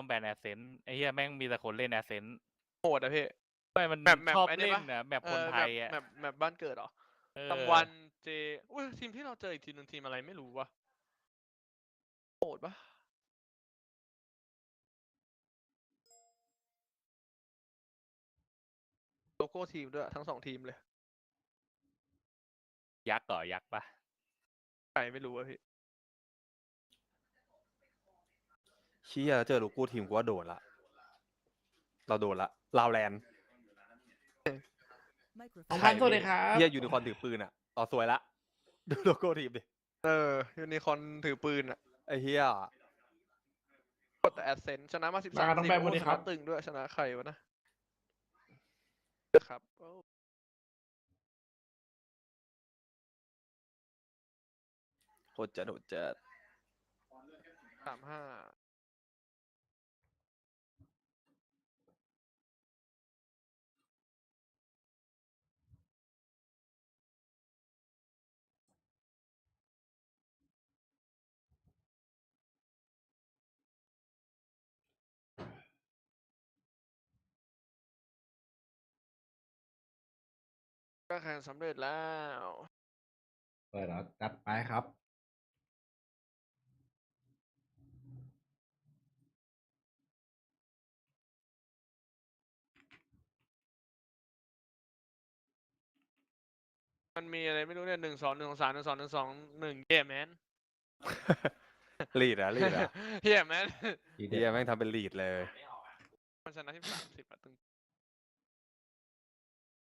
ต้องแบนแอสเซนต์ไอ้เหี้ยแม่งมีแต่คนเล่นแอสเซนต์โหดอะพี่ไม่มันชอบเล่นนะแมปคนไทยอ่ะแมปบ้านเกิดหรอตะวันเจอุ้ยทีมที่เราเจออีกทีนึงทีมอะไรไม่รู้วะโหดปะโลโก้ทีมด้วยทั้ง2ทีมเลยยักษ์ก่อยักษ์ปะใครไม่รู้อะพี่เชี่ยเจอโลโก้ทีมกูว่าโดนละเราโดนละลาวแลนด์2,000สวัสดีครับเฮียยูนิคอร์นถือปืนอ่ะต่อสวยละดูโลโก้ทีมดิยูนิคอร์นถือปืนอะไอ้เฮียกดแต่แอดเซนชนะมา13 ต้องแบนวันนี้ครับตึงด้วยชนะใครวะนะครับโคตรจะโดดจะ35ก็แข่งสำเร็จแล้วเปิดแล้วจัดไปครับมันมีอะไรไม่รู้เนี่ย1-2-1-2-3-1-2-1-2-1เย่แมนลีดอะลีดอะ เย่แมน เฮียแม่งทำเป็นลีดเลย มันชนะที่30อะตึง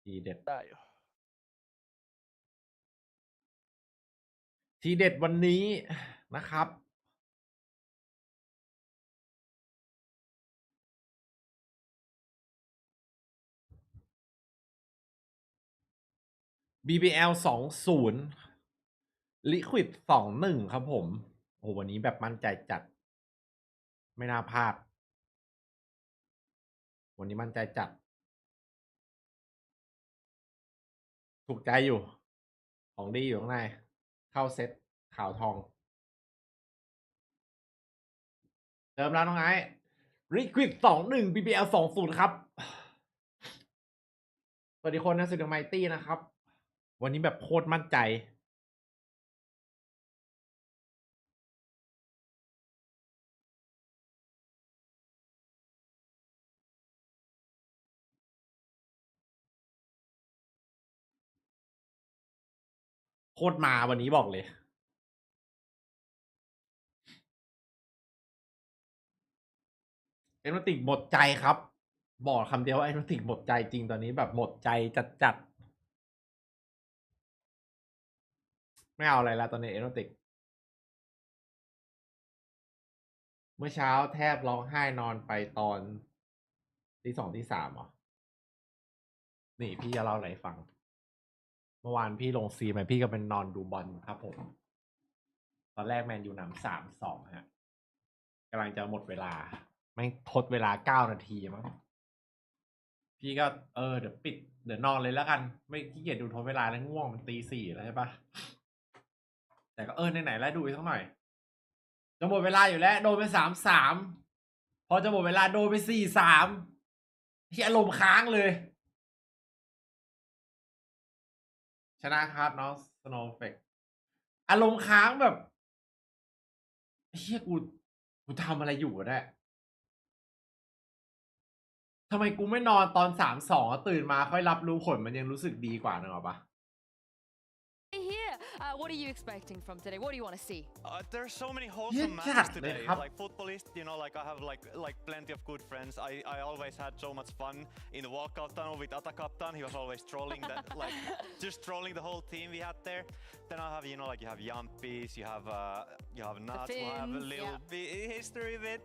ทีเด็ดได้อยู่ทีเด็ดวันนี้นะครับ BBL 20 Liquid 21ครับผมโอ้วันนี้แบบมั่นใจจัดไม่น่าพลาดวันนี้มั่นใจจัดถูกใจอยู่ของดีอยู่ข้างในเข้าเซ็ตขาวทองเติมแล้วน้องไอ้ Liquid 21 BBL 20ครับสวัสดีคนนะสุดไมตี้นะครับวันนี้แบบโคตรมั่นใจโคตรมาวันนี้บอกเลยเอ็นติกหมดใจครับบอกคำเดียวว่าเอ็นติกหมดใจจริงตอนนี้แบบหมดใจจัดไม่เอาอะไรแล้วตอนนี้เอ็นติกเมื่อเช้าแทบร้องไห้นอนไปตอนตี 2 ตี 3เหรอนี่พี่จะเล่าอะไรฟังเมื่อวานพี่ลงซีไหมพี่ก็เป็นนอนดูบอลครับผมตอนแรกแมนยูนำ3-2ฮะกำลังจะหมดเวลาไม่ทดเวลา9 นาทีมั้งพี่ก็เดี๋ยวปิดเดี๋ยวนอนเลยแล้วกันไม่ขี้เกียจดูทดเวลาแล้วง่วงมันตี 4แล้วใช่ปะแต่ก็ไหนๆแล้วดูอีกสักหน่อยจะหมดเวลาอยู่แล้วโดนไป3-3พอจะหมดเวลาโดนไป4-3ที่อารมณ์ค้างเลยชนะครับน้องสโนว์เฟกอารมณ์ค้างแบบเฮียกูทำอะไรอยู่อะเนี่ยทำไมกูไม่นอนตอน3-2ตื่นมาค่อยรับรู้ผลมันยังรู้สึกดีกว่านึกออกปะWhat are you expecting from today? What do you want to see? There's so many wholesome matches today. Like footballist, you know, like I have like plenty of good friends. I always had so much fun in the walkout tunnel with Atakaptan. He was always trolling that, like just trolling the whole team we had there. Then I have, you know, like you have Yampis, you have Nuts, who have a little history with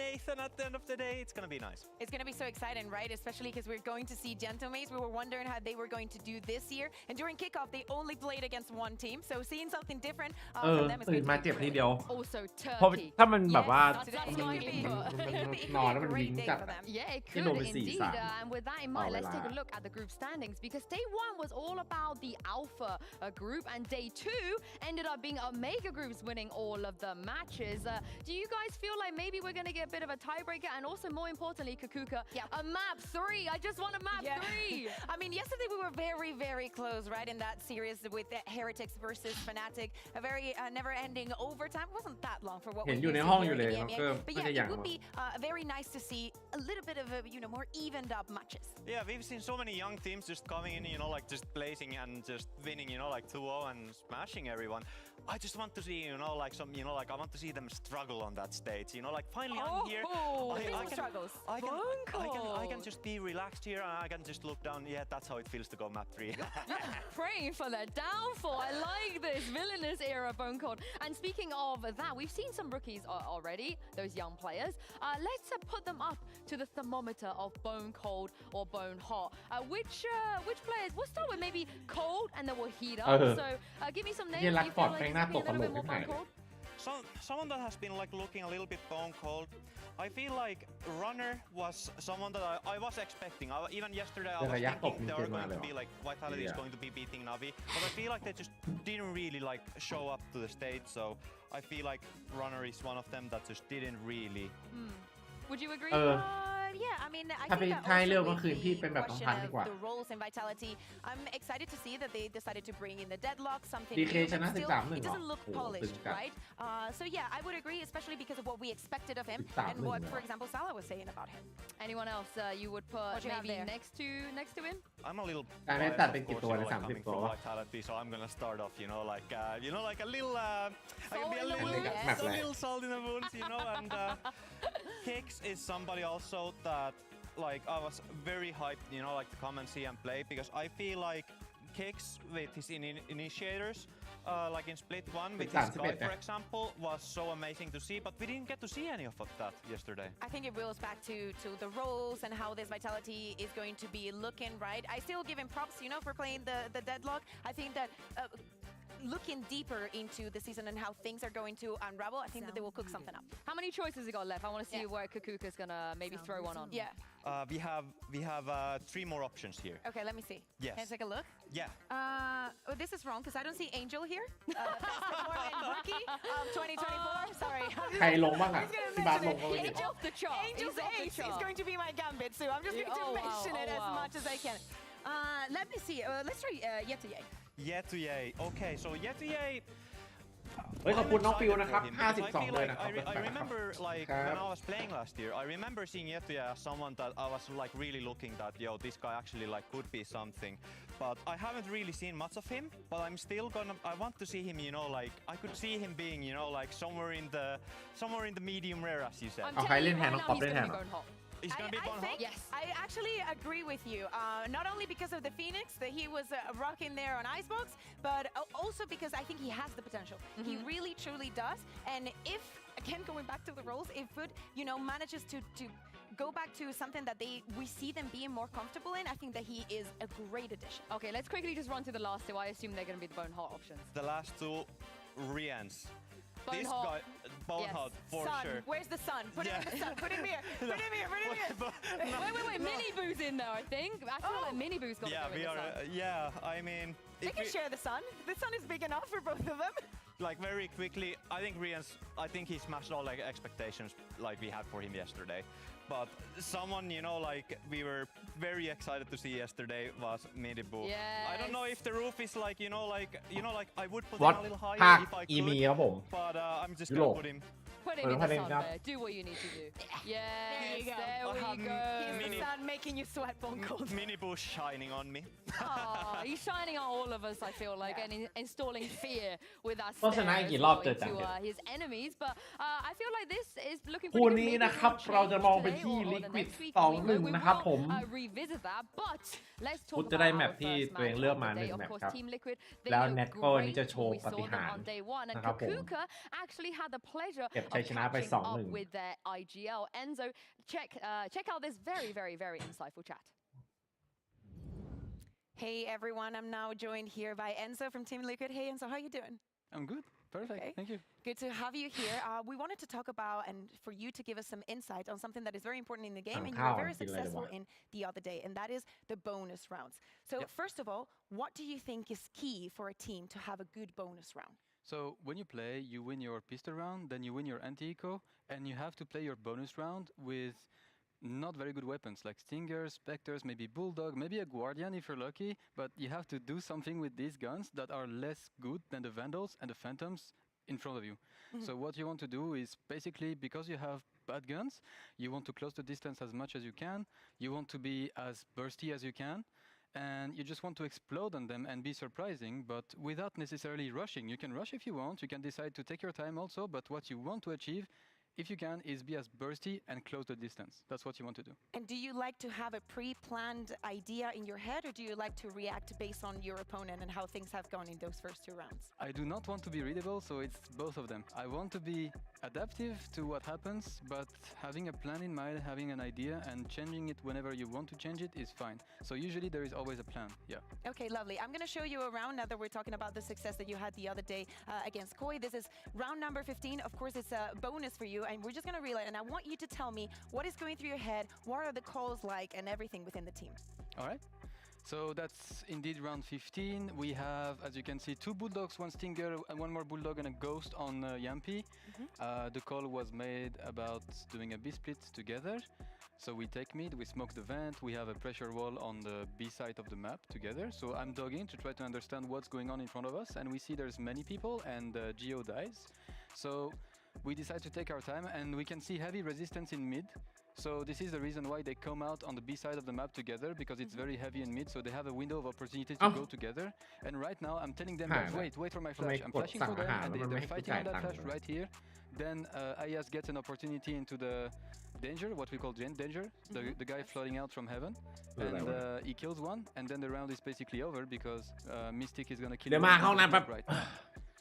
Nathan at the end of the day. It's gonna be nice. It's gonna be so exciting, right? Especially because we're going to see Gentlemates. We were wondering how they were going to do this year. And during kickoff, they only played against one team. So seeing something different from them is ตื่นมาเจ็บทีเดียว also เพราะ Turkey. ถ้ามันแบบว่า Today's going to be นอนแล้วมันวิ่งจัด Yeah, it ที่ could โดนไป indeed. 4-3 And with that in mind, let's take a look at the group standings because day 1 was all about the Alpha group and day 2 ended up being Omega groups winning all of the matches. Do you guys feel like maybe we're going to make it a bit of a tiebreaker, and also more importantly, Kakuka, a map 3. I just want a map 3. I mean, yesterday we were very, very close, right, in that series with Heretics versus Fnatic. A very never-ending overtime. It wasn't that long for what we เห็น used อยู่ใน to ห้อง hear อยู่ in เลย the น้อง EMEA. เกิร์ But ไม่ใช่ yeah, อย่าง it หร would อ be very nice to see a little bit of a, more evened up matches. Yeah, we've seen so many young teams just coming in, like just blazing and just winning, like 2-0 and smashing everyone. I just want to see, like some, like I want to see them struggle on that stage. Like finally I'm here. I can just be relaxed here and I can just look down. Yeah, that's how it feels to go map 3. Praying for their downfall. I like this villainous era Bone Cold. And speaking of that, we've seen some rookies already, those young players. Let's put them up to the thermometer of Bone Cold or Bone Hot. Which players? We'll start with maybe Cold and then we'll heat up. So give me some names. เฮียรัก You ปอ feel ด like แม่ง it's หน้า gonna ต be ก a ต little ล bit ก more ที่ไหน Bone Cold? Someone that has been like looking a little bit bone cold. I feel like Runner was someone that I was expecting. Even yesterday I was thinking they were going to be like Vitality is going to be beating Navi, but I feel like they just didn't really like show up to the stage. So I feel like Runner is one of them that just didn't really. Would you agree? Yeah, I mean, I ถ้า think เป็น that ถ้าให้ also เลือกเมื่อ with คืนพี่เป็นแบบ the น้อง question พันธุ์ดีกว่า of the roles and Vitality, I'm excited to see that they decided to bring in the deadlock, something DK new, ชนะ but still, 13-1 it doesn't look โอ้โห polished, ตึงจัด right? So yeah, I would agree, especially because of what we expected of him 13-1 and what, for example, Salah was saying about him. Anyone else you would put What you have maybe there? next to him? I'm a little การได้ biased, ตัด of เป็นกี่ course, ตัวนะ coming 30 ตัว from วะ Vitality, so I'm gonna start off, like a little, I can Salt be a in the little, wound? Yes. a little salt in the wounds, and Kicks is somebody also that like I was very hyped, like to come and see and play because I feel like Kicks with his initiators, like in Split 1 with his guy, for example, was so amazing to see, but we didn't get to see any of that yesterday. I think it wheels back to the roles and how this Vitality is going to be looking, right? I still give him props, for playing the deadlock. I think that looking deeper into the season and how things are going to unravel, I think that they will cook something up. How many choices we got left? I want to see where Kakuka's gonna maybe throw one on. Yeah. We have 3 more options here. Okay, let me see. Yes. Can I take a look? Yeah. Oh, this is wrong because I don't see Angel here. That's the Mormon rookie of 2024. Sorry. ใครลงบ้างอ่ะที่บาสลงก็ไม่เห็น He's off the chart. Angel's He's off the ace chart. is going to be my gambit, so I'm just going to mention it as much as I can. Let me see. Let's try Yetuye. Yetuye. Okay, so Yetuye. เฮ้ยขอบคุณน้องฟิวนะครับ I feel 52 เลย like นะครับ I remember like when I was playing last year, I remember seeing Yetuye as someone that I was like really looking that this guy actually like could be something. But I haven't really seen much of him. But I'm still I want to see him. Like I could see him being like somewhere in the medium rare, as you said. เอาใครเล่นแทนน้องป๊อปเล่นแทนเหรอ He's gonna be I Bone think Hot? Yes. I actually agree with you. Not only because of the Phoenix that he was rocking there on Icebox, but also because I think he has the potential. He really truly does. And if again going back to the roles, if FUT manages to go back to something that we see them being more comfortable in, I think that he is a great addition. Okay, let's quickly just run through the last 2. I assume they're going to be the Bone Hot options. The last 2, Rians. Bone This Hot. guy, Bone Yes. Hot for Sun, sure. where's the sun? Put him in the sun. Put him here. Put him here. Put him here. Wait. Mini Boo's in there, I think. I feel like Mini Boo's got to Yeah, go in we the are. sun. Yeah, I mean, They if can we- share the sun. The sun is big enough for both of them. like very quickly, I think Rians. I think he smashed all like expectations like we had for him yesterday. But someone like we were very excited to see yesterday was Midibu. I don't know Yes. if the roof is like like I would put What him a little ภา higher ค if I อี could. มีครับผม But I'm just ยุโร gonna ป put him. Put him in the put him sun, up. Bear. Do what you need to do. Yes, There you go. there we He's go. He's Mini- the sun making you sweat, Bone Cold. Mini Bush shining on me. Aw, he's shining on all of us, I feel like, and installing fear with us โฆษณากี่รอบเจอจัง to his enemies. But I feel like this is looking คู่ pretty นี้ good. Maybe นะครับ we'll เราจะมองไป change ที่ today or the Liquid next week. 2-1 We นะครับ will, ผม revisit that, but let's พุท talk ธจะได้ about แม our ปที่ first ตัวเอง match เลือก of มา the ห day. นึ่ง Of แมป course, ครับ Team Liquid, they แล้ว look เน็ตก็วันนี้ great. จะโชว์ We ปา saw ฏิ them หาริย์ on day 1, and นะครับผม Kakuka actually had the pleasure เก็บ of ชัยชนะไป catching up 2-1 with their IGL. Enzo, check out this very, very, very insightful chat. Hey everyone, I'm now joined here by Enzo from Team Liquid. Hey Enzo, how are you doing? I'm good. Perfect. Okay. Thank you. Good to have you here. We wanted to talk about and for you to give us some insight on something that is very important in the game and you were very successful in the other day, and that is the bonus rounds. So first of all, what do you think is key for a team to have a good bonus round? So when you play, you win your pistol round, then you win your anti-eco, and you have to play your bonus round with not very good weapons like Stingers, Spectres, maybe Bulldog, maybe a Guardian if you're lucky, but you have to do something with these guns that are less good than the Vandals and the Phantoms in front of you. So what you want to do is basically, because you have bad guns, you want to close the distance as much as you can, you want to be as bursty as you can, and you just want to explode on them and be surprising, but without necessarily rushing. You can rush if you want, you can decide to take your time also, but what you want to achieve, if you can, is be as bursty and close the distance. That's what you want to do. And do you like to have a pre-planned idea in your head, or do you like to react based on your opponent and how things have gone in those first 2 rounds? I do not want to be readable, so it's both of them. I want to be adaptive to what happens, but having a plan in mind, having an idea, and changing it whenever you want to change it is fine. So usually there is always a plan, yeah. Okay, lovely. I'm going to show you around now that we're talking about the success that you had the other day against Koi. This is round number 15. Of course, it's a bonus for you, and we're just going to relay, and I want you to tell me what is going through your head, what are the calls like, and everything within the team. All right. So that's indeed round 15. We have, as you can see, 2 Bulldogs, 1 Stinger, and 1 more Bulldog and a Ghost on Yampi. The call was made about doing a B-split together. So we take mid, we smoke the vent, we have a pressure wall on the B side of the map together. So I'm dogging to try to understand what's going on in front of us, and we see there's many people, and Geo dies. So we decide to take our time, and we can see heavy resistance in mid. So this is the reason why they come out on the B side of the map together, because it's very heavy in mid, so they have a window of opportunity to go together. And right now I'm telling them, guys, wait for my flash. I'm flashing for them, and they're fighting on that flash right here. Then Ayas gets an opportunity into the danger, what we call danger, the guy floating out from heaven, and he kills one, and then the round is basically over because Mystic is gonna kill him right now.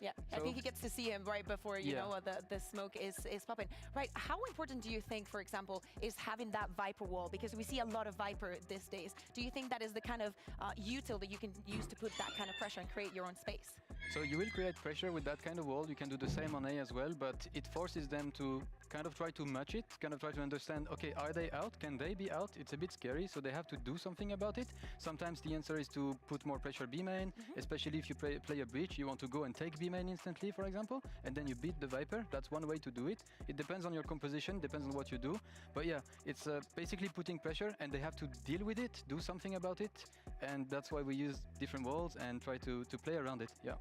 Yeah, I think he gets to see him right before, you know, the smoke is popping. Right, how important do you think, for example, is having that Viper wall? Because we see a lot of Viper these days. Do you think that is the kind of util that you can use to put that kind of pressure and create your own space? So you will create pressure with that kind of wall. You can do the same on A as well, but it forces them to kind of try to match it, kind of try to understand, okay, are they out? Can they be out? It's a bit scary, so they have to do something about it. Sometimes the answer is to put more pressure B main, especially if you play a breach, you want to go and take B main instantly, for example, and then you beat the Viper. That's one way to do it. It depends on your composition, depends on what you do. But yeah, it's basically putting pressure, and they have to deal with it, do something about it, and that's why we use different walls and try to play around it, yeah.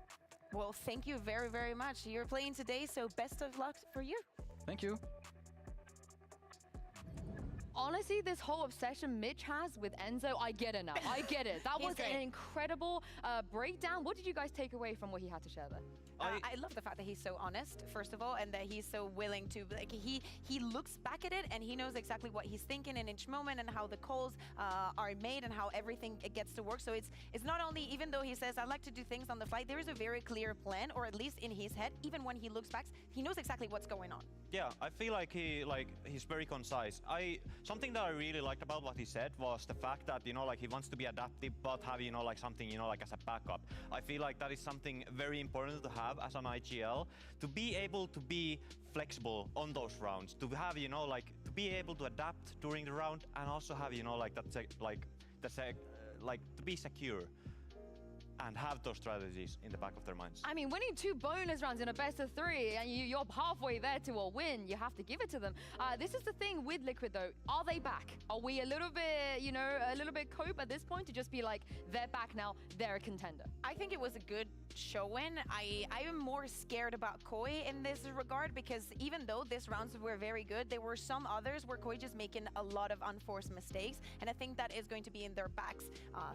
Well, thank you very, very much. You're playing today, so best of luck for you. Thank you. Honestly, this whole obsession Mitch has with Enzo, I get it now. I get it. That was an incredible breakdown. What did you guys take away from what he had to share there? I love the fact that he's so honest, first of all, and that he's so willing to, like, he looks back at it and he knows exactly what he's thinking in each moment and how the calls are made and how everything gets to work. So it's not only, even though he says, I like to do things on the fly, there is a very clear plan, or at least in his head, even when he looks back, he knows exactly what's going on. Yeah, I feel like he's very concise. Something that I really liked about what he said was the fact that, you know, like, he wants to be adaptive but have, you know, like, something, you know, like, as a backup. I feel like that is something very important to have as an IGL, to be able to be flexible on those rounds, to have, you know, like, to be able to adapt during the round, and also have, you know, like, to be secure and have those strategies in the back of their minds. I mean, winning 2 bonus rounds in a best of 3, and you're halfway there to a win. You have to give it to them. This is the thing with Liquid, though. Are they back? Are we a little bit, you know, a little bit cope at this point to just be like, they're back now, they're a contender? I think it was a good showing. I am more scared about Koi in this regard, because even though these rounds were very good, there were some others where Koi just making a lot of unforced mistakes, and I think that is going to be in their backs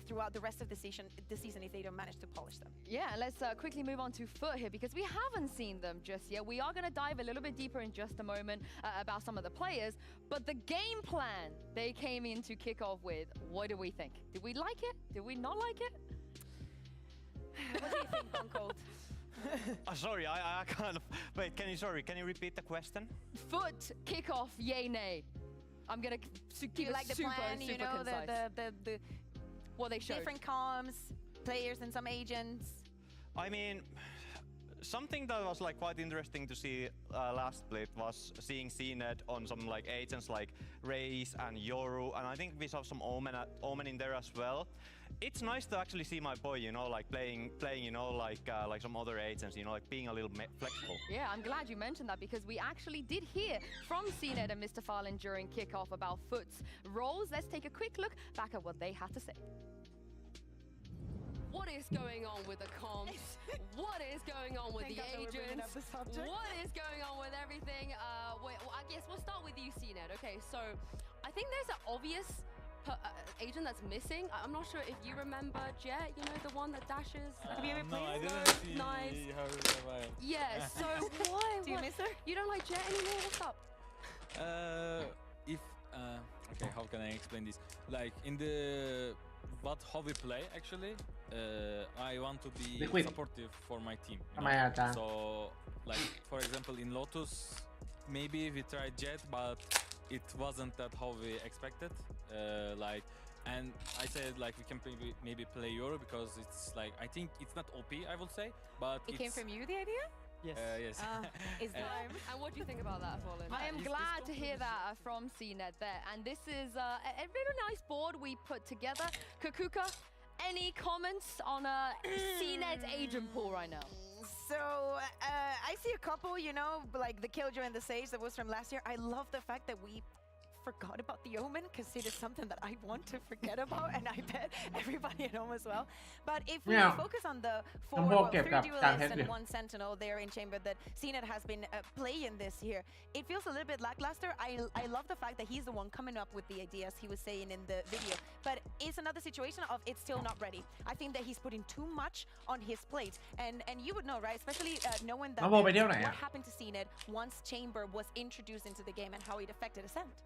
throughout the rest of the season if they don't manage to polish them. Yeah, let's quickly move on to FUT here, because we haven't seen them just yet. We are going to dive a little bit deeper in just a moment about some of the players, but the game plan they came in to kick off with, what do we think? Did we like it? Did we not like it? What do you think, Buncold? Sorry, I kind of... Wait, can you repeat the question? FUT kickoff, yay, nay. I'm going to keep like it the plan, you know, the what they showed. Different comms, players and some agents. I mean, something that was like quite interesting to see last split was seeing CNET on some like agents like Raze and Yoru, and I think we saw some Omen in there as well. it's nice to actually see my boy, you know, like playing, you know, like some other agents, you know, like being a little flexible. Yeah, I'm glad you mentioned that because we actually did hear from CNET and Mr. Farlin during kickoff about FUT's roles. Let's take a quick look back at what they had to say. What is going on with the comms? What is going on with the agents? What is going on with everything? Well, I guess we'll start with you, CNET. Okay, so I think there's an obvious agent that's missing. I'm not sure if you remember Jet, you know, the one that dashes. No, I didn't see knives. her survive. Yeah, so why? Do you miss her? You don't like Jet anymore? What's up? Okay, how can I explain this? Like in the how we play actually, I want to be Liquid. supportive for my team. you ทำไม know? อาจารย์ So, like for example, in Lotus, maybe we tried Jet, but it wasn't that how we expected. And I said like we can maybe play Euro because it's like I think it's not OP, I will say, but It came from you, the idea? Yes. Yes. It's time. And what do you think about that, Fallen? I am glad to hear that from CNET there. And this is a very nice board we put together. Kakuka, any comments on CNET's agent pool right now? So I see a couple, you know, like the Killjoy and the Sage that was from last year. I love the fact that we forgot about the Omen because it is something that I want to forget about, and I bet everybody at home as well. But if we focus on the four, well, 3 duelists and 1 sentinel there in chamber that CNET has been playing this year, it feels a little bit lackluster. I love the fact that he's the one coming up with the ideas he was saying in the video, but it's another situation of it's still not ready. I think that he's putting too much on his plate, and you would know, right? Especially knowing that what happened to CNET once chamber was introduced into the game and how it affected Ascent.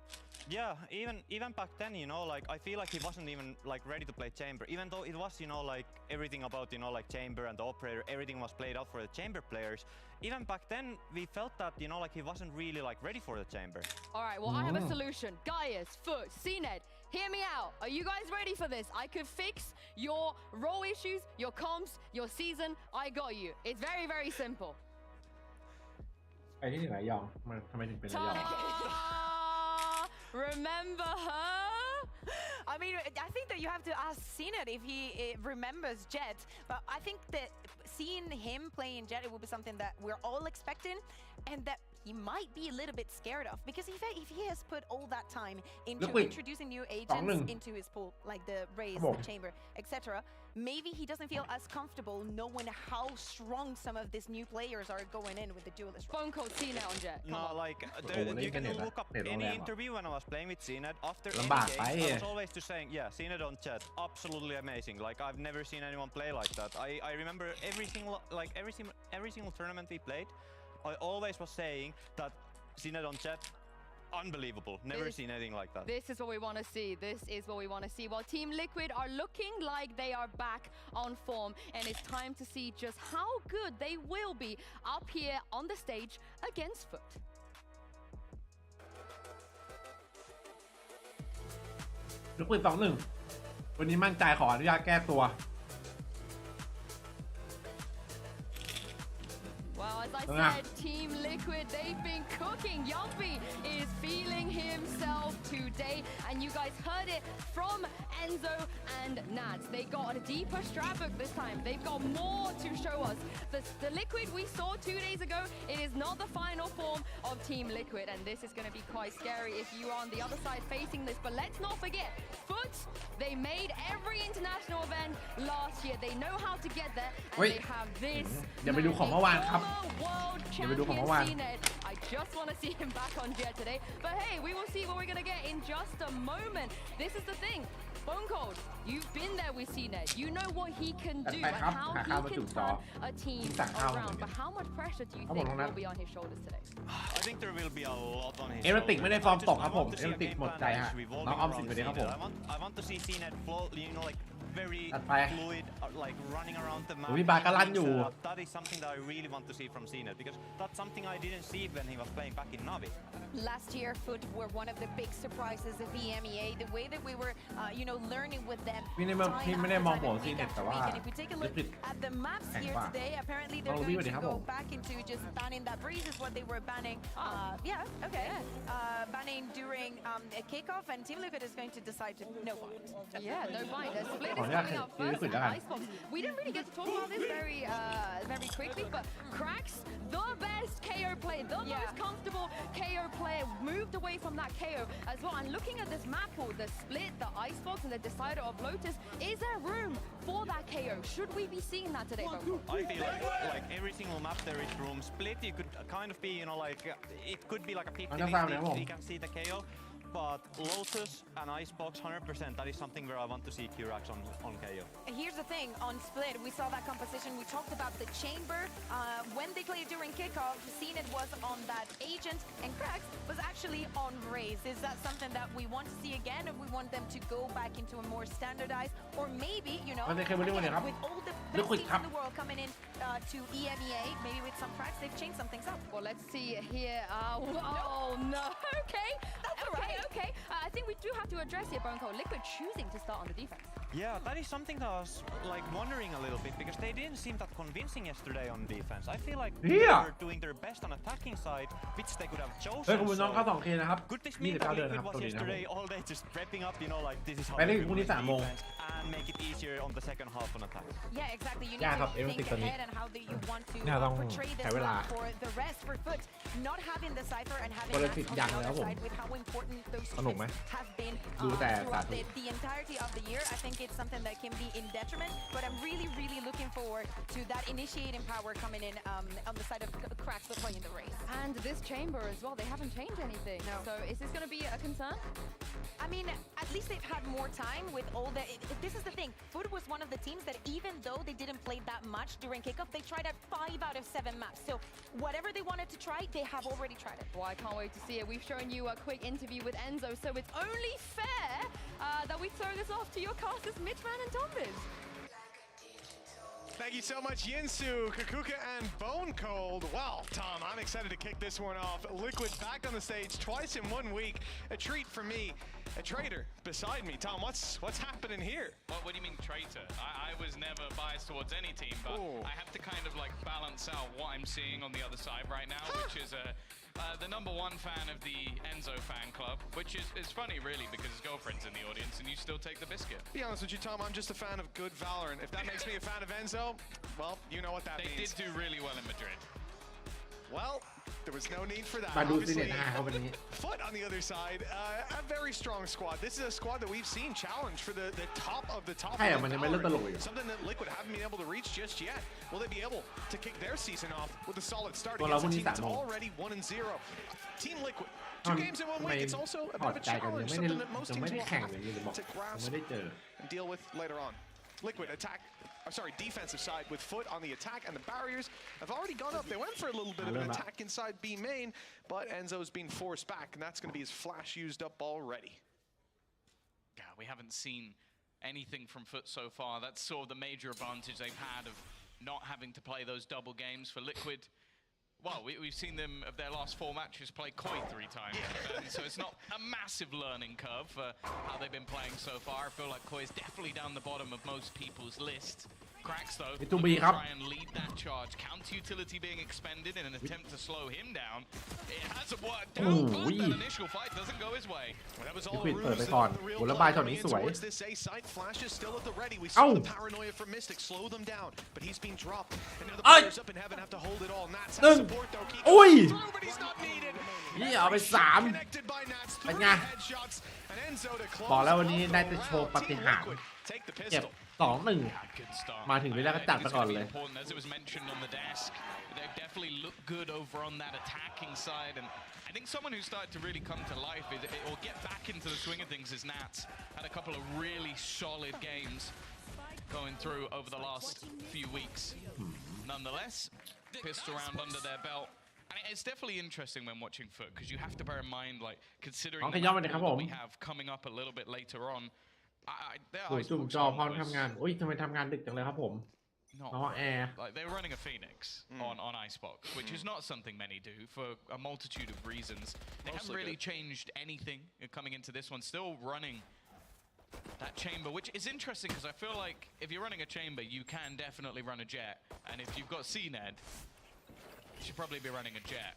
Yeah, even back then, you know, like I feel like he wasn't even like ready to play chamber, even though it was, you know, like everything about, you know, like chamber and the operator, everything was played out for the chamber players. Even back then, we felt that, you know, like he wasn't really like ready for the chamber. All right, well, I have a solution. Gaius, FUT, CNET, hear me out. Are you guys ready for this? I could fix your role issues, your comps, your season. I got you. It's very, very simple. ไปที่ไหนระยองทำไมถึงเป็นระยอง Remember her? I mean, I think that you have to ask CNET if he remembers Jet, but I think that seeing him playing Jet, it will be something that we're all expecting, and that he might be a little bit scared of, because if he has put all that time into introducing new agents into his pool, like the Raze, the Chamber, etc., maybe he doesn't feel as comfortable knowing how strong some of these new players are going in with the duelist role. Phone call CNET on Jet. No, like you can look up any interview when I was playing with CNET. After any game, I was always just saying, yeah, CNET on Jet, absolutely amazing. Like I've never seen anyone play like that. I remember every single tournament we played, I always was saying that CNET on Jet, unbelievable. Never seen anything like that. This is what we want to see. This is what we want to see. Well, Team Liquid are looking like they are back on form, and it's time to see just how good they will be up here on the stage against FUT. Liquid 2-1 วันนี้มั่นใจขออนุญาตแก้ตัว Well, as I said, Team Liquid, they've been cooking. Yumpy is feeling himself today. And you guys heard it from Enzo and Nats. They got a deeper strat book this time. They've got more to show us. The Liquid we saw 2 days ago, it is not the final form of Team Liquid. And this is going to be quite scary if you are on the other side facing this. But let's not forget, FUT, they made every international event last year. They know how to get there. And they have this. อย่าไปดูของเมื่อวานครับ World champion CNET. I just want to see him back on Jet today. But hey, we will see what we're going to get in just a moment. This is the thing. Phone Cold, you've been there with CNET. You know what he can do and how he can turn a team around. But how much pressure do you think will be on his shoulders today? I think there will be a lot on his เอเมติกไม่ได้ฟอร์มตกครับผมเอเมติกหมดใจฮะน้องออมสินไปดีครับผม I want to see CNET flow, you know, like very fluid, like running around the map. พี่บาก็ลั่นอยู่ That is something that I really want to see from CNET, because that's something I didn't see when he was playing back in Navi. Last year, FUT were one of the big surprises of the EMEA. The way that we were, you know, learning with them. พี่ไม่ได้มองโหมดซีเน็ตแต่ว่า And if we take a look at the maps here today, apparently they're going to go back into just banning that breeze is what they were banning. Yeah, okay. Banning during a kickoff, and Team Liquid is going to decide to no bind. Yeah, no bind. They're split ขออนุญาต coming out ยืน first ขึ้นแล้ว and กัน Icebox. We didn't really get to talk about this very quickly, but Cracks, the best KO play, the most comfortable KO player, moved away from that KO as well. And looking at this map pool, the split, the Icebox, and the decider of Lotus, is there room for that KO? Should we be seeing that today, Boko? I feel like every single map there is room. Split, you could kind of be, you know, like it could be like a 50-50 if we can see the KO. But Lotus and Icebox 100%, that is something where I want to see Kirax on KO. Here's the thing, on Split, we saw that composition. We talked about the chamber. When they played during kickoff, CNED was on that agent, and Cracks was actually on Raze. Is that something that we want to see again, or we want them to go back into a more standardized, or maybe, you know, again, with all the best teams in the world coming in to EMEA, maybe with some Cracks, they've changed some things up. Well, let's see here. Oh no, okay. That's all right. Okay, I think we do have to address here, Bonko. Liquid choosing to start on the defense. Yeah, that is something that I was like wondering a little bit because they didn't seem that convincing yesterday on defense. I feel like they were doing their best on attacking side, which they could have chosen. เฮ้ยขอบคุณน้องเข้า 2K นะครับ Could this mean that 29 เดือน Liquid นะครับ was ตัวนี้นะครับ yesterday all day just prepping up, you know, like this is how ไปเล่น we พรุ่งนี้ play 3 โมง defense and make it easier on the second half on attack. Yeah, exactly. You ยาก need ครับ to everything think ตัวนี้ ahead and how do you want to เนี่ยต้อง portray this ใช้เวลา one for the rest for Foot. Not having the cipher and having ก็เลย Max ติด on ยัง the แล้ว other ผม side with how important those สนุกไหม units have been ดูแต่ throughout สาธุ the entirety of the year. I think it's something that can be in detriment, but I'm really looking forward to that initiating power coming in on the side of Cracks that play in the race. And this chamber as well, they haven't changed anything. No. So is this going to be a concern? I mean, at least they've had more time with all the... This is the thing. Foot was one of the teams that even though they didn't play that much during kickoff, they tried out 5 out of 7 maps. So whatever they wanted to try, they have already tried it. Well, I can't wait to see it. We've shown you a quick interview with Enzo, so it's only fair that we throw this off to your casters, Mitchman and Tombiz. Thank you so much, Yinsu, Kakuka, and Bone Cold. Wow, Tom, I'm excited to kick this one off. Liquid back on the stage twice in 1 week. A treat for me. A traitor beside me. Tom, what's happening here? What do you mean traitor? I was never biased towards any team, but I have to kind of like balance out what I'm seeing on the other side right now, which is the #1 fan of the Enzo fan club, which is funny really because his girlfriend's in the audience and you still take the biscuit. Be honest with you, Tom, I'm just a fan of good Valorant. If that makes me a fan of Enzo, well, you know what that means. They did do really well in Madrid. Well, there was no need for that. มาดูซี Obviously, เน็ต5ครับวันนี้ Foot on the other side, a very strong squad. This is a squad that we've seen challenge for the top of the top. ใช่อะมันยังไม่เริ่มตลกอยู่ Something that Liquid haven't been able to reach just yet. Will they be able to kick their season off with a solid start ตัวเรา against พรุ่ง a นี้ team 3 that's โมง already 1-0? Team Liquid, อ้าว 2 games in 1 ทำไม week. It's also a ถ bit อด of a ใจกันยัง challenge, ไม่ได้ something that most ยัง teams ไม่ได้ will แข่ง have เลยยังบอก to ยัง grasp ไม่ได้เจอ and deal with later on. Liquid attack. I'm sorry, defensive side with Foot on the attack, and the barriers have already gone up. They went for a little bit of an attack inside B main, but Enzo's being forced back, and that's going to be his flash used up already. Yeah, we haven't seen anything from Foot so far. That's sort of the major advantage they've had of not having to play those double games for Liquid. Well, we've seen them of their last 4 matches play Koi 3 times, so it's not a massive learning curve for how they've been playing so far. I feel like Koi is definitely down the bottom of most people's list. Cracks though, looking to try and lead that charge. Counter utility being expended in an attempt to slow him down. It hasn't worked out, but that initial fight doesn't go his way. Well, that was all ปิด a เปิด ruse ไป that ก่อน the real โหแล้วบายช็อต coming นี้ in สวย towards this A site. Flash is still at the ready. We เอ้า saw the paranoia from Mystic slow them down, but he's being dropped. And now the เอ้ย players up in heaven have to hold it all. Nats หนึ่ has ง support though. Keep อุ้ย through, but he's not needed. นี่เอาไป Connected by Nats. เป็น Three ไง headshots. And Enzo to close บอกแล้ววันนี้ off ได้ the แต่โชว์ round. ปาฏิ Team หาริย์ Liquid take the เก็บ pistol. 2-1 Good start. มาถึงเวลาก็จัดไปก่อนเลย Important, as it was mentioned on the desk. They've definitely looked good over on that attacking side, and I think someone who started to really come to life or get back into the swing of things is Nats. Had a couple of really solid games going through over the last few weeks. Nonetheless, pistol round under their belt. And it's definitely interesting when watching Foot because you have to bear in mind, like, considering the map that we have coming up a little bit later on. โอ้ยจุ่มจอพร้อมทำงานอุ้ยทำไมทำงานดึกจังเลยครับผมน้องแอร์ Like they were running a Phoenix on Icebox, which is not something many do for a multitude of reasons. They haven't really changed anything coming into this one. Still running that chamber, which is interesting because I feel like if you're running a chamber, you can definitely run a jet, and if you've got CNED, you should probably be running a jet.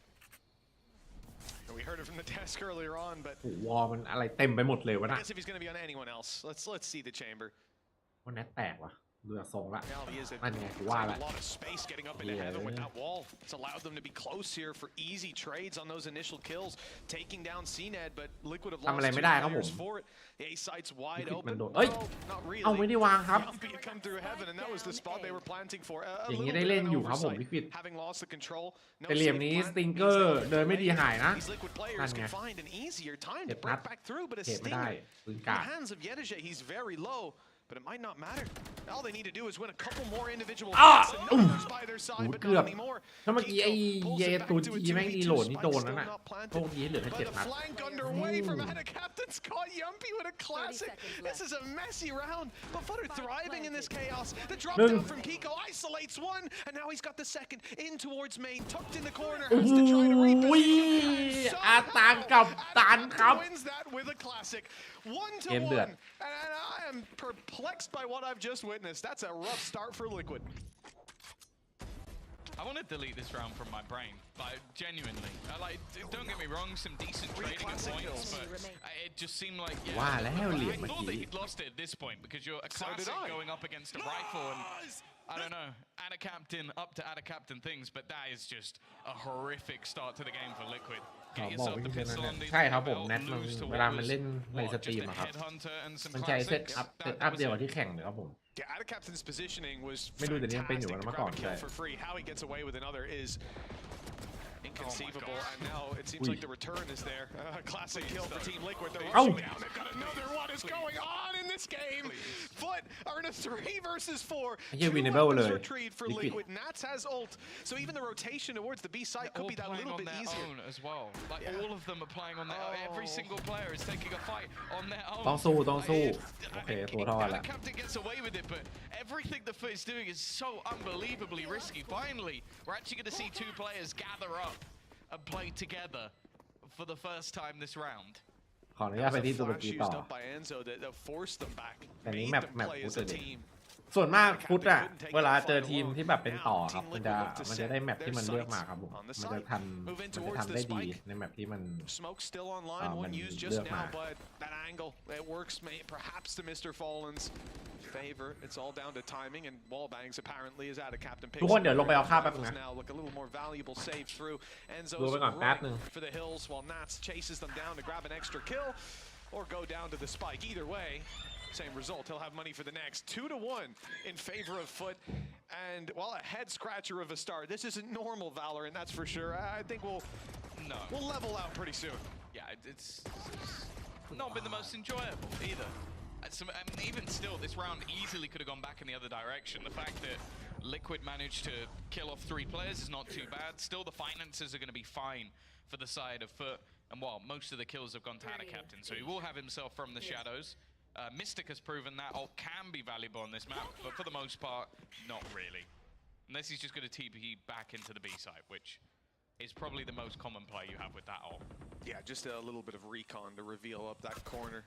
We heard it from the desk earlier on, but วอลมันอะไรเต็มไปหมดเลยวะ I นะ guess if he's going to be on anyone else, let's see the chamber. ว่าแนทแตกว่ะเรือทรงละ Now he is นั่นไงกูว่า a ละ lot of space getting up into heaven with that wall. It's allowed them to be close here for easy trades on those initial kills, taking down CNED, but Liquid have ทำ lost อะไร two ไม่ได้ครับผม players for it. A site's wide มัน open. โดนเอ้ย Not เอา really. ไม่ได้วางครับ Yumpy had come through heaven, and that was the spot they were planting for. A อย่าง little นี้ bit ได้ of เล่น an อยู่ครับผม oversight, วิกฤต having lost the control. No แต่เหลี่ยม safe นี้ plan สติง means เกอร์ that เดินไม่ดีหายนะ these Liquid players นั่นไง can find an easier time เจ็ to บนัด break back through, but a เก็บไม่ได้ stinger ปืน in กา the ด hands of Yedeje, he's very low. But it might not matter. All they need to do is win a couple more individual fights and numbers by their side, but เกือบ not anymore. ถ้าเมื่อกี้ไอ้ Pulls เย it back ตู to a จีแม่ง 2v2 รีโหลดนี่ spike โดน still นั่นน่ะ not planted. โชคดีเหลือแค่ But เจ็ด the นัด flank underway from Adacaptain's caught Yumpy with a classic. This is a messy round, but FUT are thriving in this chaos. The drop down from Kiko isolates one, and now he's got the second in towards main, tucked in the corner, โอ้ has โห to try to reposition. อาตางกับตันครับ wins that with a classic. 1 to เกมเดือด 1. And I am perplexed by what I've just witnessed. That's a rough start for Liquid. I want to delete this round from my brain, like genuinely. Don't get me wrong, some decent trading of points, but it just seemed like yeah. ว่าแล้วเหลี่ยม I เมื่อ thought that กี้ he'd lost it at this point because you're a So did classic I. going up against a rifle and I don't know, add a captain up to add a captain things, but that is just a horrific start to the game for Liquid. เขา Get บอก yourself วิ the ธีนั้น pistol นะ on the ใช่ครับผม belt, แนทมัน lose to เวลา what มัน was เล่นใน what, ส just ตรีม a อะครับ headhunter and some มันใช้เซต classics. อัพ That เดียว was กับ it. ที่แข่งเลยครับผม Yeah, Adacaptain's positioning was ไม่รู้เดี๋ยวนี้ยังเป็นอยู่ fantastic นะ to เมื่อก่อน grab a ใช่ kill for free. How he gets away with another is inconceivable, and now it seems Ui. like the return is there. Classic kill for Team Liquid. They're Ow. rushing down. They've got another. What is going on in this game? FUT are in a 3 versus 4. ไอ้เหี้ย Two winnable weapons เลย retrieved for Liquid Liquid. Nats has ult, so even the rotation towards the B site could be that All little playing bit on their easier. own as well. Like Yeah. all of them are playing on their own. Every single player is taking a fight on their own. ต้องสู้ต้องสู้ Like, โอเคตัวทอดละ Captain gets away with it, but everything the FUT is doing is so unbelievably risky. Finally, we're actually going to see two players gather up and play together for the first time this round. ขออนุญาตไป That was ที่ a ตุร flash กีต่อ used up by Enzo that forced them back, แต่นี้ made แมป them แมป play ฟุ as ต a เลย team. ส่วนมากฟุตอะเวลาเจอทีมที่แบบเป็นต่อครับมันจะได้แมปที่มันเลือกมาครับผมมันจะทำได้ดีในแมปที่มัน Smoke still online, one mình used just lướt now, mà. but that angle, it works perhaps to Mr. Fallen's favor. It's all down to timing, and wall bangs apparently is out of Captain Pix. ทุกคนเดี๋ยวลงไปเอาข้าวแป๊บนึงนะ Now look a little more valuable save through. ดู Enzo's ไปก่อนแป๊บ right นึง for the hills while Nats chases them down to grab an extra kill or go down to the spike. Either way, same result. He'll have money for the next. 2-1 in favor of FUT. And while a head scratcher of a start, this isn't normal Valorant, that's for sure. I think we'll level out pretty soon. Yeah, it's not been the most enjoyable either. I mean, even still, this round easily could have gone back in the other direction. The fact that Liquid managed to kill off 3 players is not too bad. Still, the finances are going to be fine for the side of FUT. And while most of the kills have gone to Adacaptain, so he will have himself from the shadows. Mystic has proven that ult can be valuable on this map, but for the most part, not really. Unless he's just going to TP back into the B side, which is probably the most common play you have with that ult. Yeah, just a little bit of recon to reveal up that corner.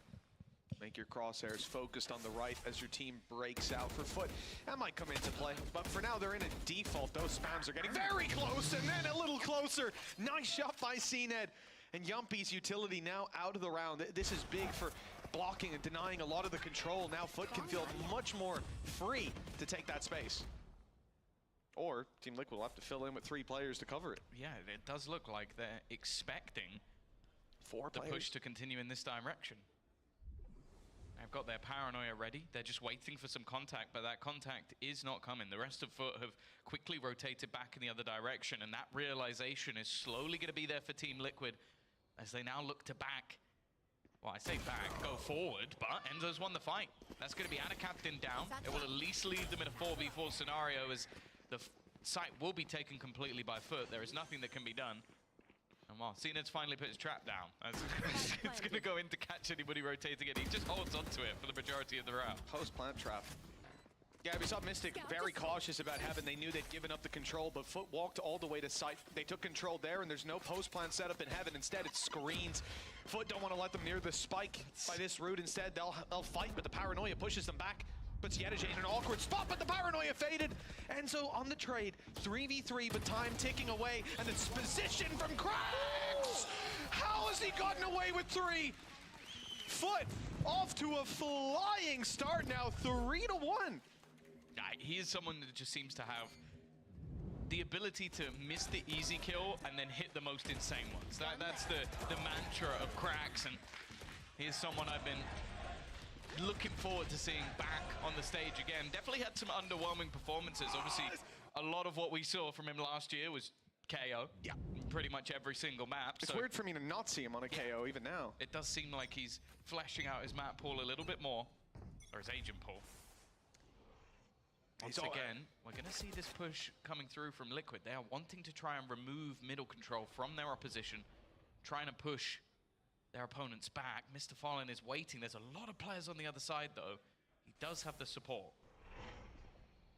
Make your crosshairs focused on the right as your team breaks out for FUT. That might come into play, but for now they're in a default. Those spams are getting very close, and then a little closer. Nice shot by CNED. And Yumpy's utility now out of the round. This is big for blocking and denying a lot of the control. Now FUT can feel much more free to take that space. Or Team Liquid will have to fill in with 3 players to cover it. Yeah, it does look like they're expecting 4 the players. push to continue in this direction. They've got their paranoia ready. They're just waiting for some contact, but that contact is not coming. The rest of FUT have quickly rotated back in the other direction, and that realization is slowly going to be there for Team Liquid as they now look to back. Well, I say back, go forward, but Enzo's won the fight. That's going to be Adacaptain down. It will at least leave them in a 4v4 scenario as the site will be taken completely by FUT. There is nothing that can be done. And while CNED's finally put his trap down, it's going to go in to catch anybody rotating it. He just holds onto it for the majority of the round. Post-plant trap. Yeah, we saw Mystic very cautious about Heaven. They knew they'd given up the control, but FUT walked all the way to site. They took control there, and there's no post-plant setup in Heaven. Instead, it's screens. FUT don't want to let them near the spike by this route. Instead, they'll fight, but the paranoia pushes them back. Puts Yedeje in an awkward spot, but the paranoia faded. Enzo on the trade. 3v3, but time ticking away, and it's position from Cracks! How has he gotten away with 3? FUT off to a flying start now, 3-1. He is someone that just seems to have the ability to miss the easy kill and then hit the most insane ones. That's the mantra of Cracks, and he is someone I've been looking forward to seeing back on the stage again. Definitely had some underwhelming performances. Obviously, a lot of what we saw from him last year was KO. Yeah. Pretty much every single map. It's weird for me to not see him on a KO even now. It does seem like he's fleshing out his map pool a little bit more, or his agent pool. Once again, we're going to see this push coming through from Liquid. They are wanting to try and remove middle control from their opposition, trying to push their opponents back. Mr. Fallen is waiting. There's a lot of players on the other side, though. He does have the support.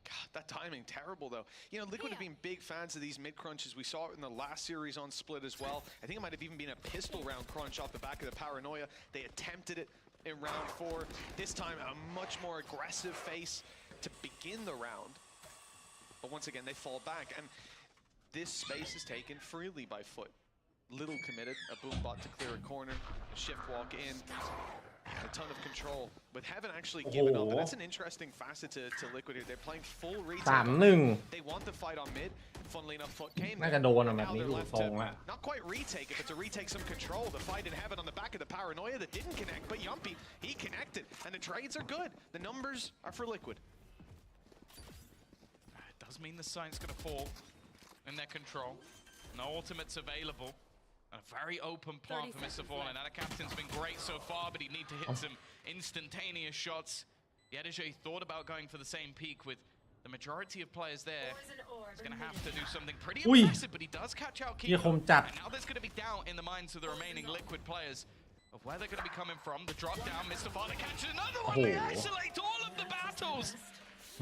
God, that timing, terrible, though. You know, Liquid have been big fans of these mid-crunches. We saw it in the last series on Split as well. I think it might have even been a pistol round crunch off the back of the Paranoia. They attempted it in round 4. This time, a much more aggressive face to begin the round. But once again, they fall back. And this space is taken freely by Foot. Little committed, a boom bot to clear a corner, a shift walk in. A ton of control, with Heaven actually given up, and that's an interesting facet to Liquid here. They're playing full retail. They want the fight on mid. Funnily enough, Foot came there. Now they're left to not quite retake it, but to retake some control. The fight in Heaven on the back of the Paranoia that didn't connect, but Yumpy, he connected, and the trades are good. The numbers are for Liquid. It does mean the site's going to fall in their control. No ultimates available. A very open plant for Mr. Fallen. Now the captain's been great so far, but he'd need to hit some instantaneous shots. aeyy thought about going for the same peak with the majority of players there. He's going to have to do something pretty impressive, but he does catch out Kiko. And now there's going to be doubt in the minds of the remaining Liquid players of where they're going to be coming from. The drop down, Mr. Fallen catches another one. They isolate all of the battles.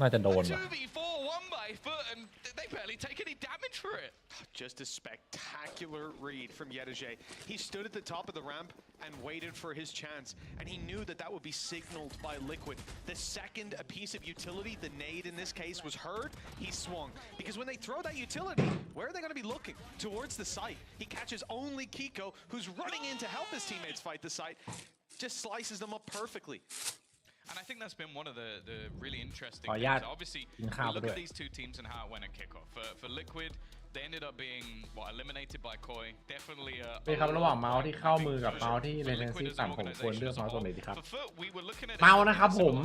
น่าจะโดน 2v4 won by Foot, and they barely take any damage for it. Just a spectacular read from aeyy. He stood at the top of the ramp and waited for his chance, and he knew that that would be signaled by Liquid. The second a piece of utility, the nade in this case, was heard, he swung. Because when they throw that utility, where are they going to be looking? Towards the site. He catches only Kiko, who's running in to help his teammates fight the site. Just slices them up perfectly. And I think that's been one of the really interesting things. Obviously, look at these two teams and how it went at kickoff. For Liquid, they ended up being eliminated by Koi. Definitely เป็นครับระหว่างเมาส์ที่เข้ามือกับเมาส์ที่เลเทนซี่ต่ำผมควรเลือกเมาส์ตัวไหนดีครับ For Foot, we were looking at เมาส์นะครับผม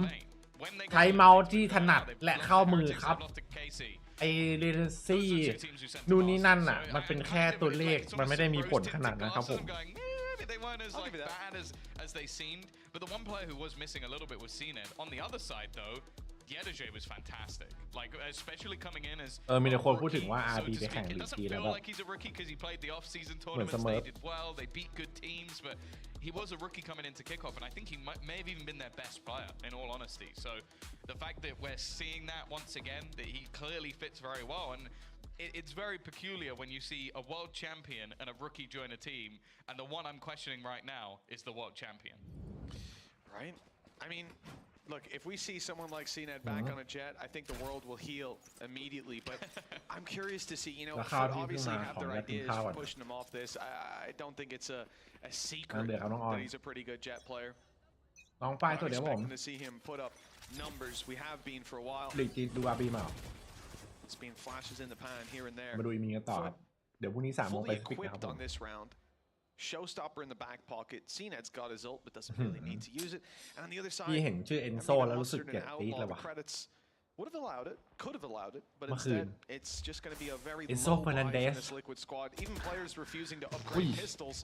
ใช้เมาส์ที่ถนัดและเข้ามือครับไอเลเทนซี่นู่นนี่นั่นน่ะมันเป็นแค่ตัวเลขมันไม่ได้มีผลขนาดนะครับผม They weren't as bad as they seemed, but the one player who was missing a little bit was CNED. On the other side, though, aeyy was fantastic. Like, especially coming in as มีแต่คนพูดถึงว่า RB ไปแข่งลีกดีแล้วแบบ like he's a rookie because he played the off-season tournaments. They did well. They beat good teams, but he was a rookie coming into kickoff, and I think he may have even been their best player, in all honesty. So the fact that we're seeing that once again, that he clearly fits very well, and it's very peculiar when you see a world champion and a rookie join a team, and the one I'm questioning right now is the world champion. Right? I mean, look, if we see someone like CNED back on a jet, I think the world will heal immediately. But I'm curious to see, you know, obviously have their ideas for pushing him off this. I don't think it's a secret that he's a pretty good jet player. ลองป้ายตัวเดี๋ยวผม to see him put up numbers. We have been for a while. ลีกจีนดู RB มา It's been flashes in the pan here and there. มาดูอีมีกันต่อครับเดี๋ยวพรุ่งนี้3 โมงไปสปิกนะครับผม on this round. Showstopper in the back pocket. CNED's got his ult, but doesn't really need to use it. And on the other side, พี่เห็นชื่อเอนโซแล้วรู้สึกเกลียดตีดเลยว่ะ would have allowed it, could have allowed it, but instead it's just going to be a very Enzo low buy Fernandez. in this Liquid squad. Even players refusing to upgrade pistols,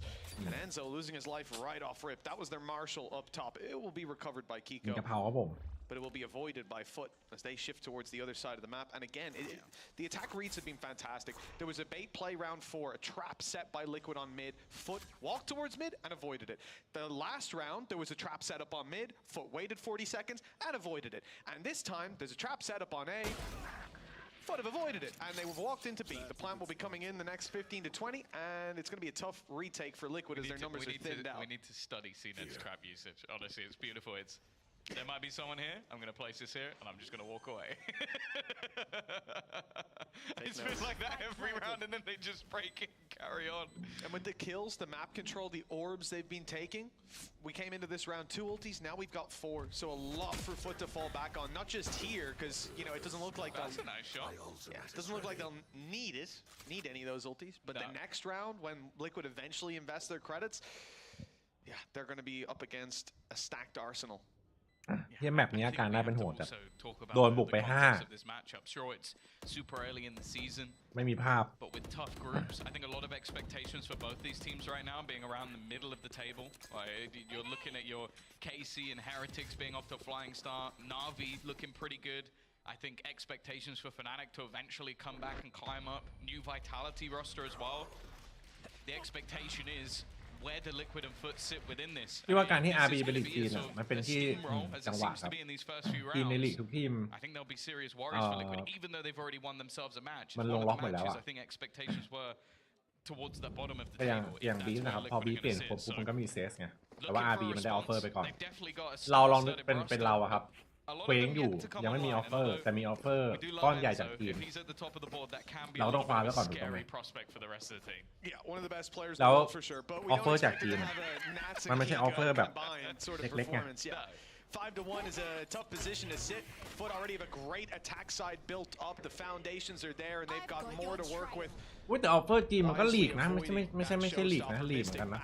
and Enzo losing his life right off rip. That was their Marshall up top. It will be recovered by มี Kiko. กะเพราครับผม But it will be avoided by Foot as they shift towards the other side of the map. And again, the attack reads have been fantastic. There was a bait play round 4, a trap set by Liquid on mid. Foot walked towards mid and avoided it. The last round, there was a trap set up on mid. Foot waited 40 seconds and avoided it. And this time, there's a trap set up on A. Foot have avoided it, and they walked into B. The plant will be coming in the next 15 to 20, and it's going to be a tough retake for Liquid as their numbers are thinned out. We need to study CNED's trap usage. Honestly, it's beautiful. There might be someone here. I'm going to place this here, and I'm just going to walk away. It's been like that every round, and then they just break it and carry on. And with the kills, the map control, the orbs they've been taking, we came into this round 2 ultis, now we've got 4. So a lot for Foot to fall back on, not just here, because, you know, it doesn't look like That's a nice shot. Yeah, it doesn't look like they'll need any of those ultis, but the next round, when Liquid eventually invest their credits, yeah, they're going to be up against a stacked arsenal. เฮียแมปนี้อาการน่าเป็นห่วงแต่ Also talk about โดนบุกไป the context of this matchup. Sure, it's super early in the season, ไม่มีภาพ but with tough groups, I think a lot of expectations for both these teams right now being around the middle of the table. You're looking at your KC and Heretics being off to a flying start, Na'Vi looking pretty good. I think expectations for Fnatic to eventually come back and climb up. New Vitality roster as well. The expectation is where do Liquid and Foot sit within this? ที่ว่าการที่ RB เป็นลีกจีนอ่ะมันเป็นที่จังหวะครับทีมในลีกทุกทีม I think there'll be serious worries for Liquid, even though they've already won themselves a match. มันลงล็อกหมดแล้ว I think expectations were towards the bottom of the ก็อย่าง table. อย่างบีนะครับพอบีเปลี่ยนปุ๊บมันก็มีเซสไงแต่ว่า RB มันได้ออฟเฟอร์ไปก่อน They've definitely got a เราลองเป็นเราอะครับเคว้งอยู่ยังไม่มีออฟเฟอร์แต่มีออฟเฟอร์ก้อนใหญ่จากทีมเราต้องคว้าไว้ก่อนถูกต้องไหม Yeah, one of the best players in แล้ the ว world for sure, but we ออฟเฟอ don't ร์จาก expect ที it ม to have a Nats มัน and ไม่ใช่ King ออฟเฟอร์แบบ combined sort of เล็กๆไง performance. Yeah. 5-1 is a tough position to sit. Foot already have a great attack side built up. The foundations are there, and they've got more to work with. แต่ออฟเฟอร์ทีมมันก็ลีกนะไม่ใช่ลีกนะลีกเหมือนกันนะ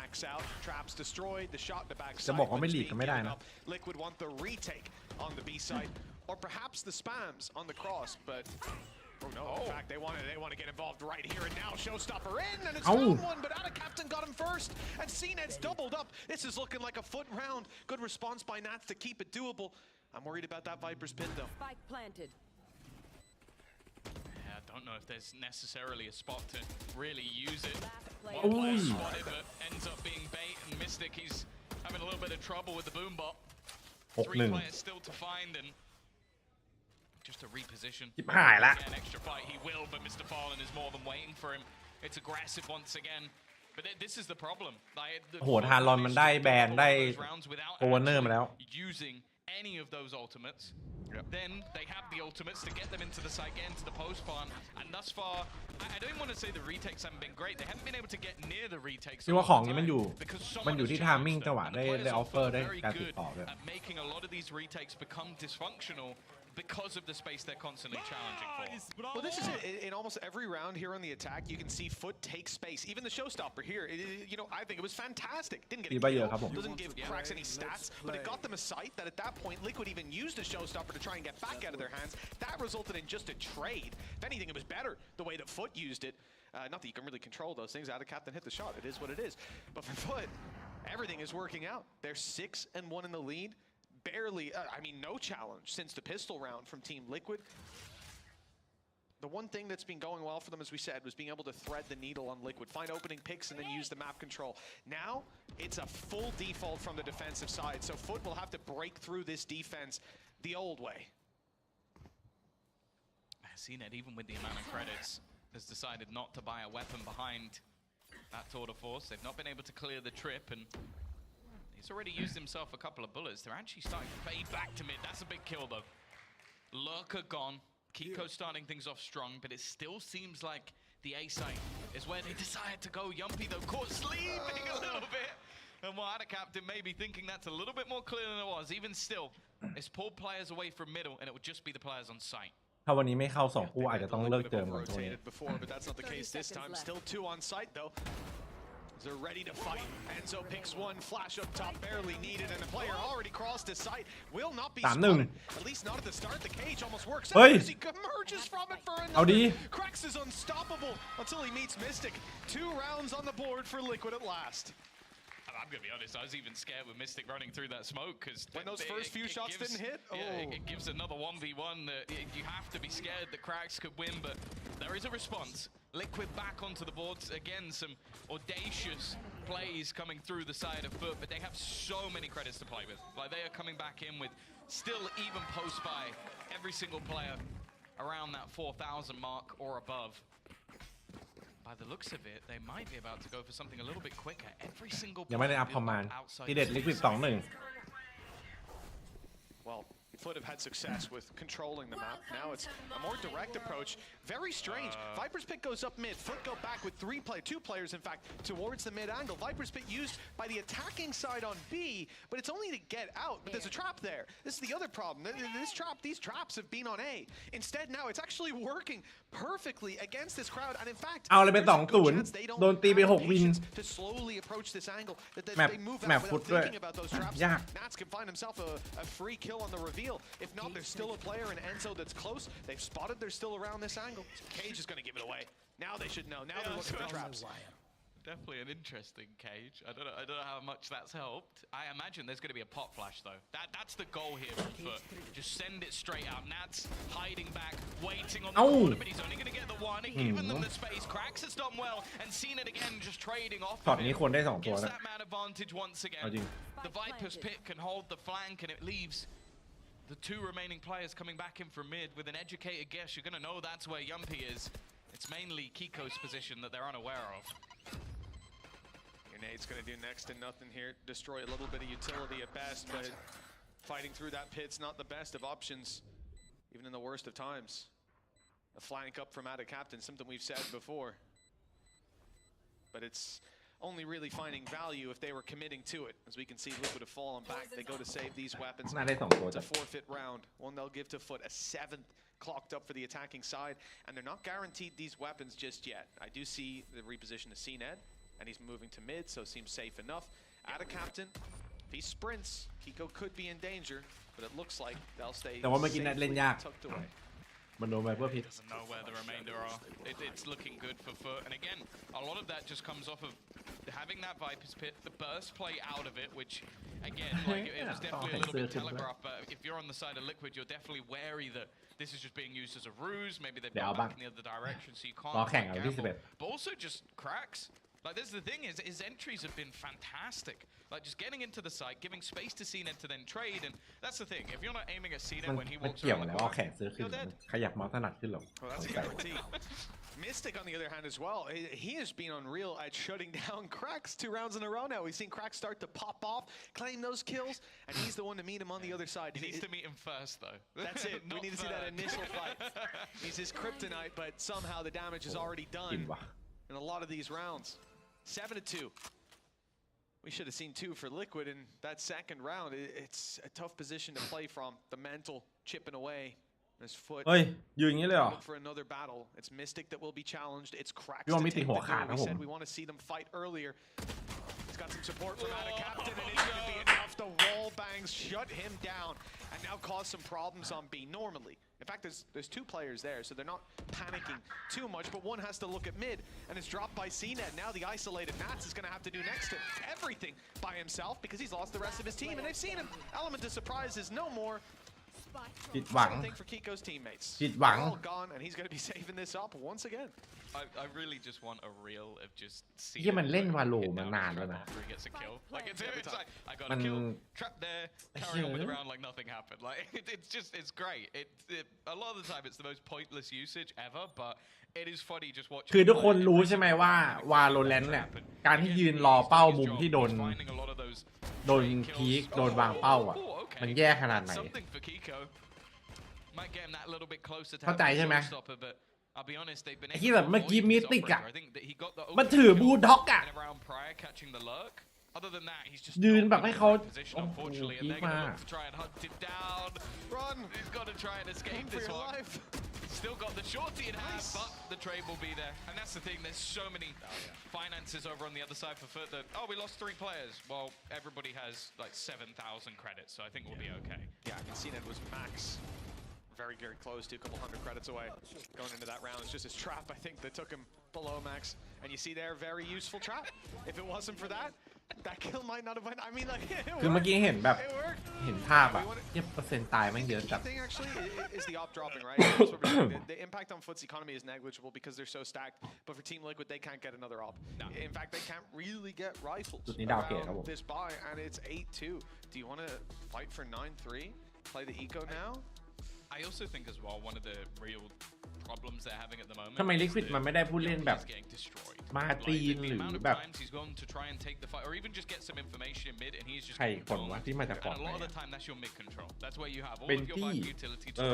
Traps destroyed. The shot in the back จะบอกว่าไม่ลีกก็ไม่ได้นะ Liquid want the retake on the B side, or perhaps the spams on the cross, but. Oh no, in fact, they want to get involved right here and now. Showstopper in, and it's found one, but Out of Captain got him first, and CNET's doubled up. This is looking like a Foot round. Good response by Nats to keep it doable. I'm worried about that Viper's pin, though. Spike planted. Yeah, I don't know if there's necessarily a spot to really use it. player One player spotted, but ends up being bait, and Mystic, he's having a little bit of trouble with the boom bot. 3 players still to find, and just a reposition. ชิบหายละ An extra fight he will, but Mr. Fallen is more than waiting for him. It's aggressive once again. But this is the problem. โหทารอนมันได้แบนได้โอเวอร์เนอร์มาแล้ว using any of those ultimates. Then they have the ultimates to get them into the site, get into the post farm, and thus far, I don't want to say the retakes haven't been great. They haven't been able to get near the retakes. ที่ว่าของนี้มันอยู่ที่ทามมิ่งจังหวะได้ออฟเฟอร์ได้การติดต่อด้วย Making a lot of these retakes become dysfunctional because of the space they're constantly challenging for. Well, this is it. In almost every round here on the attack, you can see Foot take space. Even the showstopper here, you know, I think it was fantastic. Didn't get a kill, doesn't give Cracks any stats, but it got them a sight that at that point, Liquid even used a showstopper to try and get back out of their hands. That resulted in just a trade. If anything, it was better the way that Foot used it. Not that you can really control those things. Out of Captain hit the shot. It is what it is. But for Foot, everything is working out. They're 6-1 in the lead. Barely, I mean, no challenge since the pistol round from Team Liquid. The one thing that's been going well for them, as we said, was being able to thread the needle on Liquid, find opening picks, and then use the map control. Now, it's a full default from the defensive side, so Foot will have to break through this defense the old way. CNET, even with the amount of credits, has decided not to buy a weapon behind that tour de force. They've not been able to clear the trip, and he's already used himself a couple of bullets. They're actually starting to fade back to mid. That's a big kill, though. Lurker gone. Kiko starting things off strong, but it still seems like the A site is where they decided to go. Yumpy, though, caught sleeping a little bit. And while the captain may be thinking that's a little bit more clear than it was, even still, it's pulled players away from middle, and it would just be the players on site. ถ้าวันนี้ไม่เข้า2คู่อาจจะต้องเลิกเจอก่อนตรงนี้ Before, but that's not the case this time. Still 2 on site, though. They're ready to fight. Enzo picks one, flash up top, barely needed, and the player already crossed his sight. Will not be spotted. At least not at the start. The cage almost works out as he emerges from it for another. Cracks is unstoppable until he meets Mystic. 2 rounds on the board for Liquid at last. I'm going to be honest, I was even scared with Mystic running through that smoke, because when those first few shots didn't hit, it gives another 1v1 that you have to be scared that Cracks could win, but there is a response. Liquid back onto the boards. Again, some audacious plays coming through the side of Foot, but they have so many credits to play with. Like, they are coming back in with still even post-buy every single player around that 4,000 mark or above. By the looks of it, they might be about to go for something a little bit quicker. Every single ยังไม่ได้อัพคอมมานด์ที่เด็ดลิควิด 2-1 FUT have had success with controlling the map. Now it's a more direct approach. Very strange. Viper's Pit goes up mid. FUT go back with two players, in fact, towards the mid angle. Viper's Pit used by the attacking side on B, but it's only to get out. But there's a trap there. This is the other problem. These traps have been on A. Instead, now it's actually working perfectly against this crowd. And in fact, เอาเลยเป็น2-0 โดนตีไป6วิน to slowly approach this angle. That แมป they move แม out ปฟุต without ด้วย thinking about those traps. ยาก Nats can find himself a free kill on the reveal. If not, there's still a player in Enzo that's close. They've spotted they're still around this angle. Cage is going to give it away. Now they should know. Now they're looking for traps. Definitely an interesting Cage. I don't know how much that's helped. I imagine there's going to be a pot flash though. That's the goal here from FUT. Just send it straight out. Nats hiding back, waiting on the corner, but he's only going to get the one. Giving them the space. Cracks has done well, and seen it again, just trading off. ช็อตนี้คนได้2ตัว Gives นะ that man advantage once เอา again. จริง The Viper's Pit can hold the flank, and it leaves the two remaining players coming back in from mid with an educated guess. You're going to know that's where Yumpy is. It's mainly Kiko's position that they're unaware of. Nate's going to do next to nothing here. Destroy a little bit of utility at best, but fighting through that pit's not the best of options, even in the worst of times. A flank up from out of captain, something we've said before. But it's only really finding value if they were committing to it. As we can see, Liquid have fallen back. They go to save these weapons. น่าได้2ตัว It's จ้ะ a forfeit round. One they'll give to FUT, a 7th clocked up for the attacking side. And they're not guaranteed these weapons just yet. I do see the reposition to CNED. And he's moving to mid, so seems safe enough. Out of captain, if he sprints, Kiko could be in danger, but it looks like they'll stay แต่ว่าเมื่อกี้นัดเล่นยาก tucked away. มันโดนไวเปอร์พิษ Doesn't know where the remainder are. It's looking good for FUT. And again, a lot of that just comes off of having that Viper's Pit, the burst play out of it, which again, like it was definitely a little bit telegraphed. But if you're on the side of Liquid, you're definitely wary that this is just being used as a ruse. Maybe they've gone back in the other direction, so you can't gamble. But also just cracks. Like, this is the thing, his entries have been fantastic. Like, just getting into the site, giving space to CNED to then trade, and that's the thing. If you're not aiming at CNED when he walks around the corner, you're dead. ขยับเมาส์ถนัดขึ้นหรอ Well, that's guaranteed. Mystic, on the other hand, as well, he has been unreal at shutting down Cracks 2 rounds in a row now. We've seen Cracks start to pop off, claim those kills, and he's the one to meet him on the other side. He needs to meet him first, though. That's it. We need to see that initial fight. He's his kryptonite, but somehow the damage is already done in a lot of these rounds. 7-2. We should have seen 2 for Liquid in that second round. It's a tough position to play from. The mental chipping away. His FUT. เฮ้ยอยู่อย่างนี้เลยเหรอ Look for another battle. It's Mystic that will be challenged. It's Cracks พี่ว่า to มิติ take หัว the ขาด goal. นะ We ผม said we want to see them fight earlier. He's got some support from out of captain, and it's going to be enough to wall bangs, shut him down, and now cause some problems on B normally. In fact, there's 2 players there, so they're not panicking too much, but one has to look at mid, and it's dropped by CNED. Now the isolated Nats is going to have to do next to everything by himself because he's lost the rest of his team, and they've seen him. Element of surprise is no more. ผิดหวัง Same thing for Kiko's teammates. ผิดหวัง They're all gone, and he's going to be saving this up once again. I really just want a reel of just ที่มันเล่นวาโลมานานแล้วนะ after he gets a kill. Like it's like I got มั a น kill, trap there, carry on with the round like nothing happened. Like it's great. A lot of the time it's the most pointless usage ever, but it is funny just watching. คือทุกคนรู้ใช่ไหมว่าวาโลแรนต์เนี่ยการที่ยืนรอเป้ามุมที่โดนพีคโดนวางเป้าอ่ะมันแย่ขนาดไหนเข้าใจใช่ไหมไอ้ที่แบบเมื่อกี้มิติกอ่ะมันถือบูลด็อกอ่ะยืนแบบให้เขาโอ้โหพีคมา Still got the shorty in hand, but the trade will be there. And that's the thing, there's so many finances over on the other side for FUT that, oh, we lost 3 players. Well, everybody has like 7,000 credits, so I think we'll be okay. Yeah, I can see that was max. Very, very close to a couple hundred credits away. Going into that round, it's just his trap, I think, that took him below max. And you see there, very useful trap. If it wasn't for that, that kill might not have went. I mean, like, it worked. คือเมื่อกี้เห็นแบบเห็นภาพอะเทียบเปอร์เซ็นต์ตายแม่งเยอะจัด The thing actually is the op dropping, right? The impact on FUT's economy is negligible because they're so stacked. But for Team Liquid, they can't get another op. In fact, they can't really get rifles around this buy, and it's 8-2. Do you want to fight for 9-3? Play the eco now? I also think as well, one of the real problems they're having at the moment ทำไม Liquid มันไม่ได้ผู้เล่นแบบ มาตีนหรือแบบ or even just get some information in mid and he's just ใครคนวะที่มาจากฟอร์ด and a lot of the time that's your mid control that's where you have all เป็น of your ที่ vital utility to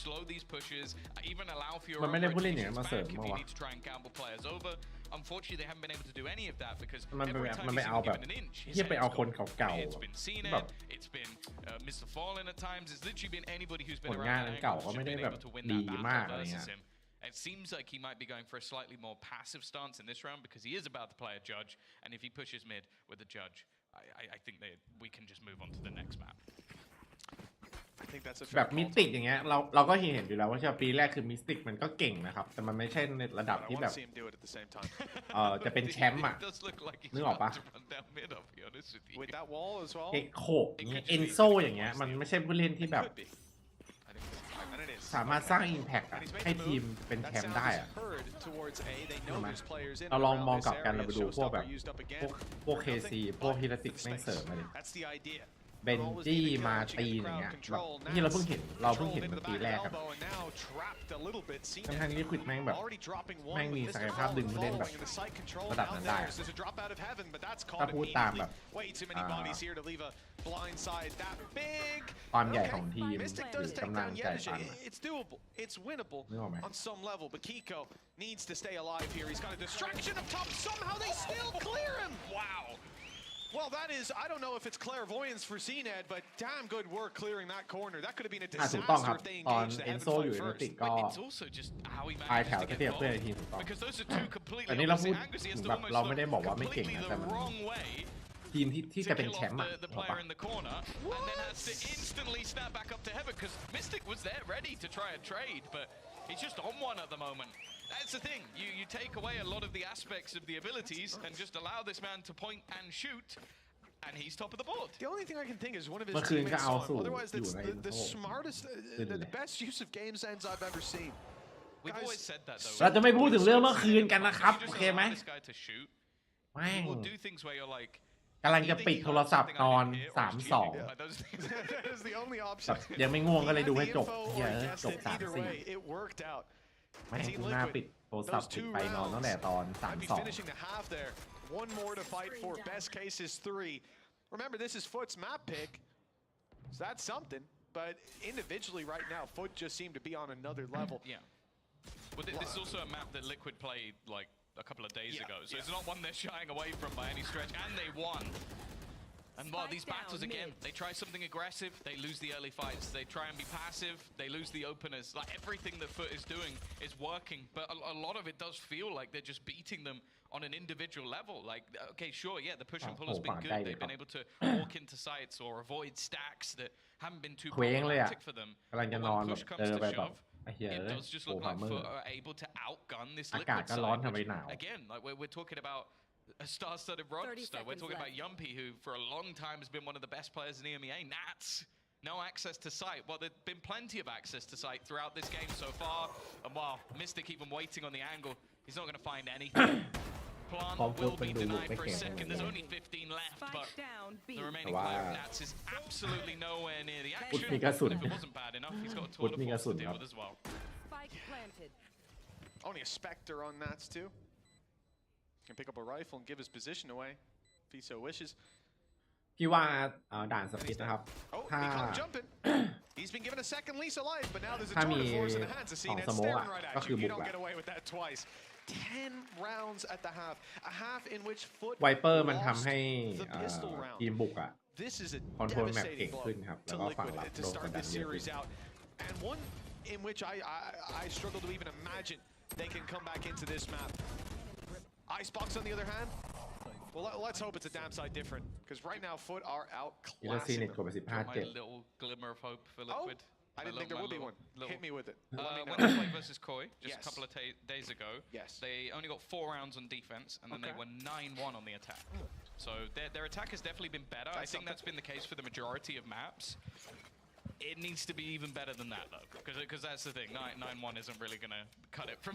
slow these pushes even allow for your มันไม่ได้ผู้เล่นอย่างนั้นมาเสริม if มา you วะ need to try and gamble players over unfortunately they haven't been able to do any of that because มัน every time ไป he's เอา been แบบ given an inch his ที่ไปเอา head's คน gone. เก่า It's been ๆแบบ Cnet, it's been Mr. Fallen at times it's literally been anybody who's ผ been ล around งาน that เก่า angle ก็ who's ไม่ได้ been แบบ able to win ดี that มาก battle อะไรเงี้ versus ย him. It seems like he might be going for a slightly more passive stance in this round because he is about to play a judge, and if he pushes mid with a judge, I think we can just move on to the next map. I think that's a แบ fair บมิ call. ติกอย่างเงี้ยเราก็เห็นอยู่แล้วว่าปีแรกคือมิสติกมันก็เก่งนะครับ แต่มันไม่ใช่ในระดับ But I ที่ want แบ to บ see him do it at the same time. จะเป็นแชมป์อ่ะ It does look like he's นึกออกปะ about to run down mid, I'll be honest with you. With that wall as well. เอ็กโคอย่างเงี้ยเอนโซอย่างเงี้ยมันไม่ใช่ผู้เล่นที่แบบ Could be. And it is. สามารถสร้างอิมแพคให้ทีมเป็นแช That มป์ sound ได้ is อ่ะ heard towards A. They know ใช่ไหม there's players in เราลอง around มอง this กลับกันเรา area. ไปดูพวกแบบ Showstopper used up again. พวกเคซีพวกฮิลติกแม่งเสริมมาดิ That's the idea. เบนจี้มาตีอย่างเงี้ยแบบที่เราเพิ่งเห็นมันปีแรกกันทั้งที่ควิดแม่งแบบแม่งมีศักยภาพดึงผู้เล่นแบบระดับนั้นได้อะถ้าพูดตามแบบความใหญ่ของทีมหรือกำลังใจปัน It's doable. It's winnable นึกออกไหม on some level. But Kiko needs to stay alive here. He's got a distraction up top. Somehow they still clear him. Wow. Well, that is, I don't know if it's clairvoyance for CNED, but damn good work clearing that corner. That could have been a ถูกต้องค disaster รับ if they ตอน engaged the เอน heaven โซอยู่ fight ใน first. ติกก็ It's also just how he ปลาย managed แถว to จะ get เทียบเพื่อนใน involved. ทีมถูกต้อง Because those are two completely แต่นี่เราพูด opposite angles. He has to แบบ almost เราไม่ได้ look บอกว่าไม่เก่ง completely นะแต่ the มัน wrong way ทีมที่ to จะเป็น kill แช off มป์อ่ะ the ถูก player ปะ in the corner, and then has to instantly snap back up to heaven because Mystic was there ready to try a trade, but he's just on one at the moment. That's the thing. You take away a lot of the aspects of the abilities and just allow this man to point and shoot. And he's top of the board. The only thing I can think is one of his เมื่อคืนก็ teammates เอา saw สู่ him. Otherwise, อยู่ that's ใน the smartest, the best use of game sense I've ever seen. We've Guys, always said that though. เราจะไม่พูดถึงเรื่องเมื่อคืนกันนะครับ You โอ just เคไหม allow this guy to shoot. แม่ง He will do things where you're like. กำลังจะปิดโทรศัพท์ตอน 3-2 Like those things. That is the only แบ option. บยังไม่ง่วงก็เลยดูให้จบ He had the info เหี้ย or he อะ guessed จบ it. Either way, it worked out. 3-4 ไม่ให้กูหน้าปิดโทรศัพท์ปิดไปนอนตั้งแต่ตอน Might be finishing the half there. One more to fight for. Best case is 3. Remember, this is Foot's map pick, so that's something. But individually, right now, Foot just seemed to be on another level. Yeah. Well, this is also a map that Liquid played like a couple of days ago, so it's not one they're shying away from by any stretch, and they won. And well, these battles again, they try something aggressive, they lose the early fights. They try and be passive, they lose the openers. Like everything that Foot is doing is working, but a lot of it does feel like they're just beating them on an individual level. Like, okay, sure, yeah, the push and pull has been good. They've been able to walk into sites or avoid stacks that haven't been too problematic for them. กำลังจะ But นอน when แบบ push เจ comes อ to ไปแบบ shove, ไอ้เหี้ย it เลย does just โอ้ look ฟา like ร์เมอ Foot ร์ are able to outgun this อากาศ Liquid ก็ร้อน side. ทำไม Which, หนาว again, like we're talking about a star-studded roster. We're talking about Yumpy, who for a long time has been one of the best players in EMEA. Nats, no access to site. Well, there's been plenty of access to site throughout this game so far. And while Mystic even waiting on the angle, he's not going to find anything. Plant will be denied for a second. There's only 15 left, but the remaining player of Nats is absolutely nowhere near the action. And if it wasn't bad enough, he's got a tour de force to deal with as well. Only a Spectre on Nats too. Can pick up a rifle and give his position away if he so wishes. พี่ว่าด่านสปิดนะครับ Oh, ถ้า he caught him jumping. He's been given a second lease of life, but now there's a ถ้า tour มี de force in the hands of สอง CNET สโมก staring อ่ะ right ก็ at คือ you. บุ You ก don't ละ get away with that twice. 10 rounds at the half. A half in which Foot ไวเปอร์มัน lost ทำให้ the pistol round. ทีมบุกอ่ะ This is a คอนโทรลแมปเก่ง devastating ขึ้น blow ครับ แล้ว to ก็ฝั่ง Liquid รับ to โดนก start ดดัน this เยอะขึ้น series out. And one in which I struggle to even imagine they can come back into this map. Icebox on the other hand, well, let's hope it's a damn sight different, because right now Foot are อีลาซีเน็ต outclassing กดไป My 15-7 little glimmer of hope for Oh, Liquid. I didn't think there would be one. Hit me with it. Let me When know. they played versus Koi just Yes. a couple of days ago, Yes. they only got 4 rounds on defense, and then they Okay. were 9-1 on the attack. So their attack has definitely been better. I think that's been the case for the majority of maps. It needs to be even better than that, though, because that's the thing. 9-1 isn't really going to cut it from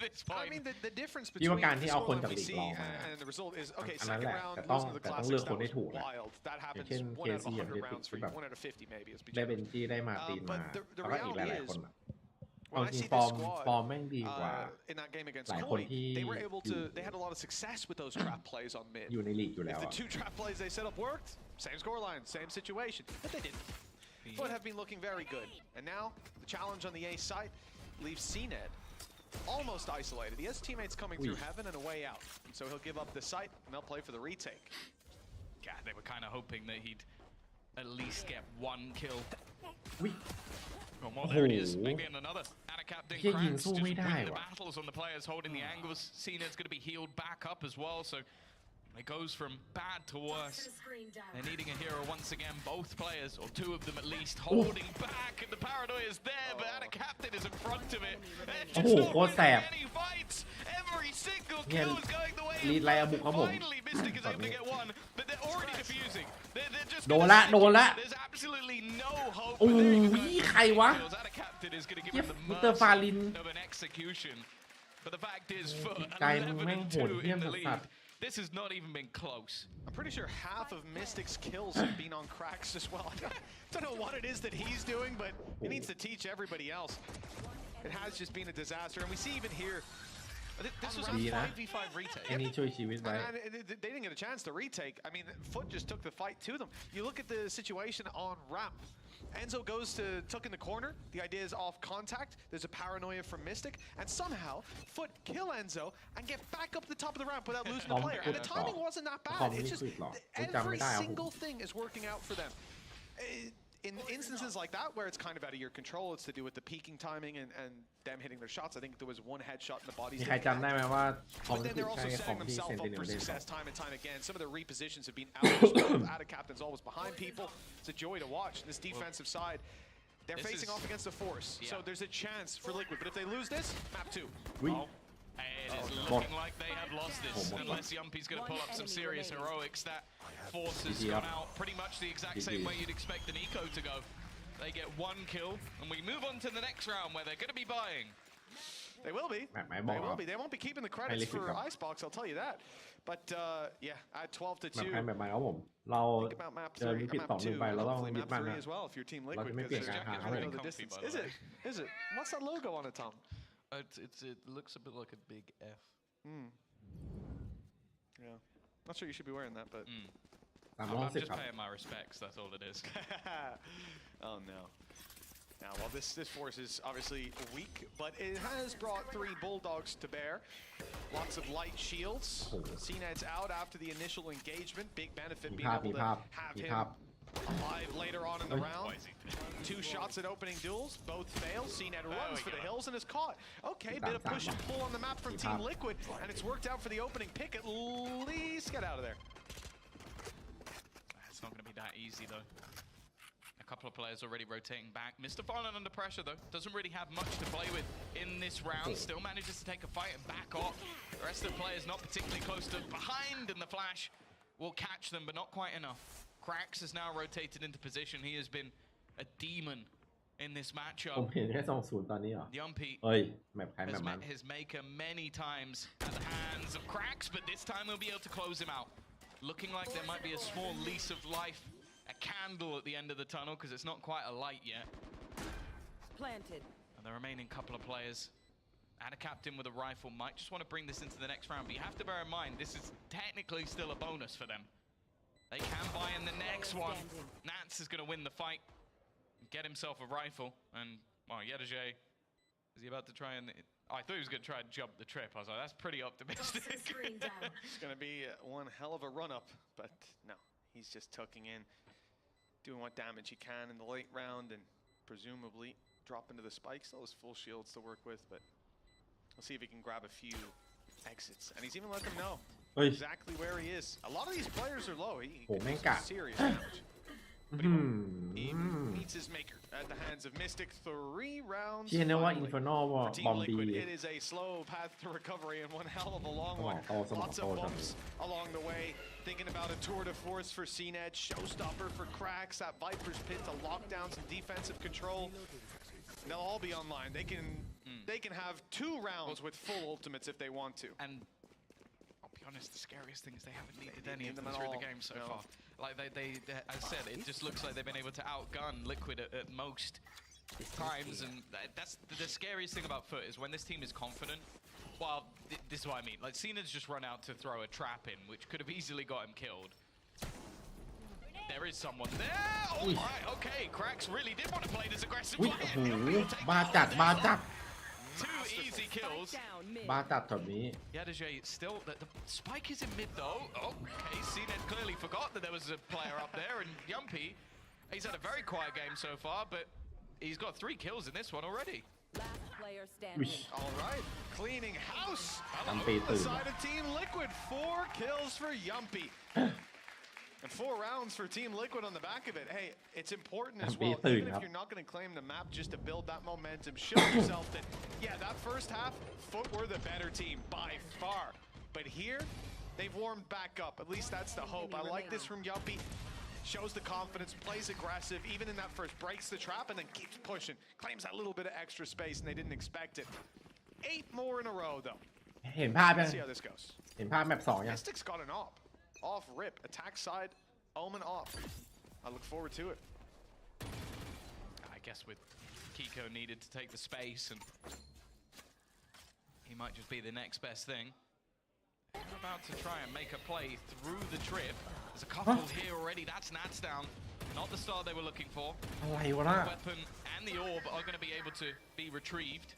this point. I mean, the difference พี่ between ว่าการที่ the เอาคน scoreline จาก we ลีก see ลองมา and the result is, okay, อันนั้น second แหละ round แต่ต้อง losing to the แต่ต้อง classics, เลือกคน that ให้ was ถูกนะ wild. That อย่าง happens เช่น 1 out of KC อย่าง 100 ที่ rounds ที่ for แบ you, บ 1 out of 50 maybe. Let's be ได้เบ generous. นจี้ได้มาตีนมา But the แล้วก็อีกห reality ลายๆ is คนอะ เอา When I จริง see ฟอ this ร์ม squad ฟอร์มแม่งดีกว่า in that game against หลายคน Koi, ที่ they were able อยู่ to. They had a lot of success with those trap plays on mid. อยู่ในลีกอยู่แล้ If ว the อะ two trap plays they set up worked, same scoreline, same situation, but they didn't. Foot have been looking very good, and now the challenge on the A site leaves CNED almost isolated. He has teammates coming through heaven and a way out, and so he'll give up the site and they'll play for the retake. Yeah, they were kind of hoping that he'd at least get one kill. อุ้ย Well, there it is. Maybe in another. Captain เหี้ยยิง Cracks สู้ just ไม่ win ได้ the ว่ะ battles on the players holding the angles. CNED's going to be healed back up as well, so it goes from bad to worse. They're needing a hero once again. Both players, or two of them at least, holding back, and the paranoia is there, but Captain is in front of it. They're โอ้ just โห not โคตร winning แสบ any fights. Every single เนี่ย kill is going the way ลีดไลอาบุกครับผม Finally, Mystic is able to get one, but they're already defusing. They're just โดนละโดนละ There's absolutely no hope. โอ้ but there you go. ยใครวะ Captain is going to give เหี้ย him the มิสเตอร์ฟาลิน mercy of an execution. But the fact is, for ไกลมึงแม่งโหด 11-2 เหี้ย in สั the ส lead, this has not even been close. I'm pretty sure half of Mystic's kills have been on Cracks as well. I don't know what it is that he's doing, but he needs to teach everybody else. It has just been a disaster, and we see even here. This was a ดีนะ 5v5 retake. ไอ้นี่ช่วยชีวิตไว้ And they didn't get a chance to retake. I mean, Foot just took the fight to them. You look at the situation on ramp. Enzo goes to tuck in the corner. The idea is off contact. There's a paranoia from Mystic. And somehow, Foot kill Enzo and get back up the top of the ramp without losing a player. And the timing wasn't that bad. It's just every single thing is working out for them. In instances like that, where it's kind of out of your control, it's to do with the peaking timing and them hitting their shots. I think there was one headshot in the body. มีใครจำได้ไหมว่าคอม But ที่ then they're ใช้ also ของ setting ที่ themselves เซน up ติเนล for เล่น success time and time again. Some of the repositions have been out as well. Ada Captain's always behind people. It's a joy to watch. This defensive side, they're facing off against the Force. So there's a chance for Liquid. But if they lose this, map 2. It is looking like they have lost this, unless Yumpy's going to pull up some serious heroics. That Force has gone out pretty much the exact same way you'd expect an Eco to go. They get one kill, and we move on to the next round where they're going to be buying. They will be. They will be. They won't be keeping the credits for Icebox, I'll tell you that. But yeah, add 12 to 2. แบบใหม่ครับผมเรา Think about map เจอ 3, วิกฤต map 2-1 2, ไปเราต้อง hopefully ยึด map มัน 3 นะ as well if you're Team เรา Liquid. จะไม่เปลี่ยน Because การหา there's เลย know the distance. Is it? Is it? What's that logo on it, Tom? It looks a bit like a big F. Yeah. Not sure you should be wearing that, but. I'm just paying my respects, that's all it is. Oh no. Now, while this Force is obviously weak, but it has brought 3 Bulldogs to bear. Lots of light shields. CNED's out after the initial engagement. Big benefit being able to have him alive later on in the round. 2 shots at opening duels, both fail. CNED runs for the hills and is caught. Okay, bit of push and pull on the map from Team Liquid, and it's worked out for the opening pick. At least get out of there. It's not going to be that easy though. A couple of players already rotating back. Mr. Fallen under pressure though. Doesn't really have much to play with in this round. Still manages to take a fight and back off. The rest of the players not particularly close to behind, and the flash will catch them, but not quite enough. Cracks has now rotated into position. He has been a demon in this ผม matchup. เห็นแค่2-0 ตอนนี้เหรอ Yumpy เฮ้ยแมปใครแม has ปมัน met his maker many times at the hands of Cracks, but this time he'll be able to close him out. Looking like there might be a small lease of life, a candle at the end of the tunnel, because it's not quite a light yet. Planted. And the remaining couple of players, and a captain with a rifle, might just want to bring this into the next round, but you have to bear in mind, this is technically still a bonus for them. They can buy in the next one. Nance is going to win the fight, get himself a rifle, and, well, Yedajay, is he about to try and... I thought he was going to try and jump the trip. I was like, that's pretty optimistic. It's going to be one hell of a run-up, but no, he's just tucking in, doing what damage he can in the late round, and presumably drop into the spikes. Those full shields to work with, but we'll see if he can grab a few exits. And he's even let them know exactly where he is. A lot of these players are low. He can do some serious damage. But he meets his maker at the hands of Mystic. 3 rounds. ที่เรียกว่า Inferno บอมบี It is a slow path to recovery and one hell of a long one. Lots of bumps along the way. Thinking about a tour de force for CNED, showstopper for Cracks, that Viper's Pit to lock down some defensive control. They'll all be online. They can have 2 rounds with full ultimates if they want to. And I'll be honest, the scariest thing is they haven't needed any of them through the game so far. Like they, as I said, it just looks like they've been able to outgun Liquid at most. times, and that's the scariest thing about FUT is when this team is confident. Well, this is what I mean. Like, Cena's just run out to throw a trap in, which could have easily got him killed. There is someone there. All right, okay. Cracks really did want to play this aggressive อุ้ย play. โอ้โหบ้าจัดบ้าจัด Two easy kills. บ้าจัดช็อตนี้ Yadajay still, the spike is in mid though. Okay, Cena clearly forgot that there was a player up there, and Yumpy, he's had a very quiet game so far, but he's got 3 kills in this one already. Last player standing. All right, cleaning house. Yumpy On the side of Team Liquid, 4 kills for Yumpy. And 4 rounds for Team Liquid on the back of it. Hey, it's important as well, even if you're not going to claim the map, just to build that momentum, show yourself that, yeah, that first half, FUT were the better team by far. But here, they've warmed back up. At least that's the hope. I like this from Yumpy. Shows the confidence, plays aggressive, even in that first, breaks the trap and then keeps pushing. Claims that little bit of extra space and they didn't expect it. 8 more in a row though. เห็นภาพยัง Let's see how this goes. เห็นภาพแมป2ยัง Mystic's got an op. Off rip. Attack side. Omen off. I look forward to it. I guess with Kiko needed to take the space, and he might just be the next best thing. They're about to try and make a play through the trip. There's a couple here already. That's Nats down. Not the start they were looking for. อะไรวะน่ะ The weapon and the orb are going to be able to be retrieved.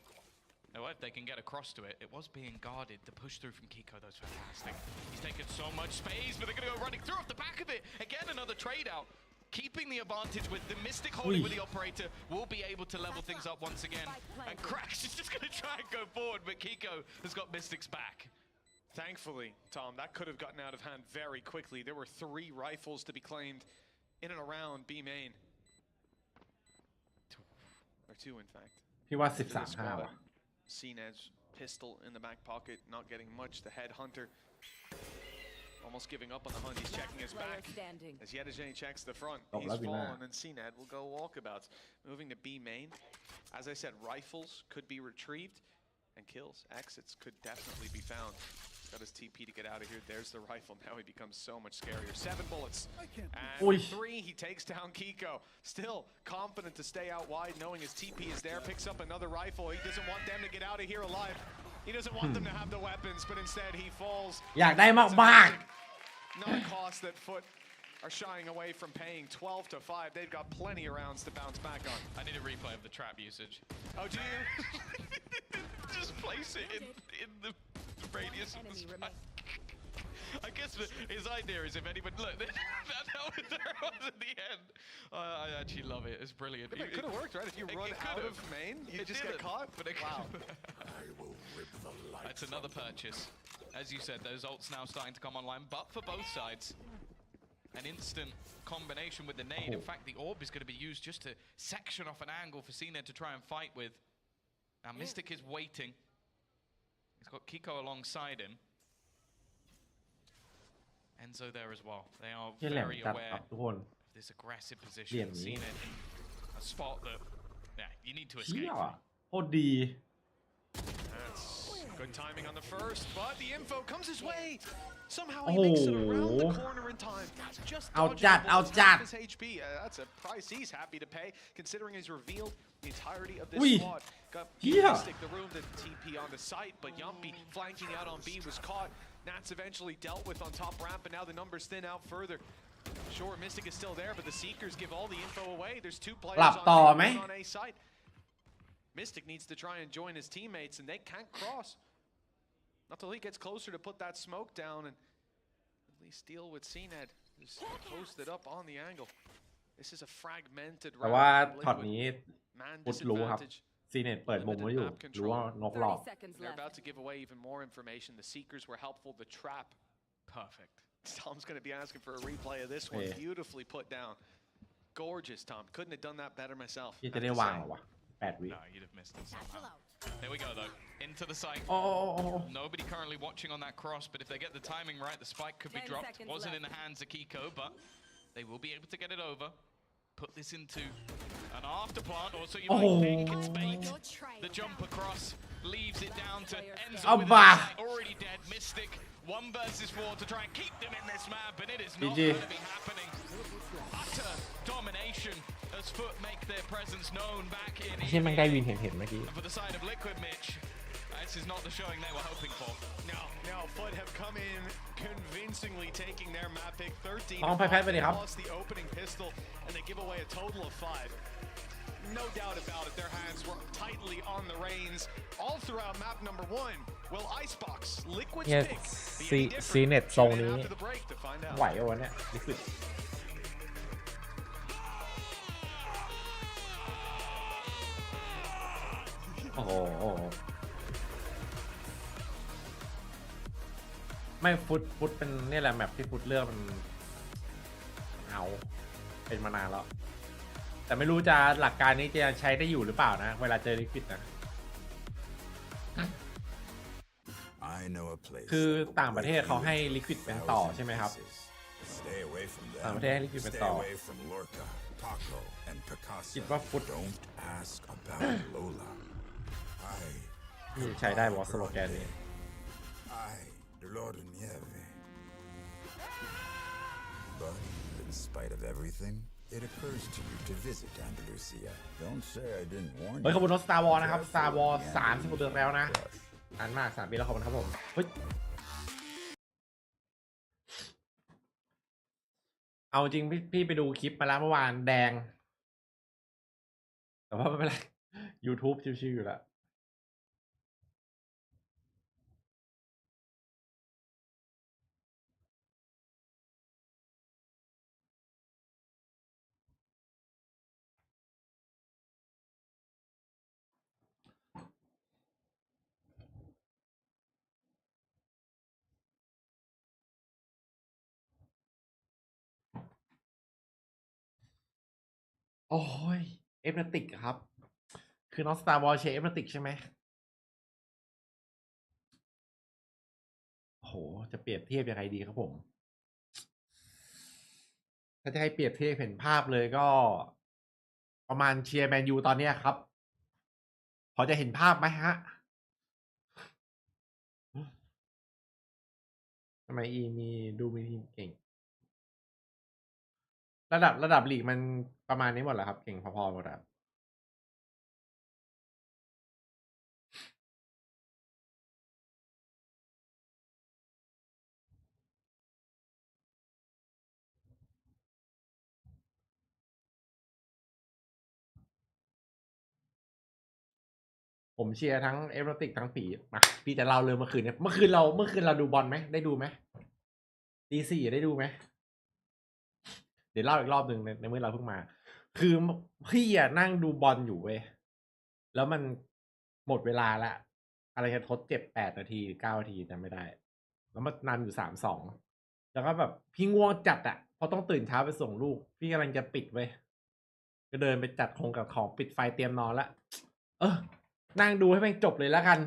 However, if they can get across to it, it was being guarded. The push through from Kiko, though, is fantastic. He's taken so much space, but they're going to go running through off the back of it. Again, another trade out. Keeping the advantage with the Mystic holding with the operator will be able to level things up once again. And Crash is just going to try and go forward, but Kiko has got Mystic's back. Thankfully, Tom, that could have gotten out of hand very quickly. There were 3 rifles to be claimed in and around B main. Or 2, in fact. พี่ว่า 13-5 ว่ะ CNED's pistol in the back pocket, not getting much. The headhunter almost giving up on the hunt. He's checking his back. As Yedajay checks the front, he's fallen, and CNED will go walkabouts. Moving to B main. As I said, rifles could be retrieved, and kills, exits could definitely be found. Got his TP to get out of here. There's the rifle. Now he becomes so much scarier. 7 bullets. And 3, he takes down Kiko. Still confident to stay out wide, knowing his TP is there. Picks up another rifle. He doesn't want them to get out of here alive. He doesn't want them to have the weapons, but instead he falls. อยากได้มาก Not a cost that FUT are shying away from paying. 12-5. They've got plenty of rounds to bounce back on. I need a replay of the trap usage. Oh, do you? Just place it in the radius of the spike. I guess his idea is if anyone look, that was at the end. I actually love it. It's brilliant. It could have worked, right? If you run out of main, you just get caught. But wow. That's another purchase. As you said, those ults now starting to come online, but for both sides. An instant combination with the nade. In fact, the orb is going to be used just to section off an angle for Cena to try and fight with. Now, Mystic is waiting. He's got Kiko alongside him. Enzo there as well. They are ๆที่แหลม very จัด aware ครับทุกคน of this aggressive เหลี่ position. ยมนี้ Cena in a spot that, yeah, you need to เชี่ escape ย from. โคตรดี That's good timing on the first, but the info comes his way. Somehow Oh. he makes it around the corner in time. Just Out dodging chat, the bullets, out chat. half his HP. That's a price he's happy to pay, considering he's revealed the entirety of this Ui. squad. Got Yeah. Mystic, the room to TP on the site, but Yumpy flanking out on B was caught. Nats eventually dealt with on top ramp, and now the numbers thin out further. Sure, Mystic is still there, but the Seekers give all the info away. There's 2 players หลับต่อ on ไหม A, one on A site. Mystic needs to try and join his teammates, and they can't cross. Not till he gets closer to put that smoke down and at least deal with CNED, who's posted up on the angle. This is a fragmented แต่ว่า round from ช็อต Liquid. นี้ Man พุทธรู้ครับ disadvantage. ซีเน็ตเปิดมุมไว้อยู่ รู้ว่านกหลอก They're about to give away even more information. The Seekers were helpful. The trap. Perfect. Tom's going to be asking for a replay of this one. Yeah. Beautifully put down. Gorgeous, Tom. Couldn't have done that better myself. ที่ I จะ have ได้ to วาง say. เหรอวะ8 วิ No, you'd have missed it somehow. There we go, though. Into the site. โอ้ Nobody currently watching on that cross, but if they get the timing right, the spike could be 10 dropped. seconds Wasn't left. in the hands of Kiko, but they will be able to get it over. Put this into an after plant, or so you might think it's bait. The jump across leaves it down to Enzo with Abba. it already dead. Mystic, 1 versus 4 to try and keep them in this map, and it is not GG. going to be happening. Utter domination as FUT make their presence known back in ไอ้เช่นมันได้วิน EMEA. เห็นเมื่อกี้ And for the side of Liquid, Mitch, this is not the showing they were hoping for. No, FUT have come in convincingly taking their map pick 13 ต้องไปแพทไปดิครับ plus the opening pistol, and they give away a total of 5. No doubt about it, their hands were tightly on the reins all throughout map number 1. Will Icebox, Liquid's เนี่ย pick, be ซี any ซี different? เน็ตทรง Tune in นี้ after the break to find out. ไหวเอาวะเนี่ยลิควิดโอ้โหไม่ฟุตเป็นนี่แหละแมปที่ฟุตเลือกมันเอาเป็นมานานแล้ว แต่ไม่รู้จะหลักการนี้จะใช้ได้อยู่หรือเปล่านะ เวลาเจอลิควิดนะ คือต่างประเทศเขาให้ลิควิดเป็นต่อใช่ไหมครับ ต่างประเทศให้ลิควิดเป็นต่อคิดว่าฟุตใช้ได้บอกสโลแกนนี้It occurs to you to visit Andalusia. Don't say I didn't warn you. เฮ้ยขอบคุณน้อง Star Wars นะครับ Star Wars 30 เดือนแล้วนะนานมาก3 ปีแล้วขอบคุณครับผมเฮ้ยเอาจริงพี่ไปดูคลิปมาแล้วเมื่อวานแดงแต่ว่าไม่เป็นไร YouTube ชิวๆอยู่แล้วโอ้ยเอฟเนติกครับคือน้อง Star Wars ใช้เอฟเนติกใช่ไหมโอ้โหจะเปรียบเทียบยังไงดีครับผมถ้าจะให้เปรียบเทียบเห็นภาพเลยก็ประมาณเชียร์แมนยูตอนนี้ครับพอจะเห็นภาพไหมฮะทำไมมีทีมเก่งระดับลีกมันประมาณนี้หมดแหละครับเก่งพอๆหมดครับผมเชียร์ทั้งเอฟโรติกทั้งปีมาพี่จะเล่าเลยเมื่อคืนเนี่ยเมื่อคืนเราดูบอลไหมได้ดูไหมตี 4ได้ดูไหมเดี๋ยวเล่าอีกรอบหนึ่งในเมื่อเราเพิ่งมาคือพี่นั่งดูบอลอยู่เว้ยแล้วมันหมดเวลาละอะไรจะทดเจ็บ8 นาที9 นาทีจำไม่ได้แล้วมันนำอยู่3-2แล้วก็แบบพี่ง่วงจัดอ่ะเพราะต้องตื่นเช้าไปส่งลูกพี่กำลังจะปิดเว้ยก็เดินไปจัดกับของปิดไฟเตรียมนอนละนั่งดูให้แม่งจบเลยแล้วกัน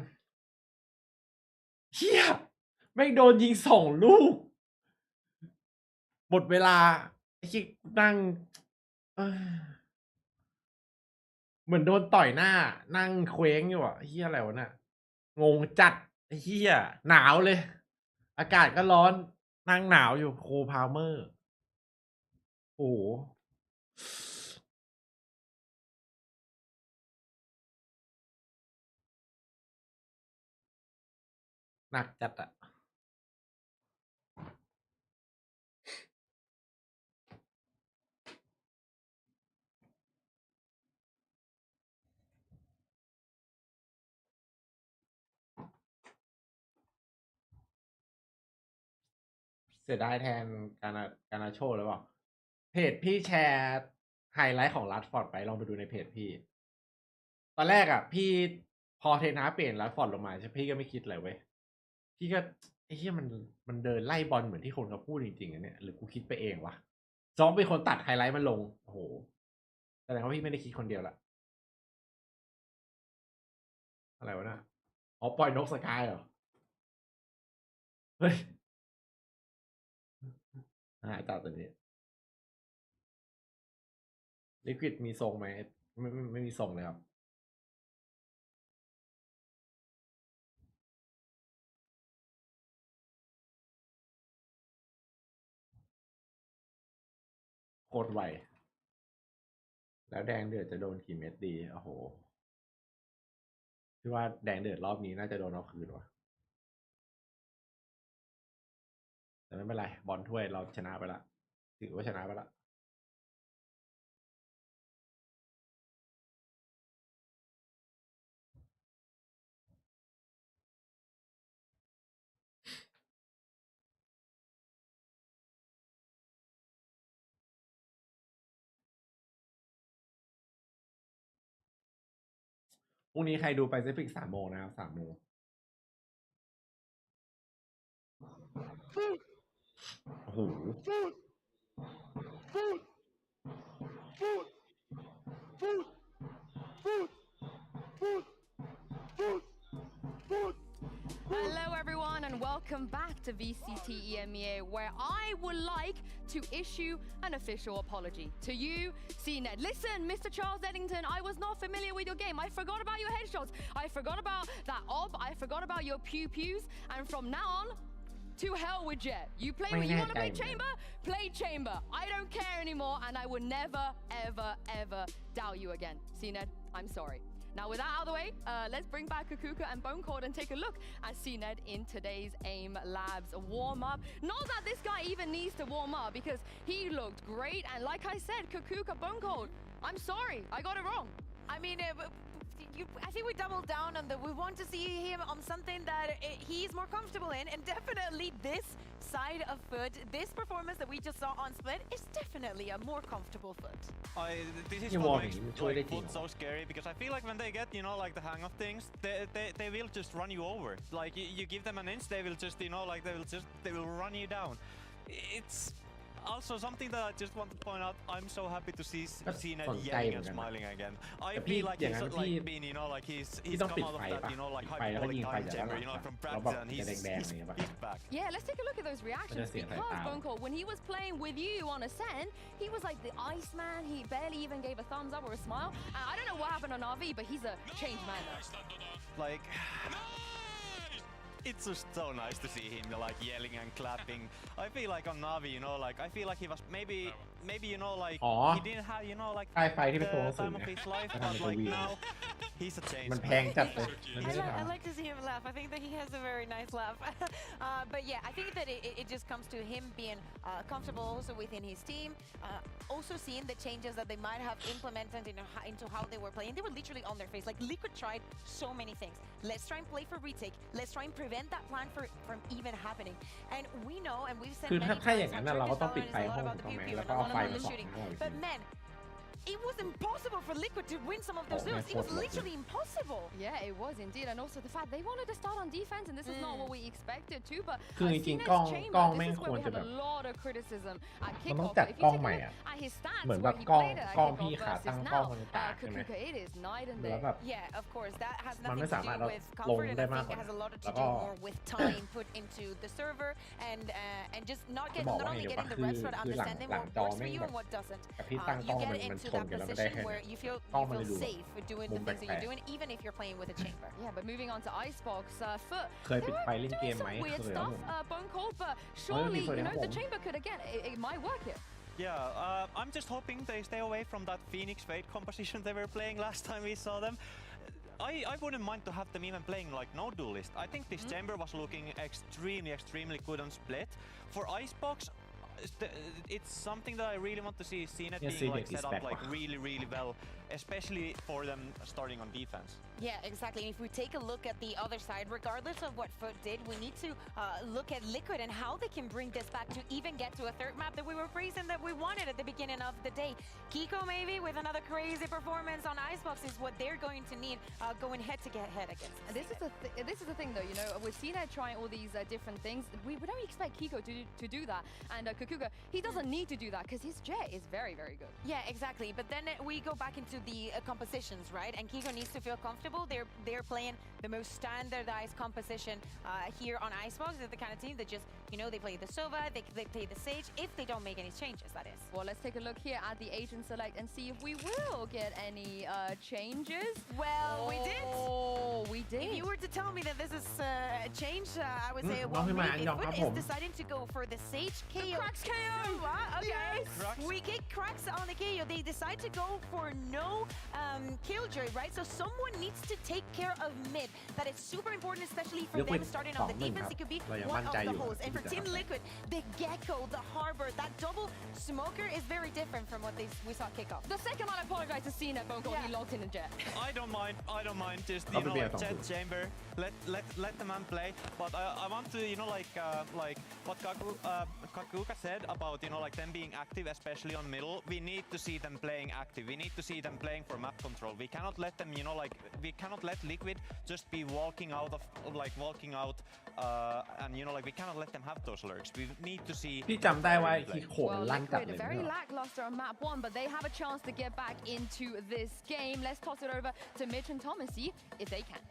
เฮียแม่งโดนยิง2 ลูกหมดเวลาไอ้ชินั่งเหมือนโดนต่อยหน้านั่งเคว้งอยู่อ่ะเฮียอะไรวะน่ะงงจัดไอ้เฮียหนาวเลยอากาศก็ร้อนนั่งหนาวอยู่โคพาวเมอร์โอ้โหหนักจัดอะเสียดายแทนการนาโชแล้วเปล่าเพจพี่แชร์ไฮไลท์ของลัดฟอร์ดไปลองไปดูในเพจพี่ตอนแรกอ่ะพี่พอเทนฮาเปลี่ยนลัดฟอร์ดลงมาใช่พี่ก็ไม่คิดอะไรเว้ยพี่ก็ไอ้เหี้ยมันเดินไล่บอลเหมือนที่คนเขาพูดจริงๆอะเนี่ยหรือกูคิดไปเองวะซ้อมเป็นคนตัดไฮไลท์มันลงโอ้โหแสดงว่าพี่ไม่ได้คิดคนเดียวละอะไรวะน่ะอ๋อปล่อยนกสกายเหรอเฮ้ยหายจากตัวนี้ลิควิดมีทรงไหมไม่มีทรงเลยครับโคตรไว แล้วแดงเดือดจะโดนกี่เม็ดดีโอ้โหพี่ว่าแดงเดือดรอบนี้น่าจะโดนเอาคืนว่ะแต่ไม่เป็นไรบอลถ้วยเราชนะไปละถือว่าชนะไปละพรุ่งนี้ใครดูไปซิฟิก3 โมงนะครับ3 โมงโอ้โหHello everyone and welcome back to VCT EMEA where I would like to issue an official apology to you, CNET. Listen, Mr. Charles Eddington, I was not familiar with your game. I forgot about your headshots. I forgot about that ob. I forgot about your pew-pews. And from now on, to hell with Jet. You play what you want to play chamber? Play chamber. I don't care anymore and I will never, ever, ever doubt you again. CNET, I'm sorry. Now with that out of the way, let's bring back Kukuka and Bonecourt and take a look at CNED in today's AIM Labs warm-up. Not that this guy even needs to warm up because he looked great and like I said, Kukuka, Bonecourt, I'm sorry, I got it wrong. I mean, I think we doubled down on we want to see him on something that he's more comfortable in, and definitely this side of FUT, this performance that we just saw on Split is definitely a more comfortable FUT. This is what makes like, FUT so scary because I feel like when they get, you know, like the hang of things, they will just run you over. Like you give them an inch, they will just, you know, like they will run you down. It's also something that I just want to point out. I'm so happy to see CNED yelling and smiling again. I feel like he's like been, you know, like he's come out of that, you know, like hyperbolic time chamber, you know, from practice and he's back. Yeah, let's take a look at those reactions because Bonecourt, when he was playing with you on Ascend, he was like the Iceman. He barely even gave a thumbs up or a smile. And I don't know what happened on RV, but he's a changed man though. Like. It's just so nice to see him like yelling and clapping. I feel like on Navi, you know, like I feel like he was maybe you know like he didn't have, you know, like the time of his life, but like now he's a change. I like to see him laugh. I think that he has a very nice laugh. But yeah, I think that it just comes to him being comfortable also within his team. Also seeing the changes that they might have implemented into how they were playing. They were literally on their face. Like Liquid tried so many things. Let's try and play for retake. Let's try and prevent that plan from even happening. And we know, and we've said many times, a lot about the pew-pew and a lot about the shooting. But man, it was impossible for Liquid to win some of those duels. It was literally impossible. Yeah, it was indeed. And also the fact they wanted to start on defense, and this is not what we expected to. But คือจริงๆกล้องแม่งควรจะแบบมันต้องจัดกล้องใหม่อ่ะเหมือนแบบกล้องพี่ขาตั้งกล้องมันต่างใช่ไหมแล้วแบบมันไม่สามารถเราลงได้มากกว่าแล้วก็บอกว่าไงดีวะคือหลังจอแม่งแบบกับที่ตั้งกล้องมันชนกันแล้วไม่ได้แค่กล้องมันเลยดูมุมแปลกๆ Yeah, but moving on to Icebox, FUT. เคยปิดไฟเล่นเกมไหมเคยแล้วผม Bonecourt, but surely you know the chamber could again. It might work here. Yeah, I'm just hoping they stay away from that Phoenix Fade composition they were playing last time we saw them. I wouldn't mind to have them even playing like no duelist. I think this chamber was looking extremely good on Split. For Icebox, it's something that I really want to see CNET being like set up like really well, especially for them starting on defense. Yeah, exactly. And if we take a look at the other side, regardless of what FUT did, we need to look at Liquid and how they can bring this back to even get to a third map that we were praising that we wanted at the beginning of the day. Kiko maybe with another crazy performance on Icebox is what they're going to need going head against. And this is the thing though, you know, with CNET trying all these different things, we don't expect Kiko to do that. And Kukuka, he doesn't need to do that because his jet is very good. Yeah, exactly. But then we go back into the compositions, right? And Kiko needs to feel comfortable. They're playing the most standardized composition here on Icebox. They're the kind of team that just, you know, they play the Sova, they play the Sage, if they don't make any changes, that is. Well, let's take a look here at the agent select and see if we will get any changes. Well, we did. Oh, we did. If you were to tell me that this is a change, I would say, well, maybe FUT is deciding to go for the Sage KO Cracks KO. Okay. Cracks. We get cracks on the KO. They decide to go for no killjoy, right? So someone needs to take care of mid. That is super important, especially for them starting on the defense. It could be one of the holes. And for Team Liquid, the Gecko, the Harbor, that double smoker is very different from what we saw kick off. The second one, I apologize to CNET phone call. He logged in a jet. I don't mind. Just like Jet Chamber. Let the man play. But I want to like what Kakuka said about like them being active, especially on middle. We need to see them playing active. We need to see them playing for map control. We cannot let them we cannot let Liquid just be walking out and like we cannot let them have those lurks. We need to see. พี่จำได้ว่าที่โขน Well, ลั่นจัด Liquid เลย very lackluster on map 1, but they have a chance to get back into this game. Let's toss it over to Mitch and Tom and see if they can.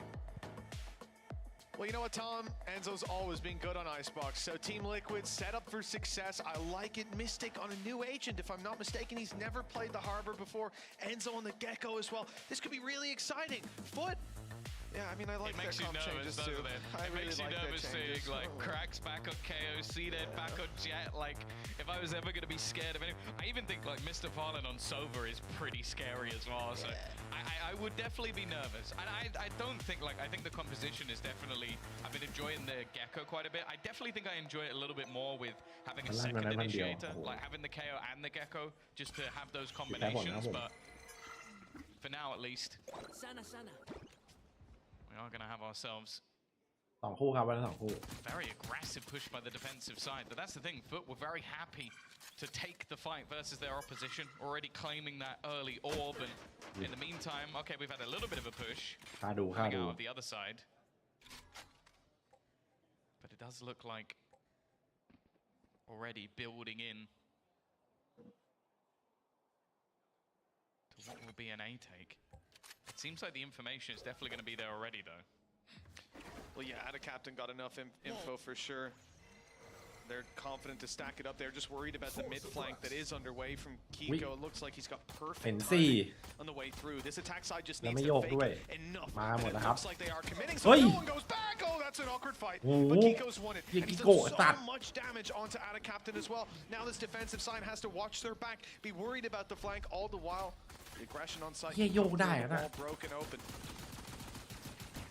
Well, you know what, Tom? Enzo's always been good on Icebox. So Team Liquid set up for success. I like it. Mystic on a new agent. If I'm not mistaken, he's never played the Harbor before. Enzo on the Gecko as well. This could be really exciting. Foot. Yeah, I mean, I like their comp changes too. It makes you nervous seeing like cracks back on KO, CNET back on Jet. Like, if I was ever going to be scared of anyone, I even think like Mr. Fallen on Sova is pretty scary as well. So I would definitely be nervous. And I don't think I think the composition is definitely. I've been enjoying the Gecko quite a bit. I definitely think I enjoy it a little bit more with having a second initiator, like having the KO and the Gecko, just to have those combinations. But for now, at least. We are going to have ourselves 2 คู่ครับวันละ2 คู่ very aggressive push by the defensive side, but that's the thing. Foot were very happy to take the fight versus their opposition, already claiming that early orb. And in the meantime, okay, we've had a little bit of a push coming out of the other side, but it does look like already building in to what will be an A take. It seems like the information is definitely going to be there already, though. Well, yeah, Ada Captain got enough info for sure. They're confident to stack it up. They're just worried about the mid flank that is underway from Kiko. It looks like he's got perfect timing on the way through. This attack side just needs to fake enough. And it looks like they are committing. So no one goes back. Oh, that's an awkward fight. But Kiko's won it. And he's done so much damage onto Ada Captain as well. Now this defensive side has to watch their back, be worried about the flank all the while. The aggression on site. All broken open.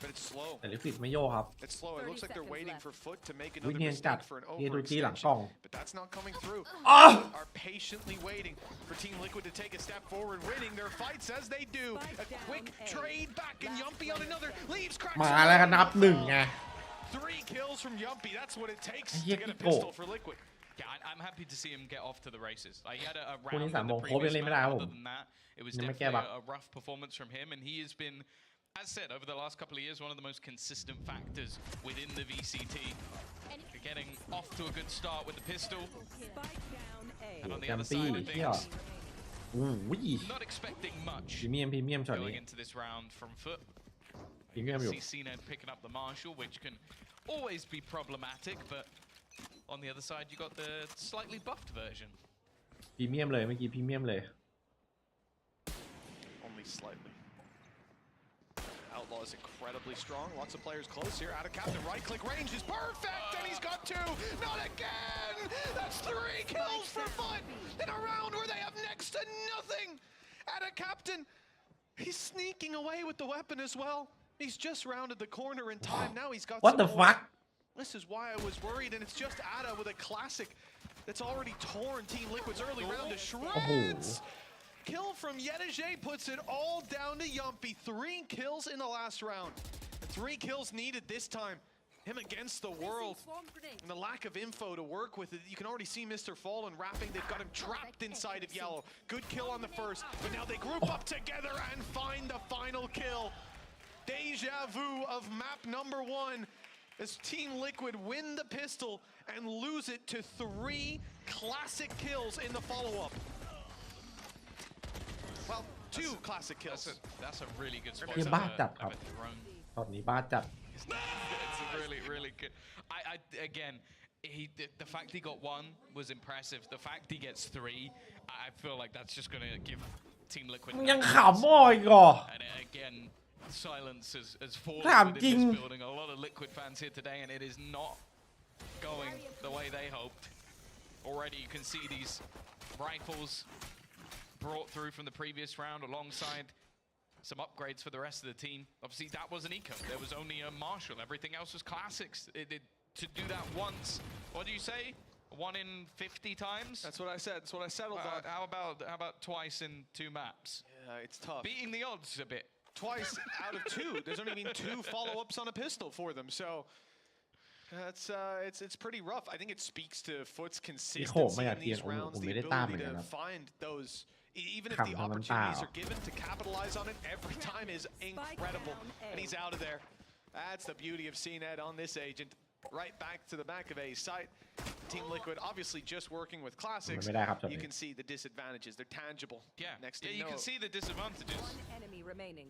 But it's slow. แต่ลิฟิตไม่โยกครับ It's slow. It looks like they're waiting for Foot to make another mistake for an overextension. But that's not coming through. Are patiently waiting for Team Liquid to take a step forward, winning their fights as they do. A quick trade back, and Yumpy on another leaves cracks. มาแล้วก็นับ1ไง 3 kills from Yumpy. That's what it takes to get a pistol for Liquid. Yeah, I'm happy to see him get off to the races. He had a คู่ round นี้ in the 3 โมงครบยัง previous เล่นไม่ round. ได้ครับผ Other ม than that, it was ยังไม่ definitely แก้บัก a rough performance from him, and he has been, as said, over the last couple of years, one of the most consistent factors within the VCT. Getting off to a good start with the pistol. And on the other side of things, not expecting much พรีเมียมช็อต going นี้ into this round from Foot. พรีเมียมอยู่ See CNED picking up the Marshall, which can always be problematic, but on the other side, you got the slightly buffed version. พรีเมียมเลยเมื่อกี้พรีเมียมเลย Only slightly. Outlaw is incredibly strong. Lots of players close here. Out of Captain, right click range is perfect, and he's got 2. Not again. That's 3 kills for Foot in a round where they have next to nothing. Out of Captain, he's sneaking away with the weapon as well. He's just rounded the corner in time. Now he's got. What the fuck? This is why I was worried, and it's just Ada with a classic that's already torn Team Liquid's early round to shreds. Kill from aeyy puts it all down to Yumpy. 3 kills in the last round. 3 kills needed this time. Him against the world. And the lack of info to work with it. You can already see Mr. Fallen wrapping. They've got him trapped inside of yellow. Good kill on the first, but now they group up together and find the final kill. Deja vu of map number 1. As Team Liquid win the pistol and lose it to 3 classic kills in the follow-up. Well, 2 classic kills. That's a really good spot. เฮียบ้าจัดครับตอนนี้บ้าจัด It's really, really good. Again, the fact he got 1 was impressive. The fact he gets 3, I feel like that's just going to give Team Liquid. ยังขำอ้อยก่อ And again, silence has fallen ถามจริง within this building. A lot of Liquid fans here today, and it is not going the way they hoped. already you can see these rifles brought through from the previous round alongside some upgrades for the rest of the team. Obviously, that was an eco. There was only a Marshall. Everything else was classics. To do that once, what do you say? 1 in 50 times? That's what I said. That's what I settled on. How about twice in 2 maps? Yeah, it's tough. Beating the odds a bit. Twice out of 2. There's only been 2 follow-ups on a pistol for them. So it's pretty rough. I think it speaks to Foot's consistency in these rounds, the ability to find those. Even if the opportunities are given to capitalize on it, every time is incredible. And he's out of there. That's the beauty of CNED on this agent. Right back to the back of A site. Team Liquid obviously just working with classics. You can see the disadvantages. They're tangible. Yeah, next you can see the disadvantages. One enemy remaining.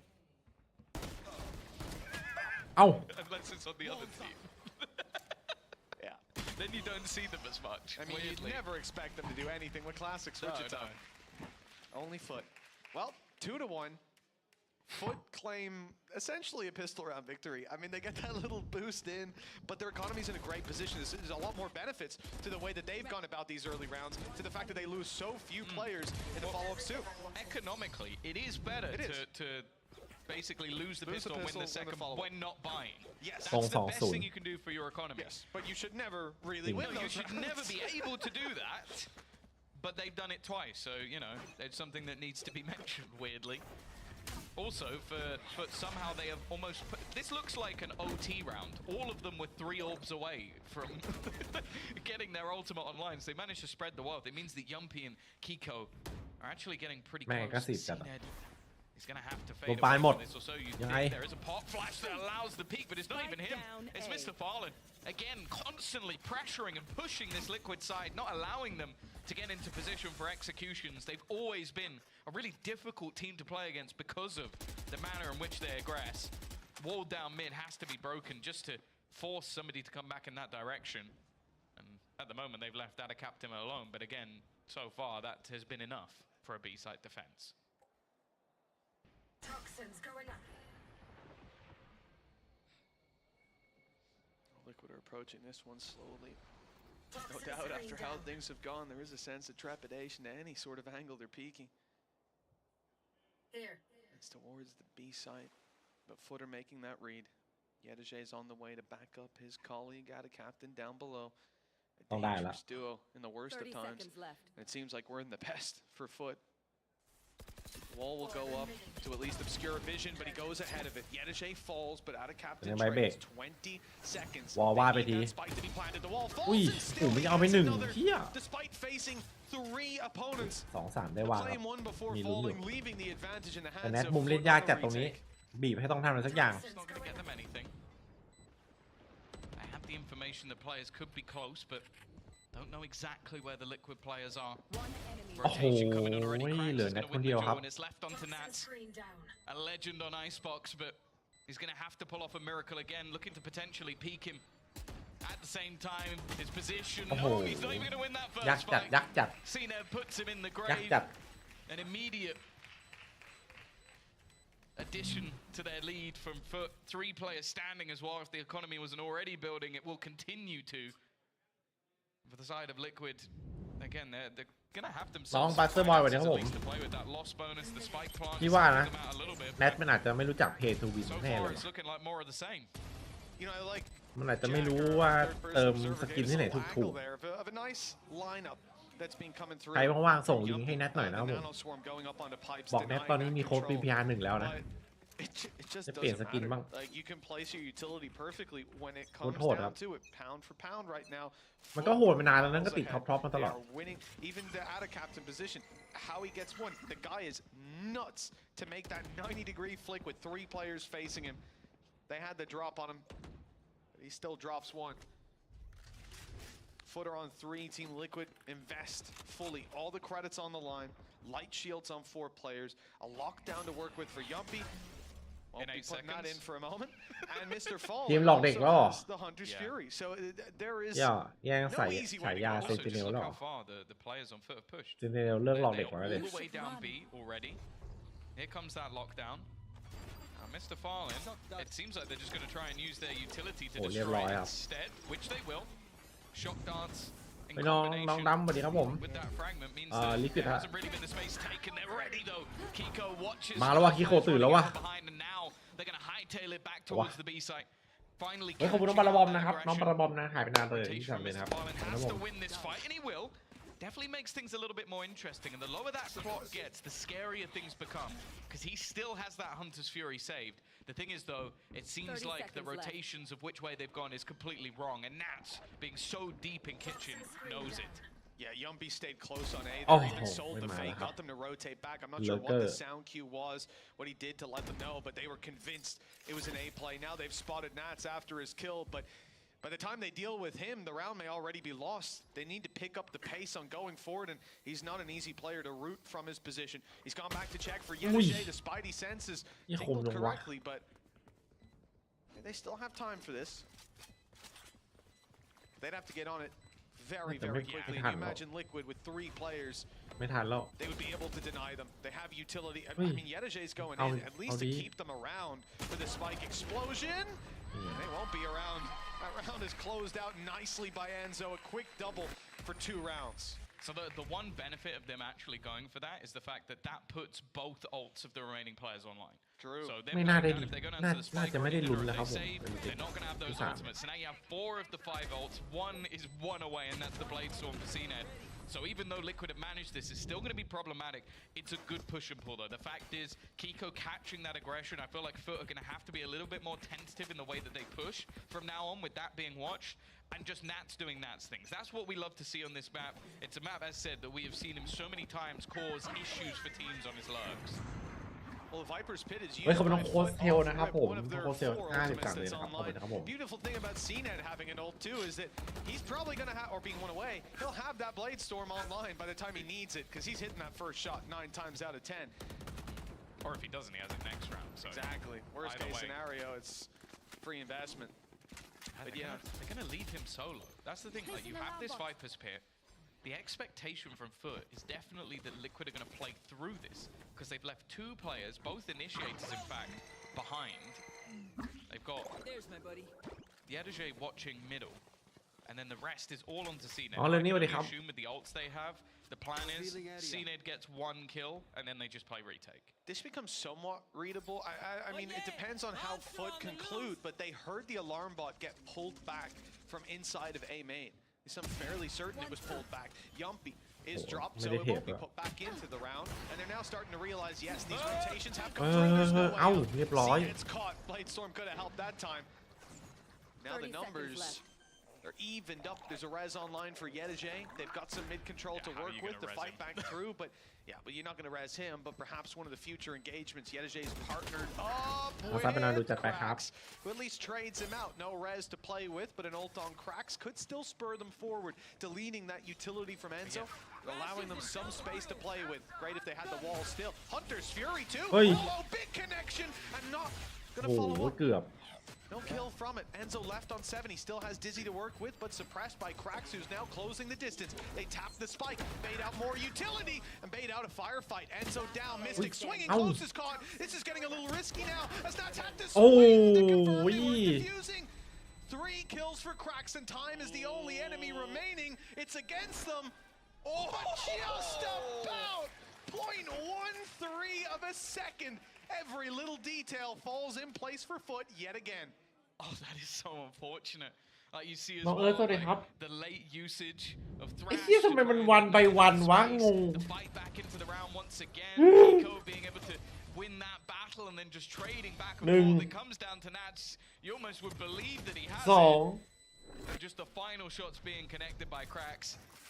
Unless it's on the other team. Yeah. Then you don't see them as much. I mean, you'd never expect them to do anything with classics, would you, Tom? Only Foot. Well, 2-1. Foot claim essentially a pistol round victory. I mean, they get that little boost in, but their economy's in a great position. There's a lot more benefits to the way that they've gone about these early rounds, to the fact that they lose so few players in the follow-ups too. Economically, it is better to basically lose the pistol and win the second when not buying. Yes, that's the best thing you can do for your economy. Yes, but you should never really win those You should rounds. never be able to do that, but they've done it twice, so, you know, it's something that needs to be mentioned, weirdly. Also, for somehow they have almost put, this looks like an OT round. All of them were 3 orbs away from getting their ultimate online. So they managed to spread the wealth. It means that Yumpy and Kiko are actually getting pretty close. CNED is going to have to fade away from this or so. There is a pop flash that allows the peak, but it's not even him. It's Mr. Fallen. Again, constantly pressuring and pushing this Liquid side, not allowing them to get into position for executions. They've always been a really difficult team to play against because of the manner in which they aggress. Wall down mid has to be broken just to force somebody to come back in that direction. And at the moment, they've left Ada Captain alone. But again, so far, that has been enough for a B-side defense. Toxins going up. Liquid are approaching this one slowly. No doubt, after how things have gone, there is a sense of trepidation to any sort of angle they're peeking. Here. It's towards the B site, but Foot are making that read. Yedajay's on the way to back up his colleague, Ada Captain, down below. A dangerous duo in the worst of times. And it seems like we're in the best for Foot. Wall will go up to at least obscure vision, but he goes ahead of it. Yedajay falls, but Ada Captain trades 20 seconds. วอลว่าไปที อุ้ยผมไม่เอาไป1เหี้ย Despite facing 3 opponents. 2-3 ได้วางครับ Claim 1 before มีลุ้นอยู่ falling, leaving the advantage in the แต่ hands แนท of มุมเล่น Foot ยาก on จัด the ตรงนี้ retake. บีบให้ต้องทำอะไรสักอย่าง It's not going to get them anything. I have the information that players could be close, but don't know exactly where the Liquid players are. Rotation coming on already. Cracks is going to win the duel, and it's left onto Nats. A legend on Icebox, but he's going to have to pull off a miracle again, looking to potentially peak him. At the same time, his position. Oh, he's not even going to win that first fight. ยักษ์จัด CNED puts him in the ยักษ์ grave. จัด An immediate addition to their lead from Foot. 3 players standing as well. If the economy wasn't already building, it will continue to. For the side of Liquid, again, they're gonna have น้อง themselves บัสเตอร์บอยวันนี้ครับ at ผม least to play with that loss bonus. The spike plant พี่ is ว่า helping นะ them out a little bit. แนทมันอาจจะไม่รู้จักเพย์ทูวิน So แน่เล far, ย it's looking like more of the same. You know, I like มันอาจจะไม่รู้ว่าเติมสกินที่ไหนถูก angle there of a nice lineup that's been coming ๆ through. ใครว่างๆส่งลิงก์ให้แนทหน่อยนะครับผม Nanoswarm going up onto pipes, บอกแนทตอนนี้มีโค้ด denying VPR 1 แล้วนะ but it just จะเปลี่ยน doesn't สกิน matter. บ้าง Like you can place your utility perfectly when it โคต comes รโหดครับ down to it, pound for pound right now. มันก็โหดมานานแล้วนะก็ติดท็อปมาตลอด They are winning, even the Ada Captain position. How he gets one, the guy is nuts to make that 90-degree flick with 3 players facing him. They had the drop on him, but he still drops one. Footer on 3, Team Liquid invest fully. All the credits on the line. Light shields on 4 players. A lockdown to work with for Yumpy. Won't be putting that in for a moment. And Mr. Fall ทีมหลอกเด็กแล้วเหรอ the Hunter's Fury. So there is แย่งใส่ no easy ฉา way to ยา go. เซ Also, นติเน just ล look แล้ว how far the players on Foot have pushed. เซนติเนลเลิกหลอกเด็ก They're แล้วเลย all the way down B already. Here comes that lockdown. Mr. Fallen, it seems like they're just going to try and use their utility to Oh, destroy yeah, it right. instead, which they will. Shock darts in ไปน้อง combination ดำสวัสดีครับผม with that fragment means ลิ that ควิด there ฮะ hasn't really been the space taken. They're ready though. Kiko watches. มาแล้วว่ะคิโคตื่นแล้วว่ะ behind and now they're going to hightail it back towards the B site. Finally เฮ้ยขอบคุณน้องปาราบอมนะครับน้องปาราบอมนะหายไปนานเลยที่ rotation ทำ from เลยนะครับ Mr. Ballin ครับ has ผ to ม win this fight, and he will. Definitely makes things a little bit more interesting, and the lower that spot gets, the scarier things become, because he still has that Hunter's Fury saved. The thing is, though, it seems like the rotations of which way they've gone is completely wrong, and Nats, being so deep in kitchen, knows it. Yeah, Yumpy stayed close on A. Oh, They even sold the fake, got them to rotate back. I'm not sure what the sound cue was, what he did to let them know, but they were convinced it was an A play. Now they've spotted Nats after his kill, but by the time they deal with him, the round may already be lost. They need to pick up the pace on going forward, and he's not an easy player to root from his position. He's gone back to check for Yenisei. The Spidey senses tingled correctly, but they still have time for this. They'd have to get on it very, very quickly. And you imagine Liquid with 3 players. ไม่ทันแล้ว They would be able to deny them. They have utility. I mean, Yenisei's going in at least to keep them around for the spike explosion. They won't be around. That round is closed out nicely by Enzo. A quick double for 2 rounds. So the one benefit of them actually going for that is the fact that that puts both ults of the remaining players online. True. So ไม่น่าได้น่าจะไม่ได้ลุ้นแล้วครับผม they're not going to have those ultimates. So now you have 4 of the 5 ults. 1 is 1 away, and that's the Blade Storm for CNED. So even though Liquid have managed this, it's still going to be problematic. It's a good push and pull, though. The fact is, Kiko catching that aggression, I feel like FUT are going to have to be a little bit more tentative in the way that they push from now on, with that being watched, and just Nats doing Nats things. That's what we love to see on this map. It's a map, as said, that we have seen him so many times cause issues for teams on his lurks. Well, the Viper's Pit is เฮ้ย used ขอบคุณน้อง by โค้ช FUT เทลนะครับผม one of โค้ their ชเทล 4 50 ultimates ตังค์เลย that's นะครับขอบคุณ online. นะครับผม Beautiful thing about CNED having an ult too is that he's probably going to have, or being 1 away, he'll have that Blade Storm online by the time he needs it, because he's hitting that first shot 9 times out of 10. Or if he doesn't, he has it next round. So Exactly. Worst either case way. scenario, it's free investment. But yeah, they're going to leave him solo. That's the thing. Like, you have this Viper's Pit. The expectation from FUT is definitely that Liquid are going to play through this, because they've left 2 players, both initiators in fact, behind. They've got the aeyy watching middle, and then the rest is all onto CNED. Oh, Lenny, what do you have? Assume with the ults they have, the plan is CNED gets 1 kill, and then they just play retake. this becomes somewhat readable. I mean, it depends on how FUT conclude, but they heard the alarm bot get pulled back from inside of A main. I'm fairly certain it was pulled back. Yumpy is dropped, so it won't be put back into the round. And they're now starting to realize, yes, these rotations have come through. There's no way out. เรียบร้อย It's caught. Blade Storm could have helped that time. Now the numbers are evened up. There's a res online for Yenisei. They've got some mid control to work with to fight back through, but yeah, but you're not going to res him. But perhaps one of the future engagements, Yenisei's partnered up with Cracks, who at least trades him out. No res to play with, but an ult on Cracks could still spur them forward, deleting that utility from Enzo, allowing them some space to play with. Great if they had the wall still. Hunter's Fury too. Oh, big connection, and not going to follow up. เกือบ No kill from it. Enzo left on 7. He still has Dizzy to work with, but suppressed by Cracks, who's now closing the distance. They tap the spike, bait out more utility, and bait out a firefight. Enzo down, Mystic swinging, close is caught. This is getting a little risky now. As not tap this swing to confirm they were defusing. 3 kills for Cracks, and time is the only enemy remaining. It's against them. Oh, just about 0.13 of a second. Every little detail falls in place for FUT yet again. Oh, that is so unfortunate. Like you see as น้อง well, สวัสดีครับ the late usage of ไอ้ Thrash เหี้ยทำไมมันวันไปวันวะงง the fight back into the round once again. Kiko being able to win that battle and then just trading back and forth. It comes down to Nats. You almost would believe that he has it. And just the final shots being connected by Cracks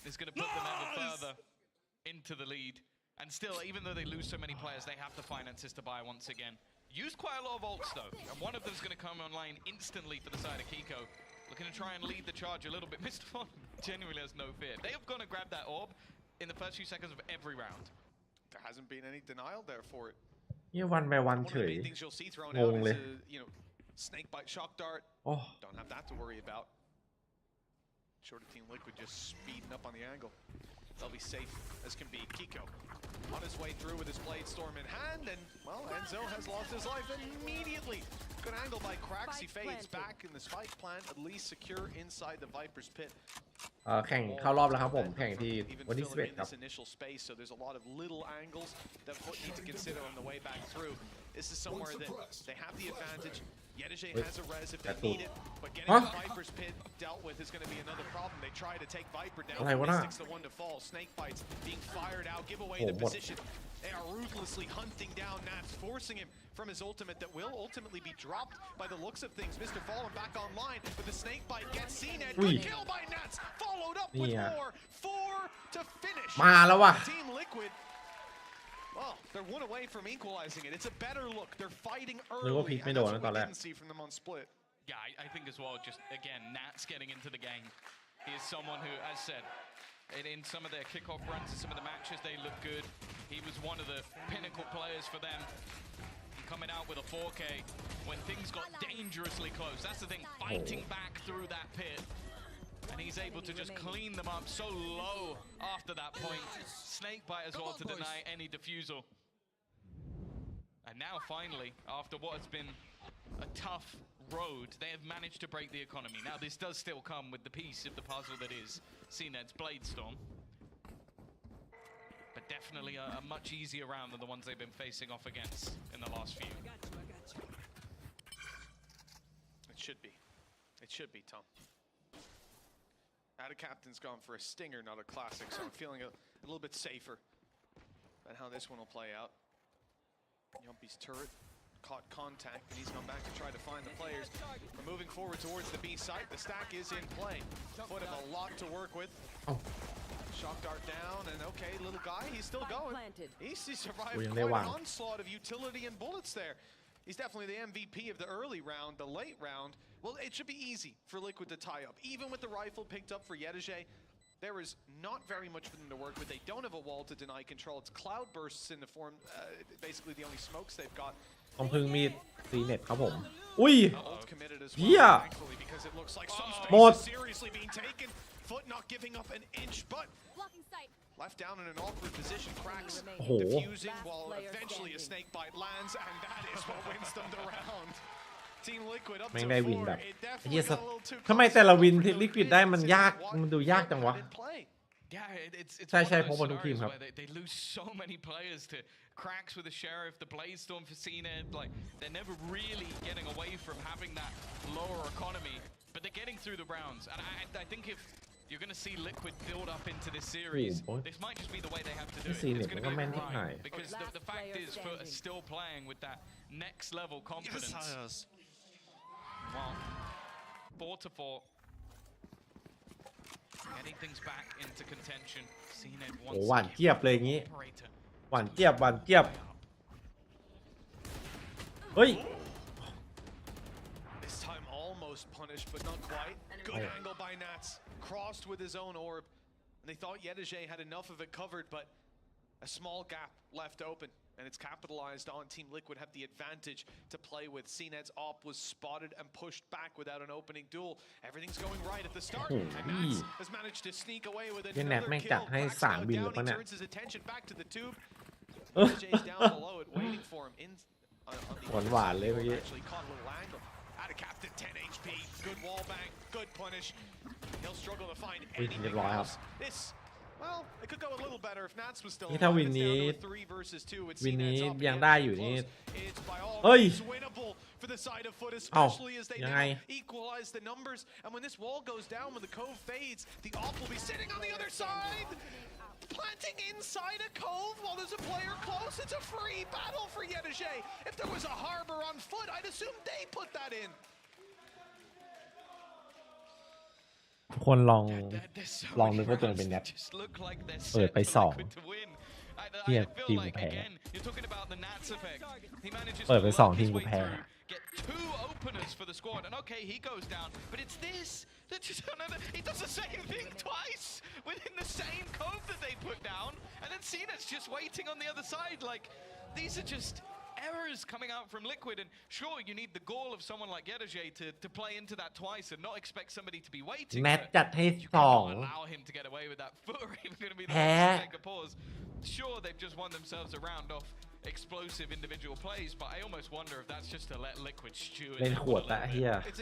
is going to put them ever further into the lead. And still, even though they lose so many players, they have the finances to buy once again. Used quite a lot of ults though, and one of them's going to come online instantly for the side of Kiko. Looking to try and lead the charge a little bit. Mr. Fon genuinely has no fear. They have gone to grab that orb in the first few seconds of every round. There hasn't been any denial there for it. เนี่ยวันไปวัน One of เฉ the ย main things you'll see thrown ง out ง is เลย snake bite shock dart. โอ้ Don't have that to worry about. Shorter team Liquid just speeding up on the angle. They'll be safe as can be. Kiko on his way through with his Blade Storm in hand, and well, Enzo has lost his life immediately. Good angle by Cracks. He fades back in the spike plant, at least secure inside the Viper's Pit. แข่งเข้ารอบแล้วครับผมแข่งที่วันที่11ครับ initial space, so there's a lot of little angles that Foot need to consider on the way back through. This is somewhere that they have the advantage. Yedeje has a res if they need it, but getting the Viper's pit dealt with is going to be another problem. They try to take Viper down. Mystic's the one to fall. Snake bites being fired out, give away the position. They are ruthlessly hunting down Nats, forcing him from his ultimate that will ultimately be dropped by the looks of things. Mr. Fallen back online, but the snake bite gets seen and good kill by Nats, followed up with more. 4 to finish. มาแล้วว่ะ Team Liquid. Well, they're one away from equalizing it. It's a better look. They're fighting early. And that's what we didn't see from them on split. Yeah, I think as well, just again, Nats getting into the game. He is someone who, as said, in some of their kickoff runs and some of the matches, they look good. He was one of the pinnacle players for them. Coming out with a 4K when things got dangerously close. That's the thing, fighting back through that pit. And he's able to just clean them up so low after that point. Snakebite as well to deny any defusal. And now finally, after what has been a tough road, they have managed to break the economy. Now this does still come with the piece of the puzzle that is CNED's Bladestorm. But definitely a much easier round than the ones they've been facing off against in the last few. It should be. It should be, Tom. Ada Captain's gone for a stinger, not a classic, so I'm feeling a little bit safer about how this one will play out. Yumpy's turret caught contact, and he's gone back to try to find the players. We're moving forward towards the B site. The stack is in play. Foot have a lot to work with. Shock dart down, and okay, little guy, he's still going. He survived quite an onslaught of utility and bullets there. He's definitely the MVP of the early round. The late round, well, it should be easy for Liquid to tie up. Even with the rifle picked up for Yedeje, there is not very much for them to work with. They don't have a wall to deny control. It's cloud bursts in the form, basically the only smokes they've got. ต้องพึ่งมีดซีเน็ตครับผมอุ้ย เหี้ยหมด Foot not giving up an inch, but left down in an awkward position, cracks defusing while eventually a snake bite lands, and that is what wins them the round. Team Liquid up to 4. เฮียทำไมแต่ละวินที่ลิควิดได้มันยากมันดูยากจังวะ Yeah, it's ใช่ one ใช่ of เพราะ those ว่าทุกทีม scenarios ครับ where they lose so many players to cracks with the Sheriff, the Bladestorm for CNED. Like they're never really getting away from having that lower economy, but they're getting through the rounds. And I think if you're going to see Liquid build up into this series, this might just be the way they have to do it. It's going to be a grind because the fact is, Foot is still playing with that next level confidence. Well, 4-4. Getting things back into contention. CNED โอ้ wants หวานเจี๊ยบเลยอย่างงี้หวานเจี๊ยบหวานเจี๊ยบเฮ้ย This time almost punished, but not quite. Good angle by Nats. Crossed with his own orb. And they thought Yedeje had enough of it covered, but a small gap left open. And it's capitalized on. Team Liquid have the advantage to play with. CNED's op was spotted and pushed back without an opening duel. Everything's going right at the start. And Nats has managed to sneak away with another kill. Cracks now down. He turns his attention back to the tube. Yedeje's down below it, waiting for him. On the actually caught a little angle. Out of Captain, 10 HP. Good wall bang. Good punish. He'll struggle to find anything else. This, well, it could go a little better if Nats was still นี่ถ้า alive. วิน It's นี้ down to a 3 versus 2. It's วินนี้ CNED's up ยัง again, ได้ very อยู่นี่ close. It's by all เฮ้ย means winnable for the side of Foot, especially as they ยัง now ไง equalize the numbers. And when this wall goes down, when the cove fades, the op will be sitting on the other side, planting inside a cove while there's a player close. It's a free battle for Yedeje. If there was a harbor on Foot, I'd assume they put that in. ทุกคนลองนึกว่าตัวเองเป็นแนทเปิดไป2เฮียทีมกูแพ้เปิดไป2ทีมกูแพ้ Get 2 openers for the squad, and okay, he goes down, but it's this that just he does the same thing twice within the same cove that they put down, and then CNED's just waiting on the other side. Like these are just errors coming out from Liquid, and sure, you need the gall of someone like Yedeje to play into that twice and not expect somebody to be waiting. แนทจัดให้ allow him to get away with that. Foot are even going to be the ones to take a pause. Sure, they've just won themselves a round off explosive individual plays, but I almost wonder if that's just to let Liquid stew it เล่น down ขวด a ละ little เฮีย bit.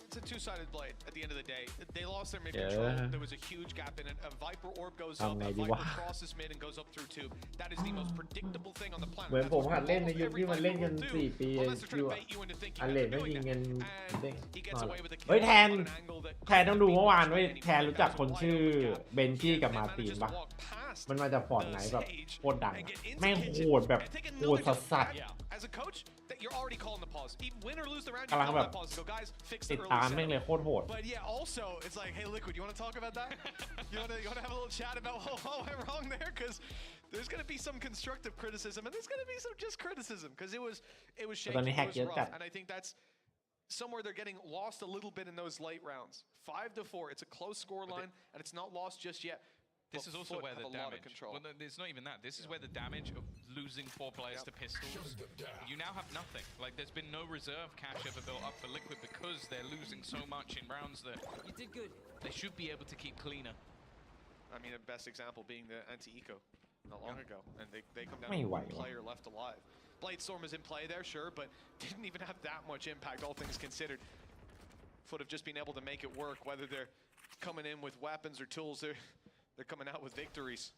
It's a two-sided blade at the end of the day. They lost their mid control. There was a huge gap in it. A Viper orb goes up, a Viper crosses mid and goes up through tube. That is the most predictable thing on the planet. เหมือนผมหัดเล่นในยุคที่มันเล่นกัน4 ปีอยู่อันเลนไม่ยิงกันเด้งเฮ้ยแทนต้องดูเมื่อวานเว้ยแทนรู้จักคนชื่อเบนจี้กับมาร์ตินปะมันมาจากฟอร์ดไหนแบบโคตรดังแม่งโหดแบบโหดสัสYou're already calling the pause. Even win or lose the round, you กำลัง call แบบ that pause and go, guys, fix ติ the ด early ตามแม่ง setup. เลยโคตรโหด But yeah, also, it's like, hey, Liquid, you want to talk about that? you want to have a little chat about what went wrong there? Because there's going to be some constructive criticism, and there's going to be some just criticism, because it was shaky, it was rough, and I think that's somewhere they're getting lost a little bit in those late rounds. 5-4, it's a close score line, and it's not lost just yet. This is also where the damage. Well, it's not even that. This is where the damage of losing 4 players to pistols. You now have nothing. Like there's been no reserve cash ever built up for Liquid because they're losing so much in rounds that you did good. They should be able to keep cleaner. I mean, the best example being the anti-eco not long ago, and they come down to one player left alive. Bladestorm is in play there, sure, but didn't even have that much impact, all things considered. Foot have just been able to make it work, whether they're coming in with weapons or tools. They're coming out with victories.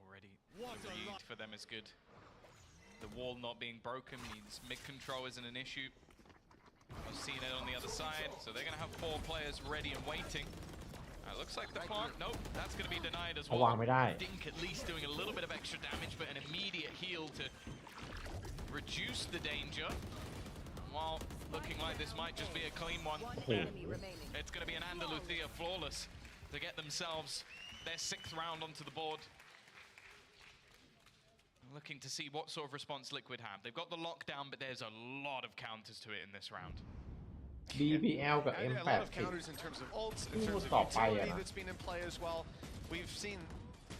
Already, the read for them is good. The wall not being broken means mid control isn't an issue. I've seen it on the other side, so they're going to have 4 players ready and waiting. It looks like the plant. Nope, that's going to be denied as well. Dink at least doing a little bit of extra damage, but an immediate heal to reduce the danger. While looking like this might just be a clean one. It's going to be an Andalucia flawless to get themselves their 6th round onto the board. Looking to see what sort of response Liquid have. They've got the lockdown, but there's a lot of counters to it in this round. BBL กับ A lot of counters in terms of ults, in terms of utility that's been in play as well. We've seen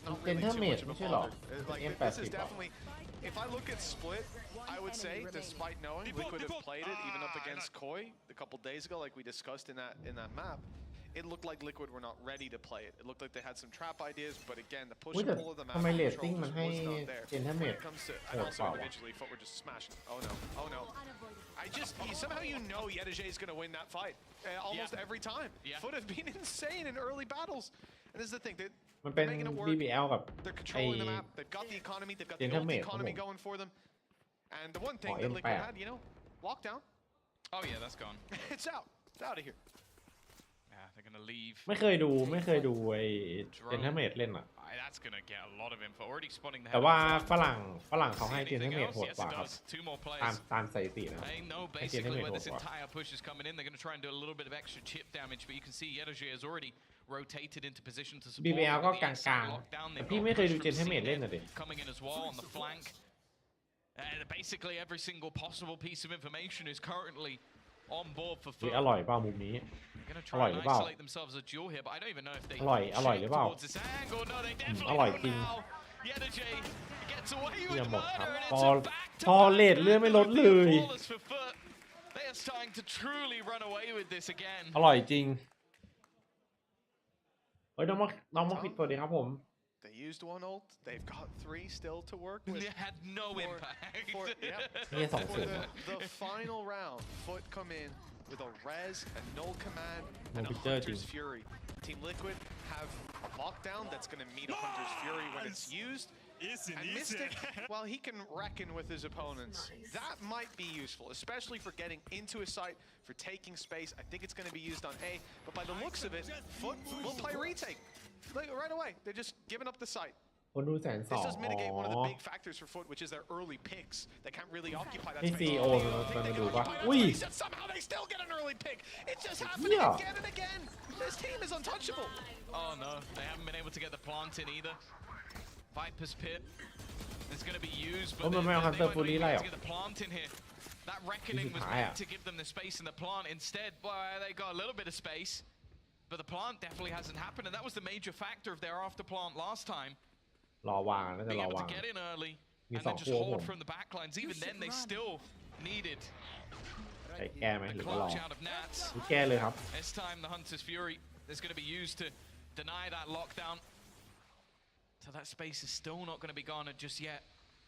not really too much of a bother. Like, this is definitely, if I look at Split, I would say, despite knowing Liquid have played it even up against Koi a couple days ago, like we discussed in that map, it looked like Liquid were not ready to play it. It looked like they had some trap ideas, but again, the push and pull of the map control just was not there. When it comes to, and also individually, Foot were just smashing. Oh no, oh no. Somehow you know aeyy is going to win that fight almost every time. Foot have been insane in early battles. And this is the thing, they're making it work. BBL กับ They're controlling the map. They've got the economy. They've got the ult economy going for them. And the one thing that Liquid had, you know, lockdown. Oh yeah, that's gone. It's out. It's out of here. Yeah, they're gonna leave. ไม่เคยดูไอ้เจนเทอร์เมดเล่นอ่ะ That's gonna get a lot of info. Already spotting the. แต่ว่าฝรั่งเขาให้เจนเทอร์เมดโหดกว่าครับตามสถิตินะ They know basically where this entire push is coming in. They're gonna try and do a little bit of extra chip damage, but you can see aeyy has already rotated into position to support. BBL ก็กลางๆแต่พี่ไม่เคยดูเจนเทอร์เมดเล่นน่ะดิ Coming in as well on the flank. Basically every single possible piece of information is currently on board for Foot. อร่อยเปล่ามุมนี้ อร่อยหรือเปล่า อร่อยหรือเปล่า อร่อยจริงเยี่ยมหมดครับพอเลดเลื่อนไม่ลดเลยอร่อยจริงเฮ้ยน้องมาปิดตัวดีครับผม They used one ult. They've got 3 still to work with. They had no impact. The final round, Foot come in with a res, a null command, and a Hunter's Fury. Team Liquid have a lockdown that's going to meet a Hunter's Fury when it's used. And Mystic, while he can reckon with his opponents, that might be useful, especially for getting into a site, for taking space. I think it's going to be used on A, but by the looks of it, Foot will play retake. Right away, they're just giving up the site. คนดู120,000 This does mitigate one of the big factors for Foot, which is their early picks. They can't really occupy that นี่ space. CEO มาดูป่ะอุ้ย Somehow they still get an early pick. It's just happening again and again. This team is untouchable. Oh no, they haven't been able to get the plant in either. Viper's Pit is going to be used, but they won't be able to get the plant in here. That reckoning was meant to give them the space in the plant. Instead, they got a little bit of space. But the plant definitely hasn't happened, and that was the major factor of their after plant last time. รอวางน่าจะรอ Being able วาง to get in early มี and 2 then just ตัวผม hold from the backlines. Even then, they still needed ใช้แก้ไหม a หรือว่ารอ clutch out of Nats. แก้เลยครับ This time, the Hunter's Fury is going to be used to deny that lockdown. So that space is still not going to be garnered just yet.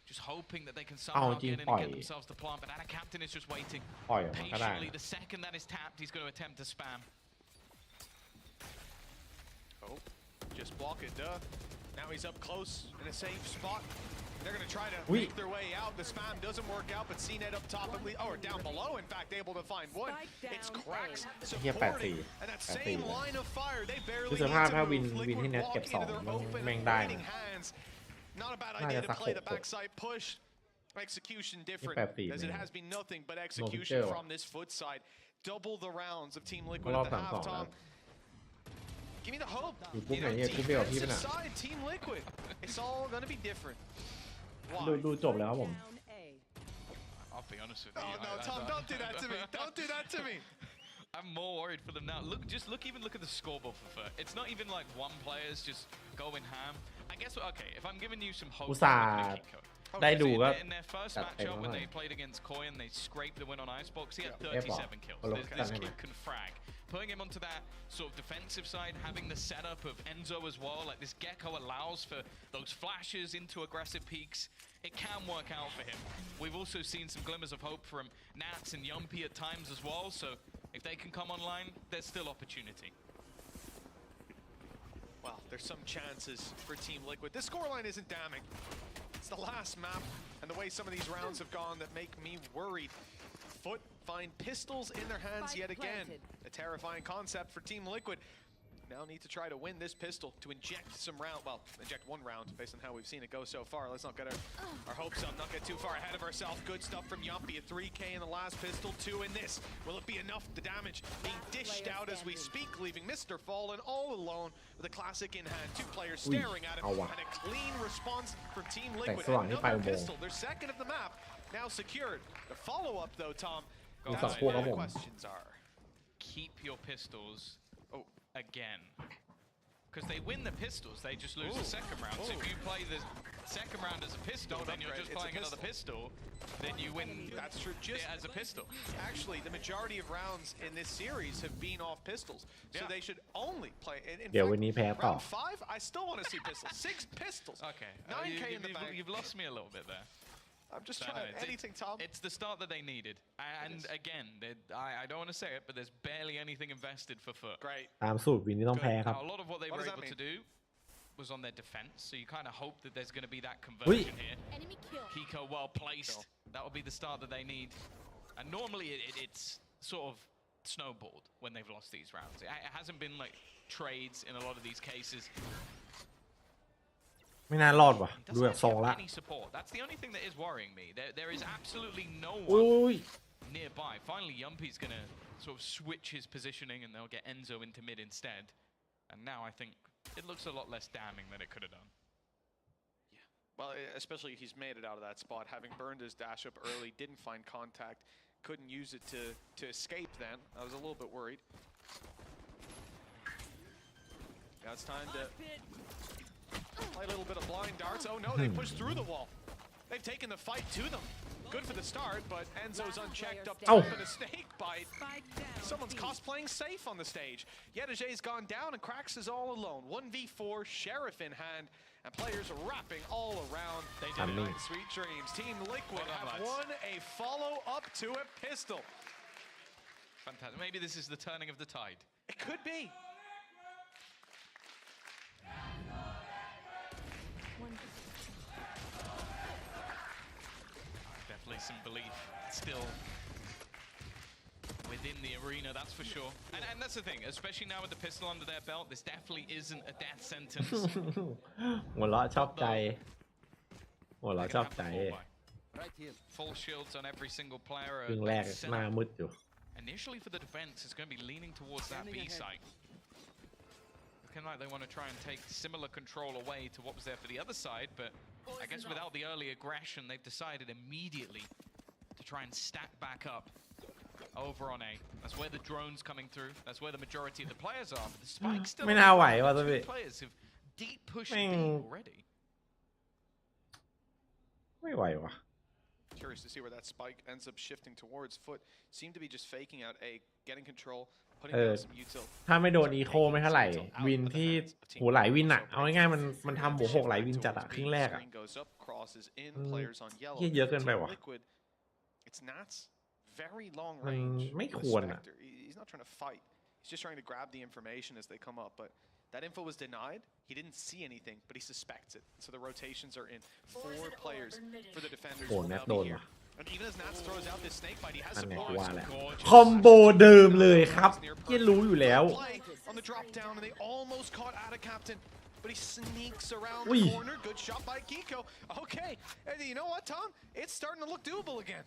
Just hoping that they can somehow get in and get themselves the plant, but Anna Captain is just waiting patiently. The second that is tapped, he's going to attempt to spam. Oh, just block it, duh. Now he's up close in a safe spot. They're going to try to make their way out. The spam doesn't work out, but CNET up top, or down below, in fact, able to find one. It's Cracks supporting, and that same line of fire, they barely need to move. Liquid walk into their open waiting hands. Not a bad idea to play the backside push. Execution different, as it has been nothing but execution from this foot side. Double the rounds of Team Liquid at the halftime. Give me the hope. Defensive side, Team Liquid. It's all gonna be different. ดูจบแล้วครับผม I'll be honest with you. Oh no, Tom, don't do that to me. Don't do that to me. I'm more worried for them now. Look even look at the scoreboard for FUT. It's not even like one player's just going ham. I guess okay, if I'm giving you some hope, อุตส่าห์ได้ดูก็ in their first matchup when they played against Koyan, they scraped the win on Icebox. He had 37 kills. This kid can frag. Putting him onto that sort of defensive side, having the setup of Enzo as well, like this Gecko allows for those flashes into aggressive peaks. It can work out for him. We've also seen some glimmers of hope from Nats and Yumpy at times as well, so if they can come online, there's still opportunity. Well, there's some chances for Team Liquid. This scoreline isn't damning. It's the last map and the way some of these rounds have gone that make me worried. FUT find pistols in their hands yet again. A terrifying concept for Team Liquid. Now need to try to win this pistol to inject some round. Well, inject one round based on how we've seen it go so far. Let's not get our hopes up, not get too far ahead of ourselves. Good stuff from Yumpy. A 3K in the last pistol, 2 in this. Will it be enough? The damage being dished out as we speak, leaving Mr. Fallen all alone with a classic in hand. 2 players staring at him, and a clean response from Team Liquid. Another pistol, their second of the map, now secured. The follow-up though, Tom, that's where the questions are. Keep your pistols. Again, because they win the pistols, they just lose the second round. So if you play the second round as a pistol, then you're just playing another pistol, then you win. That's true. Just as a pistol. Actually, the majority of rounds in this series have been off pistols, so they should only play. In fact, round 5, I still want to see pistols. 6 pistols. Okay. 9K in the bank. You've lost me a little bit there. I'm just trying anything, Tom. It's the start that they needed. And again, I don't want to say it, but there's barely anything invested for FUT. Great. ตามสูตรวินนี่ต้องแพ้ครับ A lot of what they were able to do was on their defense, so you kind of hope that there's going to be that conversion here. Enemy kill. Kiko well placed. That will be the start that they need. And normally it's sort of snowballed when they've lost these rounds. It hasn't been like trades in a lot of these cases. ไม่น่ารอดว่ะดูแบบทรงละ That's the only thing that is worrying me. There is absolutely no one nearby. Finally, Yumpy's going to sort of switch his positioning and they'll get Enzo into mid instead. And now I think it looks a lot less damning than it could have done. Yeah. Well, especially he's made it out of that spot, having burned his dash up early, didn't find contact, couldn't use it to escape then. I was a little bit worried. Now it's time to play a little bit of blind darts. Oh no, they pushed through the wall. They've taken the fight to them. Good for the start, but Enzo's unchecked up top and a snake bite. Someone's cosplaying safe on the stage. Yedajay's gone down and Cracks is all alone. 1v4, Sheriff in hand, and players wrapping all around. They did it. Sweet dreams. Team Liquid have won a follow-up to a pistol. Fantastic. Maybe this is the turning of the tide. It could be. Definitely some belief still within the arena, that's for sure. And that's the thing, especially now with the pistol under their belt, this definitely isn't a death sentence. หัวเราะชอบใจหัวเราะชอบใจ Full shields on every single player. ครึ่งแรกหน้ามืดอยู่ Initially for the defense, it's going to be leaning towards that B site. Looking like they want to try and take similar control away to what was there for the other side, but I guess without the early aggression, they've decided immediately to try and stack back up over on A. That's where the drone's coming through. That's where the majority of the players are. But the spike's still ไม่น่าไหวว่ะตัวพี่ players have deep pushed B already. ไม่ไหวว่ะ Curious to see where that spike ends up shifting towards FUT. Seem to be just faking out A, getting control, putting เออ down some util. ถ้าไม่โดนอีโคไม่เท่าไหร่วินที่โหหลายวินอะเอาง่ายๆมันทำหัวหกหลายวินจัดอะครึ่งแรกอะ Screen goes up, crosses in, players on yellow. เยอะเกินไปว่ะ Liquid, it's Nats very long มัน range. ไม่ค with วรอะ Spectre. He's not trying to fight. He's just trying to grab the information as they come up. But that info was denied. He didn't see anything, but he suspects it. So the rotations are in. 4 players for the defenders โห will แนท now โด be น here. ว่ะ And even as Nats throws out this snake bite, he has นั่น some ไง bars. กูว่าแหละคอมโบเดิมเลยครับที่รู้อยู่แล้ว Play on the drop down, and they almost caught Ada Captain, but he sneaks around Ui. the corner. Good shot by Kiko. Okay, and you know what, Tom? It's starting to look doable again.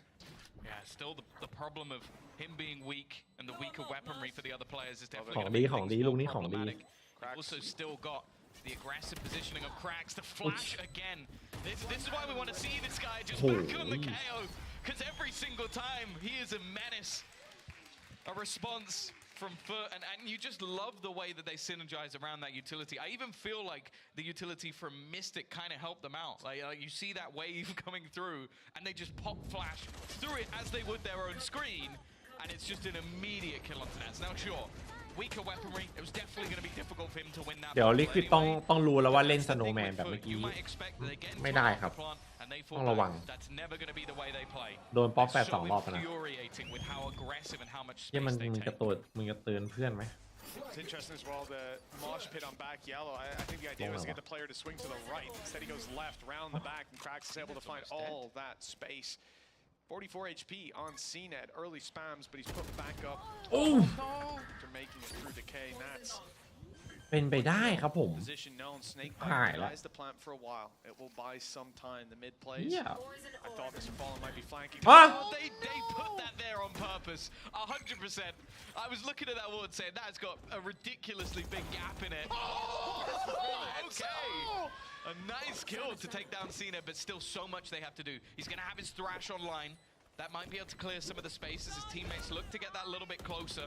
Yeah, still the problem of him being weak and the weaker weaponry for the other players is ข definitely อง going to ดี make ของ things ดีลูก more นี้ของดี problematic. You've also still got the aggressive positioning of Cracks, the flash again. This is why we want to see this guy just back on the KO, because every single time he is a menace. A response from Foot, and you just love the way that they synergize around that utility. I even feel like the utility from Mystic kind of helped them out. Like you see that wave coming through, and they just pop flash through it as they would their own screen, and it's just an immediate kill onto Nats. Now sure, weaker weaponry, it was definitely going to be difficult for him to win that. เดี๋ยว battle ลิควิด anyway. ต้องรู้แล้วว่าเล่น That's ส the โน thing ว์แมน with แบบเมื่อ Foot. กี้ You might expect that they get into ไม่ได้ a ครับ plant and they ต้อง fall ระวัง back. That's never going to be the way they play. โดนป๊อป They're 8 2 รอบ so นะ infuriating with how aggressive and how much ที่ space มัน they มึง take. จะเตือนเพื่อนไหม It's interesting as well, the mosh pit on back yellow. I think the idea was to get the player to swing to the right. Instead, he goes left, round the back, and Cracks is able to find all that space. 44 HP on CNET, early spams, but he's put back up. Oh! After making it through decay, Nats. เป็นไปได้ครับผม Position known, Snake หาย Bite แล้ว denies the plant for a while. It will buy some time. The mid plays. Yeah. I thought Mr. Fallen might be flanking. Huh? Oh, they put that there on purpose, 100%. I was looking at that ward saying that's got a ridiculously big gap in it. Oh, okay. A nice kill to take down Cena, but still so much they have to do. He's going to have his Thrash online. That might be able to clear some of the space as his teammates look to get that a little bit closer.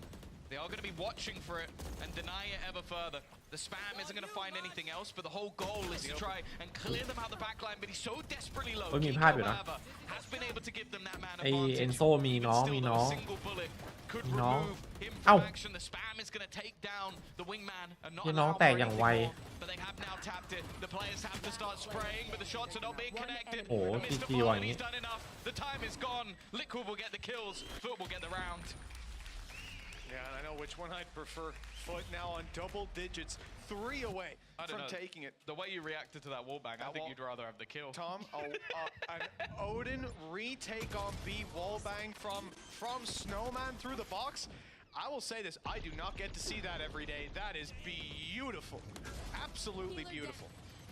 They are going to be watching for it and deny it ever further. The spam isn't going to find anything else, but the whole goal is to try and clear them out the backline, but he's so desperately low. มีพลาดอยู่ Kiko, นะ however, has been able to give them that man ไอ advantage. เอนโซมีน้อง Still, มี though, น้อง a single bullet could มีน้อง remove him เอ้า from action. The spam is going to take down the wingman and not ที่น้อง allow แต for กอย่าง anything ไว more. But they have now tapped it. The players have to start spraying, but the shots are not being connected. โอ้ And Mr. GG ว่ะ Fallen, อย่างนี้ he's done enough. The time is gone. Liquid will get the kills. Foot will get the round. Yeah, and I know which one I'd prefer. Foot now on double digits, 3 away I don't from know. taking it. The way you reacted to that wallbang, I think you'd rather have the kill. Tom, an Odin retake on B wallbang from Snowman through the box. I will say this, I do not get to see that every day. That is beautiful. Absolutely beautiful.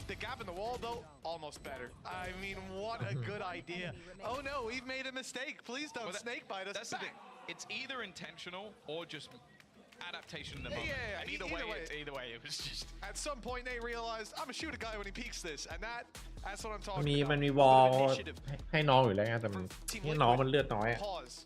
The gap in the wall, though, almost better. I mean, what a good idea. Oh no, we've made a mistake. Please don't snake bite us. That's the thing. It's either intentional or just adaptation in the moment. Yeah, And either way, it was just. At some point, they realized, I'm gonna shoot a guy when he peeks this, and that's what I'm talking มี about. มันมี A วอ little ล bit of initiative. ให้น้องอยู่แล้วไงแต่มันนี่น้องมันเลือดน้อยอะ Pause.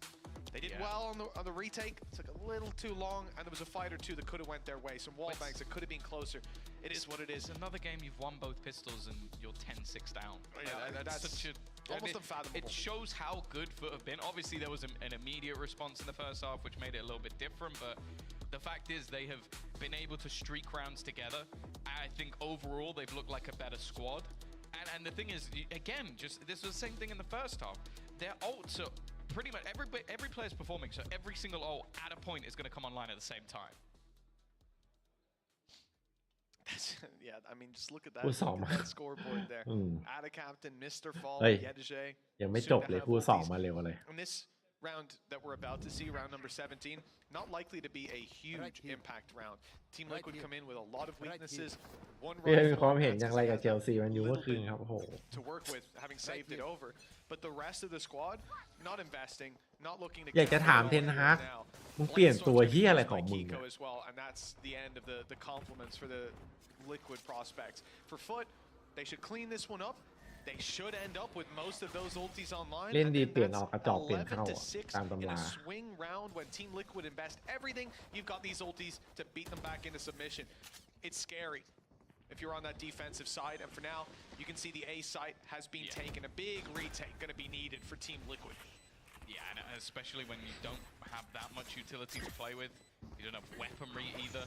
They did well on the retake. It took a little too long, and there was a fight or two that could have went their way. Some wall banks that could have been closer. It is what it is. It's another game you've won both pistols and you're 10-6 down. Yeah, that's such a, almost unfathomable. It shows how good Foot have been. Obviously, there was an immediate response in the first half, which made it a little bit different. But the fact is, they have been able to streak rounds together. I think overall, they've looked like a better squad. And the thing is, again, just this was the same thing in the first half. Their ults are pretty much every player's performing, so every single ult at a point is going to come online at the same time. Yeah, I mean, just look at that, คู่สอง look มา at that scoreboard there. อืม Ada Captain, Mr. Fall, เฮ้ย Yedege. ยังไม่ soon จบ to เลย have คู่สอง ultis. มาเร็วเลย And this round that we're about to see, round number 17, not likely to be a huge impact round. Team Liquid come in with a lot of weaknesses. One พี่มี rifle, ความเห็น Nats อย่างไรกับ has เชลซีมันอยู่เมื่อคืนครับโอ้โห to work with, having saved it over. But the rest of the squad, not investing, not looking to อยากจะถาม capitalize เทนฮาก now. มึงเปลี่ยนตัว Blank เฮียอะไร Sword's ของ by มึง Kiko as well, and that's the end of the compliments for the Liquid prospects. For Foot, they should clean this one up. They should end up with most of those ultis online. เล่น and ดี then เปลี่ยน that's ออกกระจอกเปลี่ยนเข้า 11 to อะ 6 ตามตำ in รา a swing round when Team Liquid invest everything. You've got these ultis to beat them back into submission. It's scary if you're on that defensive side. And for now, you can see the A site has been taken. A big retake going to be needed for Team Liquid. Yeah, and especially when you don't have that much utility to play with, you don't have weaponry either.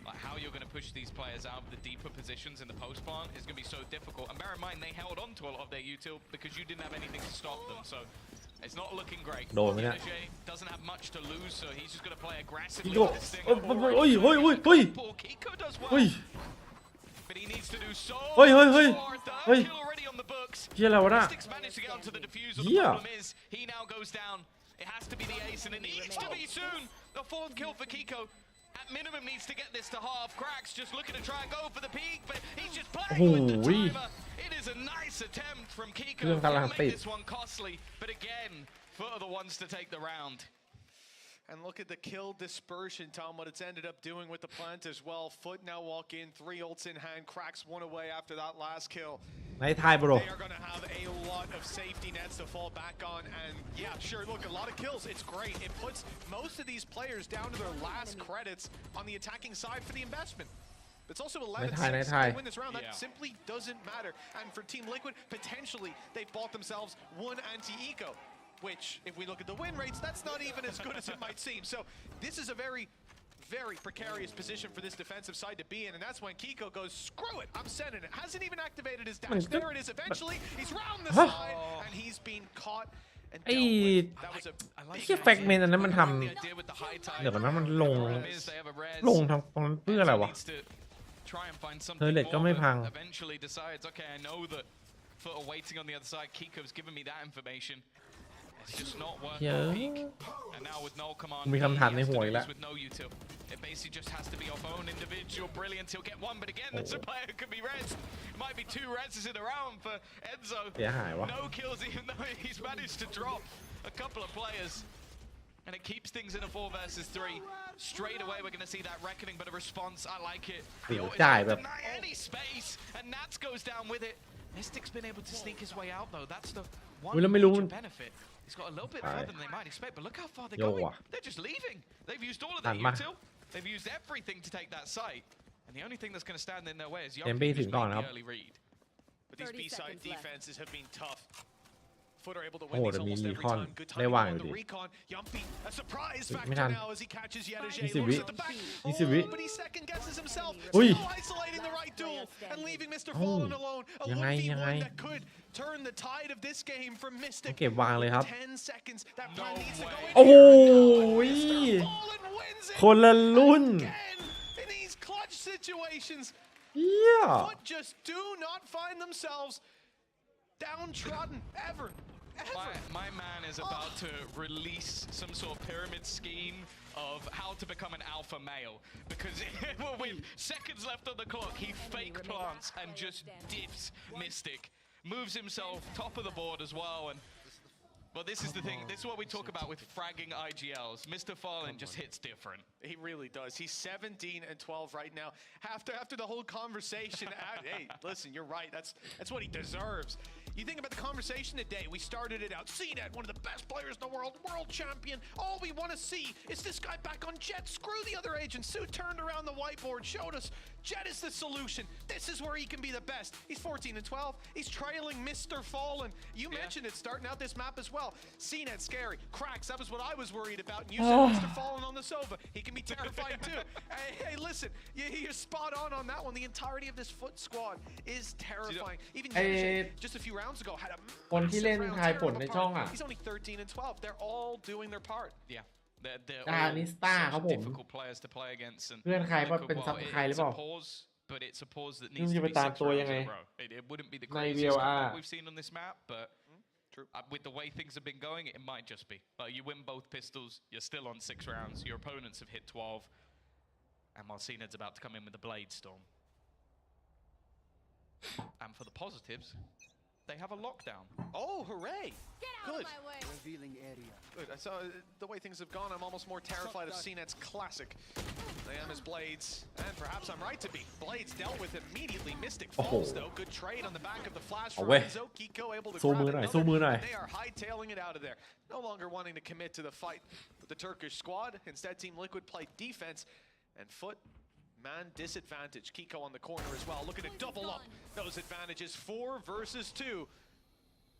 Like how you're going to push these players out of the deeper positions in the post plant is going to be so difficult. And bear in mind, they held on to a lot of their util because you didn't have anything to stop them. So it's not looking great. โดนไหมเนี่ย doesn't have much to lose, so he's just going to play aggressively. โอ้ย But he needs to do so เฮ้ย kill already on the books. เหี้ยอะไรวะน่ะ Mystics managed to get onto the diffuser. The Yeah. problem is he now goes down. It has to be the ace, and it needs to be soon. The fourth kill for Kiko. At minimum needs to get this to half. Cracks just looking to try and go for the peak, but he's just playing with the timer. It is a nice attempt from Kiko to make this one costly, but again, Foot are the ones to take the round. And look at the kill dispersion, Tom, what it's ended up doing with the plant as well. Foot now walk in, 3 ults in hand, Cracks 1 away after that last kill. ในไทย bro They are going to have a lot of safety nets to fall back on, and yeah, sure, look, a lot of kills, it's great. It puts most of these players down to their last credits on the attacking side for the investment. It's also 11-6 to win this round. That simply doesn't matter. And for Team Liquid, potentially, they've bought themselves 1 anti-eco, which, if we look at the win rates, that's not even as good as it might seem. So this is a very, very precarious position for this defensive side to be in, and that's when Kiko goes, screw it, I'm sending it. Hasn't even activated his dash. There it is. Eventually, he's round the side, and he's been caught and ไอ้ dealt with. That was a เหี้ยแฟกเมนต์อันนั้นมันทำเดี๋ยวก่อนนะมันลงทางตรงนั้นเพื่ออะไรวะ Toilet ก็ไม่พัง Eventually decides, okay, I know that Foot are waiting on the other side. Kiko's given me that information. It's just not worth the peak. And now with no command, มีคำถามในหัวอีกแล้ว with no util. It basically just has to be off own individual brilliance. He'll get 1, but again, the supplier could be res. It might be 2 reses in a round for Enzo. เสียหายวะ No kills, even though he's managed to drop a couple of players. And it keeps things in a 4 versus 3. Straight away, we're going to see that reckoning, but a response, I like it. He doesn't deny any space, and Nats goes down with it. Mystic's been able to sneak his way out, though. That's the one major benefit. He's got a little bit further than they might expect, but look how far they're going. They're just leaving. They've used all of their util. They've used everything to take that site. And the only thing that's going to stand in their way is Young just making the early read. But these B-side defenses have been tough. Foot are able to โอ้ win โห these แต่มี almost รี every คอน time. Good ได้ timing วาง on อยู่ the ดิ recon. Yumpy, a surprise ไม่ factor ทัน now as he catches Yedajay. 20 วิ Looks at the back. 20 วิ But he second guesses himself. อุ้ย Still isolating the right duel and leaving Mr. Fallen alone. A ยังไง 1v1 that could turn the tide of this game from Mystic. เก็บวางเลยครับ 10 seconds. That plan needs to go in. โอ้โห Fallen wins it คนละรุ่น again in these clutch situations. เหี้ย Foot just do not find themselves downtrodden ever. My man is about to release some sort of pyramid scheme of how to become an alpha male, because with seconds left on the clock, he fake plants and just dips Mystic, moves himself top of the board as well. And but this is the thing. This is what we talk about with fragging IGLs. Mr. Fallen just hits different. He really does. He's 17 and 12 right now. After the whole conversation, hey, listen, you're right. That's what he deserves. You think about the conversation today. We started it out. CNET, one of the best players in the world, world champion. All we want to see is this guy back on Jet. Screw the other agents. Sue turned around the whiteboard, showed us Jet is the solution. This is where he can be the best. He's 14 and 12. He's trailing Mr. Fallen. You mentioned it starting out this map as well. CNET scary. Cracks, that was what I was worried about. And you said Mr. Fallen on the Sova. He can be terrifying too. Hey, listen, you're spot on that one. The entirety of this Foot squad is terrifying. Even just a few rounds ago had a คนที่เล่นทายผลในช่องอ่ะ He's only 13 and 12. They're all doing their part. Yeah. They're ดานิสตาครับผม difficult players to play against. And เพื่อนใครว่าเป็นซับใครหรือเปล่า but it's a pause that นี่ needs จะ to ไป be ตาม 6 ตัว rounds ยังไง in a row. It wouldn't be the ใน craziest VLR comeback we've seen on this map, but with the way things have been going, it might just be. You win both pistols, you're still on 6 rounds, your opponents have hit 12, and Marcinet's about to come in with the Blade Storm. And for the positives, they have a lockdown. Oh, hooray! Get out Good. of my way. Revealing area. Good. I saw the way things have gone. I'm almost more terrified of CNET's classic. They am his Blades, and perhaps I'm right to be. Blades dealt with immediately. Mystic falls though. Good trade on the back of the flash from Enzo. Kiko able to grab another. They are hightailing it out of there. No longer wanting to commit to the fight with the Turkish squad. Instead, Team Liquid played defense, and Foot. Man disadvantage. Kiko on the corner as well. Looking to double up those advantages. 4 versus 2.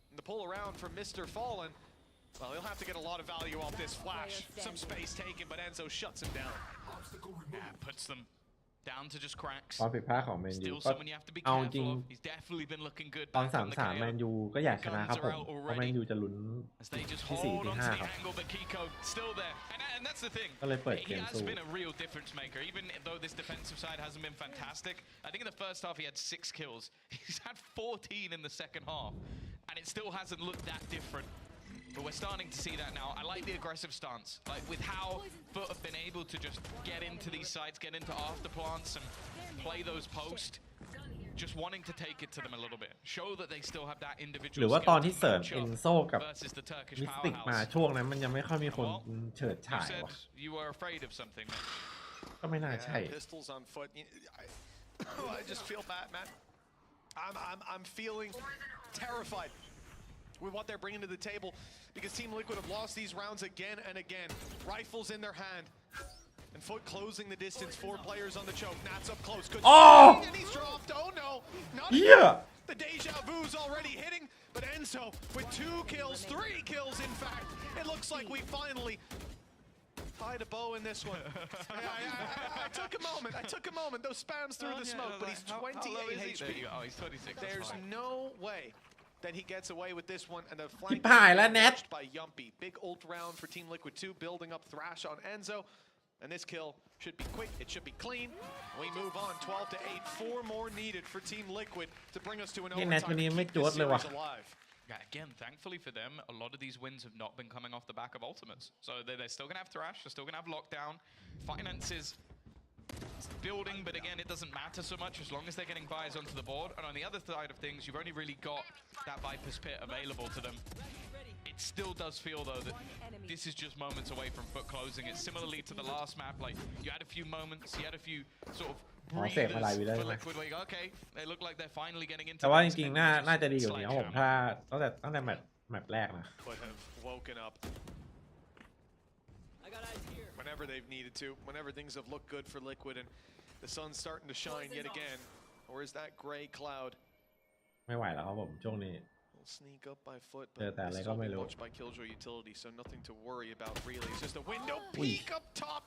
And the pull around from Mr. Fallen. Well, he'll have to get a lot of value off this flash. Some space taken, but Enzo shuts him down. Yeah, puts them down to just cracks. ความผิดพลาดของแมนยู Still ก็ someone you have to be เอาจริง careful of. He's definitely been looking good ตอน back on the 3-3 แม KO. นยูก็อยากชนะครับผมเพราะแมนยูจะลุ้น As they just ที่4 hold ที่ on to 5 ค the รับ angle, but Kiko still there. And that's the thing. ก็เลยเปิดเก He ม has สู้ been a real difference maker. Even though this defensive side hasn't been fantastic, I think in the first half he had 6 kills. He's had 14 in the second half, and it still hasn't looked that different. But we're starting to see that now. I like the aggressive stance, like with how FUT have been able to just get into these sites, get into after plants, and play those posts. Just wanting to take it to them a little bit, show that they still have that ห individual รือว่า skill ตอน to ที่เสริม match เอน up โซกับ versus the Turkish มิสติกมา powerhouse. ช่วงนั้นมันยังไม่ค่อยมีคนเฉิด You ฉาย said ว่ะ you were afraid of something, man. ก็ไม่น่าใช่ Pistols on foot. I just feel bad, man. I'm feeling terrified with what they're bringing to the table because Team Liquid have lost these rounds again and again. Rifles in their hand. And FUT closing the distance. 4 players on the choke. Nats up close. Good. Oh! And he's dropped. Oh no. Not Yeah. again. The deja vu's already hitting. But Enzo with 2 kills, 3 kills in fact. It looks like we finally tied a bow in this one. I took a moment. I took a moment. Those spams through the smoke. But he's 28 HP. Oh, he's 26. There's no way that he gets away with this one, and the ชิบ flank หายแล้ว Nat is by Yumpy. Big ult round for Team Liquid 2, building up Thrash on Enzo, and this kill should be quick, it should be clean. We move on, 12-8, 4 more needed for Team Liquid to bring us to an นี่ Nat วัน overtime นี้ to ไม่ keep จวด this เลยว่ะ series alive. Yeah, again, thankfully for them, a lot of these wins have not been coming off the back of ultimates. So they're still going to have Thrash, they're still going to have Lockdown. Finances building, but again, it doesn't matter so much as long as they're getting buys onto the board. And on the other side of things, you've only really got that Viper's Pit available to them. It still does feel, though, that this is just moments away from FUT closing it. Similarly to the last map, like, you had a few moments, you had a few sort of อ๋อเสพอะไรไปได้ for ไหม Liquid where you go, okay, they look like they're finally getting into แต่ว่าจ this, ริง and ๆ น่า just น่าจะดีกว่านี้ครับผม sledgehammer. ถ้าตั้งแต่แมตช์แรกนะ But have woken up whenever they've needed to, whenever things have looked good for Liquid, and the sun's starting to shine yet again. Or is that gray cloud? ไม่ไหวแล้วครับผมช่วงนี้ We'll sneak up by FUT, Yeah, but that this like, is all oh, being my watched by Killjoy utility, so nothing to worry about really. It's just a window Ui. peek up top.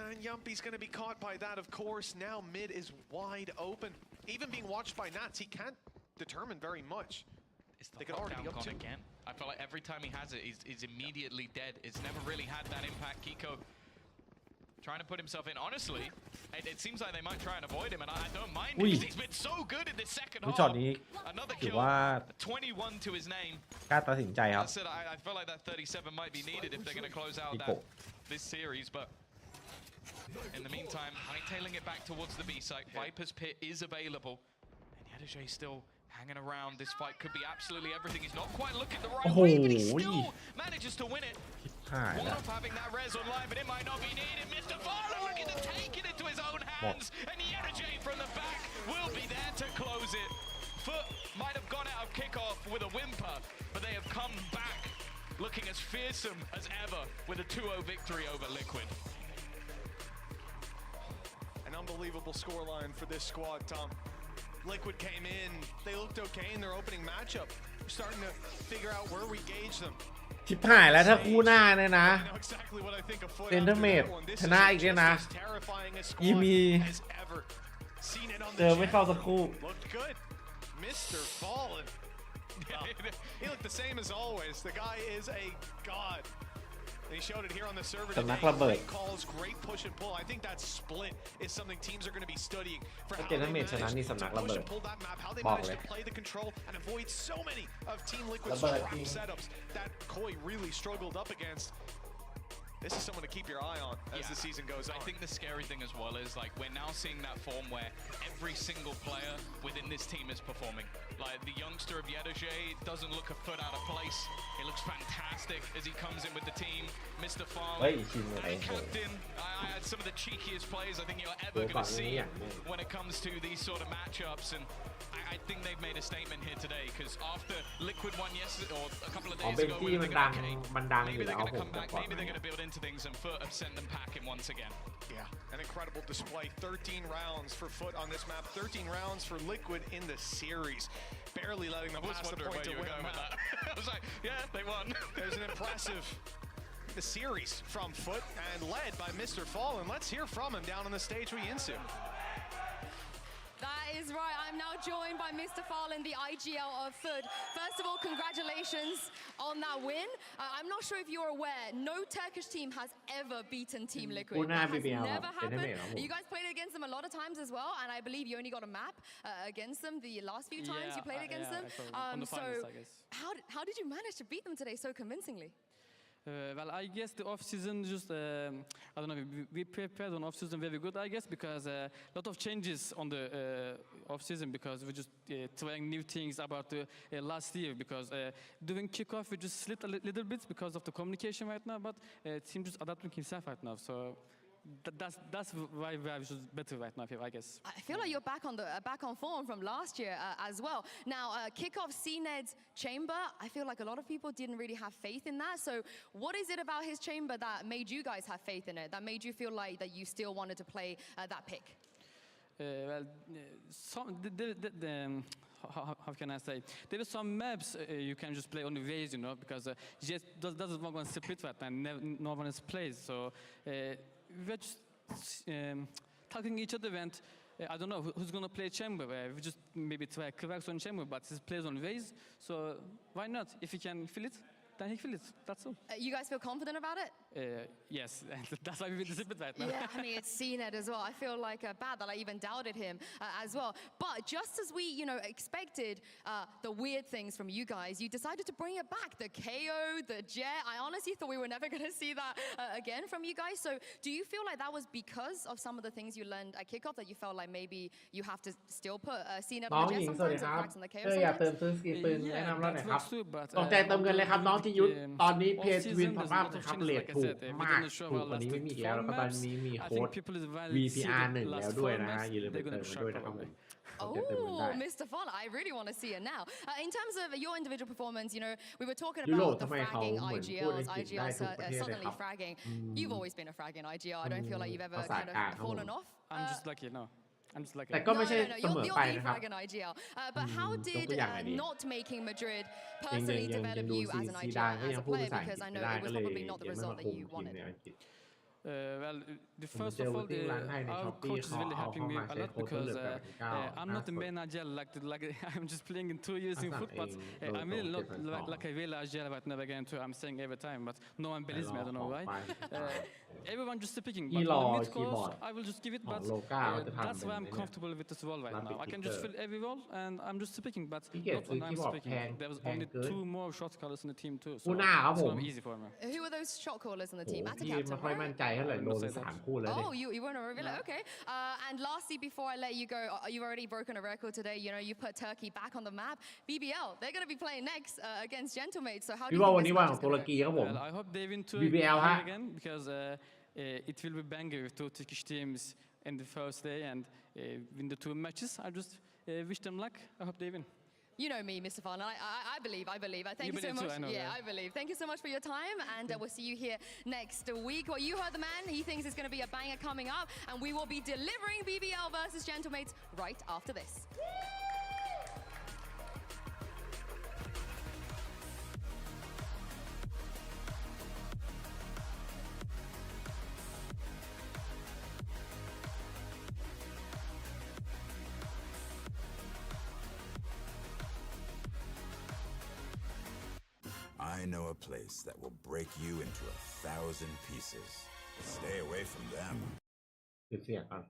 And Yumpy's going to be caught by that, of course. Now mid is wide open. Even being watched by Nats, he can't determine very much. Is the They could already lockdown be up gone two. again? I feel like every time he has it, he's immediately dead. It's never really had that impact. Kiko trying to put himself in. Honestly, it seems like they might try and avoid him, and I don't mind it Ui. because he's been so good in this second ช็อต half. นี้ Another ถือ kill, ว่า 21 to his name. กล้าตัดสินใจครับ I said I feel like that 37 might be needed if they're going to close out Nico. this series, but in the meantime, hightailing it back towards the B site. Viper's Pit is available, and Yadajay still hanging around. This fight could be absolutely everything. He's not quite looking the right way, but he still manages to win it. หาย One แล้ว off having that res on live, but it might not be needed. Mr. Fala looking to take it into his own hands, and Yadajay from the back will be there to close it. FUT might have gone out of kickoff with a whimper, but they have come back looking as fearsome as ever with a 2-0 victory over Liquid. An unbelievable scoreline for this squad, Tom. Liquid came in, they looked okay in their opening matchup. We're starting to figure out where we gauge them. ชิบหายแล้วถ้าคู่หน้าเนี่ยนะ I know exactly what I think of FUT เซนเตอ after ร์เมด that one. This ช is นะอีก just เนี่ยนะ as terrifying a อี squad มี as ever. Seen it on เจ the อไม่เข้า chat. สักคู่ Looked good. Mr. Fallen. He looked the same as always. The guy is a god. And he showed it here on the server สำนัก today. ระเบิด Great calls, great push and pull. I think that split is something teams are going to be studying for ถ้า how เจ they นเมดชนะ manage นี่ to สำนัก push ระเบิด and pull that map, how they บอก manage เลย to play the control and avoid so many of Team Liquid's ระเบิด trap จริง setups that Koi really struggled up against. This is someone to keep your eye on as the season goes on. I think the scary thing as well is like we're now seeing that form where every single player within this team is performing. Like the youngster of Yadajay doesn't look a foot out of place. He looks fantastic as he comes in with the team. Mr. Farley, เฮ้ยชิมอะไร captain, some of the cheekiest players I think you're ever going to see when it comes to these sort of matchups. And I think they've made a statement here today because after Liquid won yesterday or a couple of อ๋อ days เป็น ago, ที่ we were มัน thinking, ดัง okay, มันดังอ maybe ยู่ they're แล้ว going to ผม come แต่ back, ก่อน maybe they're going to build into into things, and FUT have sent them packing once again. Yeah, an incredible display. 13 rounds for FUT on this map, 13 rounds for Liquid in the series. Barely letting them pass the point to win a map. I was like, yeah, they won. There's an impressive series from FUT and led by Mr. Fallen. Let's hear from him down on the stage with Yinsu. That is right. I'm now joined by Mr. Fallen, the IGL of FUT. First of all, congratulations on that win. I'm not sure if you're aware, no Turkish team has ever beaten Team Liquid. That has never happened. You guys played against them a lot of times as well, and I believe you only got a map against them the last few times you played against them. On the finals, so I guess. how did you manage to beat them today so convincingly? Well, I guess the off-season just, I don't know, we prepared on off-season very good, I guess, because a lot of changes on the off-season because we're just trying new things about the last year because during kickoff we just slipped a little bit because of the communication right now, but team just adapting himself right now, so that's why we are just better right now here, I guess. I feel like you're back on form from last year as well. Now, kickoff CNED's chamber, I feel like a lot of people didn't really have faith in that. So what is it about his chamber that made you guys have faith in it, that made you feel like that you still wanted to play that pick? Well, how can I say? There were some maps you can just play on the waves, you know, because just doesn't want to split right and no one else plays. So we're just talking each other and I don't know who's going to play chamber. We just maybe try Cracks on chamber, but he plays on waves. So why not? If he can feel it, then he feel it. That's all. You guys feel confident about it? Yes, that's why we disappeared right now. Yeah, I mean, it's CNED as well. I feel like bad that I even doubted him as well. But just as we, expected the weird things from you guys, you decided to bring it back. The KO, the jet. I honestly thought we were never going to see that again from you guys. So do you feel like that was because of some of the things you learned at kickoff that you felt like maybe you have to still put CNED on the jet sometimes and Cracks on the KO อยากเติม sometimes? ซื้อสกินปืนแนะนำเราหน่อยครับ too, but ตกใจเติมเงินเลยครับน้องที่ยุทธตอนนี้เพจวินสามารถครับเลทถูกมากถูกกว่านี้ไม่มีอีกแล้วแล้วก็ตอนนี้มีโค้ด VPR 1แล้วด้วยนะฮะอย่าลืมไปเติมกันด้วยนะครับผม Oh, Mr. Fall, I really want to see it now. In terms of your individual performance, we were talking about the fragging IGLs, IGLs suddenly fragging. You've always been a fragging IGL. I don't feel like you've ever kind of fallen off. I'm just lucky, no. I'm just lucky. แต่ก็ไม่ใช่เสมอไป You're นะ the ครับ fragging IGL. But how did not making Madrid personally ยัง develop ดู you ซี as an ซีดาน IGL ก็ as ยั a งพูด player? ภาษาอังกฤ Because ษ I ไม่ know ได้ it ก็ was เลย probably not the ยังไม่ result มา that คุม you ทีม wanted. ในอังกฤษ Well, theผม first เจอ of วู all, ติ้งร้านให้ใน our ช้อปปี้ coach is เขา really เอา helping เข้า me มา a ใช้ lot โค้ดต้น because เหลือ89 I'm not the main IGL like I'm just playing in 2 years in foot, but I'm really not like a real IGL right now again too. I'm saying every time, but no one believes me. I don't know why. Everyone just speaking, but on the mid course, I will just give it. But that's why I'm comfortable with this role right now. I can just fill every role, and I'm just speaking. But not when I'm speaking. There was only 2 more shot callers in the team too, so it's not easy for me. Who are those shot callers on the team? At the พี่ไม่ค่อยมั่นใจเท่าไหร่โดน3คู่แล้วเนี่ย Oh, you want to reveal it? Okay. And lastly, before I let you go, you've already broken a record today. You put Turkey back on the map. BBL, they're going to be playing next against Gentlemates. So how do พี่ you ว่า think วัน this นี้วัน match ข is องตุร going to กี go? ครับผม Well, I hope they win too BBL ฮะ again because it will be banger with 2 Turkish teams in the first day and win the 2 matches. I just wish them luck. I hope they win. You know me, Mr. Farn. I believe. Thank You you so believe too, much. I know, Yeah, yeah. I believe. Thank you so much for your time, and we'll see you here next week. Well, you heard the man. He thinks it's going to be a banger coming up, and we will be delivering BBL versus Gentlemates right after this. I know a place that will break you into 1,000 pieces. Stay away from them. ปิดเสียงก่อน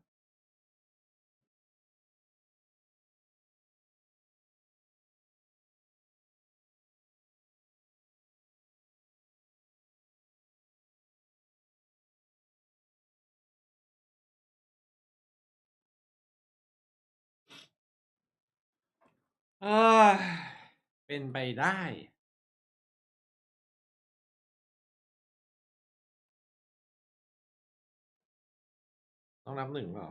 เป็นไปได้ ต้องนับ 1เหรอ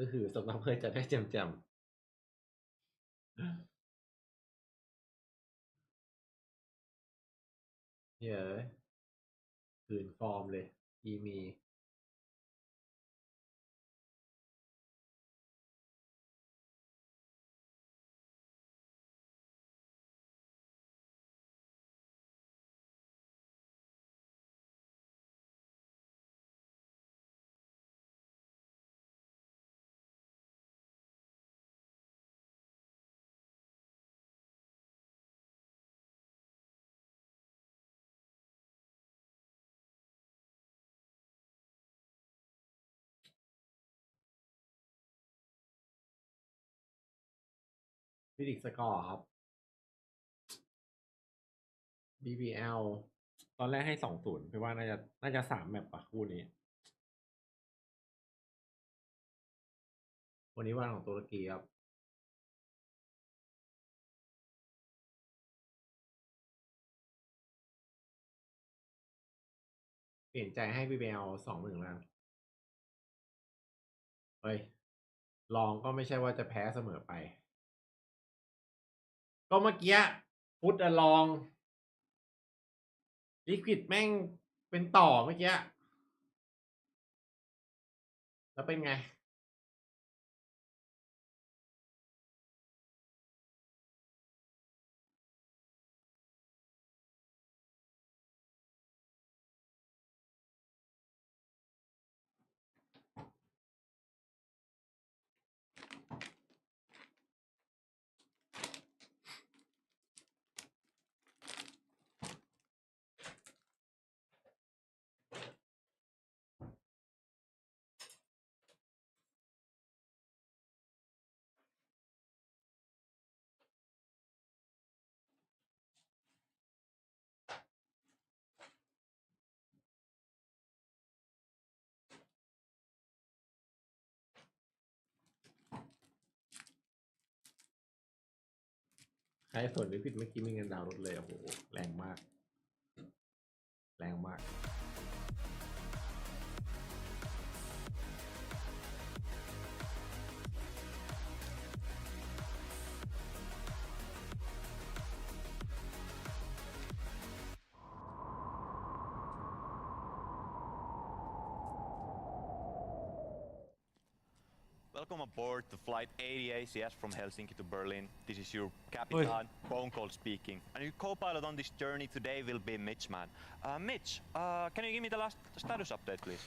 ก็คือสำนักเพื่อจะได้แจมเฮ้ยคืนฟอร์มเลยอีมีฟิสิกส์สกอร์ครับ BBL ตอนแรกให้2-0พี่ว่าน่าจะ3แมปป่ะคู่นี้ วันนี้วันของตุรกีครับ เปลี่ยนใจให้ BBL 2-1แล้ว เฮ้ย ลองก็ไม่ใช่ว่าจะแพ้เสมอไป ก็เมื่อกี้พุทธลองลิควิดแม่งเป็นต่อเมื่อกี้แล้วเป็นไงใครส่วนลิควิดเมื่อกี้มีเงินดาวน์ลดเลยโอ้โหแรงมากแรงมากWelcome aboard the flight aeyy from Helsinki to Berlin. This is your captain, Bone Cold speaking. And your co-pilot on this journey today will be Mitch, man. Mitch, can you give me the last status update, please?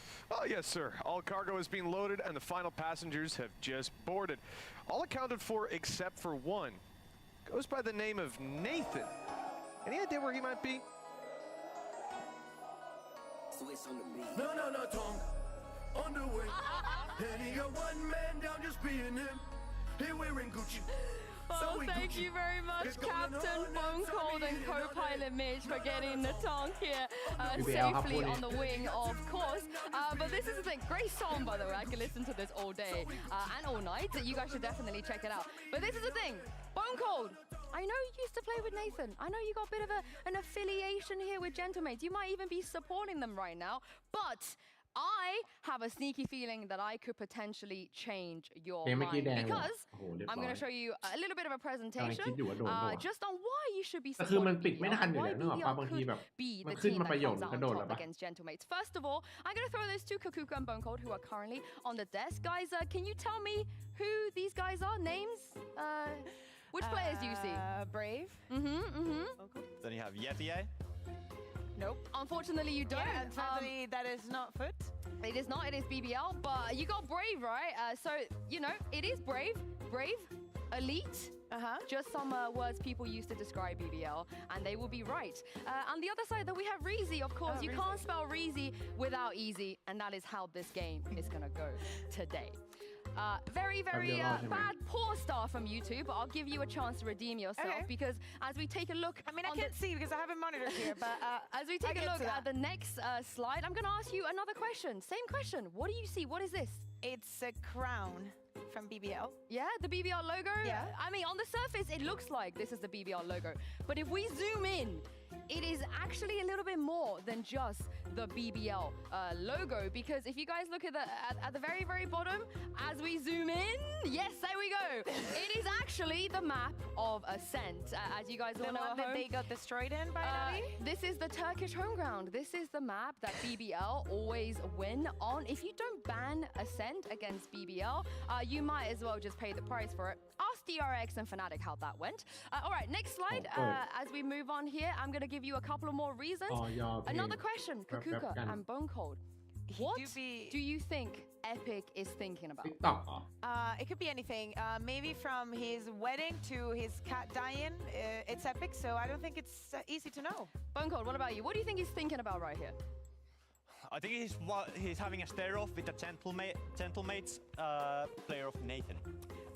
Yes, sir. All cargo has been loaded and the final passengers have just boarded. All accounted for except for one. Goes by the name of Nathan. Any idea where he might be? No, tongue. On the way. And he got one man down just being him. He wearing Gucci. Oh, thank you very much, Captain Bone Cold and co-pilot Mitch for getting the tank here safely on the wing, of course. But this is the thing, great song, by the way. I can listen to this all day and all night. You guys should definitely check it out. But this is the thing, Bone Cold. I know you used to play with Nathan. I know you got a bit of an affiliation here with Gentlemates. You might even be supporting them right now. But I have a sneaky feeling that I could potentially change your mind because I'm going to show you a little bit of a presentation just on why you should be supporting BBL, why BBL could be the team that comes out on top against Gentlemates. First of all, I'm going to throw those two Kakuka and Bone Cold who are currently on the desk. Guys, can you tell me who these guys are? Names? Which players do you see? Brave. Then you have Yeti. Nope. Unfortunately, you don't. Yeah, unfortunately, that is not FUT. It is not. It is BBL. But you got Brave, right? So, you know, it is Brave. Brave. Elite. Just some words people use to describe BBL. And they will be right. On the other side, though, we have Reezy, of course. You can't spell Reezy without easy. And that is how this game is going to go today. Very bad, poor start from YouTube, but I'll give you a chance to redeem yourself because as we take a look... I mean, I can't see because I have a monitor here, but... as we take a look at the next slide, I'm going to ask you another question. Same question. What do you see? What is this? It's a crown from BBL. Yeah, the BBL logo? Yeah. I mean, on the surface, it looks like this is the BBL logo. But if we zoom in, it is actually a little bit more than just the BBL logo, because if you guys look at the very bottom, as we zoom in, yes, there we go. It is actually the map of Ascent. As you guys all know, that they got destroyed in by Navi? This is the Turkish home ground. This is the map that BBL always win on. If you don't ban Ascent against BBL, you might as well just pay the price for it. Ask DRX and Fnatic how that went. All right, next slide. As we move on here, I'm going to give you a couple of more reasons. Another question, Kakuka and Bone Cold. What do you think Epic is thinking about? It could be anything. Maybe from his wedding to his cat dying. It's epic, so I don't think it's easy to know. Bone Cold, what about you? What do you think he's thinking about right here? I think he's having a stare off with the Gentlemates player of Nathan.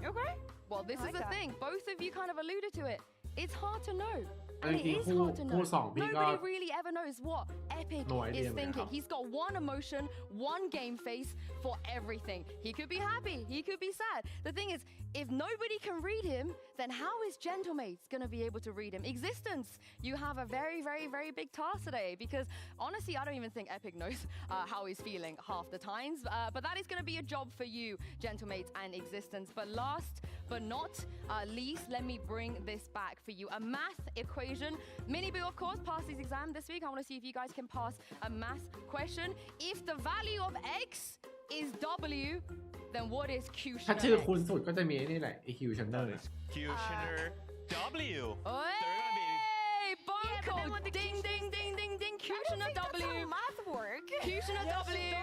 Okay. Well, this is the thing. Both of you kind of alluded to it. It's hard to know. And it is hard to know. Nobody really ever knows what Epic is thinking. He's got one emotion, one game face for everything. He could be happy, he could be sad. The thing is, if nobody can read him, then how is Gentlemates going to be able to read him? Existence, you have a very big task today, because honestly, I don't even think Epic knows how he's feeling half the times. But that is going to be a job for you, Gentlemates and Existence. But last but not least, let me bring this back for you. A math equation. Miniboo, of course, passed his exam this week. I want to see if you guys can pass a math question. If the value of X is W, then what is Q ถ้าชื่อคุณสุดก็จะมีนี่แหละ Q Shunner Q Shunner W. Hey, Bone Cold. Ding. Q Shunner W. Math work. Q Shunner W.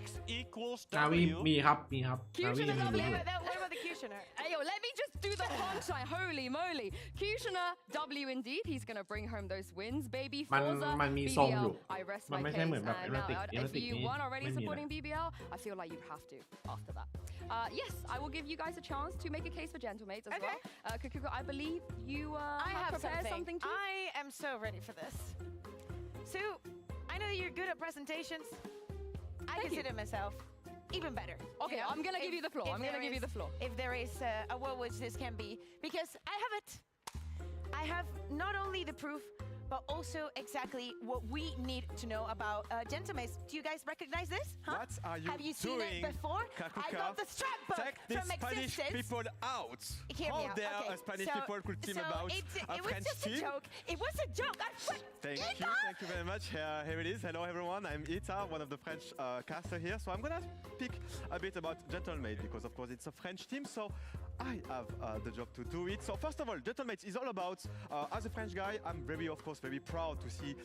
X equals W. นาวีมีครับ Q Shunner W. What about the Q Shunner? Hey, yo, let me just do the punchline. Holy moly. Q Shunner W indeed. He's going to bring home those wins, baby. Forza, มันมีทรงอยู่ BBL. I rest มัน my ไม่ใช่เหมือนแบบ case. Emetic If you weren't already ไม่มี supporting BBL, I feel like you have to after that. Yes, I will give you guys a chance to make a case for Gentlemates as well. Kakuka, I believe you have prepared something too. I am so ready for this. So, I know you're good at presentations. I consider myself even better. Okay, you know? I'm gonna give you the floor. I'm gonna give you the floor. If there is a world which this can be, because I have it. I have not only the proof, but also exactly what we need to know about Gentlemates. Do you guys recognize this? Huh? What are you Have you seen doing, it before? Kakuka? I got the strap book Take from these Spanish Existence. people out. Hear me How out. dare Okay, a Spanish so- people could team so about a it was French just team? a joke. It was a joke. Thank you very much. Here it is. Hello everyone, I'm Ita, one of the French caster here. So I'm gonna speak a bit about Gentlemates because of course it's a French team, so I have the job to do it. So first of all, Gentlemates is all about, as a French guy, I'm very proud to see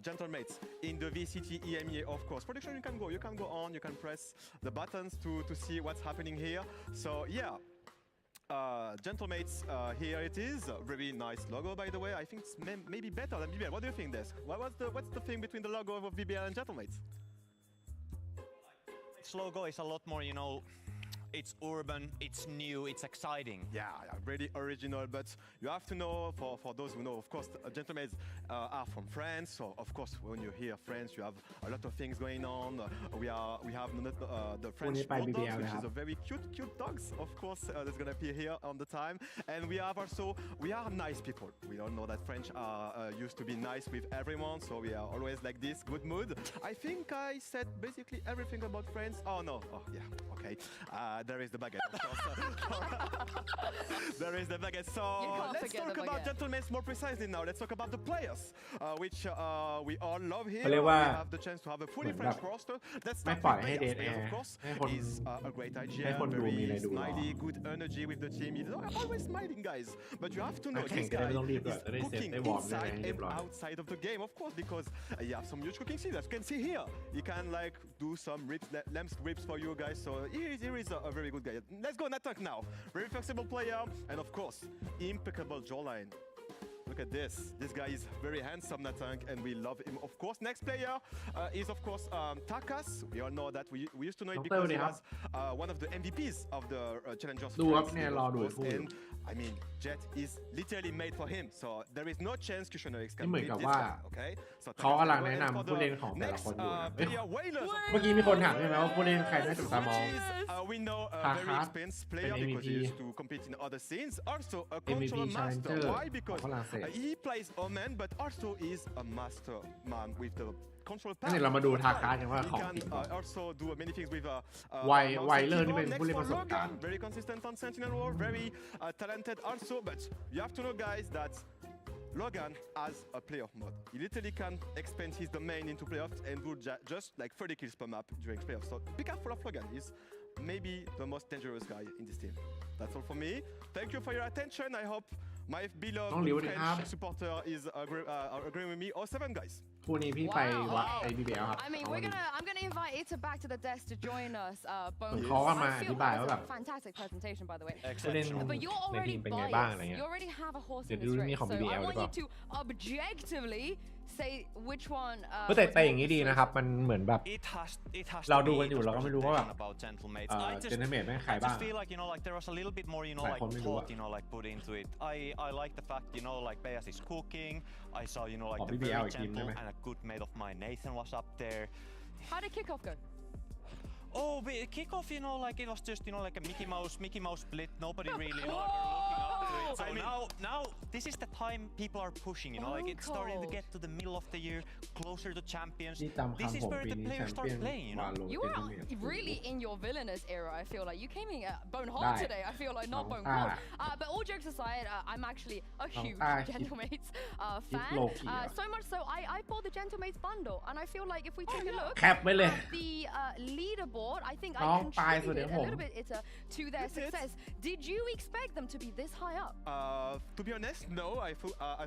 Gentlemates in the VCT EMEA, of course. Production, you can go on, you can press the buttons to see what's happening here. So yeah. Gentlemates, here it is. Very nice logo, by the way. I think it's maybe better than BBL. What do you think, Des? What's the thing between the logo of BBL and Gentlemates? Its logo is a lot more, you know, it's urban, it's new, it's exciting. Yeah, really original, but you have to know, for those who know, of course, Gentlemates are from France, so of course, when you hear France, you have a lot of things going on. We have the French bulldogs, which is a very cute dogs, of course, that's gonna appear here on the time. And we are nice people. We all know that French are used to be nice with everyone, so we are always like this, good mood. I think I said basically everything about France. Oh no, oh yeah, okay. There is the baguette, of course. There is the baguette. So let's talk about Gentlemates more precisely now. Let's talk about the players, which we all love here. We have the chance to have a fully French roster. Let's start with Players, of course. He's a great IGL, very smiley, good energy with the team. He's always smiling, guys. But you have to know this guy is cooking inside and outside of the game, of course, because you have some huge cooking skills. As you can see here, he can like do some lamb strips for you guys. So here is a very good guy. Let's go Natak now. Very flexible player, and of course, impeccable jawline. Look at this. This guy is very handsome, Natank, and we love him. Of course, next player is, of course, Takas. We all know that. We used to know it because he was one of the MVPs of the Challengers. And I mean, Jet is literally made for him. So there is no chance Kushner can beat this guy. Okay? So เขากำลังแนะนำผู้เล่นของแต่ละคนอยู่นะเมื่อกี้มีคนถามใช่ไหมว่าผู้เล่นใครน่าจับตามอง We know a very experienced player because he used to compete in other scenes. Also a controller master. Why? Because ศ He plays Omen, but also is a master man with the control งั้นเดี๋ยวเรามาดูทาการกันว่า He ของ can จริงก่อน also do many things with Weiler นี่เป็นผู้เล่นประสบการณ์ very consistent on Sentinel War, very talented also, but you have to know, guys, that Logan has a playoff mode. He literally can expand his domain into playoffs and do just like 30 kills per map during playoffs. So be careful of Logan. He's maybe the most dangerous guy in this team. That's all for me. Thank you for your attention. I hope my beloved French supporter is agreeing with me. Oh, 7 guys. คู่นี้พี่ไปวัดไอ้ BBL ครับ I mean, I'm gonna invite Ita back to the desk to join us. Bone เขาก็มาอธิบายว่าแบบ fantastic presentation, by the way. ผู้เล่น But you're ในที already มเป็นไงบ้างอะไร biased. เงี้ย You already have a horse เดี๋ย in วดู this นี่ race. ของ So I BBL หรือ want เป you ล่า to objectively say which one. แต่อย่างนี้ดีนะครับ มันเหมือนแบบเราดูกันอยู่เราก็ไม่รู้ว่าแบบเจนเนเมตแม่งใครบ้าง I feel like there was a little bit more like thought like put into it. I like the fact like Beas is cooking. I saw like the very gentle and a good mate of mine Nathan was up there. How did kickoff go? Oh, kickoff, like it was just, like a Mickey Mouse split. Nobody really, looking up to it. So now this is the time people are pushing, like it's starting to get to the middle of the year, closer to champions. This is where the players start playing, You are really in your villainous era, I feel like. You came in bone hard today, I feel like, not bone cold. But all jokes aside, I'm actually a huge Gentlemates fan. So much so, I bought the Gentlemates bundle, and I feel like if we take a look at the leaderboard, I think I contributed a little bit to their success. Did you expect them to be this high up? To be honest, no. I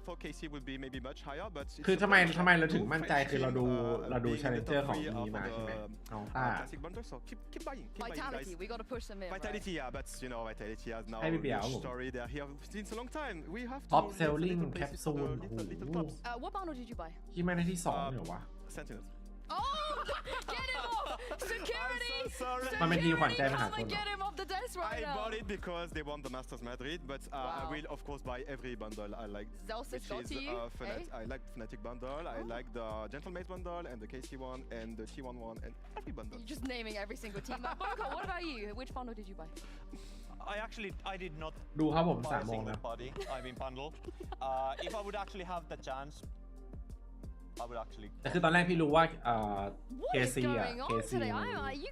thought KC would be maybe much higher, but คือทำไมเราถึงมั่นใจคือเราดู Challenger ของนี้มาใช่ไหมน้องต้า classic bundle, so keep buying. Vitality, we got to push them in. Vitality, yeah, but Vitality has now a story. They're here since a long time. We have to Top selling capsule What bundle did you buy? ที่ไม่ได้ที่2เหรอวะ Sentinels. Oh, get him off! Security! I'm so sorry. มันเป็นทีมขวัญใจมหาชน Get him off the desk right I now. bought it because they won the Masters Madrid, but I will of course buy every bundle I like. Zelsis got to you? I like Fnatic bundle, I like the Gentlemates bundle, and the KC one, and the T1 one, and every bundle. You're just naming every single team. Boko, what about you? Which bundle did you buy? I did not ดูครับผม buy a 3 โมง single นะ body. I mean bundle. If I would actually have the chance, I would actually. แต่คือตอนแรกพี่รู้ว่าWhat is KC going on KC today? You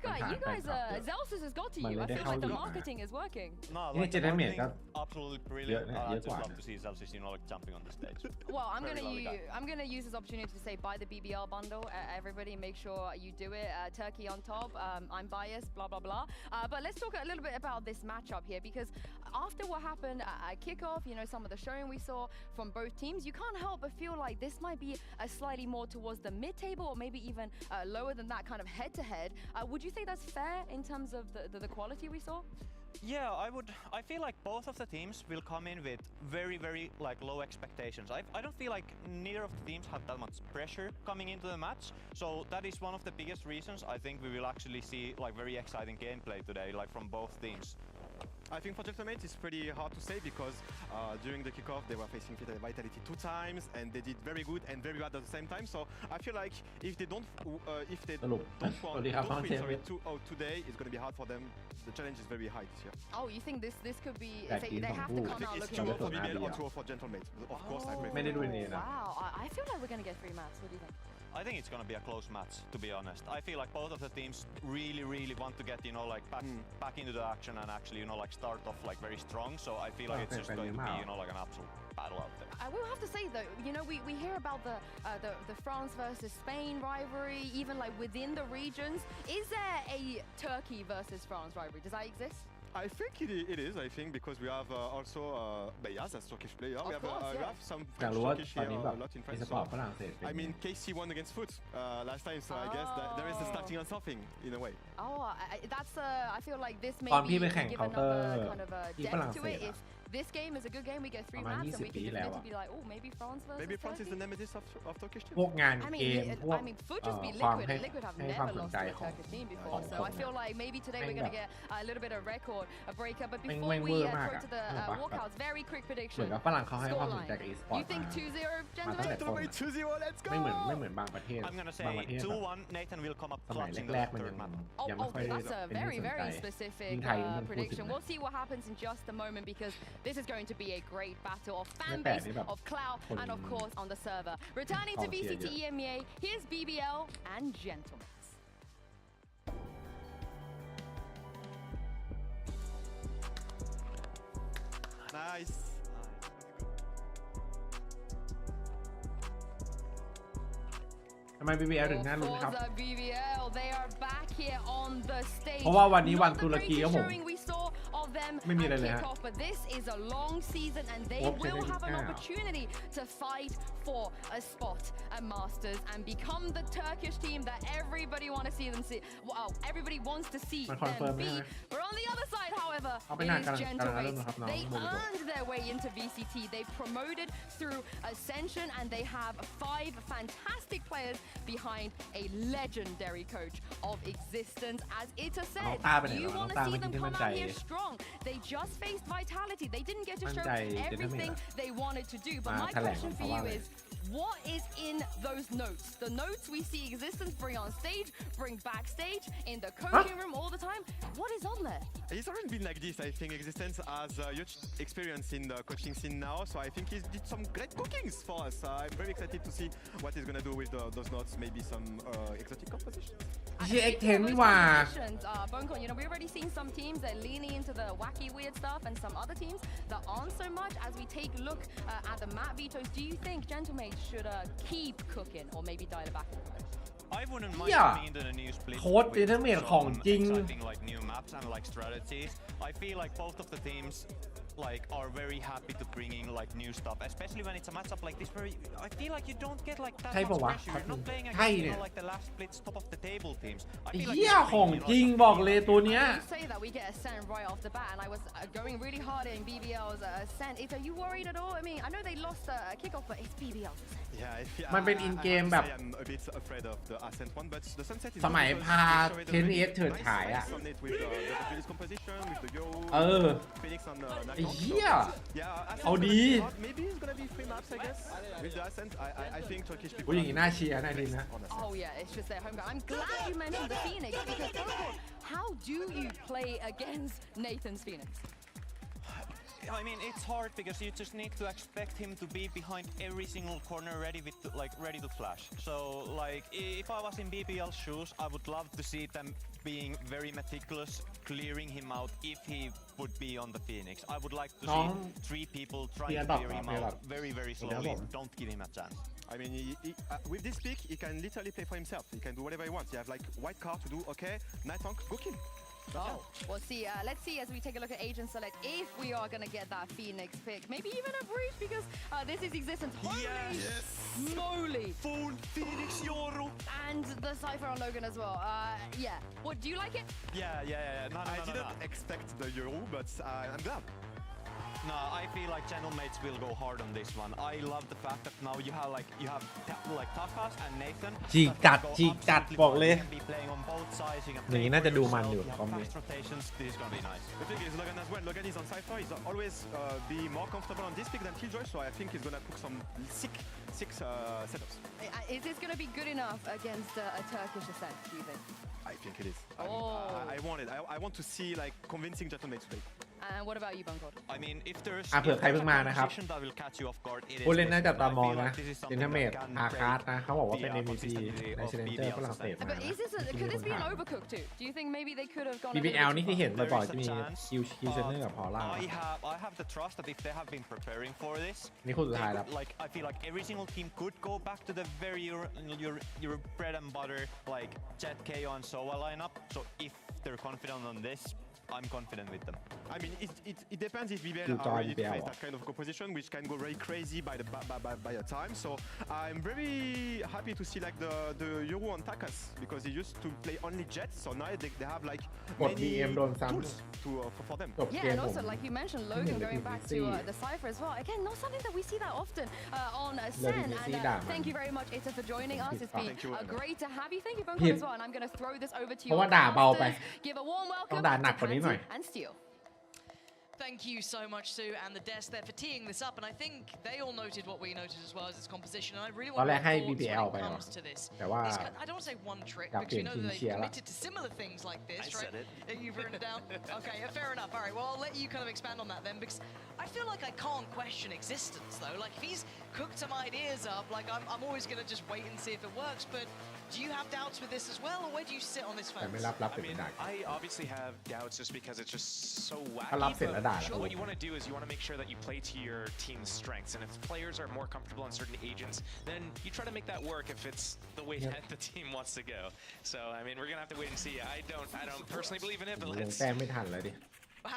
guys, Zelsis has got to you. I feel like the marketing is working. No, Ini like, Jet Mate kan absolutely brilliant. dia I just kuat love to see Zelsis, like jumping on the stage. Well, I'm Very lovely guy. gonna use this opportunity to say buy the BBL bundle. Everybody, make sure you do it. Turkey on top. I'm biased. Blah blah blah. But let's talk a little bit about this matchup here, because after what happened at kickoff, some of the showing we saw from both teams, you can't help but feel like this might be slightly more towards the mid-table, or maybe even lower than that, kind of head-to-head. Would you say that's fair in terms of the quality we saw? Yeah, I would. I feel like both of the teams will come in with very, very low expectations. I don't feel like neither of the teams have that much pressure coming into the match. So that is one of the biggest reasons I think we will actually see very exciting gameplay today, from both teams. I think for Gentlemates it's pretty hard to say because during the kickoff they were facing Vitality 2 times and they did very good and very bad at the same time. So I feel like if they don't win today, it's going to be hard for them. The challenge is very high this year. Oh, you think this could be? They have to come out looking. It's 2-0 for BBL or 2-0 for Gentlemates. Of course, I prefer. ไม่ได้ดูนี่นะ Wow, I feel like we're gonna get 3 maps. What do you think? I think it's going to be a close match, to be honest. I feel like both of the teams really, really want to get, back into the action and actually, start off very strong. So I feel like it's just going to be, an absolute battle out there. I will have to say though, we hear about the France versus Spain rivalry, even within the regions. Is there a Turkey versus France rivalry? Does that exist? I think it is. I think because we have also Beyaz as Turkish player. We have some Turkish here a lot in France. I mean, KC won against FUT last time, so I guess that there is a starting on something in a way. Oh, that's I feel like this may be give another kind of depth to it. If this game is a good game, we get 3 maps, and we can begin to be like, oh, maybe France versus Maybe France Turkey? is the nemesis of Turkish team. พวกงานเกมพวก I mean, FUT just be ความ Liquid. ให้ Liquid have ให้ความ never สน lost ใจ to a ของ Turkish team ข before, อง so I feel like maybe today we're gonna get a little bit of record, a breakup. But แม่ง before แม่ง we เวอร์มาก go อะ to the เหมือน walkouts, very quick เหมือน prediction. กับฝรั่งเขาให้ความสนใจกับ e-sport You think 2-0 มาตั้งแต่ต้น 2-0, let's go. ไม่เหมือนบางประเทศ I'm going to บาง say ประเทศ 2-1. Nathan will come up สมัย clutch in แร the กๆมัน third map. ยังไม่ค่อย That's a เป็นที่ very สนใจ specific ยิ่งไทยมันพูดถึง prediction. We'll see what happens in just a moment, because this is going to be a great battle of fan base, of clout, and of course on the server. Returning to VCT EMEA, here's BBL and Gentlemen. Nice. BBL ถึงน่าลุ้นครับ BBL, they are back here on the stage. เพราะว่าวันนี้วันตุรกีครับผม ไม่มีอะไรเลยฮะ But this is a long season and they will have an opportunity to fight for a spot at Masters and become the Turkish team that everybody want to see them see. Wow, everybody wants to see them be. But on the other side, however, it is Gentlemen. They earned their way into VCT. They promoted through Ascension and they have 5 fantastic players behind a legendary coach of existence. As Ita said, you want to see them come out here strong. They just faced Vitality. They didn't get to show everything they wanted to do. But my question for you is, what is in those notes? The notes we see existence bring on stage, bring backstage, in the coaching room all the time. What is on there? It's already been like this. I think Existence has a huge experience in the coaching scene now, so I think he did some great cookings for us. I'm very excited to see what he's gonna do with those notes. Maybe some exotic compositions. Buncon, you know, we've already seen some teams that are leaning into the wacky, weird stuff, and some other teams that aren't so much. As we take a look at the map vetoes, do you think Gentlemen should keep cooking or maybe dial it back a little bit? I wouldn't mind coming into the new split with some exciting like new maps and like strategies. I feel like both of the teams like are very happy to bring in like new stuff, especially when it's a matchup like this where I feel like you don't get like that much pressure. You're not playing against, you know, like the last split's top of the table teams. I feel like ของจริงบอกเลยตัวเนี้ย You say that we get Ascent right off the bat, and I was going really hard in BBL's Ascent. Are you worried at all? I mean, I know they lost a kickoff, but it's BBL's Ascent. Yeah, มันเป็นอินเกมแบบ I'm a bit afraid of the Ascent one, but the Sunset is สมัยพาเทนเอสเถิดฉายอ่ะ Phoenix on the ไอ้เหี้ย Yeah, เอาดี maybe it's gonna be 3 maps, I guess. With the Ascent, I think Turkish people. อย่างนี้น่าเชียร์น่าดีนะ Oh yeah, it's just their home ground. I'm glad you mentioned the Phoenix because how do you play against Nathan's Phoenix? I mean, it's hard because you just need to expect him to be behind every single corner ready to flash. So like if I was in BBL's shoes, I would love to see them being very meticulous, clearing him out if he would be on the Phoenix. I would like to see 3 people trying to clear him out very, very slowly. Don't give him a chance. I mean, with this pick, he can literally play for himself. He can do whatever he wants. He has like white card to do. Okay, night tank, go kill. Oh, we'll see. Let's see as we take a look at Agent Select if we are going to get that Phoenix pick. Maybe even a breach because this is Existence. Holy moly! Full Phoenix Yoru! And the Cypher on Logan as well. Yeah. What, do you like it? Yeah. No, I didn't expect the Yoru, but I'm glad. No, I feel like Channelmates will go hard on this one. I love the fact that now you have Takas and Nathan. จีกัดบอกเลย can be playing on both sides. You can อย่างนี้น่าจะดูมันอยู่คอมนี้ fast rotations. This is gonna be nice. The thing is, Logan as well. Logan is on Cypher. He's always be more comfortable on this pick than Killjoy, so I think he's gonna cook some sick setups. Is this gonna be good enough against a Turkish Ascent, do you think? I think it is. I want it. I want to see like convincing Gentlemen today. And what about you, Buncon? I mean, if there's เผื่อใครเพิ่งมานะครับ that will catch you off guard, it is ผู้เล่นน่าจับตามอง I feel นะ like this is เซนเตอร์เมด something that อา can คาร์ดนะเขาบอกว่าเป็น break MVP the ในเซนเตอร์ฝรั่งเศสมา But could this be an overcook too? Do you think maybe they could have gone? BBL นี่ที่เห็นบ่อยๆจะมีคิวเซนเนอร์กับพอล่า I have the trust that if they have been preparing for this, นี่คู่สุดท้ายแล้ว like I feel like every single team could go back to the very your bread and butter like Jet KO and Sova lineup. So if they're confident on this, I'm confident with them. I mean, it depends if BBL are ready to face that kind of composition, which can go very crazy by a time. So I'm very happy to see like the Euro on Takas because he used to play only Jets, so now they have like many tools for them. Yeah, and also like you mentioned, Logan going back to the Cypher as well. Again, not something that we see that often on Ascent. And thank you very much, Ita, for joining us. It's been great to have you. Thank you, Buncon, as well. And I'm going to throw this over to you. Give a warm welcome to and Steel. Thank you so much, Sue, and the desk there for teeing this up. And I think they all noted what we noted as well as its composition. And I really ตอน want แร to กให้ know thoughts BPL when ไป it หรอ comes to this. แต่ว่า I don't want to say one trick อยาก because เปลี่ you ยน know ทีม that เชีย they've ร์ละ committed to similar things like this, I right? said it. You've written it down. Okay, fair enough. All right, well, I'll let you kind of expand on that then, because I feel like I can't question existence though. Like if he's cooked some ideas up, like I'm always gonna just wait and see if it works. But do you have doubts with this as well, or where do you sit on this แต่ fence? ไม่รับ I เป็น mean, ดัก I obviously have doubts just because it's just so ถ้ารับ wacky. เสร็จแล้วด่า But แล้ว what you want to do is you want to make sure that you play to your team's strengths, and if players are more comfortable on certain agents, then you try to make that work if it's the way that the team wants to go. So I mean, we're gonna have to wait and see. I don't personally believe in it, but ลง let's. แต้มไม่ทันเลยดิ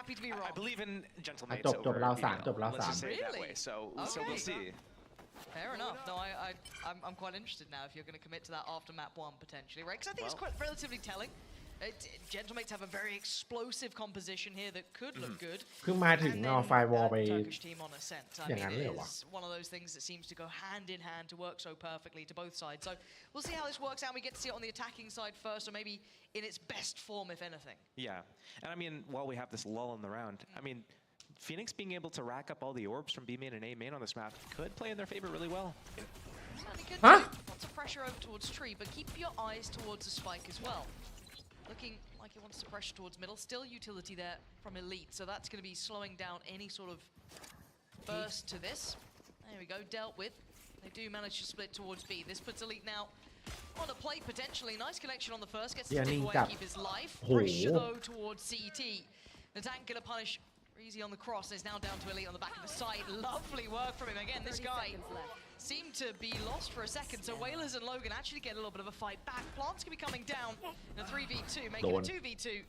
Happy to be wrong. I believe in gentlemen. จบราวสามจบราวสาม Let's just say it that way. So we'll see. Fair enough. No, I'm quite interested now if you're going to commit to that after map 1 potentially, right? Because I think it's quite relatively telling. Gentlemates have a very explosive composition here that could look good. เพิ่งมาถึงเอาไฟวอลไป Turkish team on ascent. I อย่าง mean, นั้นเลยเหรอ it วะ is one of those things that seems to go hand in hand to work so perfectly to both sides. So we'll see how this works out. We get to see it on the attacking side first, or maybe in its best form, if anything. Yeah, and I mean, while we have this lull in the round, I mean, Phoenix being able to rack up all the orbs from B main and A main on this map could play in their favor really well. Certainly could Huh? do. Lots of pressure over towards tree, but keep your eyes towards the spike as well. Looking like he wants to pressure towards middle. Still utility there from Elite, so that's going to be slowing down any sort of burst to this. There we go, dealt with. They do manage to split towards B. This puts Elite now on a plate potentially. Nice connection on the first. Gets to stick away and keep his life. Pressure though towards CT. The tank going to punish Easy on the cross. Is now down to Elite on the back of the site. Lovely work from him. Again, this guy seemed to be lost for a second. So Whalers and Logan actually get a little bit of a fight back. Plants can be coming down in a 3v2, making a 2v2.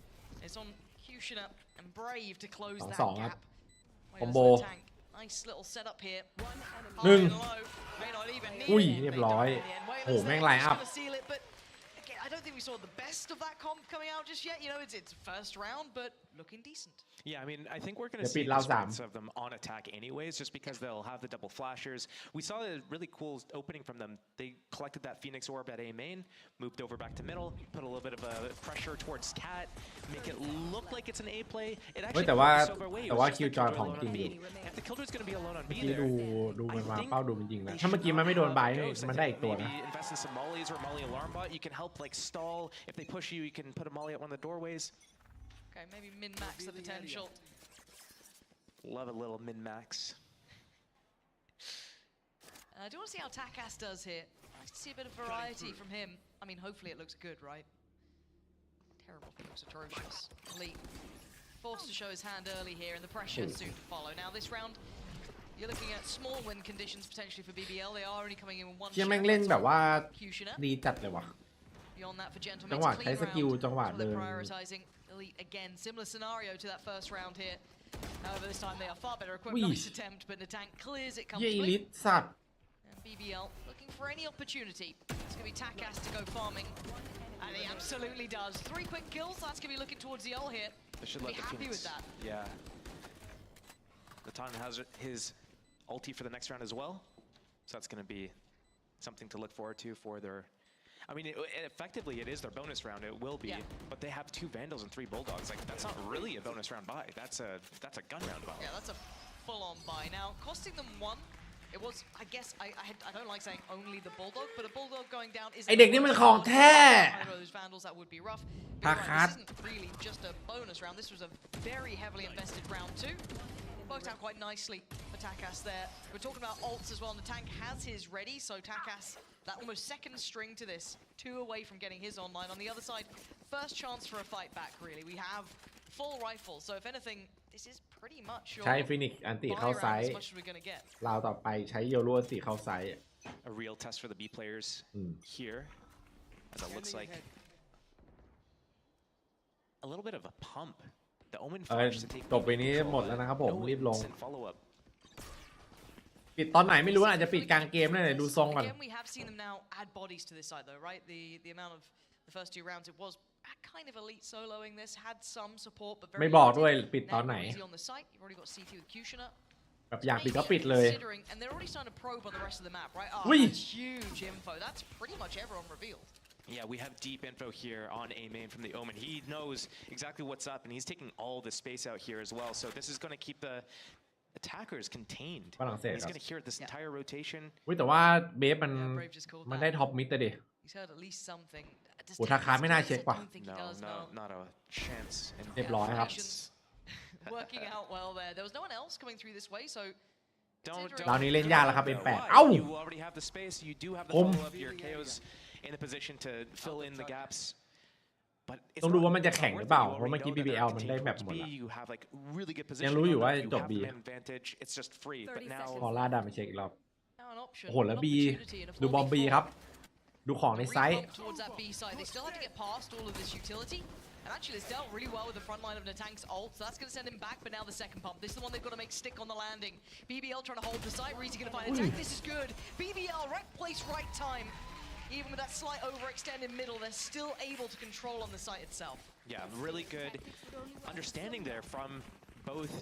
It's on Kushina and Brave to close that gap. Whalers tank. Nice little setup here. High and low. May not even need อุ้ย it. เรียบร้อย โอ้แม่งไลน์อัพ Gonna seal it, but again, I don't think we saw the best of that comp coming out just yet. You know, it's first round, but looking decent. Yeah, I mean, I think we're going to เดี๋ยวปิ see ดราว the สาม strengths of them on attack anyways, just because they'll have the double flashers. We saw a really cool opening from them. They collected that Phoenix orb at A main, moved over back to middle, put a little bit of a pressure towards Cat, make it look like it's an A play. It เฮ้ย actually แต่ว่า works over way. It แต่ was ว่า just คิว the จอย Killjoy ของ alone จริ on ง B. อยู่ If the Killjoy's going to be alone on B เมื่อกี้ there, ดูมันมา I think เป้าดูมันจริงนะ they ถ้าเมื่อกี้มันไม่โดนใบนี่ should มันได้อีกตัวนะ maybe invest in some mollies or molly alarm bot. You can help like stall. If they push you, you can put a molly at one of the doorways. Okay, maybe min-max the potential. Love a little min-max. Do you want to see how Takas does here? Nice to see a bit of variety from him. I mean, hopefully it looks good, right? Terrible. He looks atrocious. Elite forced to show his hand early here, and the pressure soon to follow. Now this round, you're looking at small win conditions potentially for BBL. They are only coming in with one เชี่ย share. แม่งเล่นแบบว่า Kushina. ดีจัดเลยว่ะ Beyond that for จัง Gentlemen, หวะ it's a ใช้ clean สกิล round. จังหวะ That's what เดิ they're น prioritizing. Elite again, similar scenario to that first round here. However, this time they are far better equipped. Wee. Nice attempt, but the tank clears it เยี่ยอีลิ comfortably. ทสัตว์ And BBL looking for any opportunity. It's going to be Takas to go farming. And he absolutely does. 3 quick kills. That's going to be looking towards the ult here. They should Be let the happy Phoenix. with that. Yeah. Natan has his ulti for the next round as well, so that's going to be something to look forward to for their. I mean, effectively, it is their bonus round. It will be, but they have 2 Vandals and 3 Bulldogs. Like that's not really a bonus round buy. That's a gun round buy. Yeah, that's a full-on buy. Now, costing them 1. It was, I guess, I don't like saying only the Bulldog, but a Bulldog going down is. ไอเด็กนี่มันของแท้ Those Vandals, that would be rough. Takas. You're right, this isn't really just a bonus round. This was a very heavily invested round 2. Worked out quite nicely for Takas there. We're talking about ults as well, and the tank has his ready, so Takas, that almost second string to this, 2 away from getting his online. On the other side, first chance for a fight back, really. We have full rifles, so if anything, this is pretty much your ใช้ฟินิกซ์อันติเข้า buy ซ้าย round as much as we're going to get. ราวต่อไปใช้โยโรอันติเข้าซ้าย A real test for the B players here, as it looks like a little bit of a pump. The Omen เออ flash to take จบไปนี้หมดแล้วนะครับผม no รีบลง instant follow-up. ปิดตอนไหนไม่รู้นะอาจจะปิดกลางเกมนั่นแหละดูทรงก่อน Again, we have seen them now add bodies to this side, though, right? The amount of the first 2 rounds, it was kind of elite soloing this, had some support, but very ไม่บอกด้วย limited. ปิดตอนไหน Now easy on the site. You've already got CT with Kushina. แบบอยากปิดก็ปิดเลย Considering, and they're already starting to probe on the rest of the map, right? Oh, Wee. that's huge info. That's pretty much everyone revealed. Yeah, we have deep info here on A main from the Omen. He knows exactly what's up, and he's taking all the space out here as well. So this is going to keep the attackers contained. ฝรั่งเศส He's ครับ going to hear this entire rotation. แต่ว่าเบฟมันได้ท็อปมิดแต่ดิ He's heard at least something. โอ้ทาคาไม่น่าเช็คป่ะ No, not a chance. เรียบร้อยครับ Working out well there. There was no one else coming through this way, so. ตอนนี้เล่นยากแล้วครับ M8 เอ้า You already have the space. You do have the follow-up. Your KO's in a position to fill in the gaps. ต้องดูว่ามันจะแข่งหรือเปล่า เพราะเมื่อกี้ BBL มันได้แบบหมดละยังรู้อยู่ว่าจบ B พอล่าดามาเช็คอีกรอบโอ้โหแล้ว B ดูบอม B ครับ ดูของในไซต์ And actually, it's dealt really well with the front line of Natank's ult, so that's going to send him back, but now the second pump. This is the one they've got to make stick on the landing. BBL trying to hold the site. Reezy going to find a tank. This is good. BBL, right place, right time. Even with that slight overextended middle, they're still able to control on the site itself. Yeah, really good understanding there from both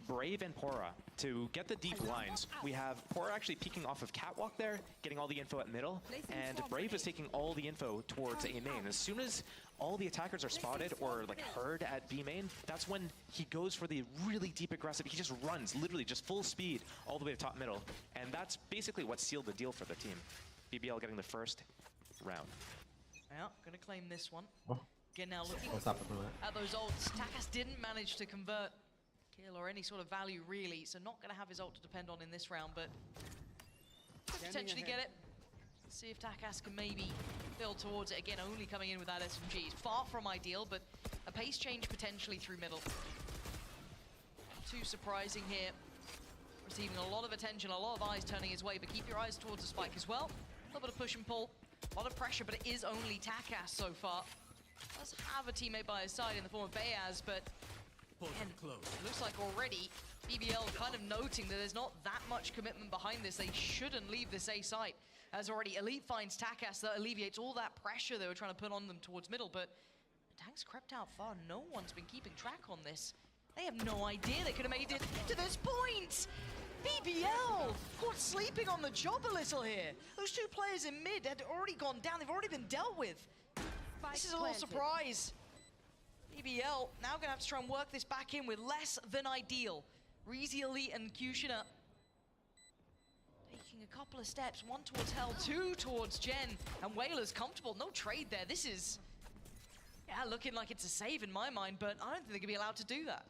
Brave and Pora to get the deep lines. We have Pora actually peeking off of Catwalk there, getting all the info at middle, and Brave is taking all the info towards A main. As soon as all the attackers are spotted or like heard at B main, that's when he goes for the really deep aggressive. He just runs, literally just full speed all the way to top middle, and that's basically what sealed the deal for the team. BBL getting the first round. Yeah, gonna claim this one. Again, now looking at those ults. Takas didn't manage to convert kill or any sort of value really, so not gonna have his ult to depend on in this round, but could potentially get it. Let's see if Takas can maybe build towards it again, only coming in with that SMG. Far from ideal, but a pace change potentially through middle. Not too surprising here. Receiving a lot of attention, a lot of eyes turning his way, but keep your eyes towards the spike as well. A little bit of push and pull, a lot of pressure, but it is only Takas so far. Does have a teammate by his side in the form of Bayaz, but again, it looks like already BBL kind of noting that there's not that much commitment behind this. They shouldn't leave this A site. As already Elite finds Takas, that alleviates all that pressure they were trying to put on them towards middle, but Tank's crept out far. No one's been keeping track on this. They have no idea they could have made it to this point. BBL caught sleeping on the job a little here. Those two players in mid had already gone down. They've already been dealt with. This is a little surprise. BBL now going to have to try and work this back in with less than ideal. Reezy, Elite, and Kushina taking a couple of steps. One towards Hell, two towards Jen. And Whaler's comfortable. No trade there. This is, yeah, looking like it's a save in my mind, but I don't think they're going to be allowed to do that.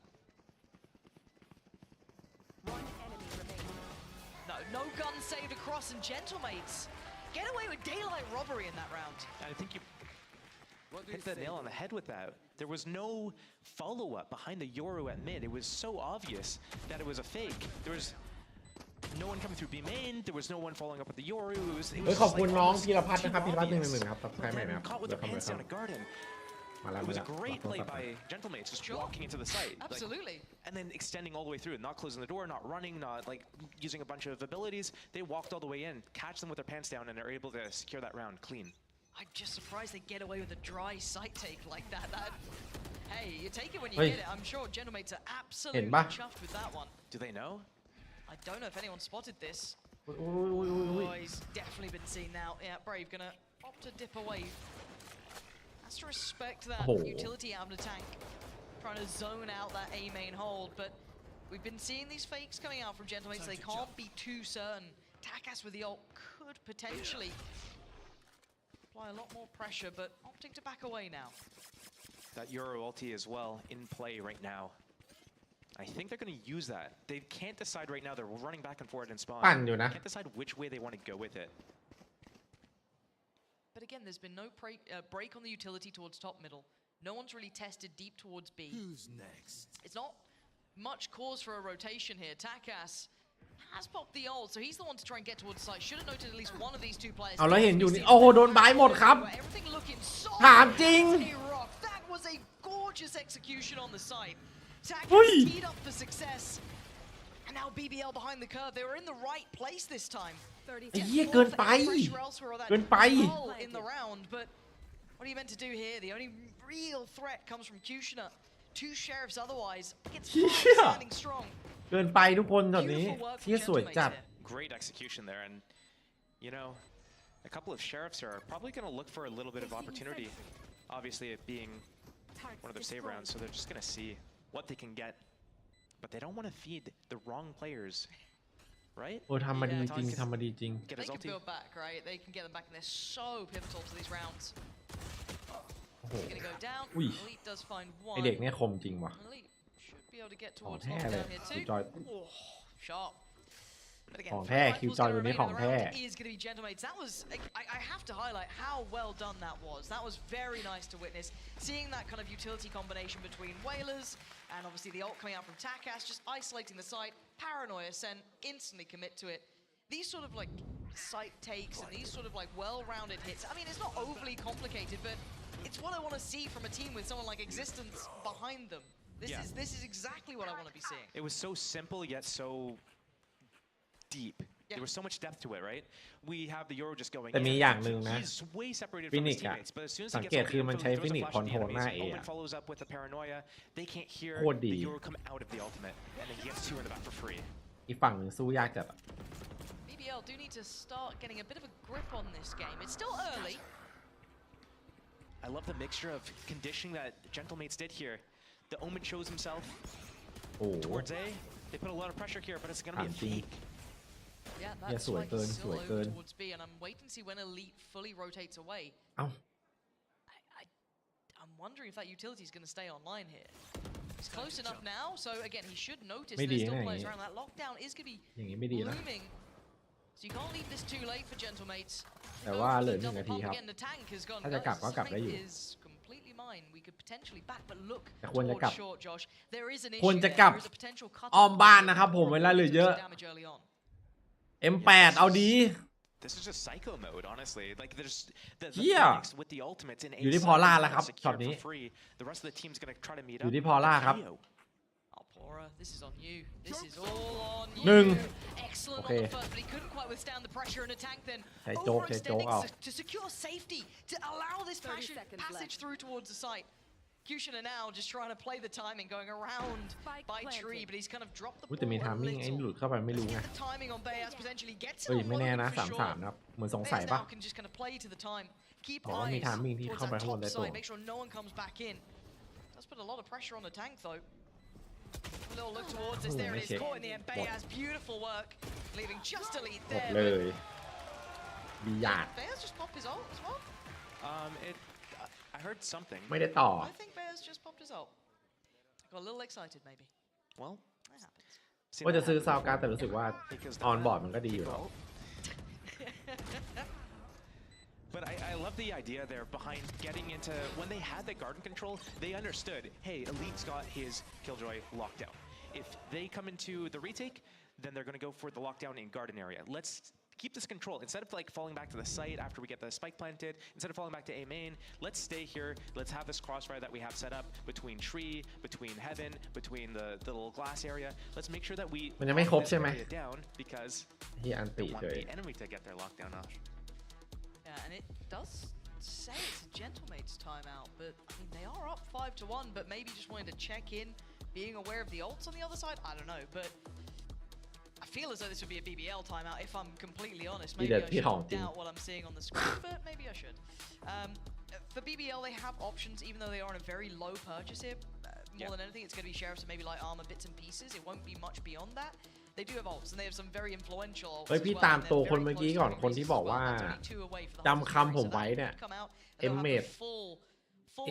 No gun saved across, and Gentlemates get away with daylight robbery in that round. I think you hit the nail on the head with that. There was no follow-up behind the Yoru at mid. It was so obvious that it was a fake. There was no one coming through B main. There was no one following up with the Yoru. It was ขอบคุณน้องพีรพัฒน์นะครับพีรพัฒน์111ครับใครใหม่นะครับ Caught with the pants down a garden. It was a great play by Gentlemates, just walking into the site. Absolutely. And then extending all the way through, not closing the door, not running, not like using a bunch of abilities. They walked all the way in, catch them with their pants down, and are able to secure that round clean. I'm just surprised they get away with a dry site take like that. Hey, you take it when you get it. I'm sure Gentlemates are absolutely chuffed with that one. Do they know? I don't know if anyone spotted this. He's definitely been seen now. Yeah, Brave gonna opt to dip away. Has to respect that utility out of the tank. Trying to zone out that A main hold, but we've been seeing these fakes coming out from Gentlemates. They can't be too certain. Takas with the ult could potentially apply a lot more pressure, but opting to back away now. That Euro ulti as well in play right now. I think they're going to use that. They can't decide right now. They're running back and forth in spawn. Can't decide which way they want to go with it. But again, there's been no break on the utility towards top middle. No one's really tested deep towards B. Who's next? It's not much cause for a rotation here. Takas has popped the ult, so he's the one to try and get towards the site. Should have noted at least one of these two players. เอาแล้วเห็นอยู่นี่โอ้โหโดนบายหมดครับ Everything looking so ถามจริง That was a gorgeous execution on the site. Takas teed up for success. And now BBL behind the curve. They were in the right place this time. ไอ้เหี้ยเกินไปเกินไป in the round, but what are you meant to do here? The only real threat comes from Kushina. Two sheriffs otherwise. Gets standing strong. เกินไปทุกคนตอนนี้เที่ยสวยจัด Great execution there, and you know, a couple of sheriffs here are probably going to look for a little bit of opportunity. Obviously, it being one of their save rounds, so they're just going to see what they can get. But they don't want to feed the wrong players, right? โอ้ทำมาดีจริงทำมาดีจริง They can build back, right? They can get them back, and they're so pivotal to these rounds. โอ้โห Gonna go down. อุ้ย Elite does find ไอ one. เด็กเนี่ยคมจริงว่ะ Elite should be able to get ของ towards แท้เลย lockdown here คิว too. จอย Oh, sharp. But again, ของแท้คิวจอยตัวนี้ของแท้ is going to be Gentlemates. That was, I have to highlight how well done that was. That was very nice to witness. Seeing that kind of utility combination between Whalers and obviously the ult coming out from Takas, just isolating the site, Paranoia Sen instantly commit to it. These sort of like site takes and these sort of like well-rounded hits. I mean, it's not overly complicated, but it's what I want to see from a team with someone like Existence behind them. This is exactly what I want to be seeing. It was so simple yet so deep. There was so much depth to it, right? We have the Euro just going. แต่มีอย่างหนึ่งนะ He's way separated ฟิ from นิ his กอะ teammates, but as soon as สั he ง gets เกต over คือ the มัน info, ใช้ he ฟิ throws นิ a ก flash คอน to โทร the ลหน้า enemies. เอ Omen อะ follows up with the paranoia. They can't hear โคตรดี the Euro come out of the ultimate, and then he gets two in the back for free. อีกฝั่งหนึ่งสู้ยากจัดอะ BBL do need to start getting a bit of a grip on this game. It's still early. I love the mixture of conditioning that Gentlemates did here. The Omen shows himself โอ้โห towards A. They put a lot of pressure here, but it's going to ถา be ม a จริง fake. Yeah, เนี่ย that's สวย why เกิน he's ส still วยเกิ over น towards B, and I'm waiting to see when Elite fully rotates away. เอ้า I'm wondering if that utility is going to stay online here. He's close enough now, so again, he should notice ไม่ there's ดี still นะ players around. That lockdown is going to be อย่างนี้ไม่ดีนะ looming. So you can't leave this too late for Gentlemates. แต่ว่าเหลือ1 นาทีครับ Again, the tank has gone. ถ้าจะกลับก็กลับได้อยู่ is completely mine. We could potentially back, but look แต่ควรจะกลับ towards short, Josh. There is an ควร issue จะ there. กลับ There is a potential cut อ้อมบ้านนะครับผมเวลาเหลือเยอะ damage early on. M8 เอาดี This is just psycho mode, honestly. Like there's the Yeah. Phoenix with the ultimates in อยู่ที่ A พอล่า side, แล้วครับ secure ช็อตนี้ for free. The rest of the team's gonna try to meet อยู่ up. ที่พอล่าครับ Trio. Pora, this is on you. This is all on you. หนึ่ง Excellent โอเค on the first, but he couldn't quite withstand the pressure in a tank then. ใช้โจ๊กใช้โจ๊ก Overextending เอา to secure safety, to allow this 30 passage seconds passage left. through towards the site. Kushina now just trying to play the timing, going around by Tree, but he's kind of dropped the อุ๊ยแต่มี ball a ทามมิ่งไอ้ little. หลุดเข้าไปไม่รู้ไง The timing on Bayas potentially gets เอ้ย him ไม่ on แน่ loading นะ for sure. 3-3นะครับเหมือนสงสัย Bayas ปะ now can just kind of play to the time. Keep บอกว่ามี eyes ทามมิ่งที่ towards เข้าไป that ข้างบน top ได้ตัว side. Make sure no one comes back in. Does put a lot of pressure on the tank though. A little look towards this. There it is. Caught in the end. Bayas, beautiful work, leaving just Elite หมด there. เล but ยบียาด Bayas just popped his ult as well. I heard something. ไม่ได้ต่อ I think Bayas just popped his ult. Got a little excited maybe. Well, that happens. ว่าจะซื้อซาวการ์ดแต่รู้สึกว่าออนบอร์ดมันก็ดีอยู่แล้ว But I love the idea there behind getting into when they had the garden control, they understood, hey, Elite's got his Killjoy locked down. If they come into the retake, then they're going to go for the lockdown in garden area. Let's keep this control. Instead of like falling back to the site after we get the spike planted, instead of falling back to A main, let's stay here. Let's have this crossfire that we have set up between tree, between heaven, between the little glass area. Let's make sure that we มันยังไม่ครบ lock ใช่ไหม this area down because ที่อันติ they want เฉย the enemy to get their lockdown off. Yeah, and it does say it's a Gentlemates timeout, but I mean they are up 5-1, but maybe just wanting to check in, being aware of the ults on the other side. I don't know, but I feel as though this would be a BBL timeout if I'm completely honest. Maybe I should doubt what I'm seeing on the screen, but maybe I should. For BBL, they have options, even though they are in a very low purchase here. More than anything, it's going to be sheriffs and maybe light armor bits and pieces. It won't be much beyond that. They do have ults, and they have some very influential ults เฮ้ย as พี่ well, ตาม and ตัว they're คน very เมื่อ close กี้ to ก่อน being คนที่ released บอก as well. ว่า That's only 2 away for the จำ whole คำผม series, so ไว้ that เนี่ย come out. เอ็ม They'll เม have ด the full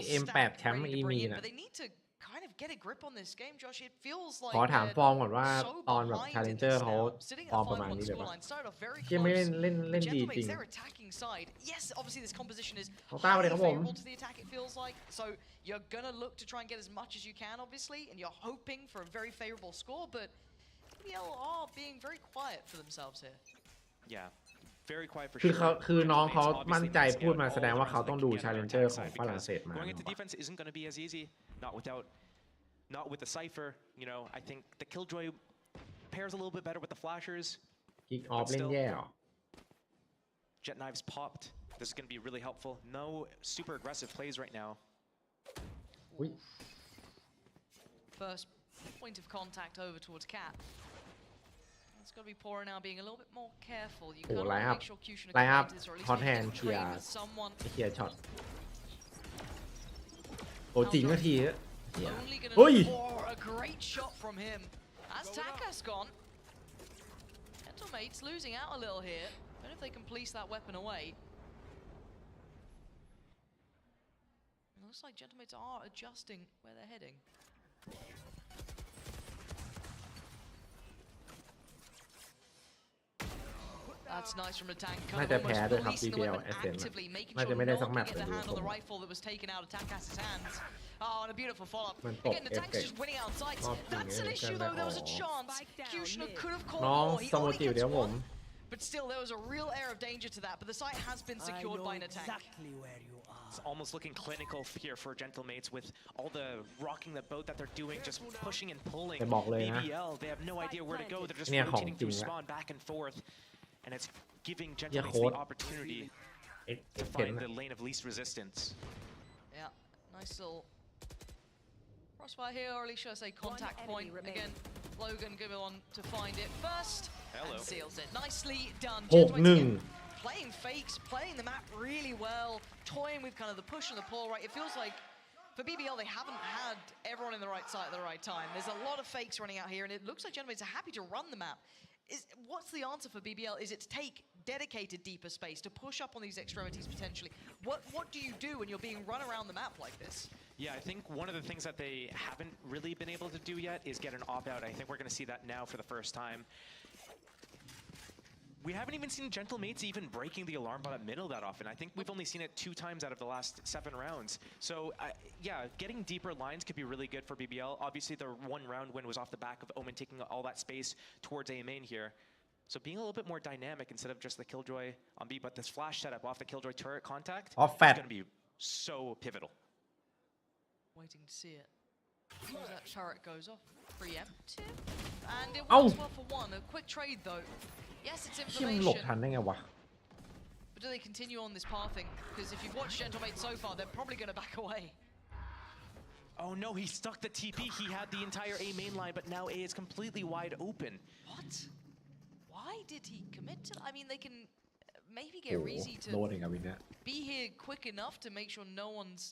เอ็ม stack 8แชมป์ ready อี to มี bring in, น่ะ but they need to kind of get a grip on this game, Josh. It feels like ขอถาม they're ฟอร์มก่อนว่า so ตอนแบบ behind in Challenger this เขา now. Sitting ฟอร์ at มประมาณ 5-1 นี้เลยปะ scoreline, started off very ยังไม่ close. เล่นดีจริ Gentlemates, ง their attacking side. Yes, obviously this composition is ของต้าไปเลยครับผม favorable to the attack, it feels like. So you're gonna look to try and get as much as you can, obviously, and you're hoping for a very favorable score, but BBL are being very quiet for themselves here. Yeah. Very quiet for คือ sure. เขาคือน้องเขา Gentlemates มั่น obviously ใจ missing พูด out มา all แสดงว่า the เขา rounds ต้อง they ดู can get on Challenger attack ของ side ฝรั่ง because เศสมา going into defense isn't going to be as easy. Not with the Cypher. You know, I think the Killjoy pairs a little bit better with the flashers. คิกออฟเล่นแย่เหรอ Jet knives popped. This is going to be really helpful. No super aggressive plays right now. อุ้ย First point of contact over towards Cat. It's got to be Pora now being a little bit more careful. You โอ้ kind of ไล want น์ to อัพ make sure Kushner ไล can น์อัพ get this, or at ฮอต least แฮ maybe น get เคลีย trade ร์ with someone. เคลียร์ช็อตโอ้จริงก็ทีเหี้ย Only gonna เฮ้ย pour a great shot from him. As Taka's gone, Gentlemate's losing out a little here. Don't know if they can police that weapon away. It looks like Gentlemates are adjusting where they're heading. That's nice from the tank. น่า Kind จะ of แพ้ almost ด้วยครับ policing the BBL weapon SM อะ actively, making น่า sure จะ no ไม่ได้สัก one แม can ตช์ get เลย the ดู hand ท on ร the ง rifle that was taken out of Takas's hands. Oh, and a beautiful follow-up. มันตก Again, the เอฟ tank's เฟก just winning out sights. รอบจริง That's เอ an งกัน issue นะ though. อ๋ There อ was a chance. Kushner could have caught น้อง more. He สโม only จิอยู่ gets เดี๋ยวผม one. But still, there was a real air of danger to that. But the site has been secured by a tank. Exactly where you are. It's almost looking clinical here for Gentlemates with all the rocking the boat that they're doing, just pushing and pulling. แต่บอกเลยนะ BBL, they have no idea where to go. They're just เนี่ยของ rotating จริง through ละ spawn back and forth. And it's giving เหี้ย Gentlemates โค้ด the opportunity เอ็ก to เห็น find นะ the lane of least resistance. Yeah, nice little crossfire here, or at least should I say contact point. Again, Logan going on to find it first. Hello. And seals it. Nicely done. หก Gentlemates หนึ่ง again playing fakes, playing the map really well, toying with kind of the push and the pull, right? It feels like for BBL, they haven't had everyone in the right side at the right time. There's a lot of fakes running out here, and it looks like Gentlemates are happy to run the map. What's the answer for BBL? Is it to take dedicated deeper space, to push up on these extremities potentially? What do you do when you're being run around the map like this? Yeah, I think one of the things that they haven't really been able to do yet is get an opt-out. I think we're going to see that now for the first time. We haven't even seen Gentlemates even breaking the alarm bot at middle that often. I think we've only seen it 2 times out of the last 7 rounds. So, yeah, getting deeper lines could be really good for BBL. Obviously, the 1 round win was off the back of Omen taking all that space towards A main here. So being a little bit more dynamic instead of just the Killjoy on B, but this flash setup off the Killjoy turret contact is Off fat. going to be so pivotal. Waiting to see it. As soon as that turret goes off, preemptive. And it Ow. works well for one. A quick trade though. Yes, it's เชี่ยมันหลบ information. ทันได้ไงวะ But do they continue on this pathing? Because if you've watched Gentlemates so far, they're probably going to back away. Oh no, he stuck the TP. He had the entire A main line, but now A is completely wide open. What? Why did he commit to? I mean, they can maybe โอ้ get โห Reezy โดน to เองอะวินเนี่ย be here quick enough to make sure no one's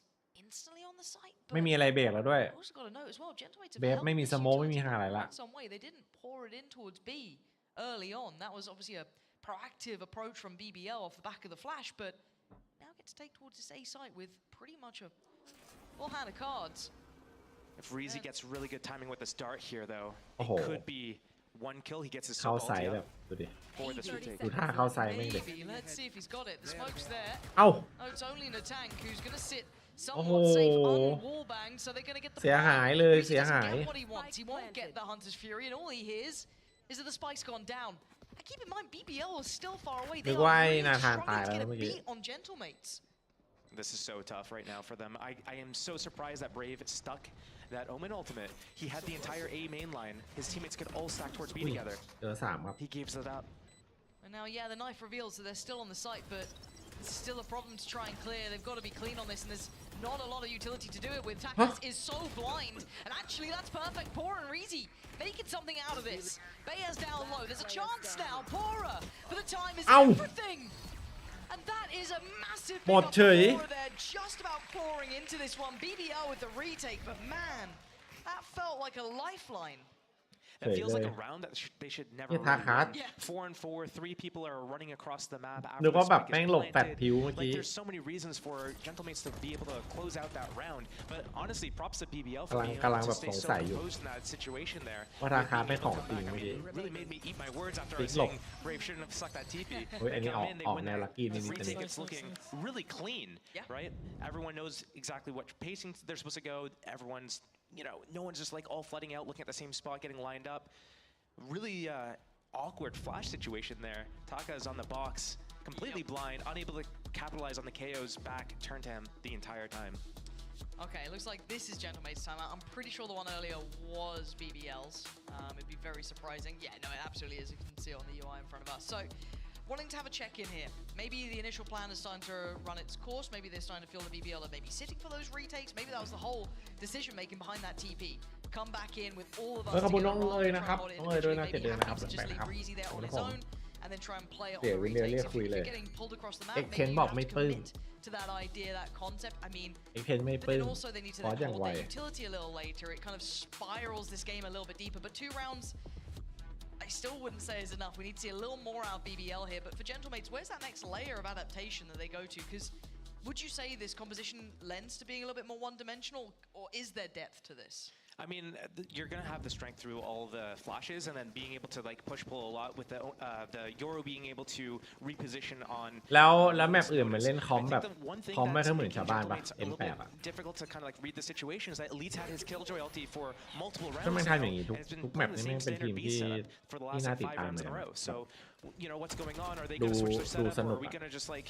instantly on the site. ไม่มีอะไรเบรกแล้วด้วย I also got to note as well, Gentlemates have เบฟ held ไม่มี this สโมกไม่มี utility หาอะไรละ in some way. They didn't pour it in towards B early on. That was obviously a proactive approach from BBL off the back of the flash, but now get to take towards this A site with pretty much a full hand of cards. If Reezy gets really good timing with the start here, though, Oh. it could be 1 kill. He gets his เข้า soul ไซ ulti ด์แบ up บดูดิ for this retake. ดูท่าเข้าไซด์แม่งเด็ก Maybe. Let's see if he's got it. The smoke's there. เอ้า Oh, it's only in a tank who's going to sit โอ้โห somewhat safe unwallbanged, so they're going to get the เสียหายเลย Reezy เสีย doesn't หาย get what he wants. He won't get the Hunter's Fury, and all he hears is that the spike's gone down. And keep in mind, BBL is still far away. They นึก are ว่าไอ้ really นาธาน struggling ตาย to แล้ว get a เมื่อกี้ beat on Gentlemates. This is so tough right now for them. I am so surprised that Brave stuck that Omen ultimate. He had the entire A main line. His teammates could all stack towards B อุ้ย together. เจอ3ครับ He gives it up. And now, yeah, the knife reveals that they're still on the site, but it's still a problem to try and clear. They've got to be clean on this, and there's not a lot of utility to do it with. Takas is so blind, and actually that's perfect. Pora and Reezy making something out of this. Bayer's down low. There's a chance now. Pora, for the time, is Ow. everything. And that is a massive หม pick ด up เฉย for Pora there, just about pouring into this one. BBL with the retake, but man, that felt like a lifeline. That feels like a เฉยเลย round that they should never เนี่ย really ทาคัส win. 4 and 4, 3 people are running across the map นึ after ก the ว่าแบบ spike แม่ง is หลบแฟด planted. ผิวเมื่อ Like กี้ there's so many reasons for Gentlemates to be able to close out that round. But honestly, props to BBL for being กำลัง able แบ to บ stay สง so สัยอยู่ composed in that situation there. ว่าทาคัสเป็นของจริง I เมื่อ mean, กี้ it really made me eat my words after I ติ๊ก was หลบ saying Brave shouldn't have sucked that TP. เฮ้ยอัน They นี้ออก come in, they ออก win แนว that ลักกี้นิดนึง retake. It's looking really clean, right? Everyone knows exactly what pacing they're supposed to go. Everyone's, no one's just like all flooding out, looking at the same spot, getting lined up. Really awkward flash situation there. Taka is on the box, completely blind, unable to capitalize on the KO's back turn to him the entire time. Okay, it looks like this is Gentlemate's timeout. I'm pretty sure the one earlier was BBL's. It'd be very surprising. Yeah, no, it absolutely is. You can see it on the UI in front of us. So, wanting to have a check-in here. Maybe the initial plan is starting to run its course. Maybe they're starting to feel the BBL are maybe sitting for those retakes. Maybe that was the whole decision-making behind that TP. Come back in with all of us ขอบคุณ together น้องเลยนะครับ rather น้ than องเลยด้วยนะ individually. 7 เดือน Maybe นะครับ happy to แปล just ก leave นะครับ Breezy there ขอบ on คุณ his ผม own and then try and play it on เดี๋ยว the วินเดีย retakes. เรียก If คุยเลย you're getting pulled across the map, เอ็ก maybe เทน you บอก have ไม่ to ปลื้ม commit to that idea, that concept. I mean, เอ็กเทนไม่ป but ลื้ then ม also they need to ฟอส then อย่าง hold ไว their utility a little later. It kind of spirals this game a little bit deeper. But 2 rounds, I still wouldn't say is enough. We need to see a little more out of BBL here. But for Gentlemates, where's that next layer of adaptation that they go to? Because would you say this composition lends to being a little bit more one-dimensional, or is there depth to this? I mean, you're gonna have the strength through all the flashes, and then being able to like push pull a lot with the Yoru being able to reposition on. แล้วแมปอื่นมันเล่นคอมแบบคอมไม่เท่าเหมือนชาวบ้านปะ M8 อ่ะ difficult to kind of like read the situation is that Elite's had his killjoy ulti for multiple rounds. ถ้ามันทำอย่างนี้ทุกแมปนี่แม่งเป็นทีมที่น่าติดตามเลยนะ So, you know what's going on? Are they gonna switch their setup, or are we อะ gonna just like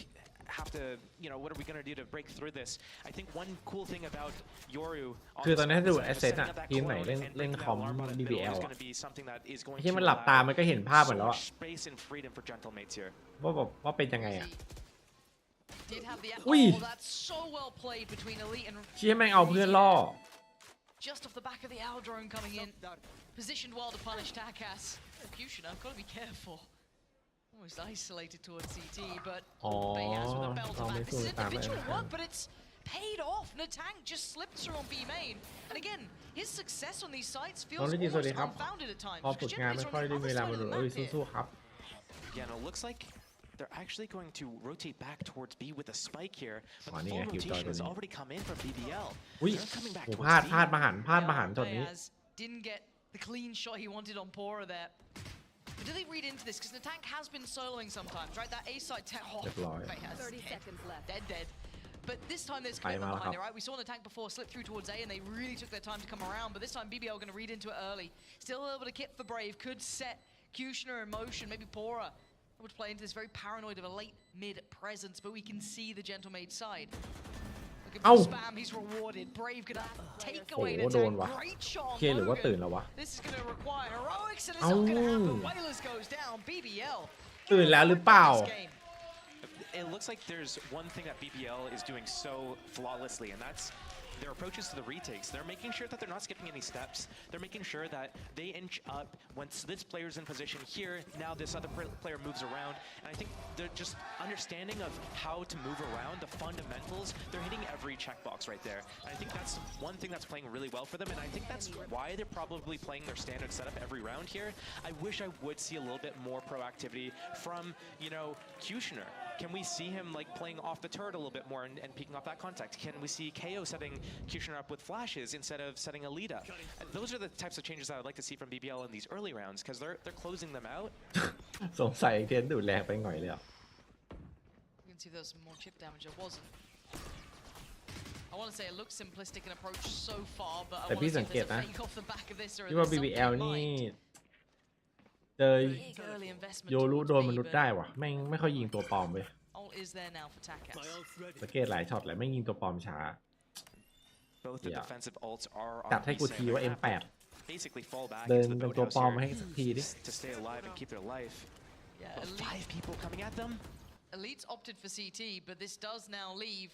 have to, you know, what are we gonna do to break through this? I think one cool thing about Yoru คือตอนนี้ถ้าดูแอสเซทอะทีมไหนเล่นคอม BBL อะที่มันหลับตามันก็เห็นภาพหมดแล้วอะว่าเป็นยังไงอะ Did have the Ui. oh, that's so well played between Elite and เชี่ยแม่งเอาเพื่อนล่อ just off the back of the owl drone coming in, positioned well to punish Takas. Kushina, gotta be careful. Almost isolated towards CT, but Bayaz with a bell to back. This is individual work, but it's paid off. Natank just slipped through on B main, and again, his success on these sites feels almost unfounded at times. พอฝึกงานไม่ค่อยได้เวลามาดูสู้ๆครับ Yeah, no, looks like they're actually going to rotate back towards B with a spike here, but the นี่ full ไงคิวจอย rotation ตัว has นี้ already come in from BBL. อุ้ย They're coming back โอ้ towards พลาด B. พลาดมาหันช็อตนี้ Bayaz didn't get the clean shot he wanted on Pora there. But do they read into this? Because Natank has been soloing sometimes, right? That A side tech. Oh, Bayaz 30 dead. seconds left. Dead. But this time there's commitment behind it, right? We saw Natank before slip through towards A, and they really took their time to come around. But this time BBL going to read into it early. Still a little bit of kit for Brave. Could set Kushner in motion. Maybe Pora would play into this very paranoid of a late mid presence, but we can see the Gentlemaid side. Looking for spam, he's rewarded. Brave gonna take away the tank. Great shot. เคหรือว่าตื่นแล้ววะ This is gonna require heroics, and it's not gonna happen. Whalers goes down. BBL. ตื่นแล้วหรือเปล่า It looks like there's one thing that BBL is doing so flawlessly, and that's their approaches to the retakes. They're making sure that they're not skipping any steps. They're making sure that they inch up. Once this player's in position here, now this other player moves around. And I think they're just understanding of how to move around, the fundamentals. They're hitting every checkbox right there. And I think that's one thing that's playing really well for them. And I think that's why they're probably playing their standard setup every round here. I wish I would see a little bit more proactivity from, you know, Kushner. Can we see him like playing off the turret a little bit more and peeking off that contact? Can we see KO setting Kushner up with flashes instead of setting Alita? Those are the types of changes that I'd like to see from BBL in these early rounds because they're closing them out. สงสัยเทนดูแรงไปหน่อยเลยอ่ะ You can see there's some more chip damage. There wasn't. I want to say it looks simplistic in approach so far, but I แต่ want พี่ to see สัง if เกต there's a นะ fake off the back of this or ที่ว่า there's something BBL นี่ behind. เจอ Big early investment โยรู้ towards โดนมนุษย์ B, ได้วะแม่งไม่ค่อยยิงตัวปลอมเลย Ult is there now for Takas. สังเกตหลายช็อตเลยไม่ยิงตัวปลอมช้า Both the defensive ults are จัด on ให้ B กูที side. ว่า They're M8 basically fall back เดิน into the เป็น boat ตัว house ปลอมมา here ให้สักทีดิ to stay alive and keep their life. Yeah, But 5 people coming at them. Elite's opted for CT, but this does now leave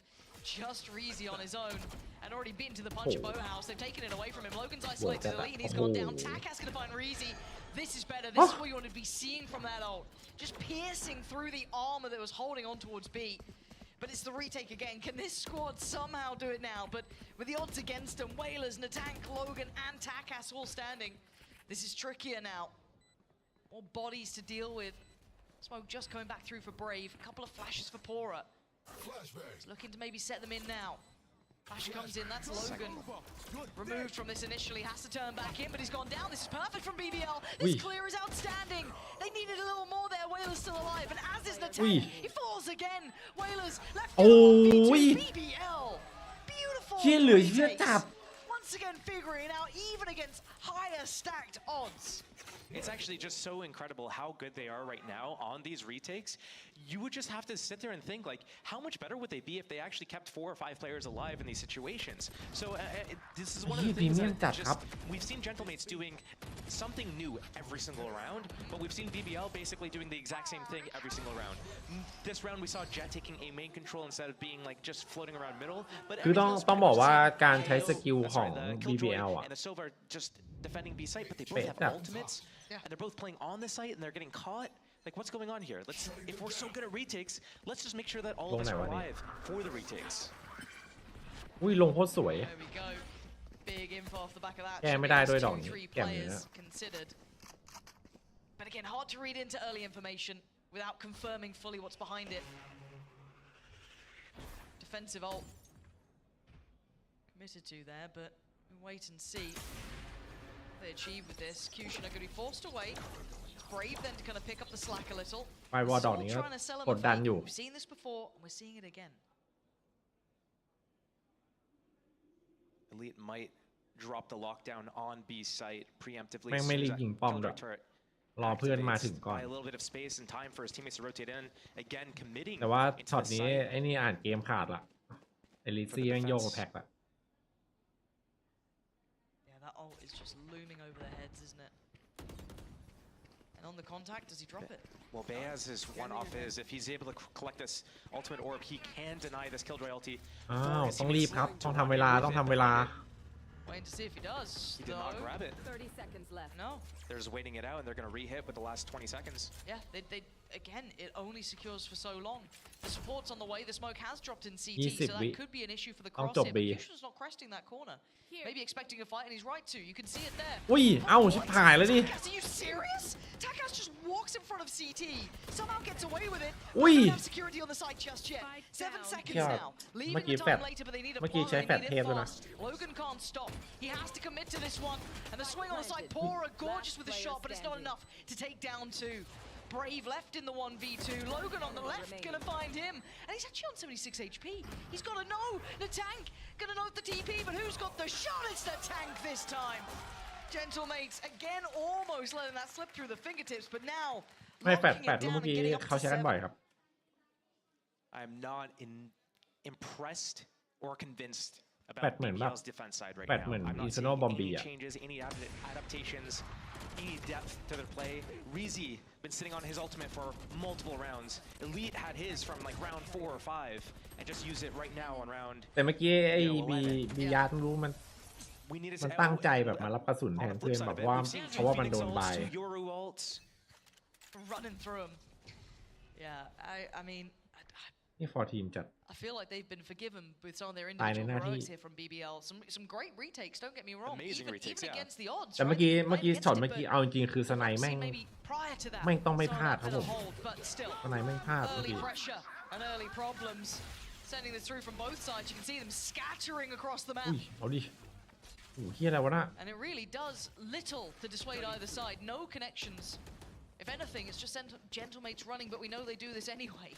just Reezy on his own and already beaten to the punch of Boathouse. They've taken it away from him. Logan's isolated Elite and he's gone down. Takas gonna find Reezy. This is better. This is what you want to be seeing from that ult. Just piercing through the armor that was holding on towards B. But it's the retake again. Can this squad somehow do it now? But with the odds against them, Whalers, Natank, Logan, and Takas all standing, this is trickier now. More bodies to deal with. Smoke just coming back through for Brave. A couple of flashes for Pora. He's looking to maybe set them in now. Flash comes in, that's Logan. Removed from this initially, has to turn back in, but he's gone down. This is perfect from BBL. This clear is outstanding. They needed a little more there. Whalers still alive, and as is Natank, he falls again. Whalers left BBL. Beautiful. เชี่ยเหลือเชื่อจับ Once again figuring out even against higher stacked odds. It's actually just so incredible how good they are right now on these retakes. You would just have to sit there and think, like, how much better would they be if they actually kept 4 or 5 players alive in these situations? So this is one of the things that just, we've seen Gentlemates doing something new every single round, but we've seen BBL basically doing the exact same thing every single round. This round we saw Jet taking a main control instead of being like just floating around middle. But คือต้องบอกว่าการใช้สกิลของ BBL อ่ะ and the Sova are just defending B site, but they both have ultimates, and they're both playing on the site, and they're getting caught. Like, what's going on here? If we're so good at retakes, let's just make sure that all of us are alive for the retakes. อุ้ยลงโคตรสวย There we go. Big info off the back of that. แก้ไม่ได้ด้วยดอก 2-3 แก้ไม่ได้ players considered. But again, hard to read into early information without confirming fully what's behind it. Defensive ult committed to there, but we'll wait and see what they achieve with this. Cushion are going to be forced away. Brave then to kind of pick up the slack a little. ไปวอลดอกนี้ก็กดดันอยู่ We've seen this before, and we're seeing it again. Elite might drop the lockdown on B site preemptively. แม่งไม่รีบยิงป้อมด้วยรอเพื่อนมาถึงก่อน A little bit of space and time for his teammates to rotate in. Again, committing. แต่ว่าช็อตนี้ไอ้นี่อ่านเกมขาดละไอลิซี่แม่งโยกแพ็กละ Yeah, that ult is just looming over their heads, isn't it? And on the contact, does he drop it? Well, Beaz is one off his. If he's able to collect this ultimate orb, he can deny this Killjoy ulti. อ้าวต้องรีบครับต้องทำเวลาต้องทำเวลา Waiting to see if he does. He did not grab it. 30 seconds left. No. They're just waiting it out, and they're going to re-hit with the last 20 seconds. Yeah, they again, it only secures for so long. The support's on the way. The smoke has dropped in CT, so that could be an issue for the cross here. But Fusion's not cresting that corner. Maybe expecting a fight, and he's right to. You can see it there. อุ้ยเอ้าชิบหายแล้วดิ Are you serious? Takas just walks in front of CT. Somehow gets away with it. อุ้ย Don't have security on the side just yet. 7 seconds now. Leaving the time later, but they need a plan. They need it fast. Logan can't stop. He has to commit to this one. And the swing on the side, Pora gorgeous with the shot, but it's not enough to take down two. Brave left in the 1v2. Logan on the left, gonna find him. And he's actually on 76 HP. He's gotta know the tank. Gonna know the TP, but who's got the shot? It's the tank this time. Gentlemates again almost letting that slip through the fingertips, but now ไม่แฟดลูกเมื่อกี้เขาใช้กันบ่อยครับ I'm not impressed or convinced แฟด about เหมือนแบบ BBL's defense side right แฟด now. เหมือน I'm อี not ซโน seeing บอมบี้ any อะ changes, any adaptations, any depth to their play. Reezy been sitting on his ultimate for multiple rounds. Elite had his from like round 4 or 5 and just use it right now on round. แต่เมื่อกี้ไอ้บียาต้องรู้มันตั้งใจแบบมารับกระสุนแทนเพื่อนแบบว่าเพราะว่ามันโดนบาย running through him. Yeah, I mean, นี่ฟอร์ทีมจัด I feel like they've been forgiven with some of their individual heroics here from BBL. Some great retakes, don't get me wrong. Amazing retakes, even against the odds. แต่เมื่อกี้ช็อตเมื่อกี้เอาจริงๆคือสไนแม่งต้องไม่พลาดครับผมสไนแม่งพลาดเมื่อ Early กี้ pressure and early problems. Sending this through from both sides. You can see them scattering across the อุ้ map. ยเอาดิโอ้โหเฮียอะไรวะน่ะ And it really does little to dissuade either side. No connections. If anything, it's just Gentlemates running, but we know they do this anyway.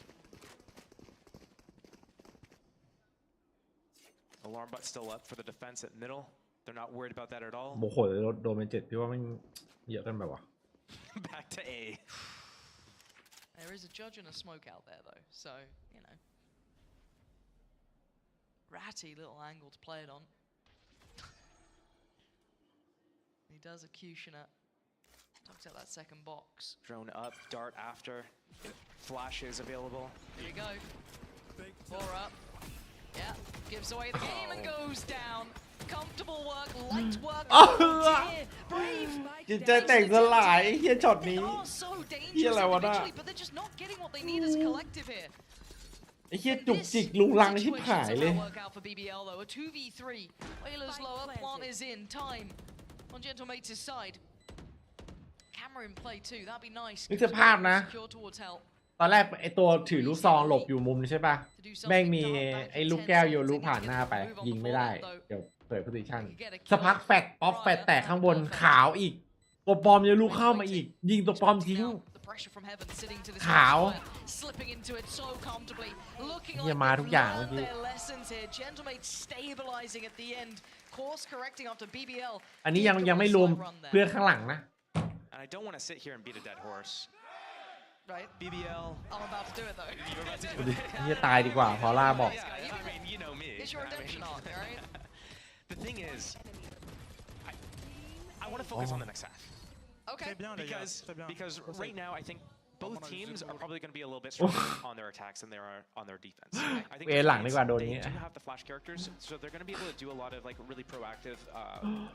Alarm bot still up for the defense at middle. They're not worried about that at all. โมโหเลยโดนเป็น7พี่ว่ามันเยอะกันแบบวะ Back to A. There is a judge and a smoke out there, though, so, you know. Ratty little angle to play it on. He does a Kushner. Tucks out that second box. Drone up, dart after. Flashes available. Here you go. Four up. Yeah, gives away the game and goes down. Comfortable work, light work. Brave. จิตใจแตกสลายเฮียช็อตนี้ They are so เฮีย dangerous อะไรวะน่ะ individually, but they're just not getting what they need as a collective here. ไอ้เฮียจุกจิกลุงลังชิบหายเลย Work out for BBL though. A 2v3. Whalers lower, plant is in. Time on Gentlemates' side. Camera in play too. That'd be nice. นึกสภาพนะ Secure towards help. ตอนแรกไอตัวถือลูกซองหลบอยู่มุมใช่ป่ะแม่งมีไอ้ลูกแก้วโยนลูกผ่านหน้าไปยิงไม่ได้เดี๋ยวเปิดโพซิชั่นสักพักแฟดออฟแฟดแตกข้างบนขาวอีกตัวปลอมโยนลูกเข้ามาอีกยิงตัวปลอมทิ้งขาวเฮียมาทุกอย่างเมื่อกี้อันนี้ยังไม่รวมเพื่อนข้างหลังนะ and I don't want to sit here and beat a dead horse. Right. BBL. I'm about to do it though. You're about to do ดิ it. เฮียตายดีกว่าพอล่าบอก I mean, you know me. It's your redemption arc, right? The thing is, I want to focus on the next half. Okay. Because right now I think both teams are probably going to be a little bit stronger on their attacks than they are on their defense. I think หลังดีกว่าโดน they นี้ do have the flash characters, so they're going to be able to do a lot of like really proactive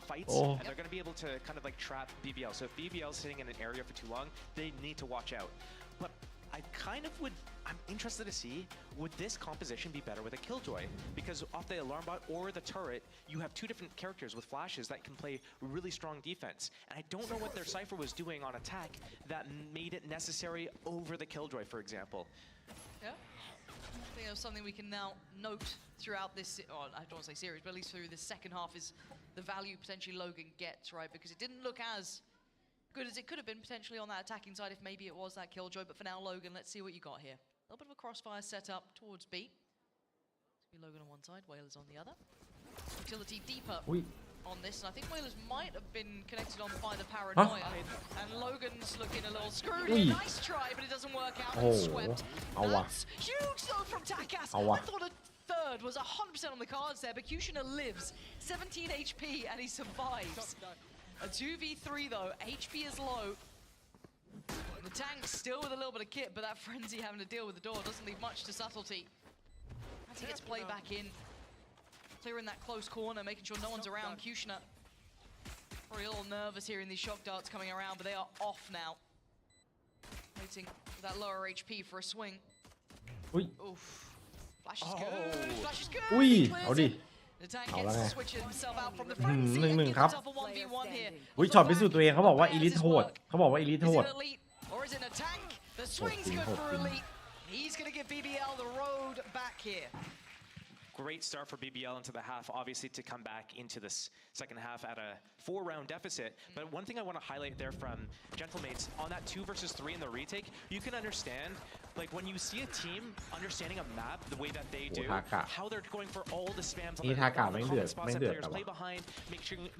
fights, and they're going to be able to kind of like trap BBL. So if BBL is sitting in an area for too long, they need to watch out. But I kind of would. I'm interested to see, would this composition be better with a Killjoy? Because off the alarm bot or the turret, you have two different characters with flashes that can play really strong defense. And I don't know what their Cypher was doing on attack that made it necessary over the Killjoy, for example. Yeah. I think that's something we can now note throughout this, or I don't want to say series, but at least through the second half is the value potentially Logan gets, right? Because it didn't look as good as it could have been potentially on that attacking side if maybe it was that Killjoy. But for now, Logan, let's see what you got here. A little bit of a crossfire set up towards B. It's gonna be Logan on one side, Whalers on the other. Utility deeper on this, and I think Whalers might have been connected on by the paranoia. And Logan's looking a little screwed here. Nice try, but it doesn't work out. And swept. That's huge though from Takas. I thought a third was 100% on the cards there, but Kushner lives. 17 HP and he survives. A 2v3 though, HP is low. The tank still with a little bit of kit, but that frenzy having to deal with the door doesn't leave much to subtlety. As he gets played back in, clearing that close corner, making sure no one's around. Kushner probably a little nervous here in these shock darts coming around, but they are off now. Waiting for that lower HP for a swing. Oof. Flash is good. Flash is good. The tank gets to switch himself out from the frenzy and gets himself a 1v1 here. ช็อตพิสูจน์ตัวเองเขาบอกว่าอีลิทโหดเขาบอกว่าอีลิทโหด Or is it a tank? The swing's good for Elite. He's going to give BBL the road back here. Great start for BBL into the half, obviously to come back into this second half at a 4-round deficit. But one thing I want to highlight there from Gentlemates, on that 2 versus 3 in the retake, you can understand, like when you see a team understanding a map the way that they do, how they're going for all the spams on the common spots that players play behind,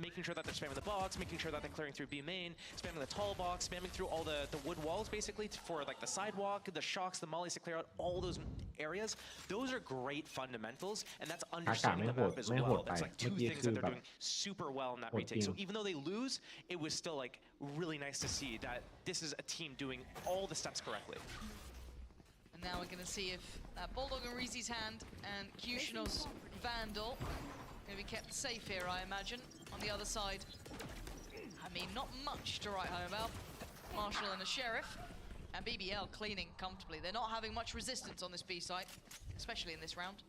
making sure that they're spamming the box, making sure that they're clearing through B main, spamming the tall box, spamming through all the wood walls basically for like the sidewalk, the shocks, the mollies to clear out all those areas. Those are great fundamentals. And that's understanding the map as well. That's like 2 things that they're doing super well in that retake. So even though they lose, it was still like really nice to see that this is a team doing all the steps correctly. And now we're going to see if Bulldog and Reezy's hand and Kushner's Vandal going to be kept safe here, I imagine. On the other side, I mean, not much to write home about. Marshall and a Sheriff. And BBL cleaning comfortably. They're not having much resistance on this B site, especially in this round.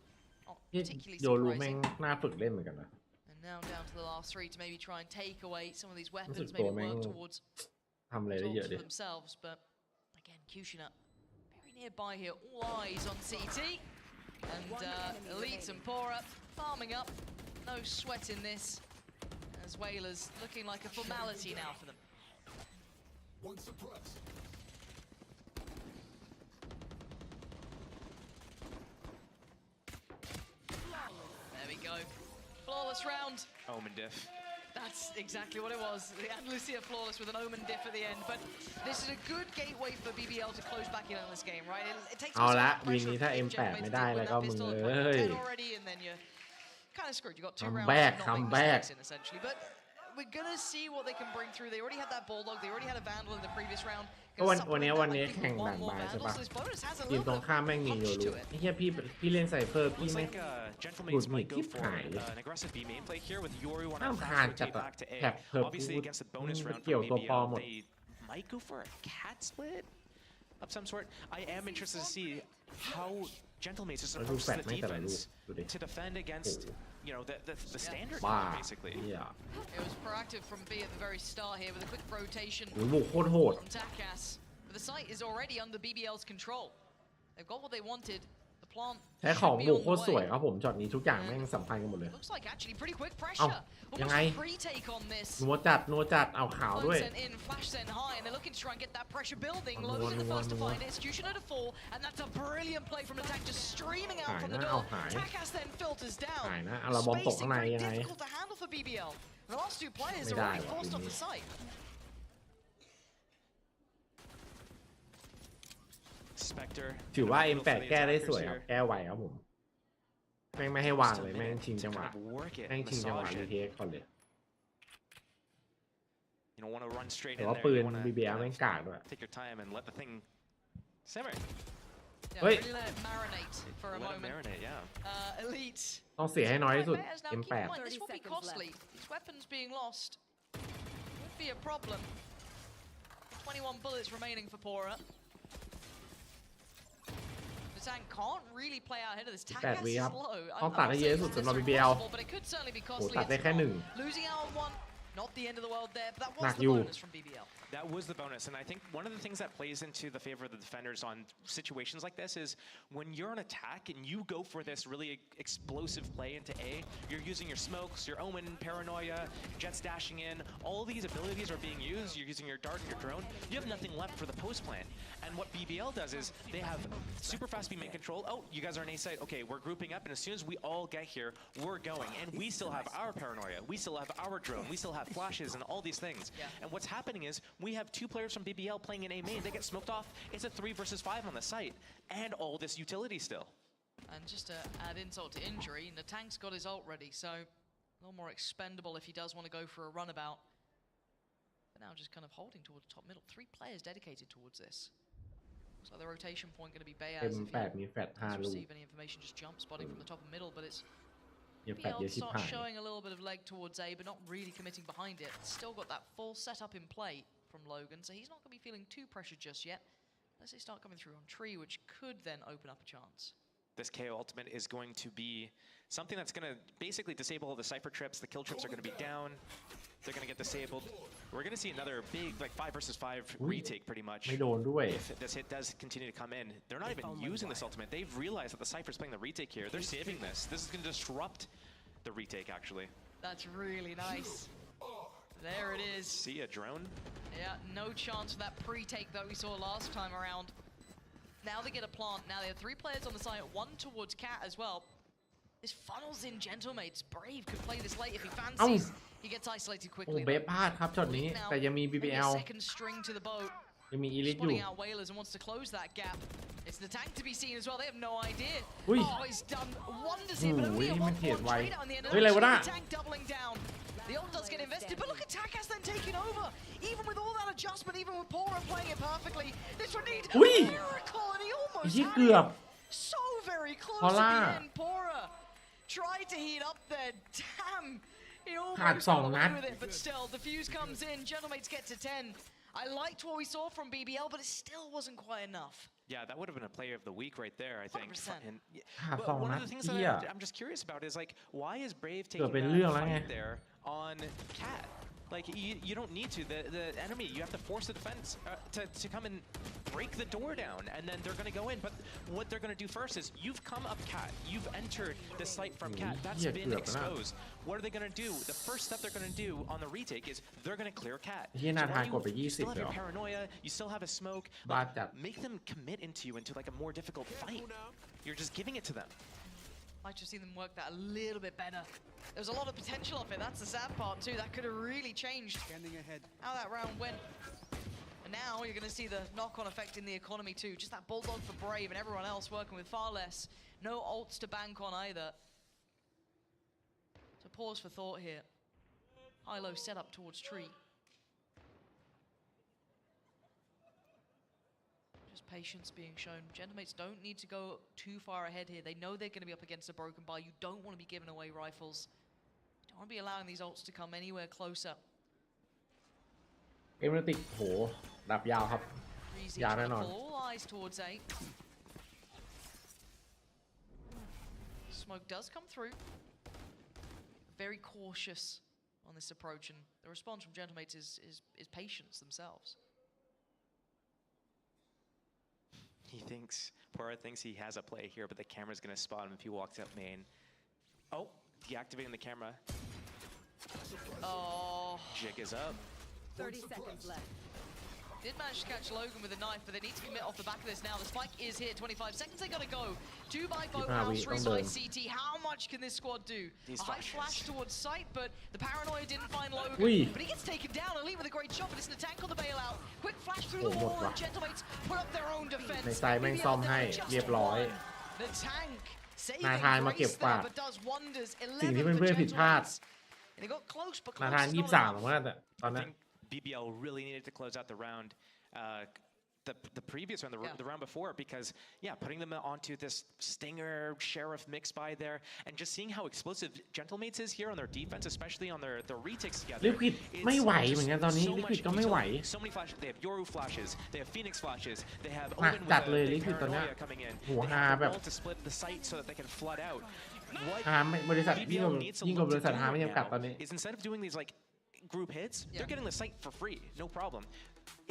โยรูแม่งน่าฝึกเล่นเหมือนกันนะ And now down to the last 3 to maybe try and take away some of these weapons, maybe work towards ทำอะไรได้เยอะดิ themselves. But again, Kushner very nearby here. All eyes on CT. And Elite and Pora farming up. No sweat in this. As Whalers looking like a formality now for them. There we go. Flawless round. Omen diff. That's exactly what it was. The Andalusia flawless with an Omen diff at the end. But this is a good gateway for BBL to close back in on this game, right? It takes เอาละวินนี้ถ้า M8 ไม่ได้แล้วก็มึงเอ้ย already, and then you're kind of screwed. You got 2 rounds of not making mistakes in essentially. But we're gonna see what they can bring through. They already had that Bulldog. They already had a Vandal in the previous round. ก็วันนี้แข่งด่านบายใช่ปะทีมตรงข้ามแม่งมีโยรูไอ้เหี้ยพี่เล่นไซเฟอร์พี่ไม่หลุดหนีคลิปหายเลยห้ามผ่านจัดแท็บเพิร์ฟเกี่ยวตัวปอหมด Might go for a cat split of some sort. I am interested to see how Gentlemates is approach the defense to defend against, you know, the standard basically. Yeah. It was proactive from B at the very start here with a quick rotation โคตรโหด from Takas. But the site is already under BBL's control. They've got what they wanted. The plant ใช้ของบุกโคตรสวยครับผมช็อตนี้ทุกอย่างแม่งสัมพันธ์กันหมดเลย Looks like actually pretty quick pressure. ยังไง Pre-take on this. นัวจัดเอาขาวด้วย Sent in, flash sent high, and they're looking to try and get that pressure building. Logan the first to find executioner to fall, and that's a brilliant play from the tank, just streaming out from the door. Takas then filters down. หายนะเอาระบอมตกข้างในยังไง Difficult to handle for BBL. The last 2 players are already forced off the site. Spectre. ถือว่า M8 แก้ได้สวยครับแก้ไวครับผมแม่งไม่ให้วางเลยแม่งชิงจังหวะแม่งชิงจังหวะรีเทคก่อนเลย You don't want to run straight แต่ in ว่า there. ปื You น wanna BBL แม่งกากด้วย take your time and let the thing simmer. Yeah, Wait. really let it marinate for a Let it moment. marinate, yeah. Elite. ต้องเสียให้น้อยที่สุด Bears now, keep in M8 mind, this will be costly. These weapons being lost would be a problem. 21 bullets remaining for Pora. The tank can't really play out ahead of this. Tank 8 วิ is ครับ slow. ต้องตัดให้เยอะที่สุดสำหรับ BBL But it could certainly be โห costly. ตัดได้แค่หนึ่ง Losing out on one, not the end of the world there, but that หนั was ก the อยู่ bonus from BBL. That was the bonus, and I think one of the things that plays into the favor of the defenders on situations like this is when you're on attack and you go for this really explosive play into A, you're using your smokes, your Omen, Paranoia, Jets dashing in, all these abilities are being used, you're using your dart and your drone, you have nothing left for the post plan. And what BBL does is they have super fast B main control. Oh, you guys are in A site, okay, we're grouping up, and as soon as we all get here, we're going. And we still have our Paranoia, we still have our drone, we still have flashes and all these things. And what's happening is we have 2 players from BBL playing in A main, they get smoked off, it's a 3 versus 5 on the site, and all this utility still. And just to add insult to injury, the tank's got his ult ready, so a little more expendable if he does want to go for a runabout. But now just kind of holding towards top middle. 3 players dedicated towards this. So the rotation point going to be Bayaz. M8 มีแฟลช If 5 he ลู does ก receive any information, just jump spotting from the top and middle, but it's ยังแฟลช BBL เยอะชิบ starts หาย showing a little bit of leg towards A, but not really committing behind it. Still got that full setup in play from Logan, so he's not going to be feeling too pressured just yet. Unless they start coming through on tree, which could then open up a chance. This KO ultimate is going to be something that's going to basically disable all the Cypher trips. The kill trips are going to be down. They're going to get disabled. We're going to see another big, like 5 versus 5 retake pretty much. ไม่โดนด้วย If this hit does continue to come in, they're not even using this ultimate. They've realized that the Cypher's playing the retake here. They're saving this. This is going to disrupt the retake, actually. That's really nice. There it is. See a drone? Yeah, no chance for that pre-take that we saw last time around. Now they get a plant. Now they have 3 players on the side, 1 towards Cat as well. This funnels in Gentlemates. Brave could play this late if he fancies. He gets isolated โอ้ quickly. เบฟพลาดครับช็อตนี้ แต่ยังมี Maybe a BBL second string to the boat. ยังมีอีลิทอยู่ Spotting out whalers and wants to close that gap. It's the tank to be seen as well. They have no idea. Ui. Oh, he's done wonders here, but only a มันเทรด 1-1 ไว trade out in the end. เฮ้ยอะไรวะน่ะ The tank doubling down. The ult does get invested, but look at Takas then taking over. Even with all that adjustment, even with Pora playing it perfectly, this would need a อุ้ย miracle, and he almost ยี่ had เกือบ it. So very close พอ at ล่า the end. Pora tried to heat up there. Damn. He ขาด almost สอง got นัด away with it, but still, the fuse comes in. Gentlemates get to 10. I liked what we saw from BBL, but it still wasn't quite enough. Yeah, that would have been a player of the week right there, I think. 100%. Andขาด but สอง one นั of ด the things เหี้ that ย I'm just curious about is like, why is Brave เกือบ taking เป็น that เรื่องแล้วไง fight there on Cat? Like, you don't need to. The enemy, you have to force the defense to come and break the door down, and then they're going to go in. But what they're going to do first is, you've come up Cat. You've entered the site from Cat. That's Yeah, been กือบนะ exposed. What are they going to do? The first step they're going to do on the retake is they're going to clear Cat. เฮีย So นาทาน why กดไป you 20 still have เลย your เหรอ paranoia. You still have a smoke. บ้าจัด Make them commit into you into like a more difficult fight. You're just giving it to them. I'd just seen them work that a little bit better. There was a lot of potential of it. That's the sad part too. That could have really changed how that round went. And now you're going to see the knock-on effect in the economy too. Just that bulldog for Brave and everyone else working with far less. No ults to bank on either. So pause for thought here. High-low setup towards tree. Just patience being shown. Gentlemates don't need to go too far ahead here. They know they're going to be up against a broken bar. You don't want to be giving away rifles. You don't want to be allowing these ults to come anywhere closer. เอเมติกโหดับยาวครับ Breezy ยาว trying แน่ to นอน pull all eyes towards A. Smoke does come through. Very cautious on this approach, and the response from Gentlemates is patience themselves. Pora thinks he has a play here, but the camera's going to spot him if he walks out main. Oh, deactivating the camera. Oh. Jig is up. 30 seconds left. Did manage to catch Logan with a knife, but they need to commit off the back of this now. The spike is here, 25 seconds they gotta go. 2 by Boathouse, 3 by CT. How much can this squad do? A high flash towards sight, but the paranoia didn't find Logan. But he gets taken down, Elite with a great shot, but it's the tank on the bailout. Quick flash through the wall, and Gentlemates put up their own defense. ในไซด์แม่งซ่อมให้เรียบร้อย The tank saving นาธานมาเก็บ grace กวา there, ด but does wonders. สิ่งที่ 11 for เพื่อนๆผิดพลาด Gentlemates. They got close, but นา close ธาน is not 23 enough. ผมว่าแต่ตอนนั้น BBL really needed to close out the round. The previous round, the round before, because putting them onto this Stinger Sheriff mix by there, and just seeing how explosive Gentlemates is here on their defense, especially on their retakes together. Liquid ไม่ไหวเหมือนกันตอนนี้ Liquid ก็ไม่ไหว So many flashes. They have Yoru flashes. They have Phoenix flashes. They have หนัก Omen จัด with เลย the Liquid ตอนนี้ paranoia coming in. หัว They ฮา have แบ the บ wall to split the site so that they can flood out. What ฮาบริษัทยิ่ง BBL needs to กว่า look บริษัท to ฮา do ไม่ right จำกัด now ตอนนี้ is instead of doing these like group hits, they're getting the site for free, no problem.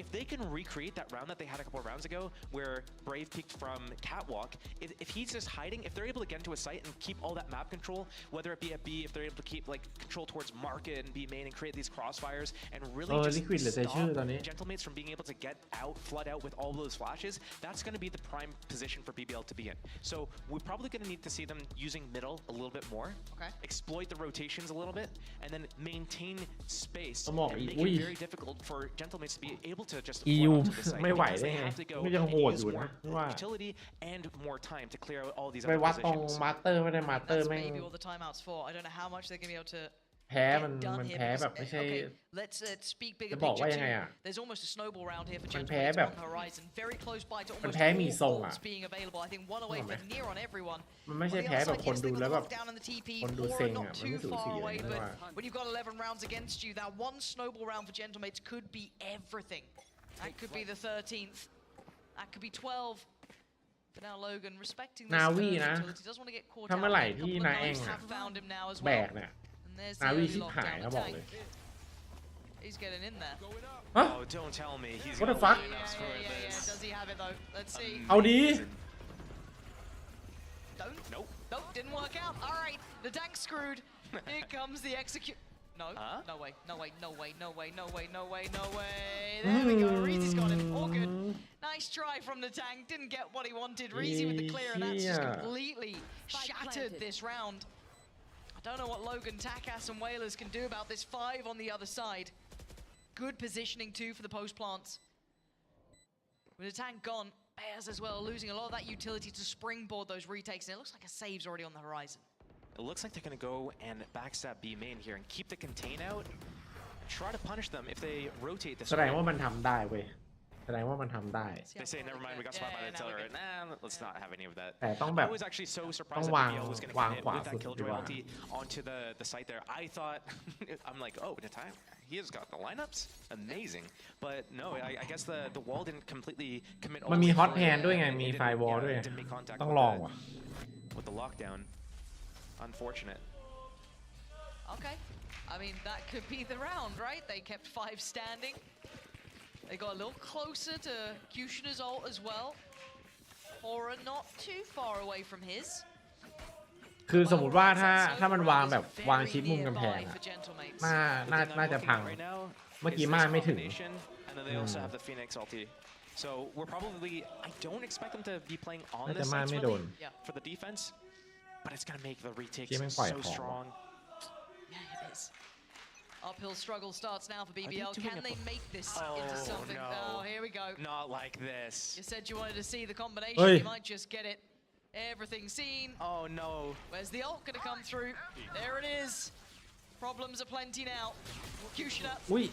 If they can recreate that round that they had a couple of rounds ago, where Brave peeked from Catwalk, if he's just hiding, if they're able to get into a site and keep all that map control, whether it be at B, if they're able to keep like control towards market and B main and create these crossfires and really Liquid just เหลือแต่ชื่อตอนนี้ stop Gentlemates from being able to get out, flood out with all those flashes, that's going to be the prime position for BBL to be in. So we're probably going to need to see them using middle a little bit more, exploit the rotations a little bit, and then maintain space and make it very difficult for Gentlemates to be able to just EU flood onto the site ไม่ไหว because ได้ they ไง have to go ไม่ยัง and โหด use อยู่นะ more ว่า utility and more time to clear out all these ไป other วัดตรง positions. มาสเตอร์ไม่ได้มาสเตอร์ That's แม่ง maybe all the timeouts for. I don't know how much they're gonna be able to แพ้มัน get done here แพ้ because- แบบไม่ใช่ okay, let's speak bigger จะบอก picture ว่ายังไง too. อะ There's almost a snowball round here for มันแพ้ Gentlemates แบบ on the horizon. Very close by to มัน almost แพ้มีทรง all อะ ults being available. I think one away ถูกไหม for near on everyone. มันไม่ใช่ On the แพ้ other แบบ side, คน yes, ดู they แล้ว got แบบ locked down in the TP. คนดู Aura เซ็ง not อ่ะมัน too ไม่สู far สี away, นะ but ว่า when you've got 11 rounds against you, that one snowball round for Gentlemates could be everything. That could be the 13th. That could be 12. But now Logan, respecting this นาวี third นะ utility, doesn't want to get caught ถ้า out. เมื่อไหร่ A ที่ couple of นาเอง knives อะ have found him now as แบ well. กเนี่ย And there's นา the วี early ชิบหาย lockdown เขาบอก attack. เลย He's getting in there. Oh, don't tell me he's What the gonna fuck? line up for this. Does he have it though? Let's see. เอาดี Don't. Nope. Nope, didn't work out. All right, the tank's screwed. Here comes the execute. No, no way, no way, no way, no way, no way, no way, no way. There we go. Reezy's got him. All good. Nice try from the tank. Didn't get what he wanted. Reezy with the clear, and that's just Yeah. completely shattered this round. I don't know what Logan, Takas, and Whalers can do about this. 5 on the other side. Good positioning too for the post plants. With the tank gone, Bears as well, losing a lot of that utility to springboard those retakes, and it looks like a save's already on the horizon. It looks like they're going to go and backstab B main here and keep the contain out. Try to punish them if they rotate this แสดง way. ว่ามันทำได้เว้ยแสดงว่ามันทำได้ They say, never mind, we got spotted by the artillery. Nah, let's not have any of that. แต่ต้องแบบ I was actually so ต้อ surprised ง that วาง BBL was going to วาง commit ขวา with สุ that ดดี killjoy กว่า ulti onto the site there. I thought, I'm like, oh, Nataya, he has got the lineups? Amazing. But no, I guess the wall didn't completely commit all มันมี the way ฮอต through แพน it, ด้วยไง and มี it ไฟ didn't- วอล yeah, ด้วย it didn't make contact ต้อง with ลอง the- ว่ะ with the lockdown. Unfortunate. Okay. I mean, that could be the round, right? They kept 5 standing. They got a little closer to Kushina's ult as well. Aura not too far away from his. คือสมมติว่าถ้ามันวางแบบวางชิดมุมกำแพง Nearby อะ for Gentlemates. น่าจะพัง เมื่อกี้ม่าไม่ถึง And then they also have the Phoenix ulti. So we're probably, I don't expect them to be playing on น่า this จะม่า site ไม่โดน for the defense, but it's gonna make the retakes ที่แม่งปล่อย so ของ strong. Yeah, it is. Uphill struggle starts now for BBL. doing Can it they before? make this Oh, into something? no. Oh, here we go. Not like this. You said you wanted to see the combination. Hey. You might just get it. Everything seen. Oh no. Where's the ult gonna come through? There it is. Problems are plenty now. Kushina อุ้ย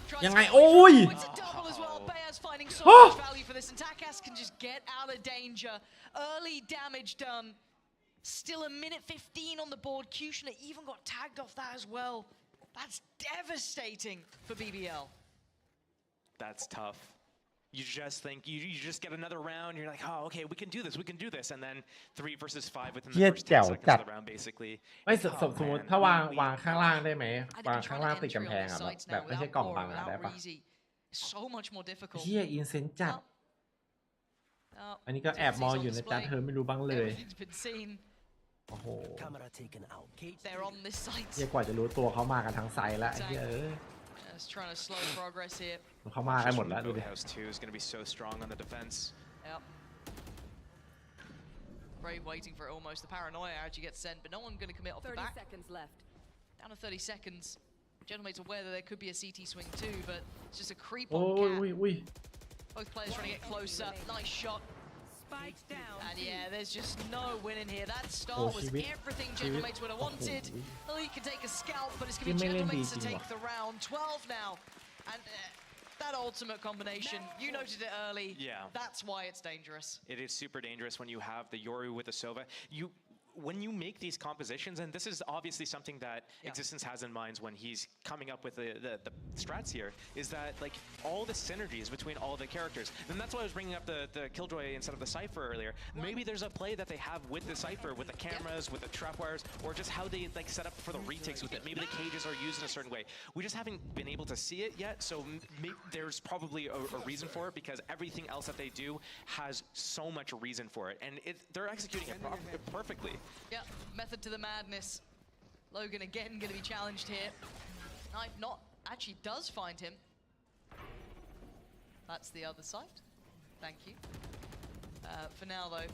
tries ยัง to ไง get โอ้ย It's a double as well. Bears finding so Oh. much value for this, and Takas can just get out of danger. Early damage done. Still a minute 15 on the board. Kushina even got tagged off that as well. That's devastating for BBL. That's tough. You just think, you just get another round, you're like, oh, okay, we can do this, and then 3 versus 5 within the เหี้ย first แจ๋ 10 ว seconds จัด of the round, basically. ไม่ส Oh, มมติ man. ถ้าวางข้างล่างได้ไหมวางข้างล่างติดกำแพงอะแบบไม่ใช่กล่องบังอะได้ปะ So much more difficult. เฮียอินเซนต์จัด อันนี้ก็แอบมองอยู่นะจ๊ะเธอไม่รู้บ้างเลย Everything's been seen. โอ้โห Camera taken out. Kate. They're on this site. เฮียกว่าจะรู้ตัวเขามากันทั้งไซส์แล้วไอ้เฮีย Just trying to slow progress here. เข้ามากันหมดแล้วดูดิ House 2 is going to be so strong on the defense. Yep. Brave waiting for it almost. The paranoia actually gets sent, but no one going to commit off the back. 30 seconds left. Down to 30 seconds. Gentleman's aware that there could be a CT swing too, but it's just a creep on Cat. Both players trying to get closer. Nice shot. Spike down. And yeah, there's just no winning here. That start was everything Gentlemates would have wanted. Elite can take a scalp, but it's going to be Gentlemates to take the round. 12 now. And that ultimate combination, you noted it early. Yeah. That's why it's dangerous. It is super dangerous when you have the Yoru with the Sova. When you make these compositions, and this is obviously something that Existence has in mind when he's coming up with the strats here, is that like all the synergies between all the characters. And that's why I was bringing up the Killjoy instead of the Cypher earlier. Maybe there's a play that they have with the Cypher, with the cameras, with the trap wires, or just how they like set up for the retakes with it. Maybe the cages are used in a certain way. We just haven't been able to see it yet, so there's probably a reason for it, because everything else that they do has so much reason for it, and they're executing it perfectly. Yeah, method to the madness. Logan again going to be challenged here. Knife not actually does find him. That's the other side. Thank you. For now though,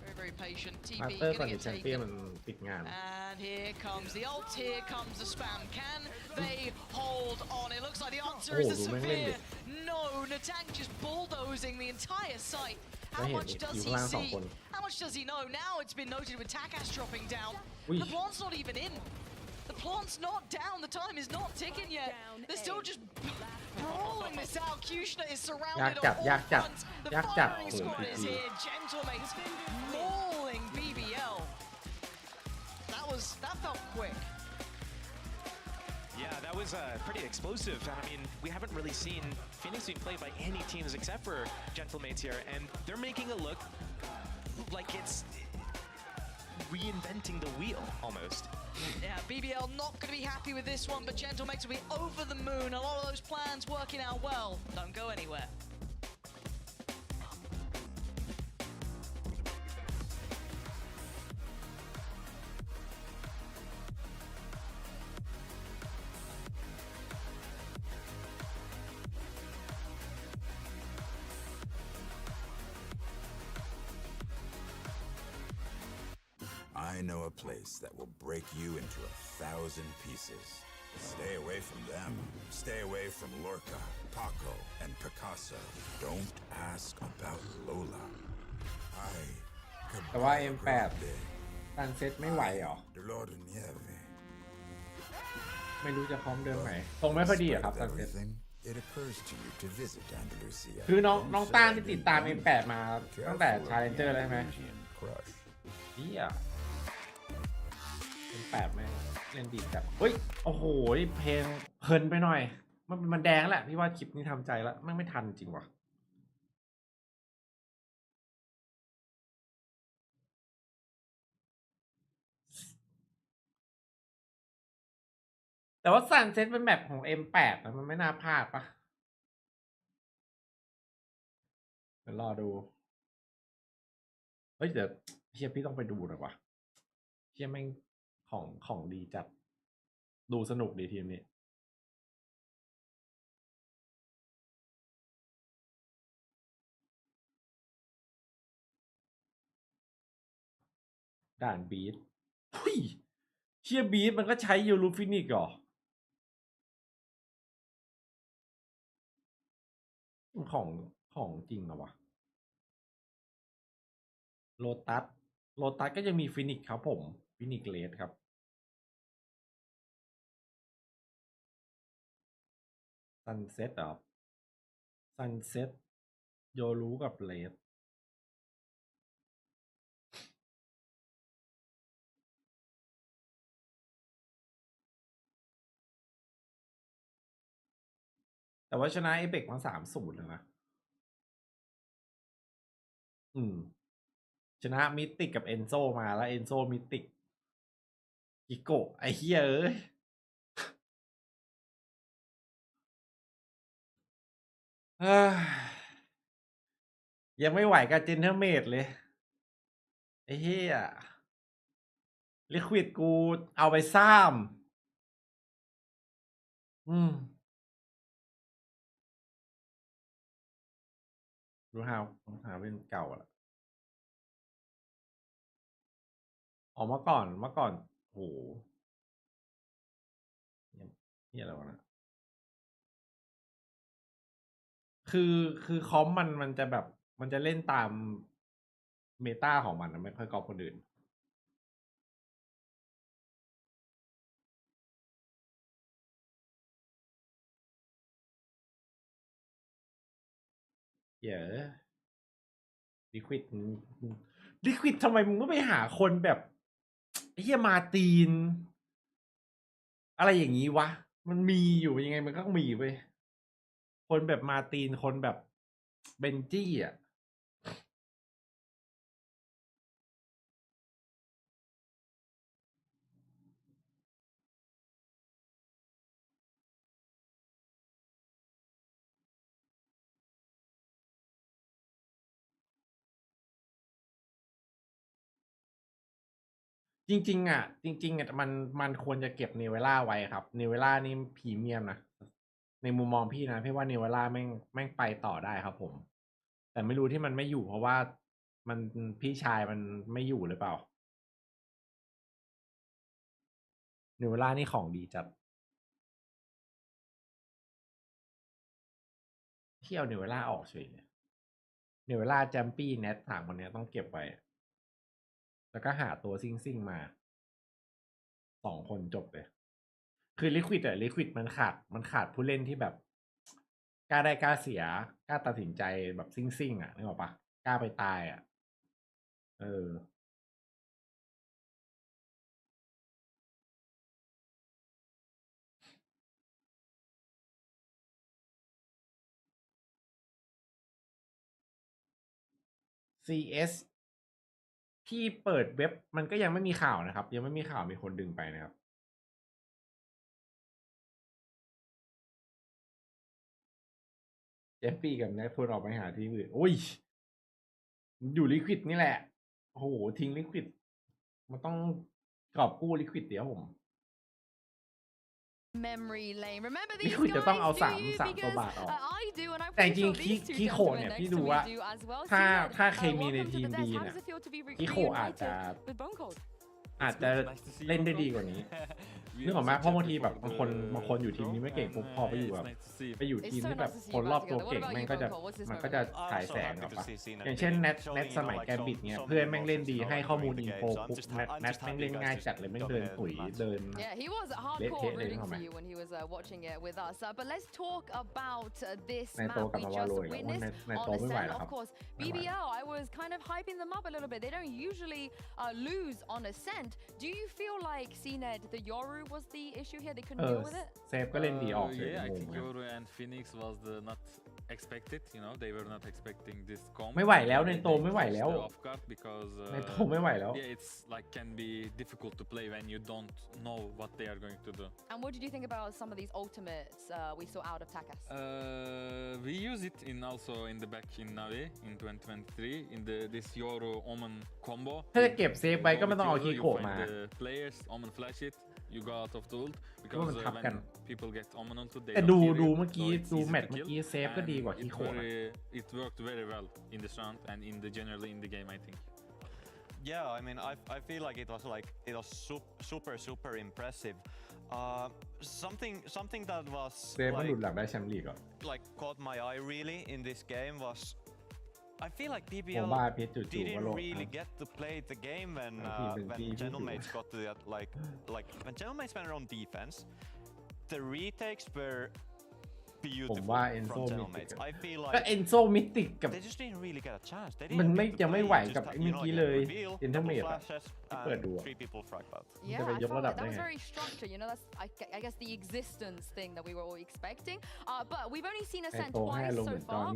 very, very patient. TP going to get taken. And here comes the ult, here comes the spam. Can they hold on? It looks like the answer is a severe no. Natang just bulldozing the entire site. How much does he see? How much does he know? Now it's been noted with Takas dropping down. The plant's not even in. The plant's not down. The time is not ticking yet. They're still just brawling this out. Kushner is surrounded on all fronts. The firing squad is here. Gentlemates mauling BBL. That felt quick. Yeah, that was pretty explosive. And I mean, we haven't really seen Phoenix being played by any teams except for Gentlemates here, and they're making it look like it's reinventing the wheel almost. Yeah, BBL not going to be happy with this one, but Gentlemates will be over the moon. A lot of those plans working out well. Don't go anywhere. I know a place that will break you into 1,000 pieces. Stay away from them. Stay away from Lorca, Paco, and Picasso. Don't ask about Lola. แต่ว่า M8 ตันเซตไม่ไหวหรอไม่รู้จะพร้อมเดิมไหมตรงไม่ค่อยดีอะครับตันเซตคือน้องต้านที่ติดตาม M8 มาตั้งแต่ Challenger แล้วใช่ไหมเฮีย M8 แม่งเล่นดีจัดเฮ้ยโอ้โหเพลงเพลินไปหน่อยมันแดงแหละพี่ว่าคลิปนี้ทำใจแล้วไม่ทันจริงว่ะแต่ว่าซันเซ็ตเป็นแบบของ M8 นะมันไม่น่าพลาดปะเดี๋ยวรอดูเฮ้ยเดี๋ยวเฮียพี่ต้องไปดูหน่อยวะเฮียแม่งของดีจัดดูสนุกดีทีมนี้ด่านบีทเฮ้ยเฮียบีทมันก็ใช้ยูรูฟินิกเหรอของจริงเหรอวะโลตัสก็จะมีฟินิกครับผมฟินิกเลสครับซันเซ็ตเหรอซันเซ็ตโยรู้กับเลสแต่ว่าชนะเอเปกมา3-0เลยนะชนะมิติกกับเอนโซมาแล้วเอนโซมิติกกิโกะไอ้เหี้ยเอ้ยยังไม่ไหวกับเจนเทอร์เมดเลยไอ้เหี้ยลิควิดกูเอาไปซ้ำ รู้ฮาวหาเป็นเก่าละอ๋อเมื่อก่อนโหนี่อะไรวะนะคือคอมมันจะแบบมันจะเล่นตามเมตาของมันนะไม่ค่อยกอบคนอื่นเยอะลิควิดทำไมมึงไม่ไปหาคนแบบไอ้เหี้ยมาตีน อะไรอย่างนี้วะ มันมีอยู่ยังไงมันก็มีไปคนแบบมาตีนคนแบบเบนจี้อ่ะจริงๆอ่ะมันควรจะเก็บเนเวล่าไว้ครับเนเวล่านี่พรีเมียมนะในมุมมองพี่นะพี่ว่าเนเวล่าแม่งไปต่อได้ครับผม แต่ไม่รู้ที่มันไม่อยู่เพราะว่ามันพี่ชายมันไม่อยู่หรือเปล่าเนเวล่านี่ของดีจัดที่เอาเนเวล่าออกเฉยเลยเนเวล่าแจมปี้เนทสามคนนี้ต้องเก็บไว้แล้วก็หาตัวซิ่งมา2 คนจบเลยคือลิควิดมันขาดผู้เล่นที่แบบกล้าได้กล้าเสียกล้าตัดสินใจแบบซิ่งอ่ะนึกออกปะกล้าไปตายอ่ะCS พี่เปิดเว็บมันก็ยังไม่มีข่าวนะครับยังไม่มีข่าวมีคนดึงไปนะครับเจฟฟี่กับแน็กพูดออกไปหาที่อื่นโอ้ยอยู่ลิควิดนี่แหละโอ้โหทิ้งลิควิดมันต้องกอบกู้ลิควิดเดี๋ยวผม Memory lane. Remember ลิ these ควิดจะต้อง guys, เอา do 3 you? ตัว Because บาทออก I do, and I'm แต่จ pretty ริง sure these two คีโค gentlemen เนี่ย next พี่ to ดู me ว่า do as well. ถ้า Seamed, เคมีใน welcome ที to ม the ดี desk. How เนี่ย does it feel to be คีโคอาจจะ reunited with Bone Cold? เล่นได้ดีกว่านี้นึกออกไหมเพราะบางทีแบบบางคนอยู่ทีมนี้ไม่เก่งปุ๊บพอไปอยู่แบบไปอยู่ทีมที่แบบคนรอบตัวเก่งแม่งก็จะมันก็จะฉายแสงหรอกปะอย่างเช่นแนทสมัยแกมบิดเนี่ยเพื่อนแม่งเล่นดีให้ข้อมูลอินโฟปุ๊บแนทแม่งเล่นง่ายจัดเลยแม่งเดินตุ๋ยเดิน Yeah, he was hardcore rooting for you when he was watching it with us. But let's talk about this map we just witnessed on Ascent. Of course, BBL, I was kind of hyping them up a little bit. They don't usually lose on Ascent. Do you feel like CNED, the Yoru was the issue here? They couldn't deal with it? เซฟก็เล่นดีออก Yeah, I think Yoru and Phoenix was not expected. You know, they were not expecting this comp. ไม่ไหวแล้วในโตไม่ไหวแล้ว Off guard because ในโตไม่ไหวแล้ว yeah, it's like can be difficult to play when you don't know what they are going to do. And what did you think about some of these ultimates we saw out of Takas? We use it also in the back in Na'Vi in 2023 in this Yoru Omen combo. ถ้าจะเก็บเซฟไว้ก็ไม่ต้องเอาคีโคมา Players Omen flash it. You go out of the ult because when people get Omen onto they แต่ดูเมื่อกี้ดูแมตช์เมื่อกี้เซฟก็ดีกว่าคีโค It worked very well in this round and in the generally in the game I think. Yeah, I mean, I feel like it was super impressive. Something that was เซฟมันหลุดหลังได้แชมป์ลีกอ่ะ like caught my eye really in this game was I feel like BBL didn't really get to play the game when Gentlemates got to that like when Gentlemates went around defense, the retakes were beautiful from Gentlemates. I feel like ก็เอนโซมิติกกับ they just didn't really get a chance. มันยังไม่ไหวกับไอ้เมื่อกี้เลยเอนเทอร์เมทอะที่เปิดดู three people frag out. Yeah, I felt like that was very structured. You know, that's I guess the existence thing that we were all expecting. But we've only seen Ascent twice so far.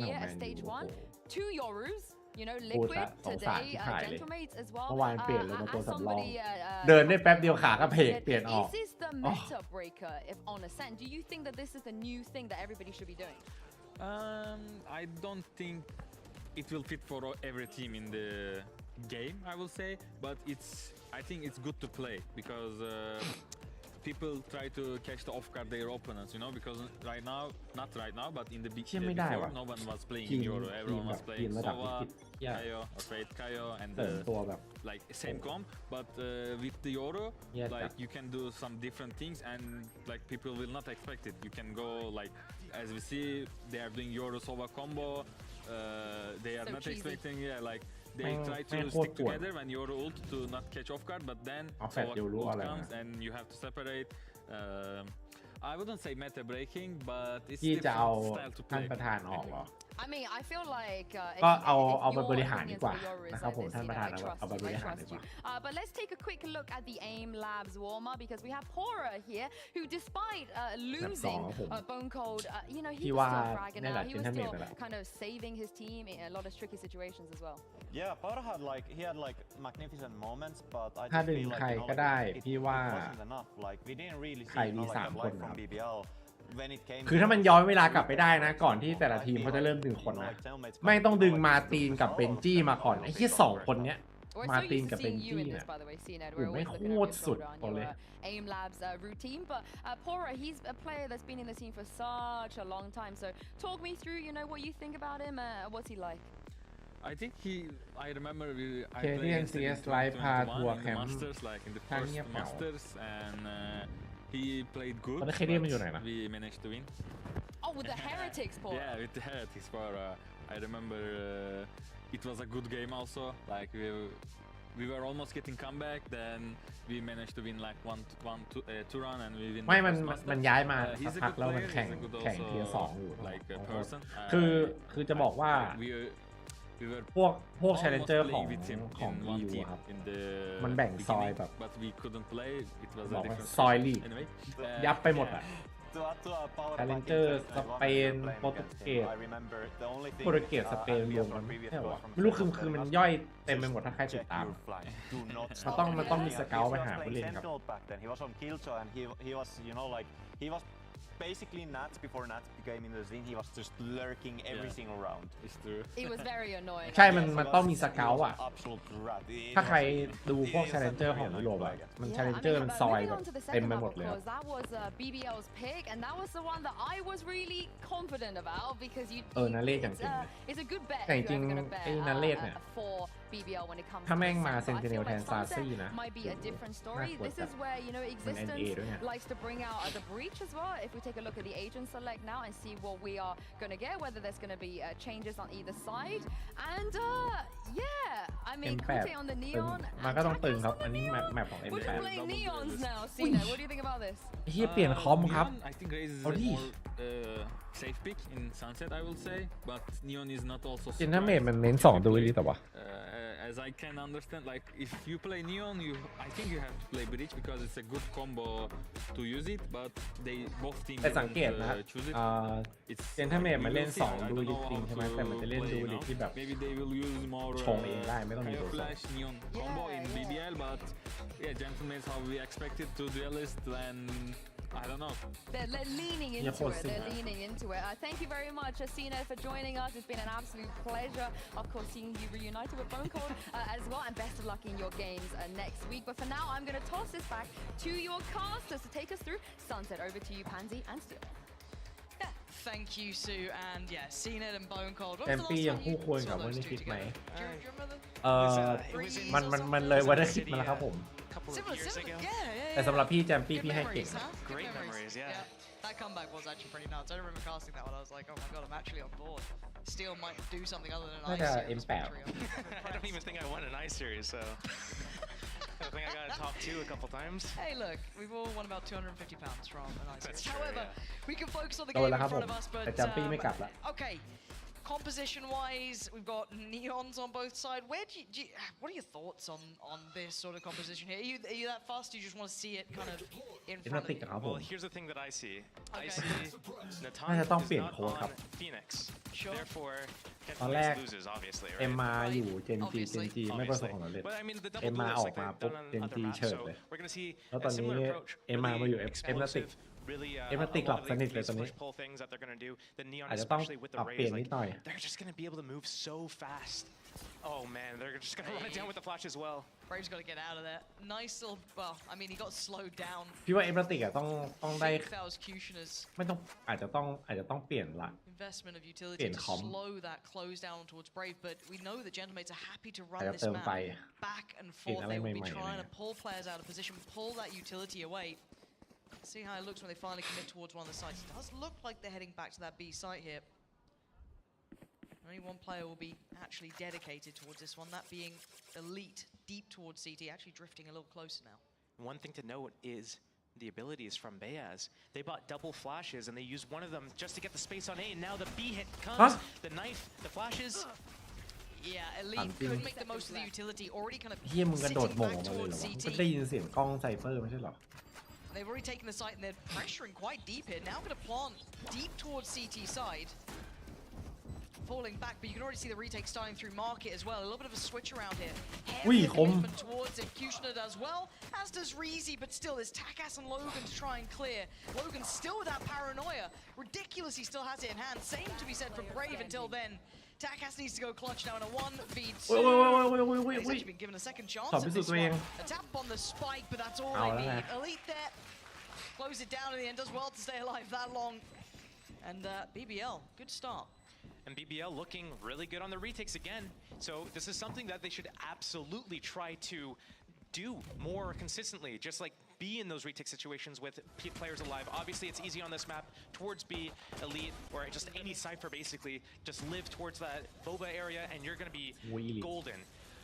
Here at stage 1, 2 Yorus. You know, Liquid today, Gentlemates as well. เมื่อวานเปลี่ยนเลยมาตัวสำรองเดินได้แป๊บเดียวขาก็เพกเปลี่ยนออก Is this the meta breaker if on Ascent? Do you think that this is the new thing that everybody should be doing? I don't think it will fit for every team in the game, I will say, but I think it's good to play because people try to catch the off guard their opponents, you know, because not right now, but in the big เชื่อไม่ได้ before, ว่ะ no one was playing ที in ม Euro, ทีม everyone แบ was บทีม playing ระดับวิ Sova, กฤตยาก Kaio, or Fate Kaio, and เสริมตัวแบบ like same comp, but with the Euro, like you can do some different things, and like people will not expect it. You can go like, as we see, they are doing Euro Sova combo. They are So not cheesy. expecting, yeah, like they Man, try man, to what stick point? together when Euro ult to not catch off guard, but then Off Sova guard, youรู้ ult อะไร comes นะ and you have to separate. I wouldn't say meta breaking, but it's ที่จะเอา different style to ท่าน play. ประธานออกเหรอ I mean, I feel like ก็เอา if เอาไป your บริหารดี opinions กว่า for Euro is นะครับ like ผม this, ท่าน you ประ know, ธาน I เอา trust เอาไป you, บ I ริหารดี trust ก you. ว่า But let's take a quick look at the AIM Labs warmer because we have Pora here, who despite losing Bone Cold, you know, he พี่ was ว่า still dragging นี่แหละ out. He เจน was ทันเมด still ไปแล้ว kind of saving his team in a lot of tricky situations as well. Yeah, Pora had like magnificent moments, but I ถ้า just ดึง feel ใคร like ก็ได้ it พี่ว่า wasn't enough. Like we didn't really ใคร see มี like สาม the คน light นะ from BBL when it came. คือถ้ามันย้อนเวลากลับไปได้นะ ก่อนที่แต่ละทีมเขาจะเริ่มดึงคนนะ ไม่ต้องดึงมาตีนกับเบนจี้มาก่อนไอ้ที่สองคนเนี้ย We're มา so ตีน used กับ to เบน seeing you จี้ in เนี่ย this, by the way, Cned. โอ้ We're ไม่ always โค looking over ตร your สุด shoulder on บอกเลย your AIM Labs routine. But Pora, he's a player that's been in the scene for such a long time. So talk me through, you know, what you think about him. What's he like? I think I remember I Canadian played against him in CS Live พา 2021 ทัวร์ in แค the มป์ Masters, like in the ทาง first เงียบเหงา Masters, and he played ต good. อนนี้เคเดียนมันอยู่ไหนนะ We managed to win. Oh, with the Heretics, Pora. Yeah, with the Heretics Pora. I remember it was a good game also. Like we were almost getting comeback, then we managed to win like two run, and we win. ไม่ the มัน first Master. มันย้ายมาสั He's ก a พัก good แล้วมัน player. แข่ง He's a good แข่ง also, เทียร์สองอยู่ like a ขอโทษ person. คือจะบอกว่า We were พวก almost challenger playing ของ with him ของ in one EU team ครับ in the มันแบ่งซอย beginning, แบบ but we couldn't play. It was บ a อกว่า different ซอย situation. ลีก Anyway, ยับไปหมดอ่ะ To Power Challenger back in 2021, สเปน we were playing โปรตุ against เก him. ส I remember the only thing โปรตุเกสสเปน and ร we ว are มกัน from previous ใช่หรอ from ไม่รู้คือ previous มัน Masters. ย่อยเต็มไปหมดถ้าใครติด Check ตาม your fly. Do not มัน stop. ต้องมีสเกลไป He หา was ผู้ playing เล่นครับ Sentinel back then. He was on Killjoy and he was, you know, like he was basically Nats before Nats became in the scene. He was just lurking every single round. It's true. It was very annoying. ใช่มันต้องมีสเกลอ่ะ Absolute rat. ถ้าใครดูพวก challenger ของยุโรปอ่ะมัน challenger มันซอยแบบ Moving on to the เต็ม second ไป map, หม of ดเลย course, that was BBL's pick, and that was the one that I was really confident about because you. นาเล่อย่างเก่งเลย It's a good bet. แต่ if จริง you're ever gonna bet ไอ้นาเล่เนี่ย for BBL when it comes ถ้า to แม่ง this มา set, but I feel Sentinel แทน like ซาซี่ Sunset นะ might be a different story. น่ากลัว This จัด is where you know มัน NA existence ด้วยไง likes to bring out the breach as well. If we take a look at the agent select now and see what we are gonna get, whether there's gonna be changes on either side, and yeah, I mean, M8 Kute on the ตึง neon. มันก็ต้องตึงครับ อันนี้แมปของ We're M8 playing neons now. Cena, what do you think about this? เฮียเปลี่ยนคอมครับ Neon, I think Raze is เอา a ดิ more safe pick in Sunset, I will say, but Neon is not also. จินเทอร์เมดมันเน้น2ดูดีแต่ว่า As I can understand, like if you play Neon, I think you have to play Breach because it's a good combo to use it, but both teams แต่สังเกตนะ choose it. เจนเทอร์เมดมันเล่น2ดูดีจริงใช่ไหมแต่มันจะเล่นดูดีที่แบบ Maybe they will use more ชงเองได้ไม่ต้องมี Kaio ตัว Flash Neon combo in BBL, but yeah, Gentleman is how we expected to duelist when I don't know. They're leaning into it. They're leaning into it. Thank you very much, Cena, for joining us. It's been an absolute pleasure, of course, seeing you reunited with Bone Cold as well. And best of luck in your games next week. But for now, I'm going to toss this back to your casters to take us through Sunset. Over to you, Pansy and Steel. Thank you, Sue, and yeah, Cned and Bone Cold. แชมปี้ยังคู่ควรกับวันนี้คิดไหม Do you remember มันเลยวันนี้คิดมาแล้วครับผม Similar, yeah. แต่สำหรับพี่แจมปี้พี่ให้เก่ง Great memories, yeah. That comeback was actually pretty nuts. I remember casting that one. I was like, oh my god, I'm actually on board. Steel might do something other than an น่า ice จะ series M8 victory. I don't even think I won an ice series, so I think I got a top 2 a couple times. Hey, look, we've all won about £250 from an ice That's series. true, However, yeah. we can focus on the โด game น in แล้วครับผ front ม of us. แต่ But แจมปี้ไม่กลับละ okay, composition-wise, we've got neons on both sides. What are your thoughts on this sort of composition here? Are you that fast? Do you just want to see it kind of in front of you? Well, here's the thing that I see. I Okay. see น่าจะ Natan ต้อง is เปลี่ยน not โค้ดครับ on Phoenix. Sure. Therefore, ตอนแรก loses, obviously, เอ็ม right? มาอยู่เจนจีไม่ประสบความสำเร็จ But I mean, the เอ็ม double มา duel อ is อก like มา they've ปุ๊บ done on เจน other จี maps, เฉิด so เลย we're gonna see แล้วต a อนนี้ similar approach. เอ็มมามาอยู่ really เอ็มนาติก explosive, really a เอ็ม lot ติกหลับ of สนิท the เลยตอนนี้ push pull things that they're gonna do. The Neon, อาจจะต้อง especially with ป the รับเปลี่ย Rays, นนิ like ดหน่อย they're just gonna be able to move so fast. Oh man, they're just gonna run it down with the flash as well. Brave's got to get out of there. Nice little. Well, I mean, he got slowed down. พี่ว่าเอ็มติกอะต้องได้ I think that was Kushner's ไม่ต้องอาจจะต้องเปลี่ยนละ investment of utility Pen to com. slow that close down towards Brave, but we know that Gentlemates are happy to run อาจจะ this เติม map ไฟ back and เปลี่ยน forth. อะไร They ให will be ม่ๆอะไร trying to เงี้ย pull players out of position, pull that utility away. See how it looks when they finally commit towards one of the sites. It does look like they're heading back to that B site here. Only one player will be actually dedicated towards this one, that being Elite, deep towards CT, actually drifting a little closer now. One thing to note is the abilities from Bayaz. They bought double flashes and they used one of them just to get the space on A, and now the B hit comes. The knife, the flashes. Yeah, Elite could make the most of the utility, already kind of เฮียมึงกระโดด sitting โหม่ง back ออกมาเลยเหร towards อวะมัน CT. ก็ได้ยินเสียงกล้องไซเฟอร์ไม่ใช่เหรอ They've already taken the site and they're pressuring quite deep here. Now going to plant deep towards CT side. Falling back, but you can already see the retake starting through market as well. A little bit of a switch around here. Heavy commitment towards it. Kushner does well, as does Reezy, but still there's Takas and Logan to try and clear. Logan still with that paranoia. Ridiculous he still has it in hand. Same to be said for Brave until then. Takas needs to go clutch now in a 1v2. He's actually been given a second chance at this one. A tap on the spike, but that's all they need. Elite there. Close it down in the end. Does well to stay alive that long. And BBL, good start. And BBL looking really good on the retakes again. So this is something that they should absolutely try to do more consistently. Just like be in those retake situations with players alive. Obviously, it's easy on this map towards B, Elite, or just any cipher basically. Just live towards that Boba area and you're going to be golden.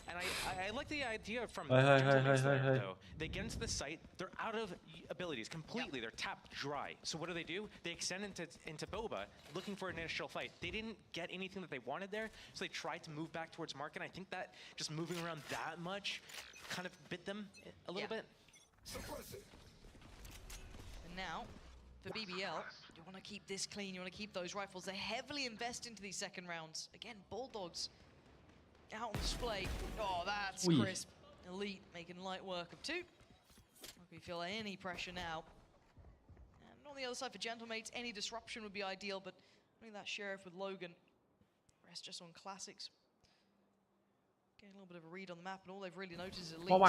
And I like the idea from Gentlemates there, though. They get into the site, they're out of abilities completely. They're tapped dry. So what do? They extend into Boba, looking for an initial fight. They didn't get anything that they wanted there, so they tried to move back towards Market. I think that just moving around that much kind of bit them a little bit. And now, for BBL, you want to keep this clean, you want to keep those rifles. They heavily invest into these second rounds. Again, Bulldogs out on display. Oh, that's crisp. Elite making light work of two. Not we feel any pressure now. And on the other side for Gentlemates, any disruption would be ideal, but only that Sheriff with Logan. Rest just on classics. Getting a little bit of a read on the map, and all they've really noticed is Elite เมื่อ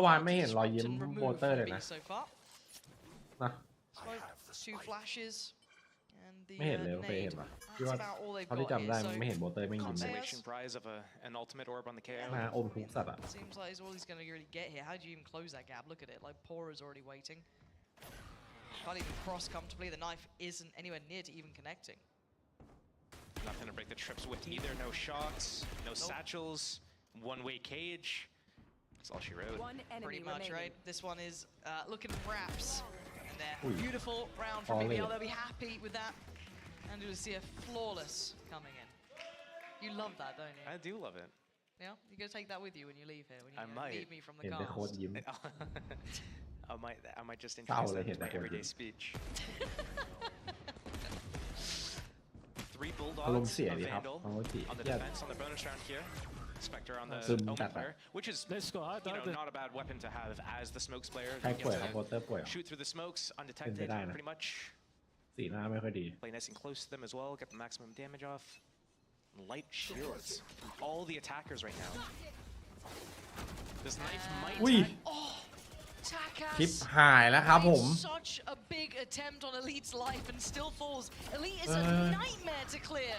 วานไม่เห็นรอยยิ้มโบเตอร์เลยนะ so far. นะ Two flashes. ไม่เห็นเลยเคยเห็นปะที่ว่าเขาที่จำได้มันไม่เห็นโบเตอร์ไม่ยิ้มเลย Consolation prize of an ultimate orb on the KO. มาอมทุกสัตว์อะ Seems like it's all he's going to really get here. How do you even close that gap? Look at it. Like Pora's already waiting. Can't even cross comfortably. The knife isn't anywhere near to even connecting. Nothing to break the trips with either. No shocks, no satchels, one-way cage. That's all she wrote. Pretty much, right? This one is looking at wraps. And there. Beautiful round from BBL. They'll be happy with that. And you'll see a flawless coming in. You love that, don't you? I do love it. Yeah? You're going to take that with you when you leave here? When you might. leave me from the เห็นแต่โค้ด cast? ยิ้ม I might just introduce that ห็น to แต่ my โค้ดยิ้ everyday ม speech. 3 อารมณ์ bulldogs, เสีย a ดีครับ vandal โอ้ย on the defense on the bonus round here. Spectre on the Zoom Omen that player, which is not a bad weapon to have as the smokes player. ใคร You ป่วย get ครับ to โบเตอร์ป่วยเหรอ shoot through the smokes เป็น undetected ไปได้นะ pretty much. สีหน้าไม่ค่อยดี Play nice and close to them as well, get the maximum damage off. Light shields from all the attackers right now. This knife might. อุ้ย Oh, Takas คลิปหายแล้วครับผม made such a big attempt on Elite's life and still falls. Elite is a nightmare to clear.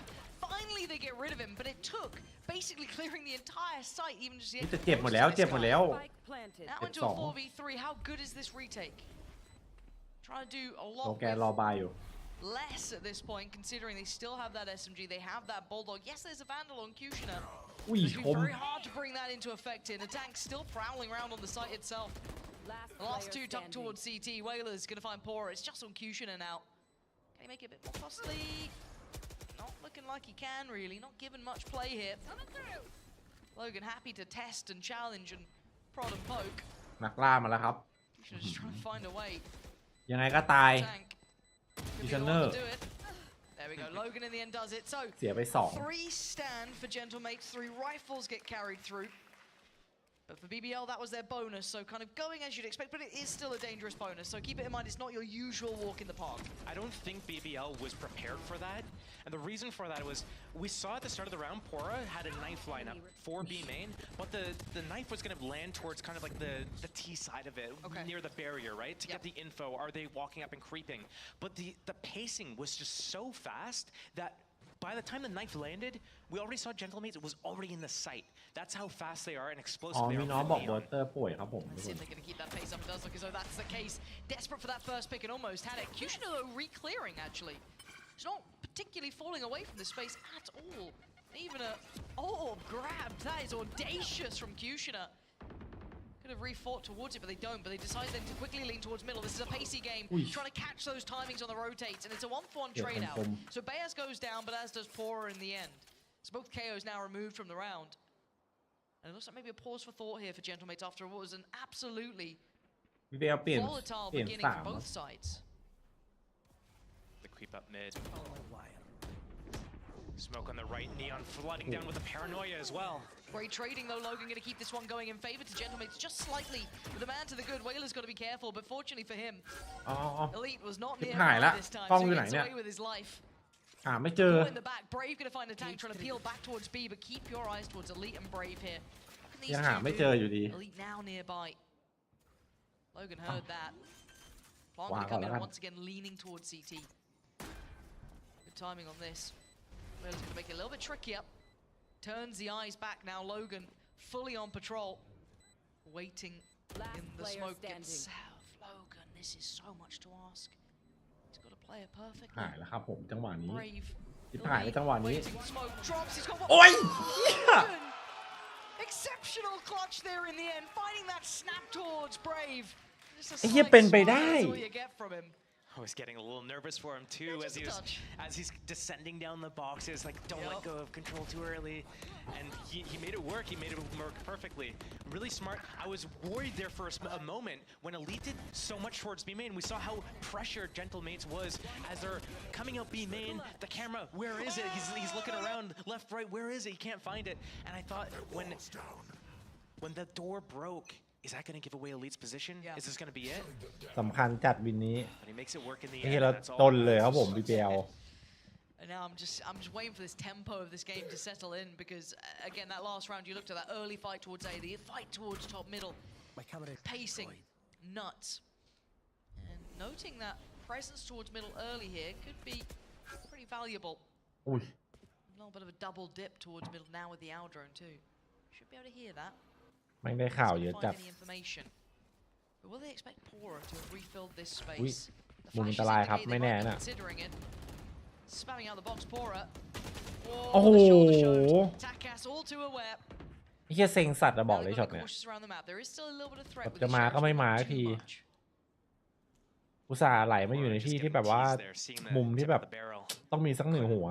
Finally, they get rid of him, but it took basically clearing the entire site, even just นี่จะเจ็บหมดแล้วเจ็บหมดแล้ว Now into a 4v3. How good is this retake? Trying to do a โอ lot แกรอบายอยู่ less at this point, considering they still have that SMG, they have that Bulldog. Yes, there's a Vandal on Kushner. It's been very hard to bring that into effect here. The tank's still prowling around on the site itself. The last two tucked towards CT. Whaler's going to find Pora. It's just on Kushner now. Can he make it a bit more costly? Not looking like he can, really. Not given much play here. Logan happy to test and challenge and prod and poke. นักล่ามาแล้วครับ Kushner just trying to find a way. ยังไงก็ตาย Tank. ดิชันเนอร์ There we go. Logan in the end does it. So เสียไป2 3 stand for Gentlemates. 3 rifles get carried through. But for BBL, that was their bonus, so kind of going as you'd expect, but it is still a dangerous bonus, so keep it in mind, it's not your usual walk in the park. I don't think BBL was prepared for that, and the reason for that was, we saw at the start of the round, Pora had a knife lineup for B main, but the knife was going to land towards kind of like the T side of it, near the barrier, right? To get the info, are they walking up and creeping? But the pacing was just so fast that by the time the knife landed, we already saw Gentlemates, it was already in the sight. That's how fast they are and explosive they are. มีน้องบอกเบอร์เตอร์ป่วยครับผม Let's see if they're going to keep that pace up. It does look as though that's the case. Desperate for that first pick and almost had it. Kushner though re-clearing actually. It's not particularly falling away from the space at all. Even a orb grabbed. That is audacious from Kushner. Could have re-fought towards it, but they don't. But they decide then to quickly lean towards middle. This is a pacey game, trying to catch those timings on the rotates, and it's a 1-for-1 trade out. So Bayas goes down, but as does Pora in the end. So both KOs now removed from the round. And it looks like maybe a pause for thought here for Gentlemates after what was an absolutely volatile beginning for both sides. The creep up mid. Smoke on the right, Neon flooding down with the paranoia as well. Great trading though, Logan going to keep this one going in favor to Gentlemates just slightly. With the man to the good, Whaler's got to be careful, but fortunately for him, Elite was not near this time, so he gets away with his life. ไม่เจอ In the back, Brave going to find a tank trying to peel back towards B, but keep your eyes towards Elite and Brave here. ยังหาไม่เจออยู่ดี Elite now nearby. Logan heard that. Long going to come in once again, leaning towards CT. Good timing on this. Whaler's going to make it a little bit trickier. Turns the eyes back now. Logan fully on patrol, waiting in the smoke itself. Logan, this is so much to ask. He's got to play it perfectly. หายแล้วครับผมจังหวะนี้ Brave. หายแล้วจังหวะนี้ Smoke drops. He's got one. โอ้ย Exceptional clutch there in the end, finding that snap towards Brave. ไอ้เหี้ยเป็นไปได้ That's all you get from him. I was getting a little nervous for him too as he's descending down the boxes, like don't let go of control too early, and he made it work. He made it work perfectly. Really smart. I was worried there for a moment when Elite did so much towards B main. We saw how pressured Gentlemates was as they're coming out B main. The camera, where is it? He's looking around left, right. Where is it? He can't find it. And I thought when the door broke. Is that going to give away Elite's position? Is this going to be it? สำคัญจัดวินนี้ But he makes it work in the ไอ้ end. เหี้ยเราต้นเลยครับผม BPL And now I'm just waiting for this tempo of this game to settle in because again that last round you looked at that early fight towards A, the fight towards top middle, pacing nuts, and noting that presence towards middle early here could be pretty valuable. A little bit of a double dip towards middle now with the owl drone too. Should be able to hear that. ไม่ได้ข่าวเยอะจัด But will they expect Pora to have refilled this space? มุมอันตรายครับไม่แน่น่ะ Spamming out the box, Pora. โอ้โห Takas all too aware. ไอ้เหี้ยเซ็งสัตว์จะบอกเลยช็อตเนี่ย There is still a little bit of threat. จะมาก็ไม่มาทีอุตส่าห์ไหลมาอยู่ในที่ที่แบบว่ามุมที่แบบต้องมีสักหนึ่งหัว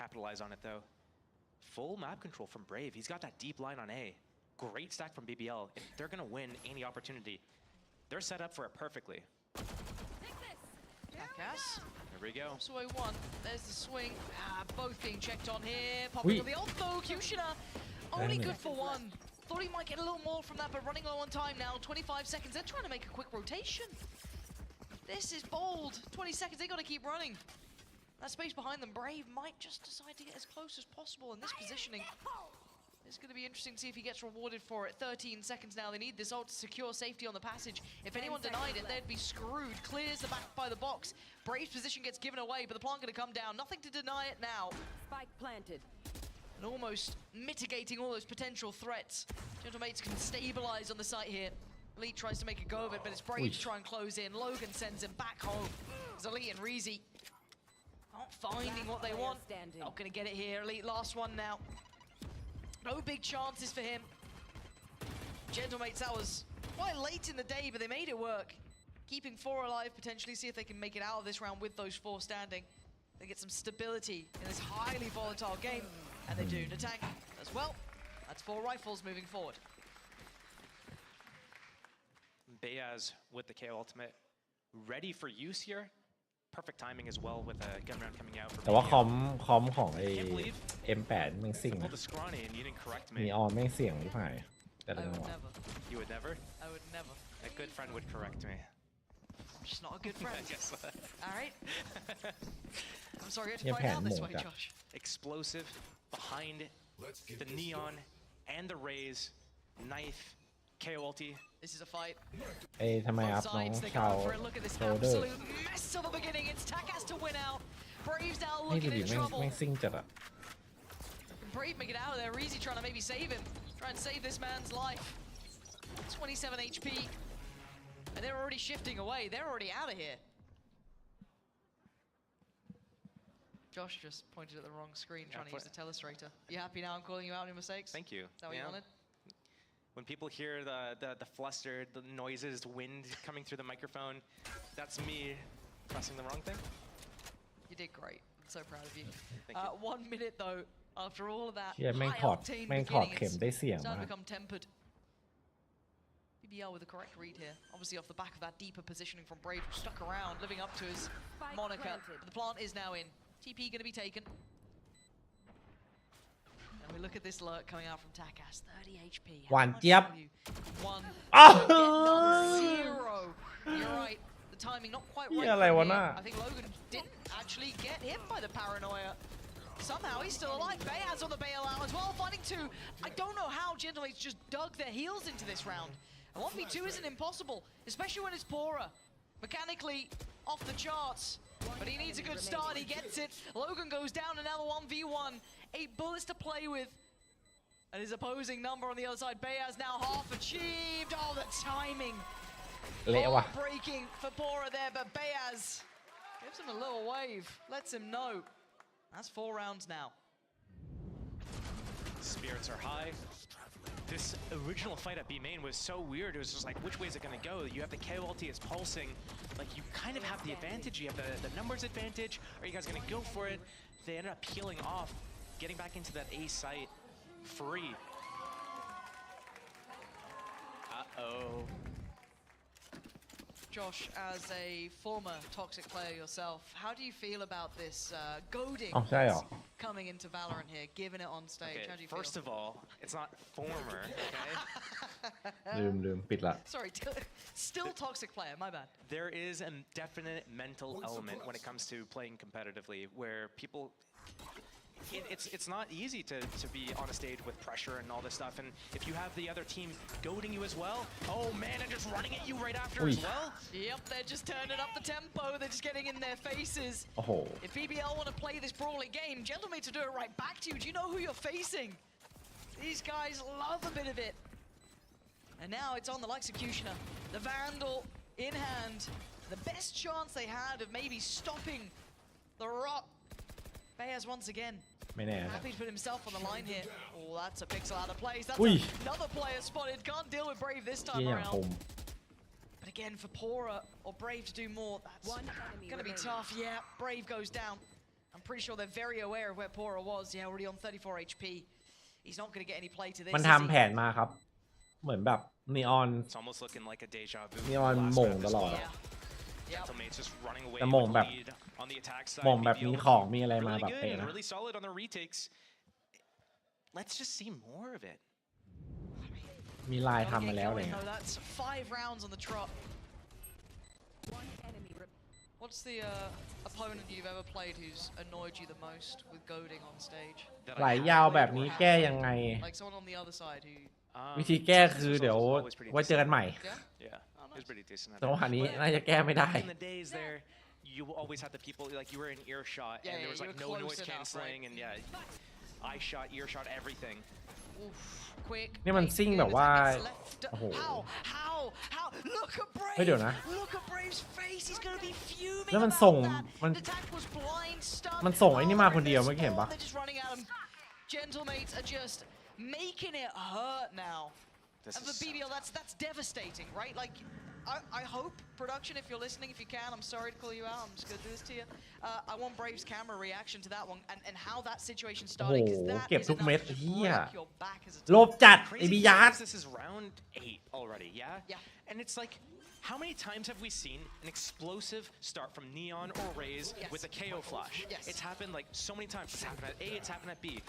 Capitalize on it though. Full map control from Brave. He's got that deep line on A. Great stack from BBL. If they're going to win any opportunity, they're set up for it perfectly. Takas. There we go. So one. There's the swing. Both being checked on here. Popping on the ult though. Kushner only good for one. Thought he might get a little more from that, but running low on time now. 25 seconds. They're trying to make a quick rotation. This is bold. 20 seconds. They got to keep running. That space behind them. Brave might just decide to get as close as possible in this positioning. It's going to be interesting to see if he gets rewarded for it. 13 seconds now. They need this ult to secure safety on the passage. If anyone denied it, they'd be screwed. Clears the back by the box. Brave's position gets given away, but the plant going to come down. Nothing to deny it now. Spike planted. And almost mitigating all those potential threats. Gentlemates can stabilize on the site here. Elite tries to make a go of it, but it's Brave to try and close in. Logan sends him back home. There's Elite and Reezy not finding what they want. Not going to get it here. Elite last one now. No big chances for him. Gentlemates, that was quite late in the day, but they made it work. Keeping 4 alive, potentially see if they can make it out of this round with those 4 standing. They get some stability in this highly volatile game, and they do. Natang as well. That's 4 rifles moving forward. Bayaz with the KO ultimate, ready for use here. Perfect timing as well with a gun round coming out. แต่ว่าคอมของไอ้ M8 แม่งเสี่ยงนะ The scrawny and you didn't correct มี me. ออนแม่งเสี่ยงที่ผ่าน แต่ละ I จัง would หวะ never. You would never? I would never. A good friend would correct me. I'm just not a good friend. Yes. All right. I'm sorry you had to เนี่ย find แผน out ห this มู way, จัด Josh. Explosive behind the neon and the rays. Knife, KO ulti. This is a fight. เอ้ยทำไมอัพ Both น้อง sides, they ชาว go for it. Look at this โชเดอร์ absolute mess of the beginning. It's Takas to win out. Brave's now นี่ดู looking ดิ in แม่ง trouble. แม่งซิ่งจัดอะ Brave make it out of there. Easy trying to maybe save him. Try and save this man's life. 27 HP. And they're already shifting away. They're already out of here. Josh just pointed at the wrong screen trying to use the telestrator. You happy now I'm calling you out on your mistakes? Thank you. Is that what you wanted? When people hear the fluster, the noises, wind coming through the microphone, that's me pressing the wrong thing. You did great. I'm so proud of you. Thank you. 1 minute though, after all of that เชี่ยแม่ง high ถอด octane แม่งถอด beginning, เข็ม it's ได้เสียง starting มา to ก become tempered. BBL with the correct read here. Obviously off the back of that deeper positioning from Brave, who stuck around, living up to his moniker. The plant is now in. TP going to be taken. And we look at this lurk coming out from Takas. 30 HP. หวานเจี๊ยบ One. อ้าว Zero. You're right. The timing not quite เหี้ right. ยอะไร from วะ here. น่ะ I think Logan didn't actually get hit by the paranoia. Somehow he's still alive. Bayaz on the bailout as well, finding two. I don't know how Gentlemates just dug their heels into this round. And 1v2 isn't impossible, especially when it's Pora. Mechanically off the charts, but he needs a good start. He gets it. Logan goes down to now the 1v1. 8 bullets to play with. And his opposing number on the other side. Bayaz now half achieved. Oh, the timing. เละว่ะ Breaking for Pora there, but Bayaz gives him a little wave. Lets him know. That's 4 rounds now. Spirits are high. This original fight at B main was so weird. It was just like, which way is it going to go? You have the KO ulti is pulsing. Like, you kind of have the advantage. You have the numbers advantage. Are you guys going to go for it? They ended up peeling off, getting back into that A site free. Uh-oh. Josh, as a former toxic player yourself, how do you feel about this goading อ๋อใช่เหรอ coming into Valorant here, giving it on stage? Okay, How do you first feel? of all, it's not former, okay? ลืมปิดละ Sorry, still toxic player, my bad. There is a definite mental element when it comes to playing competitively where people... It's not easy to be on a stage with pressure and all this stuff, and if you have the other team goading you as well, oh man, and just running at you right after as well. Yep, they're just turning up the tempo, they're just getting in their faces. โอ้โห If BBL want to play this brawling game, Gentlemates will do it right back to you. Do you know who you're facing? These guys love a bit of it. And now it's on the Executioner, the Vandal in hand. The best chance they had of maybe stopping the rot. Bayaz once again. ไม่แน่นะ Happy to put himself on the line here. Oh, that's a pixel out of place. That's อุ้ย another player spotted. Can't deal with Brave this เหี้ time ยอย่างค around. ม But again, for Pora or Brave to do more, that's going to be tough. Yeah, Brave goes down. I'm pretty sure they're very aware of where Pora was. Yeah, already on 34 HP. He's not going to get any play to this. มัน is ทำ he? แผนมาครับ เหมือนแบบนีออน It's almost looking like a deja vu. นีออน Last หม่ง round ต as ลอด well. อะ Gentlemates just running away แต่ with หม่งแบบ the lead on the attack side. หม่งแบบ BBL มีของมีอะไรมา really แบบ good เตะ and นะ really solid on the retakes. Let's just see more of it. มีลาย Gotta ทำมา get แล้วอะไร going, เงี้ย though. That's 5 rounds on the trot. What's the opponent you've ever played who's annoyed you the most with goading on stage? ไหลยาวแบบนี้แก้ยังไง Like someone on the other side who... วิธีแก้คือเดี๋ยวไว้เจอกันใหม่ Yeah, it was pretty decent. จังหวะนี้น่าจะแก้ไม่ได้ In the days there, you always had the people like you were in earshot, Yeah, and there was you like were no close noise enough, canceling, and yeah, eye shot, earshot, everything. Oof, quick. นี่มันซิ่งแบบว่า โอ้โห How? Look at Brave! เฮ้ยเดี๋ยวนะ Look at Brave's face! He's gonna be fuming แล้วมัน about ส่ง that. มัน The attack was blind, stunned. มันส่งไอ้นี่มาคนเดียวไม่เห็นปะ They're just running at him. Gentlemates are just making it hurt now. And for BBL, that's devastating, right? Like, I hope, production, if you're listening, if you can, I'm sorry to call you out, I'm just going to do this to you. I want Brave's camera reaction to that one and how that situation โอ้ started, โห because that เก็บ is ทุก enough เม็ด to เฮีย break your back as a ล team. บจัดไอ Crazy บิยาร์ด because this is round 8 already, yeah? Yeah. And it's like How many times have we seen an explosive start from Neon or Raze with a KO flash? It's happened like so many times. It's happened at A, it's happened at B.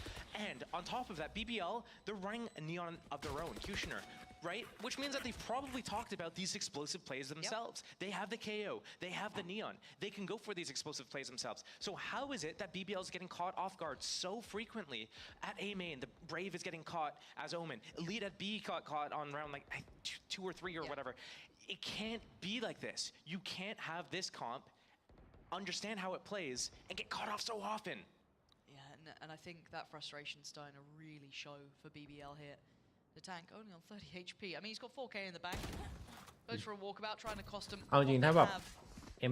And on top of that, BBL, they're running a Neon of their own, Kushner, right? Which means that they've probably talked about these explosive plays themselves. They have the KO, they have the Neon. They can go for these explosive plays themselves. So how is it that BBL is getting caught off guard so frequently? At A main, the Brave is getting caught as Omen. Elite at B got caught on round like 2 or 3 or whatever. It can't be like this. You can't have this comp, understand how it plays, and get caught off so often. Yeah, and I think that frustration's starting to really show for BBL here. The tank only on 30 HP. I mean, he's got 4k in the bank. Goes for a walkabout, trying to cost him. เอาจริงถ้าแบบ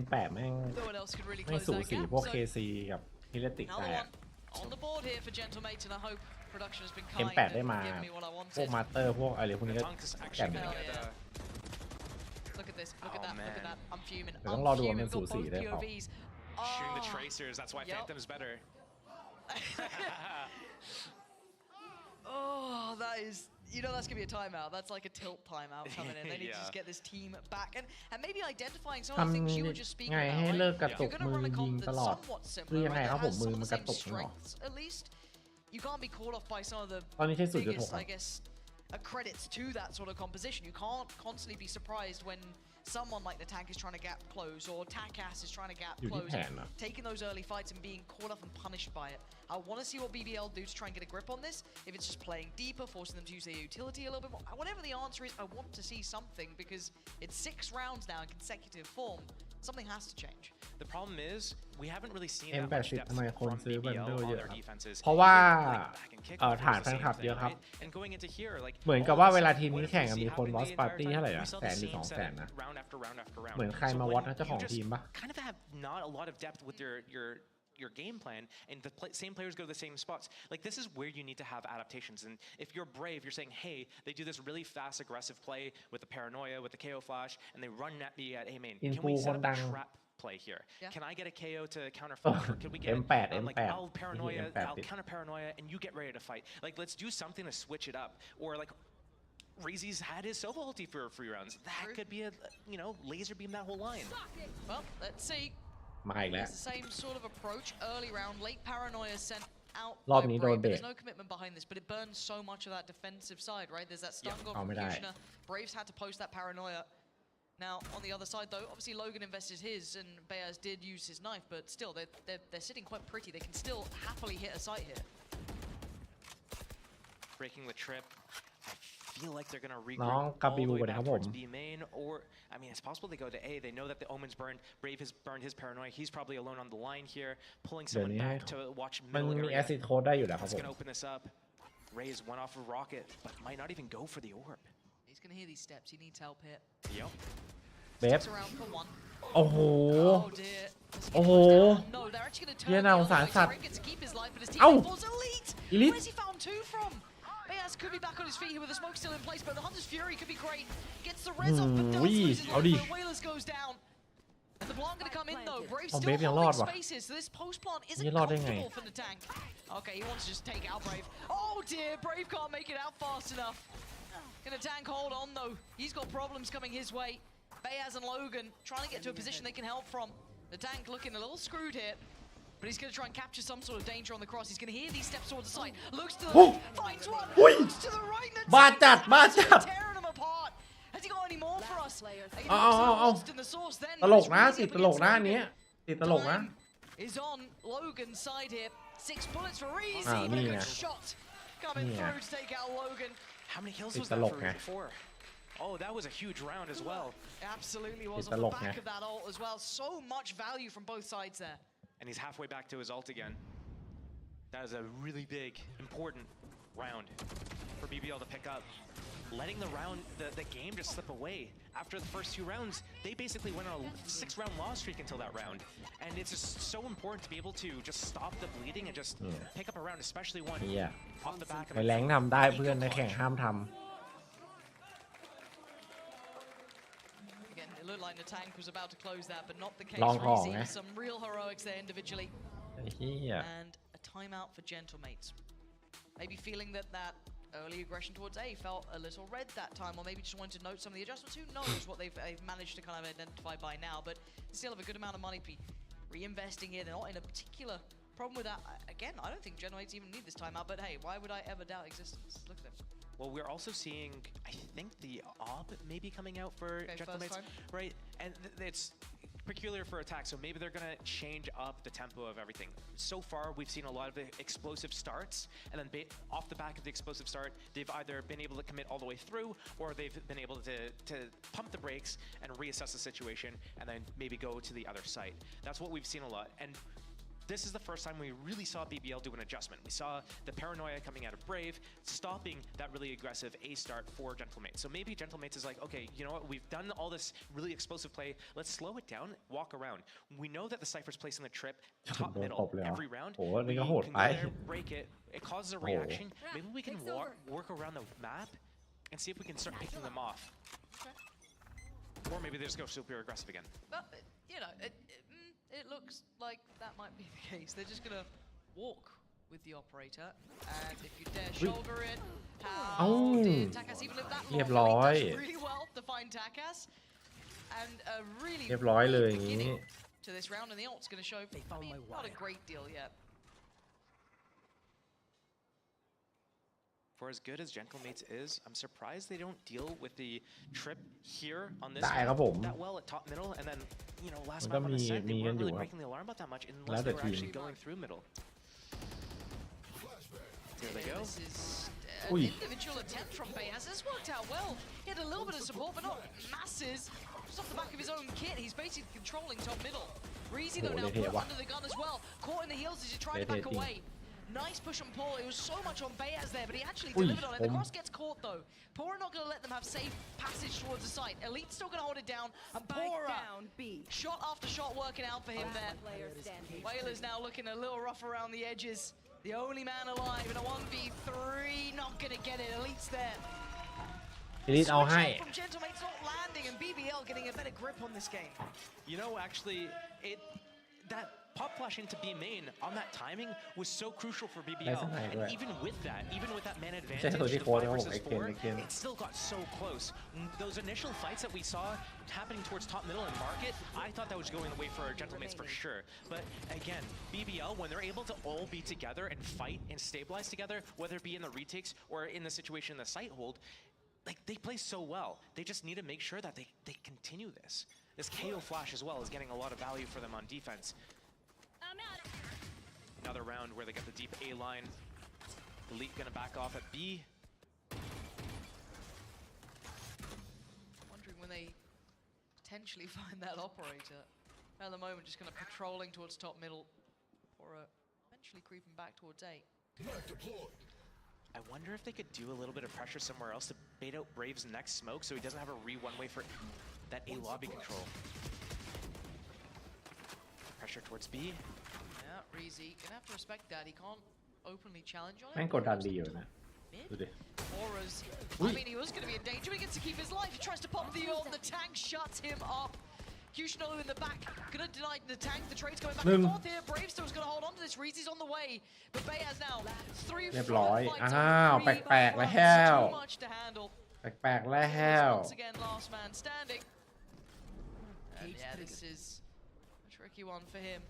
M8 แม่ง No one else could really ไม่ close สู that สี gap. พวก So KC กับ Heretic แต่ another one on the board here for Gentlemates, and I hope production has been kind M8 ได้ and มา given me what I พวก wanted. มาสเตอร์พวกอะไรพวกนี้ก็ Tunk is แก่ actually น gonna get Look at this. Look at that. Look at that. I'm fuming. เดี๋ยวต้องรอดูว่ามัน We've สู got สี both ได้เปล่า POVs. shooting the tracers. That's why Phantom's better. Oh, that is, you know, that's going to be a timeout. That's like a tilt timeout coming in. They need to just get this team back. And maybe identifying some of the things you were just speaking ไง about, ให้เลิก right? กระ If ตุ you're ก going to มือ run a ยิง comp ต that's ลอด somewhat คือ similar, ยังไง right, ครับ that ผม has มือ some มั of น the กระ same ตุกเนาะ strengths, at least, you can't be caught off by some of the ตอนนี้ใช้ 0.6 biggest, ครับ I guess, credits to that sort of composition. You can't constantly be surprised when someone like the tank is trying to gap close or Takas is trying to gap อยู่ที่ close, แผนนะ taking those early fights and being caught up and punished by it. I want to see what BBL do to try and get a grip on this. If it's just playing deeper, forcing them to use their utility a little bit more, whatever the answer is, I want to see something because it's 6 rounds now in consecutive form. Something has to change. The problem is we haven't really seen that much M80 depth ทำไมคน from ซื้อ BBL บันเดิล on เยอะ their ครับ defenses. เพราะว่า Like back and kick ฐาน was แฟ the น same คลับ thing, เยอะครับ right? And going into here, like เหมือนกับว่าเวลาทีมนี้แข่งกันมีคน Watchparty เท่าไหร่อะ we saw แส the นหรือ same 2 แสน setup นะ round after round after round. เหมือนใคร So มา when วัดนะเจ้า you ของ just ทีมปะ kind of have not a lot of depth with your game plan, and the same players go to the same spots. Like, this is where you need to have adaptations. And if you're Brave, you're saying, hey, they do this really fast, aggressive play with the paranoia, with the KO flash, and they run at me at A main. Can we set up a trap play here? Can I get a KO to counter flash? Or can we get M8 like, I'll paranoia, I'll counter paranoia, and you get ready to fight. Like, let's do something to switch it up. Or like, Reezy's had his solo ulti for 3 rounds. That could be a, you know, laser beam that whole line. Well, let's see. มาอีกแล้ว It's the same sort of approach. Early round, late paranoia sent out รอบ by นี้โด Brave, น but เบรก there's no commitment behind this, but it burns so much of that defensive side, right? There's that stun goal เอา from ไม่ได้ Kushner. Braves had to post that paranoia. Now, on the other side, though, obviously Logan invested his, and Bears did use his knife, but still, they're sitting quite pretty. They can still happily hit a site here. Breaking the trip. I feel like they're going to น้อง regroup กลับ all บี the บู way กันนะค back รับผม towards B main, or, I mean, it's possible they go to A. They know that the Omen's burned. Brave has burned his paranoia. He's probably alone on the line here, pulling เดี๋ยว someone นี้ให้ back to watch มัน middle มี area. แอซิดโค้ดได้อยู่แล้วครับ It's ผม going to open this up. Raze went off a rocket, but might not even go for the orb. He's going to hear these steps. He needs help here. Yep. เบฟ Sticks around for one. โอ้โห Oh dear. โอ้โห No, they're actually going to เหี้ย turn น่า the สง other สาร way. สัตว์ Brave gets to keep his life, but his เอ้า teammate falls elite. Elite Where's he found 2 from? Bears could be back on his feet here with the smoke still in place, but the Hunter's Fury could be great. Gets the res off, but does lose his เอา life, ดิ but Whalers goes down. And the Blanc going to come in though. Brave เอา still เบฟยังรอด holding ว่ะ spaces, so this post plant นี่ isn't รอดได้ไง comfortable for the tank. Okay, he wants to just take out Brave. Oh dear, Brave can't make it out fast enough. Gonna tank hold on though. He's got problems coming his way. Bayaz and Logan trying to get to a position they can help from. The tank looking a little screwed here. But he's going to try and capture some sort of danger on the cross. He's going to hear these steps towards the side. Looks to the left, finds one, looks to the right, and บ้าจัดบ้าจัด tearing them apart. Has he got any more for us? They can เอา look เอา so เอา lost in the source then. ตลก It's นะ really ติด up ตลก against นะอัน Logan. เนี้ยติดตลกนะ Is on Logan's side here. 6 bullets for Reezy, อ้าว but นี่ a ไง good shot coming นี่ไง through to take out Logan. How many kills ติด was ต that ล for กไง before? Oh, that was a huge round as well. Absolutely was Tidt on the tillbaka. back of that ult as well. So much value from both sides there. And he's halfway back to his ult again. That is a really big, important round for BBL to pick up. Letting the game just slip away. After the first 2 rounds, they basically went on a 6-round loss streak until that round. And it's just so important to be able to just stop the bleeding and just pick up a round, especially one เหี้ย off the back of ในแรงค์ทำได้เพื่อนในแข่งห้ามท Again, it looked like the tank was about to close that, but not the case. ลองของ Reezy ไง with some real heroics there individually. ไอ้เหี้ย And a timeout for Gentlemates. Maybe feeling that early aggression towards A felt a little red that time, or maybe just wanted to note some of the adjustments. Who knows what they've managed to kind of identify by now, but they still have a good amount of money to be reinvesting in. They're not in a particular problem with that. Again, I don't think Gen 8s even need this timeout, but hey, why would I ever doubt existence? Look at them. Well, we're also seeing, I think, the AWP maybe coming out for Gentlemates, right? And it's peculiar for attack, so maybe they're going to change up the tempo of everything. So far, we've seen a lot of explosive starts, and then off the back of the explosive start, they've either been able to commit all the way through, or they've been able to pump the brakes and reassess the situation, and then maybe go to the other site. That's what we've seen a lot. And this is the first time we really saw BBL do an adjustment. We saw the paranoia coming out of Brave, stopping that really aggressive A start for Gentlemates. So maybe Gentlemates is like, okay, you know what? We've done all this really explosive play. Let's slow it down, walk around. We know that the Cypher's placing the trip top middle every round. We can go there, break it. It causes a reaction. Maybe we can work around the map and see if we can start picking them off. Or maybe they just go super aggressive again. But, you know, it looks like that might be the case. They're just gonna walk with the operator, and if you dare shoulder it, how did Takas even live that long? เรียบร้อย He does really well to find Takas, and a really เรียบร้อยเลยอย่างนี้ to this round, and the ult's gonna show. I mean, not a great deal yet. For as good as Gentlemates is, I'm surprised they don't deal with the trip here on this ได้ครับผม that well at top middle, and then, you know, last มันก็ map on the set, มี they กัน weren't อยู่ really ครับ breaking the alarm about that much แล้ unless ว they แต่ were ทีม actually going through middle. There they go. This is an individual attempt from Bayaz. This worked out well. He had a little bit of support, but not masses. Just off the back of his own kit, he's basically controlling top middle. Breezy though now put under the gun as well. Caught in the heels as he tried to back away. Nice push and pull. It was so much on Bayaz there, but he actually delivered on it. The cross gets caught though. Pora not going to let them have safe passage towards the site. Elite's still going to hold it down. And Pora, shot after shot working out for him there. Whalers now looking a little rough around the edges. The only man alive in a 1v3. Not going to get it. Elite's there. Elite เอาให้ From Gentlemates not landing, and BBL getting a better grip on this game. You know, actually, that pop flash into B main on that timing was so crucial for BBL. And even with that man advantage, the 5 versus 4, it still got so close. Those initial fights that we saw happening towards top middle and market, I thought that was going the way for our Gentlemates for sure. But again, BBL, when they're able to all be together and fight and stabilize together, whether it be in the retakes or in the situation in the site hold, like, they play so well. They just need to make sure that they continue this. This KO flash as well is getting a lot of value for them on defense. Another round where they got the deep A line. Elite gonna back off at B. Wondering when they potentially find that operator. At the moment, just kind of patrolling towards top middle, or eventually creeping back towards A. I wonder if they could do a little bit of pressure somewhere else to bait out Brave's next smoke so he doesn't have a one-way for that A lobby control. Pressure towards B. Yeah, Reezy gonna have to respect that. He can't openly challenge on it. แม่งกดดันดีอยู่นะดูดิ Auras. I mean, he was going to be in danger. He gets to keep his life. He tries to pop the ult. The tank shuts him up. Kushnalu in the back. Gonna deny the tank. The trade's going back and forth here. Brave still's gonna hold on to this. Reezy's on the way. But Bayaz now 3 เรียบร้อย fights อ้าว on 3 แปลกๆแล้ว too much to handle. แปลกๆแล้ว Once again, last man standing. And yeah, this is a tricky one for him.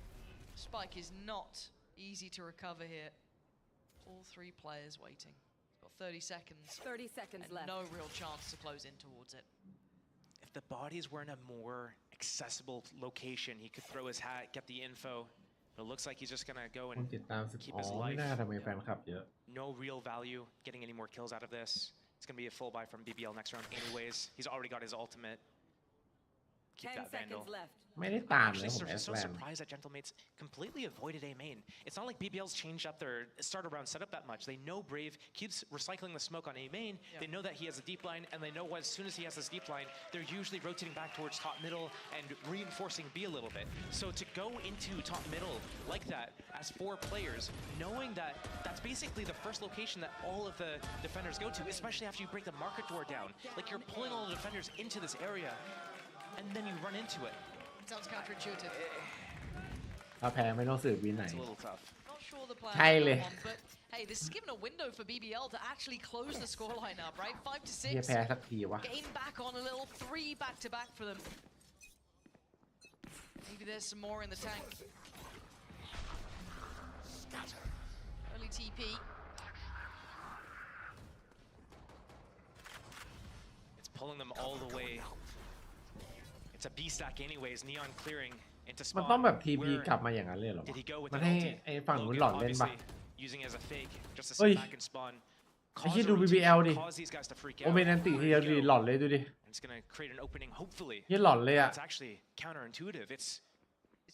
Spike is not easy to recover here. All 3 players waiting. He's got 30 seconds. 30 seconds and left. No real chance to close in towards it. If the bodies were in a more accessible location, he could throw his hat, get the info. But it looks like he's just gonna go and keep his life. ไม่น่าทำไมแฟนคลับเยอะ No real value getting any more kills out of this. It's gonna be a full buy from BBL next round anyways. He's already got his ultimate. Keep 10 that Vandal. seconds left. ไม่ได้ตามเลย Actually, ผม so แอสแลน surprised that Gentlemates completely avoided A main. It's not like BBL's changed up their starter round setup that much. They know Brave keeps recycling the smoke on A main. They know that he has a deep line, and they know as soon as he has this deep line, they're usually rotating back towards top middle and reinforcing B a little bit. So to go into top middle like that as 4 players, knowing that that's basically the first location that all of the defenders go to, especially after you break the market door down. Like, you're pulling all the defenders into this area, and then you run into it. Sounds counterintuitive. ถ้าแพ้ไม่ต้องสืบวินไหน It's a little tough. Not sure the plan ใช่เลย but hey, this is given a window for BBL to actually close the scoreline up, right? 5 to เฮีย 6. แพ้สักทีวะ Gain back on a little 3 back to back for them. Maybe there's some more in the tank. Early TP. It's pulling them all the way. It's a B stack anyways. Neon clearing into มัน spawn. ต้องแบบทีพี Where กลับมาอย่างนั้นเลยเหรอ did he go with มัน an ให้ ulti? ไอ้ฝั่งนู้น Logan หลอนเล่นปะ obviously using it as a fake just to เฮ้ย sit back and spawn. ไอ้ที่ Cause ดู a routine, BBL ดิ cause these guys to freak โอ out. เมนอันติทีเดียวดิหลอนเลยดูดิ It's gonna create an opening, hopefully. เฮียหลอนเลยอะ It's actually counterintuitive. It's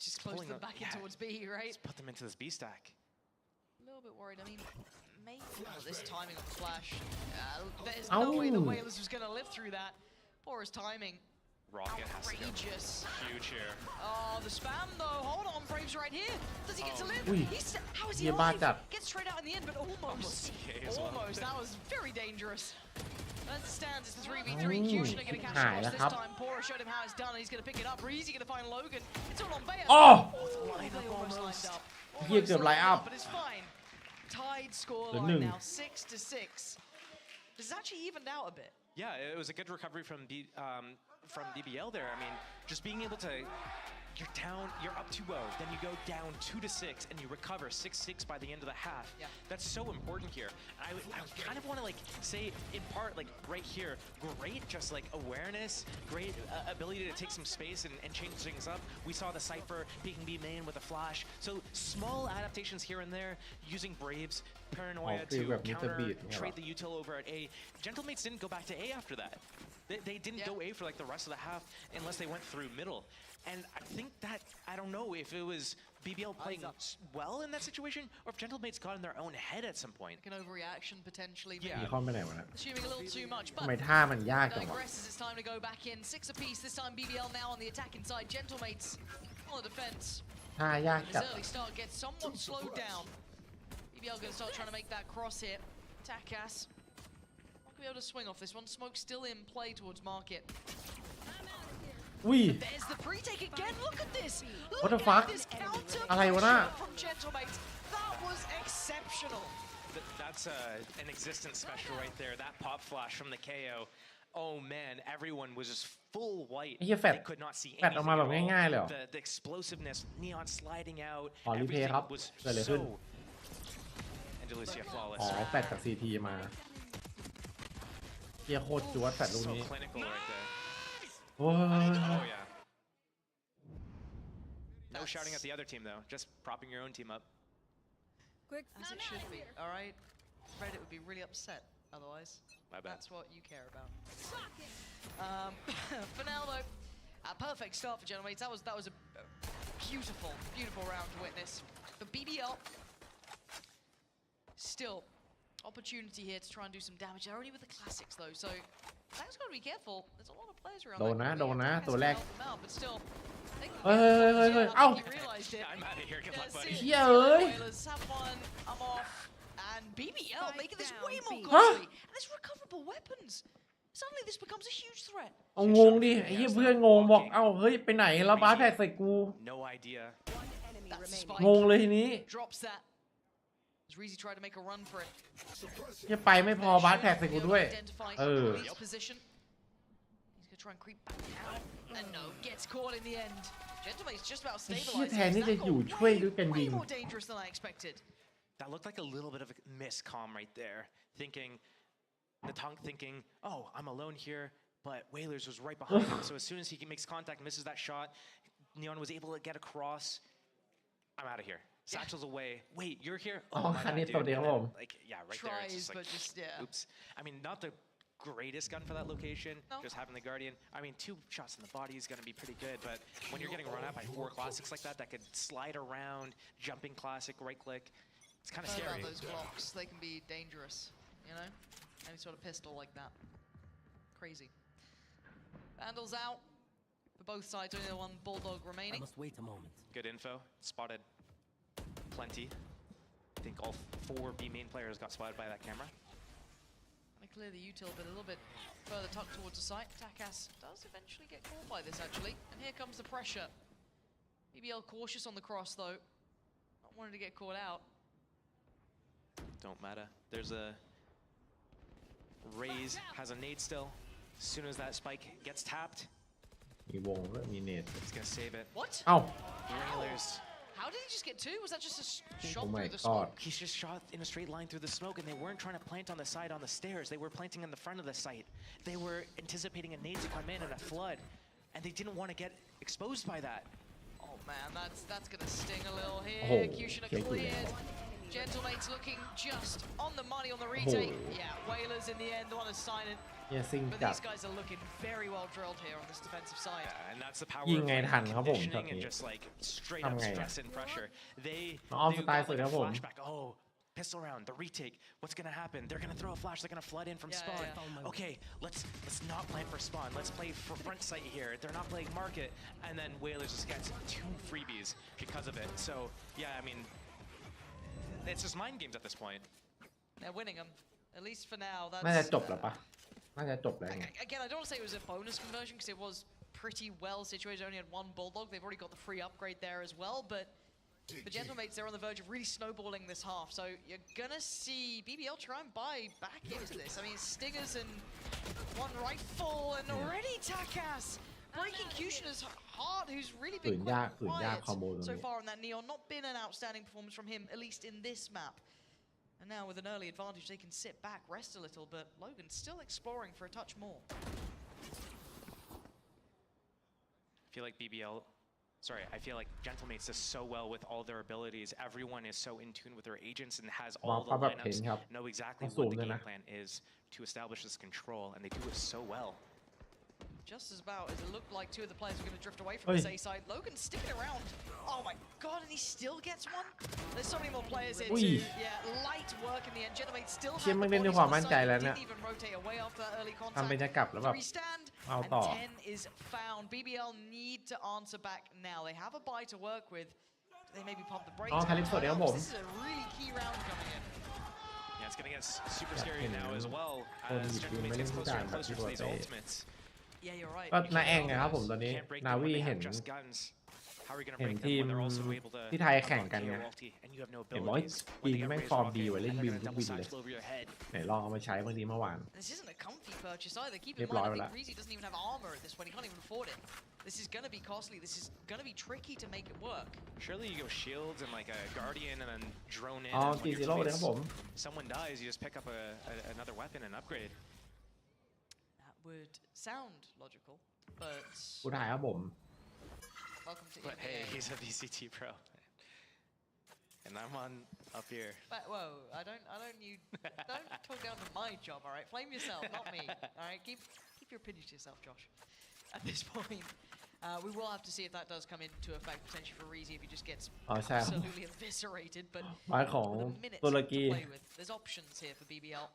just close them back in towards B, right? Let's put them into this B stack. A little bit worried. I mean, maybe this timing on the flash. There's Ow. no way the Whalers was going to live through that. Poorest timing. Rocket has to go. Outrageous. Huge here. Oh, the spam though. Hold on, Brave's right here. Does he get to live? Ui. How is he Ghê ba alive? chặt. Gets straight out in the end, but almost. as well. Almost. That was very dangerous. Understands it's the 3v3. Ow. Fusion are going to catch Hại the là this khắp. time. Pora showed him how it's done, and he's going to pick it up. Breezy going to find Logan. It's all on Bayer. Oh! They almost lined up. เฮียเกือบไลน์อัพ But it's fine. Tied Đến scoreline nừng. now, 6 to 6. This is actually evened out a bit. Yeah, it was a good recovery from BBL there. I mean, just being able to, you're down, you're up 2-0, then you go down 2-6, and you recover 6-6 by the end of the half. Yeah. That's so important here. I kind of want to like say in part like right here, great just like awareness, great ability to take some space and change things up. We saw the Cypher peeking B main with a flash. So small adaptations here and there, using Braves, Paranoia to counter, trade the util over at A. Gentlemates didn't go back to A after that. They didn't go A for like the rest of the half unless they went through middle. And I think that, I don't know if it was BBL playing well in that situation or if Gentlemates got in their own head at some point. Like an overreaction potentially. มีคอนไปไหนวะนะ Assuming a little too much, ทำไม but ท่ามันยากจังวะ digresses. It's time to go back in. 6 apiece. This time BBL now on the attack inside. Gentlemates on the defense. ท่ายาก His จัด early start gets somewhat slowed down. BBL going to start trying to make that cross here. Takas. Not going to be able to swing off this one. Smoke still in play towards Market. อุ้ย There's the pre-take again. Look at this. What the Look fuck? at this counter อะไรวะน่ะ pressure from Gentlemates. That was exceptional. That's an existence special right there. That pop flash from the KO. Oh man, everyone was just full white. ไอ้เหี้ยแฟด They could not see แฟดออกมา anything แบบ at all. ง่ายๆเลยเหรอ The explosiveness, Neon sliding out. ขอรีเพย์ Everything ครับ was เกิดอะไรขึ้น so. Andalusia flawless. อ๋อแฟดจากซีทีมาเฮียโคตรจวดแฟดลูก So นี้ clinical right there. โอ้ย Oh yeah. No shouting at the other team though, just propping your own team up. As it should be. All right. Reddit would be really upset otherwise. My bad. That's what you care about. For now though, a perfect start for Gentlemates. That was a beautiful, beautiful round to witness. The BBL still opportunity here to try and do some damage. They're only with the classics though, so that's got to be careful. There's a lot of players around. โดนนะ that โดนนะ Takas ตัวแรก can help them out, but still, they can เฮ้ย get เฮ้ยเฮ้ยเฮ้ย I เอ้า don't think he realized it. I'm out of here. Good luck, That's buddy. it. เหี้ยเอ้ย Whalers have one. I'm off. And BBL making this way more Huh? costly. And there's recoverable weapons. Suddenly this becomes a huge threat. เอางงดิไอ้เหี้ยเพื่อนงงบอกเอ้าเฮ้ยไปไหนแล้วบาสแพกใส่กู No idea. That's the งง spike. เลยทีนี้ Drops that. As Reezy tried to make a run for it. เหี้ยไปไม่พอบาสแพกใส่กูด้วย Identifying เออ Lee's position. He's going to try and creep back out. And no, gets caught in the end. Gentlemate's just about ไอ้เหี้ย stabilizing. แทนที่ That จะ got อยู่ช่วย way, ด้วยกัน way ยิง more dangerous than I expected. That looked like a little bit of a miscomm right there. Thinking, Natank thinking, oh, I'm alone here, but Whalers was right behind him. So as soon as he makes contact, misses that shot, Neon was able to get across. I'm out of here. Satchel's away. Wait, you're here? Oh, my God, I need dude. to And deal then, with him. like, yeah, right there. It's Tries, just like, but just, yeah. oops. I mean, not the greatest gun for that location. No. Just having the Guardian. I mean, 2 shots in the body is going to be pretty good, but when you're getting run out by 4 classics like that could slide around, jumping classic, right click, it's kind of Heard scary. about those blocks. They can be dangerous, you know? Any sort of pistol like that. Crazy. Vandals out for both sides. Only the one Bulldog remaining. I must wait a moment. Good info. Spotted plenty. I think all 4 B main players got spotted by that camera. They clear the util, but a little bit further tucked towards the site. Takas does eventually get caught by this, actually. And here comes the pressure. BBL cautious on the cross, though. Not wanting to get caught out. don't matter. There's a Raze has a nade still. As soon as that spike gets tapped, มีวงด้วยมีเนต he's gonna save it. What? เอ้า Railers. How did he just get two? Was that just a shot Oh my through the God. smoke? He's just shot in a straight line through the smoke, and they weren't trying to plant on the side on the stairs. They were planting in the front of the site. They were anticipating a nade to come in and a flood, and they didn't want to get exposed by that. Oh man, that's gonna sting a little here. Oh, Kushina thank you. cleared. Gentlemate's looking just on the money on the retake. Oh. Yeah, Whalers in the end, the one who's signing. เนี่ยซิง But จัด these guys are looking very well drilled here on this defensive side. And that's the power ยิง of ไง like, ทันครับผมช็อต conditioning and นี้ just like straight ทำ up ไงอะ stress and pressure. They น้องอ้อม they สไตล์ got สุด like ครับ a ผม flashback. Oh, pistol round, the retake. What's gonna happen? They're gonna throw a flash. They're gonna flood in from Yeah, spawn. yeah. Okay, let's not plan for spawn. Let's play for front site here. They're not playing market, and then Whalers just gets 2 freebies because of it. So yeah, I mean, it's just mind games at this point. They're winning them, at least for now. น่าจะ That's จบแล้วปะน่าจะจบแล้วไง again. I don't want to say it was a bonus conversion because it was pretty well situated. Only had 1 bulldog. They've already got the free upgrade there as well, but. The Gentlemates, they're on the verge of really snowballing this half, so you're gonna see BBL try and buy back into this. I mean, Stingers and 1 rifle, and already Takas breaking Kushina's heart, who's really been quite quiet so far on that Neon. Not been an outstanding performance from him, at least in this map. And now with an early advantage, they can sit back, rest a little, but Logan's still exploring for a touch more. I feel like BBL. Sorry, I feel like Gentlemates does so well with all their abilities. Everyone is so in tune with their agents and has all the lineups, know exactly what the game plan is to establish this control, and they do it so well. Just as about as it looked like 2 of the players are going to drift away from this A side. Logan's sticking around. Oh my god, and he still gets one? There's so many more players in too. Yeah, light work in the end. Gentlemates still have the bodies on the side. Didn't even rotate away after that early contact. ทำเป็นจะกลับแล้วแบบ Three stand, เอา and ต่อ 10 is found. BBL need to answer back now. They have a buy to work with. They maybe pump the brakes. อ๋อคาลิปโซครับผม This is a really key round coming in. Yeah, it's gonna get super scary now as well as Gentlemates gets closer and closer to these ultimates. Yeah, you're right. ก็นาแองไงครับผมตอนนี้ Can't break นา them วี when they เห็น have just guns. How are we gonna เห็น break them ทีม when they're also able to ที่ไทยแข่งกันไง unlock your ulti and you have no เห็นว่า abilities? ยิ When ง they get แม่ง Raze ฟอร์ม walking, ดีกว่าเล่น and บิ they're ม gonna ทุก double บินเลย satchel over your head. ไหนลองเอามาใช้บางทีเมื่อวาน This isn't a comfy purchase either. Keep in Риep mind, I laai think wel. Breezy doesn't even have armor at this point. He can't even afford it. This is going to be costly. This is going to be tricky to make it work. Surely you go shields and like a guardian and then drone in. อ๋อ and when กี่ your ซีโร่เลยครับผม someone dies, you just pick up another weapon and upgrade. That would sound logical, but ผู้ถ่ายครับผม welcome to But hey, he's a VCT pro. And I'm on up here. But, whoa, you don't talk down to my job, all right? Flame yourself, not me, all right? Keep your opinions to yourself, Josh. At this point, we will have to see if that does come into effect potentially for Reezy if he just gets อ๋อใช่ครับ absolutely eviscerated. But ไม้ของ with a minute ตุร to กี play with, there's options here for BBL.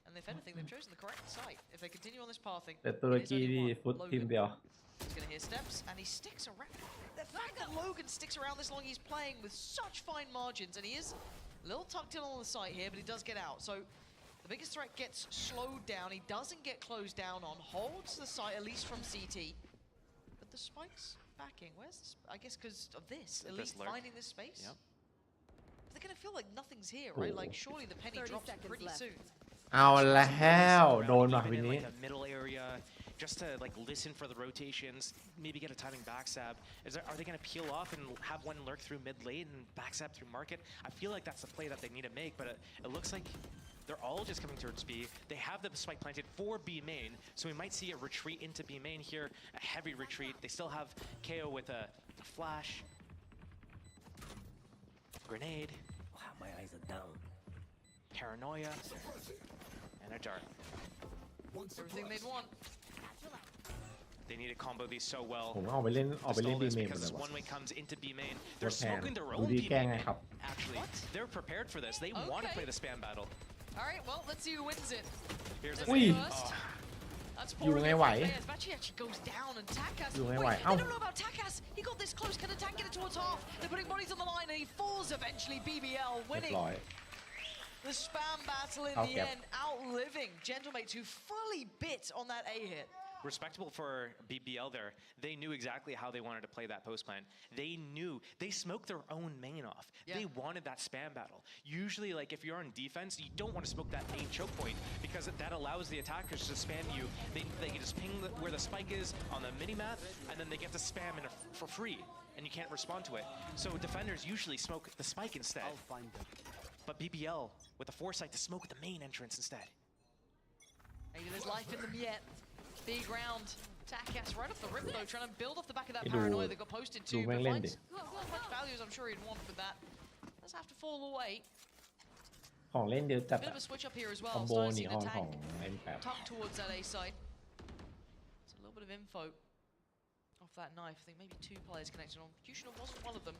And if anything, they've chosen the correct site. If they continue on this pathing, แต่ตุรกีนี่ฟุตทีมเดียว he's going to hear steps, and he sticks around. The fact that Logan sticks around this long, he's playing with such fine margins, and he is a little tucked in on the site here, but he does get out. So the biggest threat gets slowed down. He doesn't get closed down on, holds the site, at least from CT. But the spike's backing. Where's this? I guess because of this. Elite finding this space. Yep. They're going to feel like nothing's here, right? Like, surely the penny drops pretty soon. เอาแล้วโดนว่ะวินนี้ Like a middle area, just to like listen for the rotations, maybe get a timing backstab. Are they going to peel off and have one lurk through mid lane and backstab through market? I feel like that's the play that they need to make, but it looks like they're all just coming towards B. They have the spike planted for B main, so we might see a retreat into B main here, a heavy retreat. They still have KO with a flash, grenade. Wow, my eyes are down. Paranoia, and a dart. Everything they'd want. They need to combo these so well. ผมเอาไปเล่นB main หมดเลย Because ว่ะ one way comes into B main. ตัว They're แทน smoking their ดู own ดี B แกล้ง main. ไงครับ Actually, they're prepared for this. They want to Okay. play the spam battle. All right, well, let's see who wins it. Here's the Let's thing. go first. That's อยู่ pouring ไง in ไหว from players. Bachi actually goes down, and Takas. อยู่ไง Wait, ไหว I เอ้า don't know about Takas. He got this close. Can the tank get it towards half? They're putting bodies on the line, and he falls eventually. BBL เรียบ winning ร้อย the spam battle in Okay. the end, outliving Gentlemates, who fully bit on that A hit. respectable for BBL there. They knew exactly how they wanted to play that post plan. They smoked their own main off. They wanted that spam battle. Usually, like if you're on defense, you don't want to smoke that main choke point because that allows the attackers to spam you. They can just ping where the spike is on the mini map, and then they get to spam it for free, and you can't respond to it. So defenders usually smoke the spike instead. But BBL with the foresight to smoke the main entrance instead. Maybe there's life in them yet. Big round. Takas right off the rip though, trying to build off the back of that paranoia that got posted too. But finds not much value as I'm sure he'd want with that. Does have to fall away. ของเล่นเยอะจัด Bit of a switch up here as คอ well. มโบ Starting to นี see อ the อนของ tank เล่นแบบ tucked towards that A side. It's a little bit of info off that knife. I think maybe 2 players connected on. Kushner wasn't one of them.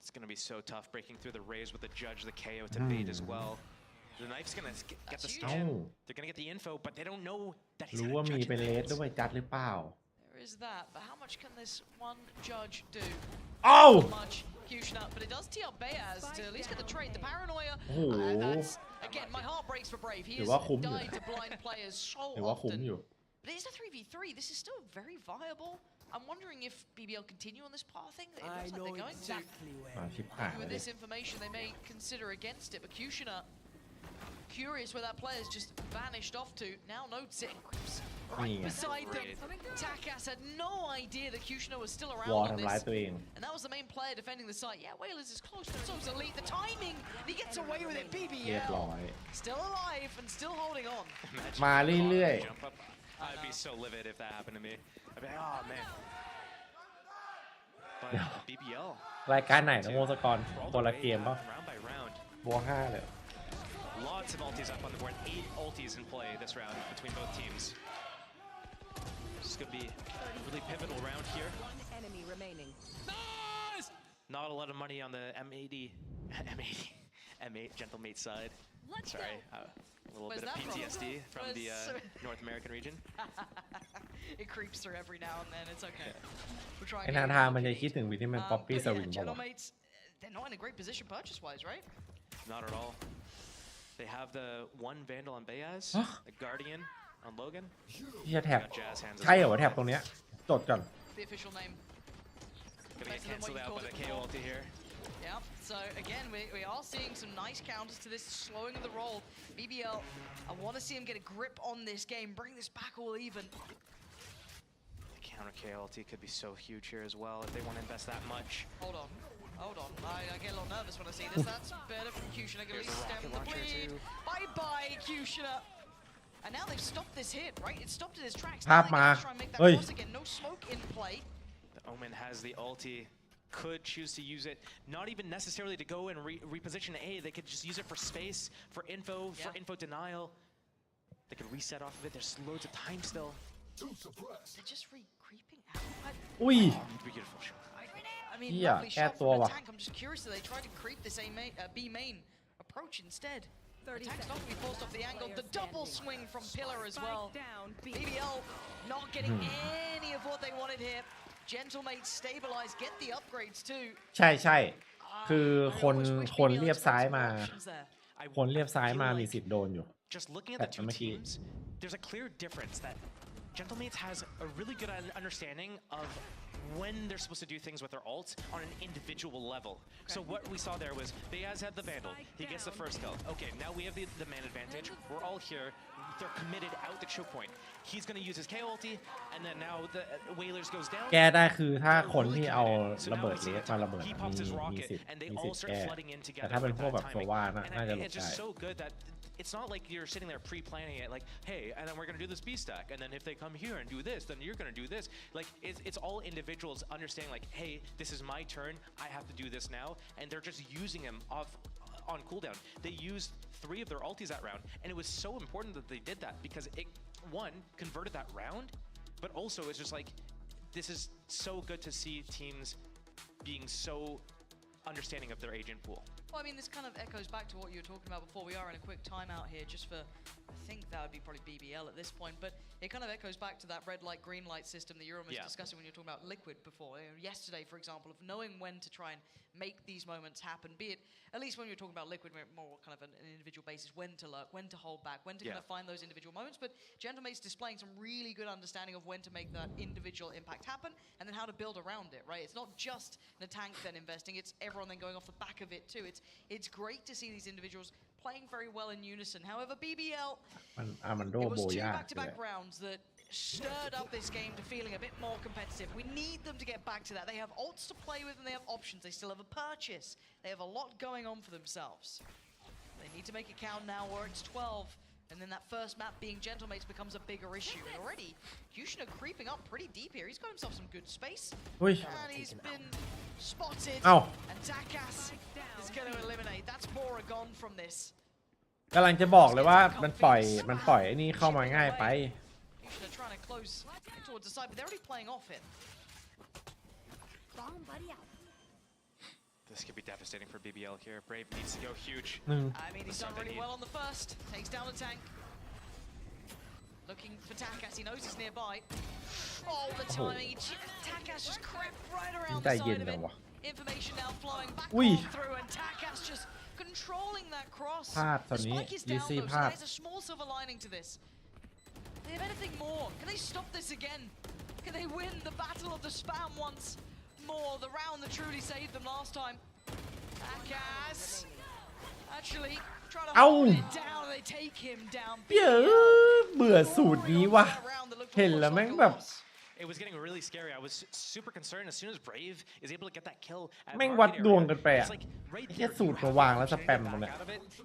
It's going to be so tough breaking through the Rays with the Judge, the KO to bait as well. The knife's going to get the scan. They're going to get the info, but they don't know that he's รู้ going ว่า to มี judge เป็น it. เลสด้วยจัดหรือเปล่า There is that, but how much can this one judge do? Oh! Not much. Kushner, but it does tee up Bayaz to at least get the trade. The paranoia. Oh. That's, again, my heart breaks for Brave. He has died to blind players so หรือว่าคุ้ม often. อยู่ But it is a 3v3. This is still very viable. I'm wondering if BBL continue on this path thing. It looks like they're going to. มาชิบหาย With เลย this information, they may consider against it. But Kushner, curious where that player's just vanished off to. Now notes it and creeps right beside them. Takas had no idea that Kushner was still ว around อล on ทำร้าย this. ตัวเอง And that was the main player defending the site. Yeah, Whalers is close, but so's Elite. The timing, he gets away with it. เรียบ BBL ร้อย still alive and still holding on. มาเรื่อย Jump up. I'd be so livid if that happened to me. I'd be like, oh man. But BBL. ๆ รายการไหนนะโมสกรคนละเกมป่ะ Round by round. บวก5เลย Lots of ultis up on the board. 8 ultis in play this round between both teams. This is going to be a really pivotal round here. One enemy remaining. Not a lot of money on the M8 Gentlemate side. Sorry, a little Where's bit of that from? PTSD from the North American region. It creeps through every now and then. It's okay. We're trying ไอ้ทางทางมันจะคิดถึงวิธีมันป๊อปปี้สวิงป่าวะ Gentlemates, they're not in a great position purchase-wise, right? Not at all. They have the one Vandal on Bayaz, the Guardian on Logan. เฮียแท็บ Got Jazz hands ใช่เหรอ as วะ well. แท็บตรงเนี้ยจดก่อน The official name. Gonna get cancelled out by the KO ulti here. Yeah, so again, we are seeing some nice counters to this slowing of the roll. BBL, I want to see him get a grip on this game, bring this back all even. The counter KO ulti could be so huge here as well if they want to invest that much. Hold on. I get a little nervous when I see this. That's better from Kushner. Gonna at least stem the bleed. Bye-bye, Kushner. And now they've stopped this hit, right? It stopped at his tracks. ภา Now พ they มา gotta try and make that เฮ้ย cross again. No smoke in play. The Omen has the ulti. Could choose to use it, not even necessarily to go and reposition A. They could just use it for space, for info denial. They could reset off of it. There's loads of time still. They're just creeping out. อุ้ย Beautiful shot. I mean, Yeah, lovely shotตัว from the ว่ะ tank. I'm just curious that they tried to creep this B main approach instead. The tank's not going to be forced off the angle. The double swing from Pillar as well. BBL not getting any of what they wanted here. Gentlemate stabilize, get the upgrades too. ใช่ใช่คือคนเรียบซ้ายมา คนเรียบซ้ายมามีสิทธิ์โดนอยู่ Just looking at แต่ the two เมื่อกี้ teams, there's a clear difference that Gentlemates has a really good understanding of when they're supposed to do things with their ults on an individual level. So what we saw there was Bayaz had the Vandal. He gets the first kill. Okay, now we have the man advantage. We're all here. They're committed out the choke point. He's going to use his K ulti, and then now the Whalers goes down. แก้ได้คือถ้าคนที่เอาระเบิดเลสมาระเบิด He มี pops his มี rocket, สิทธิ์ and they มี all สิทธิ์ start แก้ flooding in แต่ together ถ้าเป็น with พวก that แบบโซ timing. วาน่าจะหลบ It's ได้ just so good that it's not like you're sitting there pre-planning it, like, hey, and then we're going to do this B stack, and then if they come here and do this, then you're going to do this. Like, it's all individuals understanding, like, hey, this is my turn, I have to do this now, and they're just using him on cooldown. They used 3 of their ultis that round, and it was so important that they did that because it, one, converted that round, but also it's just like, this is so good to see teams being so understanding of their agent pool. Well, I mean, this kind of echoes back to what you were talking about before. We are in a quick timeout here just for, I think that would be probably BBL at this point, but it kind of echoes back to that red light, green light system that you were almost discussing when you were talking about Liquid before. Yesterday, for example, of knowing when to try and make these moments happen, be it, at least when you were talking about Liquid, more kind of an individual basis, when to lurk, when to hold back, when to kind of find those individual moments, but Gentlemate's displaying some really good understanding of when to make that individual impact happen, and then how to build around it, right? It's not just the tank then investing, it's everyone then going off the back of it too. It's great to see these individuals playing very well in unison. However, BBL, it was 2 back-to-back rounds that stirred up this game to feeling a bit more competitive. We need them to get back to that. They have ults to play with and they have options. They still have a purchase. They have a lot going on for themselves. They need to make it count now where it's 12. And then that first map being Gentlemates becomes a bigger issue. And already, Kushner creeping up pretty deep here. He's got himself some good space. And he's been spotted. And Takas is going to eliminate. That's Bora gone from this. กำลังจะบอกเลยว่ามันปล่อยไอ้นี่เข้ามาง่ายไป Kushner trying to close towards the side, but they're already playing off it. This could be devastating for BBL here. Brave needs to go huge. I mean, he's done really well on the first. Takes down the tank. Looking for Takas. He knows he's nearby. Oh, the timing. Takas just crept right around the side of it. Information now flowing back through, and Takas just controlling that cross. The spike is down, though, so there's a small silver lining to this. They have anything more. Can they stop this again? Can they win the battle of the spam once more? The round that truly saved them last time. Takas actually trying to hold it down, and they take him down. เบื่อสูตรนี้ว่ะเห็นแล้วแม่งแบบ It was getting really scary. I was super concerned as soon as Brave is able to get that kill. แม่งวัดดวงกันไปอ่ะแค่สูตรมาวางแล้วสแปมมันเนี่ย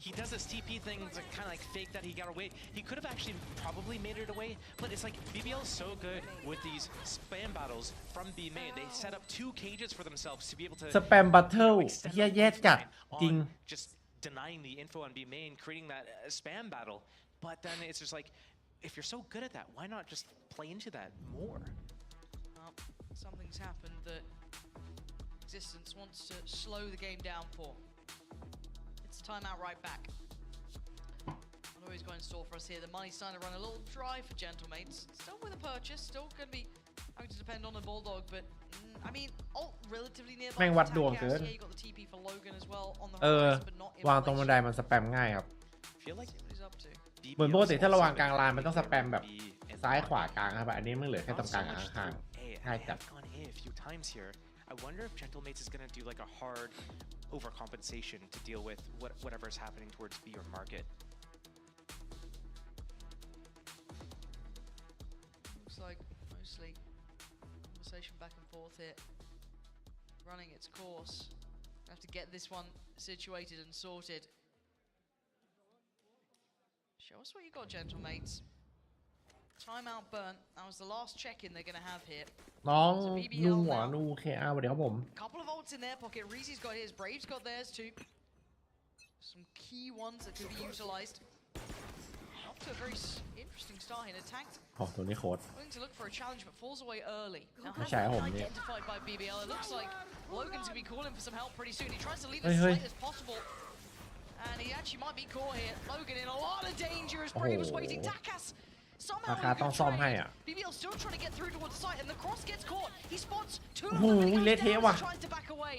He does this TP thing to kind of like fake that he got away. He could have actually probably made it away, but it's like BBL is so good with these spam battles from B main. They set up 2 cages for themselves to be able to สแปมบัตเทิลเฮียแย่จัดจริง just denying the info on B main, creating that spam battle. But then it's just like, if you're so good at that, why not just play into that more? Well, something's happened that Existence wants to slow the game down for. It's a timeout right back. What always going in store for us here? The money's starting to run a little dry for Gentlemates. Still with a purchase, still going to be having to depend on the Bulldog, but I mean, ult relatively nearby. แม่งวัดดวงเกิน Yeah, you got the TP for Logan as well on the horizon, but not in วางตรงบันไดมันสแปมง่ายครับ Feel like เหมือนปกติถ้าเราวางกลางลานมันต้องสแปมแบบซ้ายขวากลางครับอันนี้มันเหลือแค่ตรงกลางข้างๆง่ายจัด a few times here. I wonder if Gentlemates is going to do like a hard overcompensation to deal with whatever is happening towards B or market. Looks like mostly conversation back and forth here, running its course. Have to get this one situated and sorted. Show us what you got, Gentlemates. Timeout burnt. That was the last check-in they're going to have here. น้องนูเคอาสวัสดีครับผม Couple of ults in their pocket. Reezy's got his. Brave's got theirs too. Some key ones that could be utilized. Off to a very interesting start here. Attacked. ตัวนี้โคตร Willing to look for a challenge, but falls away early. Now ไม่ has ใช่ been ผมเนี่ย identified by BBL. It looks like Logan's going to be calling for some help pretty soon. He tries to lead as late as possible. And he actually might be caught here. Logan in a lot of danger as Brave was waiting. Takas somehow BBL still trying to get through towards the site, and the cross gets caught. He spots 2 of them, and he tries to back away.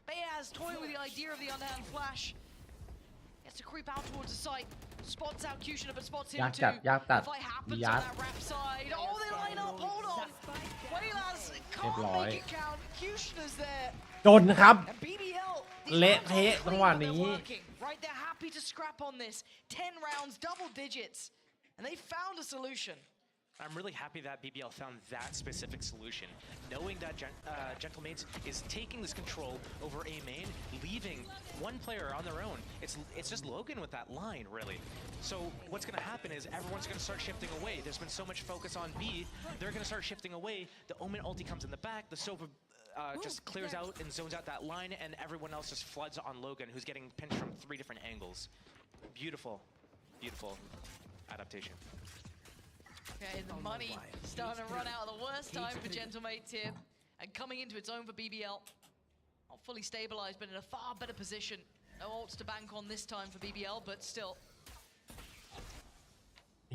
Beaz toying with the idea of the underhand flash. Gets to creep out towards the site. Spots out Kushner, but spots him too. Fight happens on that rap side. Oh, they line up. Hold on. Wailaz can't make it count. Kushner's there. จนครับ And BBL, เละเทะจังหวะนี้ right, they're happy to scrap on this. 10 rounds, double digits, and they found a solution. I'm really happy that BBL found that specific solution, knowing that Gentlemates is taking this control over A main, leaving one player on their own. It's just Logan with that line, really. So what's going to happen is everyone's going to start shifting away. There's been so much focus on B, they're going to start shifting away. The Omen ulti comes in the back, the Sova just clears out and zones out that line, and everyone else just floods on Logan, who's getting pinched from 3 different angles. Beautiful, beautiful adaptation. Okay, the money starting to run out at the worst time for Gentlemates here, and coming into its own for BBL. Not fully stabilized, but in a far better position. No ults to bank on this time for BBL, but still.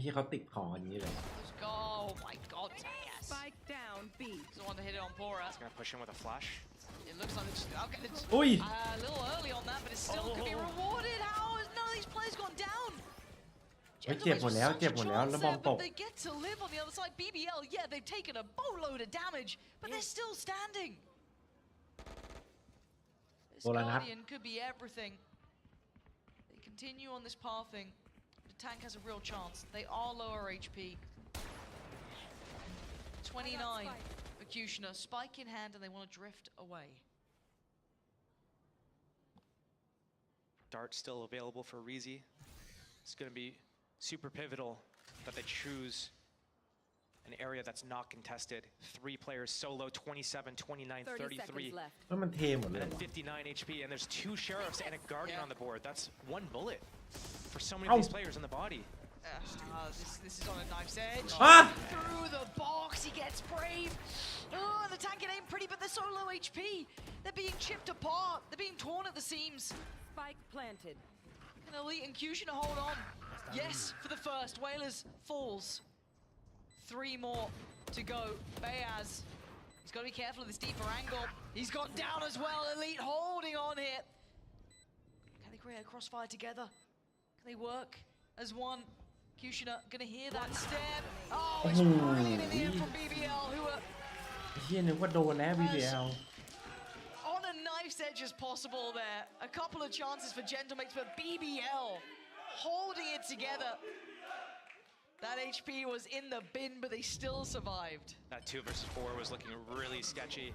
ที่เขาติดของอย่างนี้เลย Let's go. Oh my god, Takas. Spike down B. He's the one to hit it on Pora. He's gonna push in with a flash. It looks like it's okay. It's Ui. A little early on that, but it still could be rewarded. How has none of these players gone down? เฮ้ยเจ็บหมดแล้วเจ็บหมดแล้วแล้วบอมตก But they get to live on the other side. BBL, yeah, they've taken a boatload of damage, but they're still standing. This Guardian could be everything. They continue on this pathing. The tank has a real chance. They are lower HP. 29 for Kushner. Spike in hand, and they want to drift away. Dart still available for Reezy. It's going to be super pivotal that they choose an area that's not contested. 3 players solo, 27, 29, 33. แล้วมันเทหมดเลย And 59 HP, and there's 2 sheriffs and a guardian on the board. That's 1 bullet for so many of these players in the body. This is on a knife's edge. Ah! Through the box, he gets brave. Oh, the tank can aim pretty, but they're so low HP. They're being chipped apart. They're being torn at the seams. Spike planted. Can Elite and Kushner hold on? Yes, for the first. Whalers falls. 3 more to go. Bayaz, he's got to be careful of this deeper angle. He's gone down as well. Elite holding on here. Can they create a crossfire together? Can they work as one? Kushner gonna hear that step. Oh, it's brilliant in the end from BBL, who are เฮียนึกว่าโดนแล้ว BBL on a knife's edge as possible there. A couple of chances for Gentlemates, but BBL holding it together. That HP was in the bin, but they still survived. That 2 versus 4 was looking really sketchy.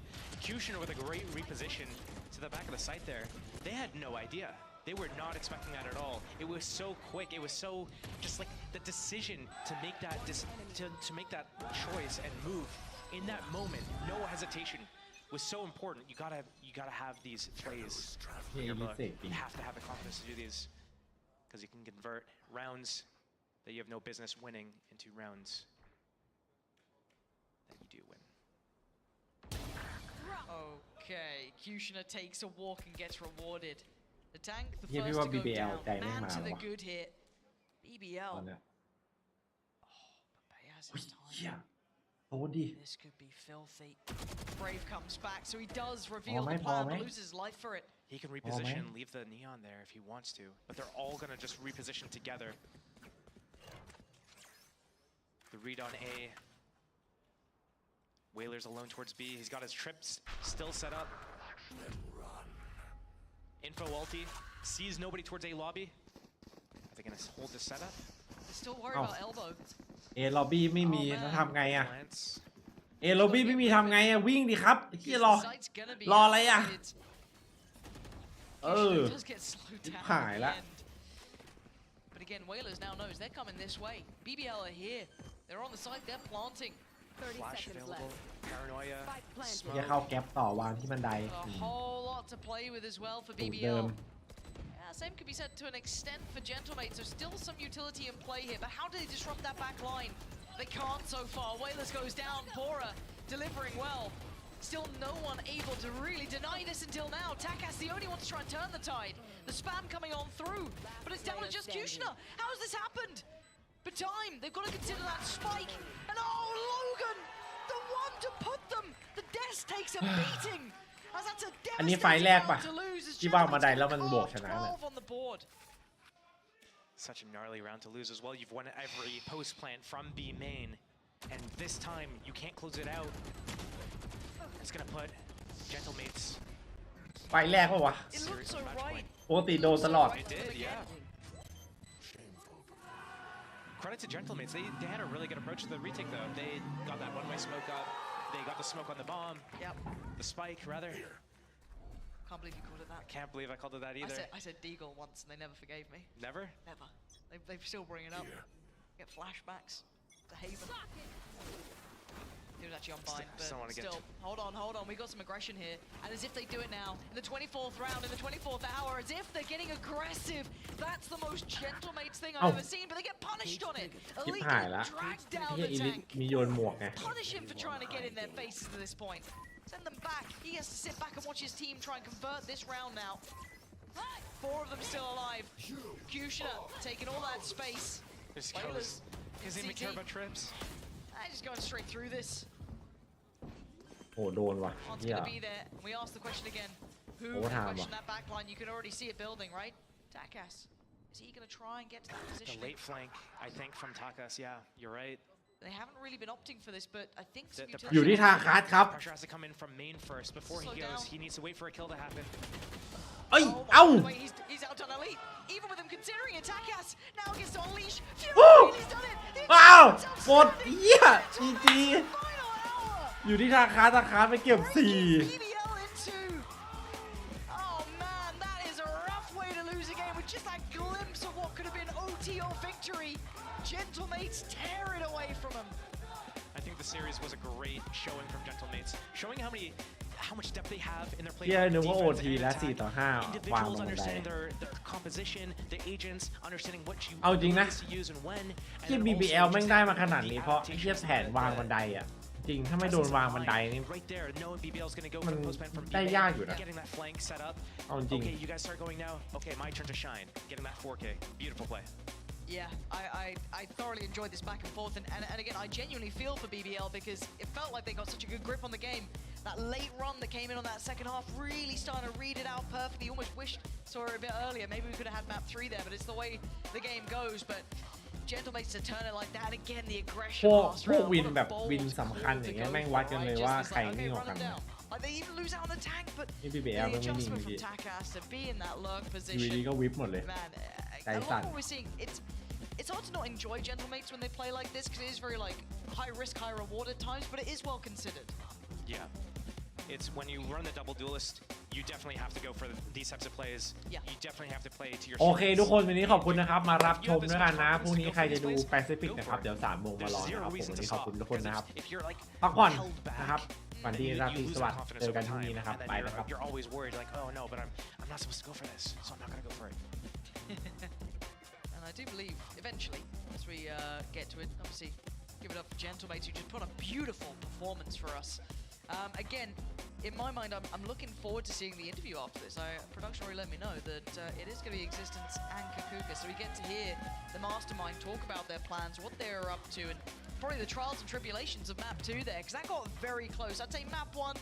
Kushner with a great reposition to the back of the site there. They had no idea. They were not expecting that at all. It was so quick. It was so just like the decision to make that to make that choice and move in that moment. No hesitation was so important. You gotta have these plays. You have to have the confidence to do these because you can convert rounds that you have no business winning into rounds that you do win. Okay, Kushner takes a walk and gets rewarded. The tank, the Yeah, first to go BBL down. Man to the ว่ะ good hit. BBL. ตอนเนี้ย Bayaz อุ้ย is เฮีย time. โอ้ดิ This could be filthy. Brave comes back, so he does reveal Paul, the Paul, plan, but mate. loses life for it. He can reposition, leave the neon there if he wants to, but they're all gonna just reposition together. The read on A. Whalers alone towards B. He's got his trips still set up. Info ulti. Sees nobody towards A lobby. Are they gonna hold this setup? They're still worried about elbow. เอล็อบบี้ไม่มีแล้วทำไงอะเอล็อบบี้ไม่มีทำไงอะวิ่งดิครับเฮียรออะไรอะหายละ But again, Whalers now knows they're coming this way. BBL are here. They're on the side. They're planting. 30 Flash seconds available. left. Paranoia. จะเข้าแก๊ปต่อวางที่บันได A whole lot to play with as well for สูตรเดิ BBL. ม Same could be said to an extent for Gentlemates. There's still some utility in play here, but how do they disrupt that back line? They can't so far. Whalers goes down. Pora delivering well. Still no one able to really deny this until now. Takas the only one to try and turn the tide. The spam coming on through, but it's down to just Kushner. How has this happened? But time, they've got to consider that spike. And oh, Logan, the one to put them. The desk takes a beating. As that's a อันนี้ไฟล์แรกป่ะ ที่วางบันไดแล้วมันบวกชนะเนี่ย 12 on the board. Such a gnarly round to lose as well. You've won every post plant from B main, and this time you can't close it out. It's gonna put Gentlemates. ไฟล์แรกป่ะวะ It looks so right. ปกติโดนตลอด It did, yeah. Credit to Gentlemates. They had a really good approach to the retake though. They got that one-way smoke up. They got the smoke on the bomb. Yep. The spike, rather. Can't believe you called it that. I can't believe I called it that either. I said Deagle once and they never forgave me. Never? Never. They still bring it up. Get flashbacks to Haven. He was actually on bind, but still. Hold on. We got some aggression here. And as if they do it now, in the 24th round, in the 24th hour, as if they're getting aggressive. That's the most Gentlemates thing I've ever seen, but they get punished on it. ชิบ Elite หายละ drag down เฮีย the อีลิท tank. มีโยนหมวกไง Punish him for trying to get in their faces to this point. Send them back. He has to sit back and watch his team try and convert this round now. 4 of them still alive. Kushner taking all that space. Just Layla's doesn't even care VCT. about trips. Just going straight through this. โหโดนว่ะ Aren't เหี้ย gonna be there. We ask the question again. Who Overtime canว่ะ question that back line? You can already see it building, right? Takas. Is he gonna try and get to that The position? late flank, I think, from Takas. Yeah, you're right. They haven't really been opting for this, but I think The, some the utility- อยู่ที่ทาคัสครับ pressure has to come in from main first before he Slow goes. down. He needs to wait for a kill to happen. เอ้ย Oh, เอ้า by the way, he's outdone Elite. Even with him considering it, Takas now gets to unleash. Woo! Fury, he's done it. The อ้าว experience หมด outstanding. เหี้ยจีจีอยู่ที่ทาคัสไปเก็บ BBL in 2. Oh man, that is a rough way to lose a game with just that glimpse of what could have been OT or victory. Gentlemates tear it away from him. I think the series was a great showing from Gentlemates, showing how much depth they have in their play. 4 เหี้ยนึกว่า defense OT and และ attack. 4-5 วางล Individuals งบันได understanding their composition, the agents understanding what you เอาจริงนะ to use and when. ที่ BBL แม่งได้มาขนาดนี้เพราะไอ้เหี้ยแผนวางบันไดอ่ะ จริงถ้าไม่โดนวางบันไดนี่ Right there, knowing BBL is going to go มั for น the post plan from ได้ B-main, ยากอยู่นะ getting that flank set up. เอาจริง Okay, you guys start going now. Okay, my turn to shine. Getting that 4K. Beautiful play. Yeah, I thoroughly enjoyed this back and forth, and again, I genuinely feel for BBL because it felt like they got such a good grip on the game. That late run that came in on that second half really started to read it out perfectly. Almost wished saw it a bit earlier. Maybe we could have had map 3 there, but it's the way the game goes. But Gentlemates to turn it like that again, the พ aggression. วก last พวก round. วิน What a แบบ bold วินสำคัญ call อ to ย่างเงี้ย go แม่ง for, วัดกันเลย right? ว่า Just ใคร like, นิ่ง okay, กว่า run กัน them down. Like they even lose out on the tank, but นี่ BBL the ก็ไม่นิ่ง adjustment เมื่อ from กี้ Takas to be in that lurk อยู่ position. ดีก็วิปหมดเลย Man, ใจ a lot สั่น of what we're seeing, it's hard to not enjoy Gentlemates when they play like this because it is very like high risk, high reward at times, but it is well considered. Yeah. It's when you run the double duelist, you definitely have to go for these types of plays. Yeah. You definitely have to play to your โอเค strengths. ทุกคนวันนี้ขอบคุณนะครับ มารับชมด้วยกันนะ พรุ่งนี้ใครจะดูแปซิฟิกนะครับ เดี๋ยว3 โมงมารอนะครับผมวันนี้ขอบคุณทุกคนนะครับ If you're like พักผ่อน held นะครับ back, ฝันดี you ราตรี lose ส that วัสดิ์ confidence เจอ over กันพรุ่ง time, นี้นะครับ and then ไปแล้วครับ you're always worried like, oh no, but I'm not supposed to go for this, so I'm not gonna go for it. And I do believe eventually, as we get to it, obviously give it up for Gentlemates who just put on a beautiful performance for us. Again, in my mind, I'm looking forward to seeing the interview after this. Production already let me know that it is going to be Existence and Kakuka, so we get to hear the mastermind talk about their plans, what they're up to, and probably the trials and tribulations of map 2 there, because that got very close. I'd say map 1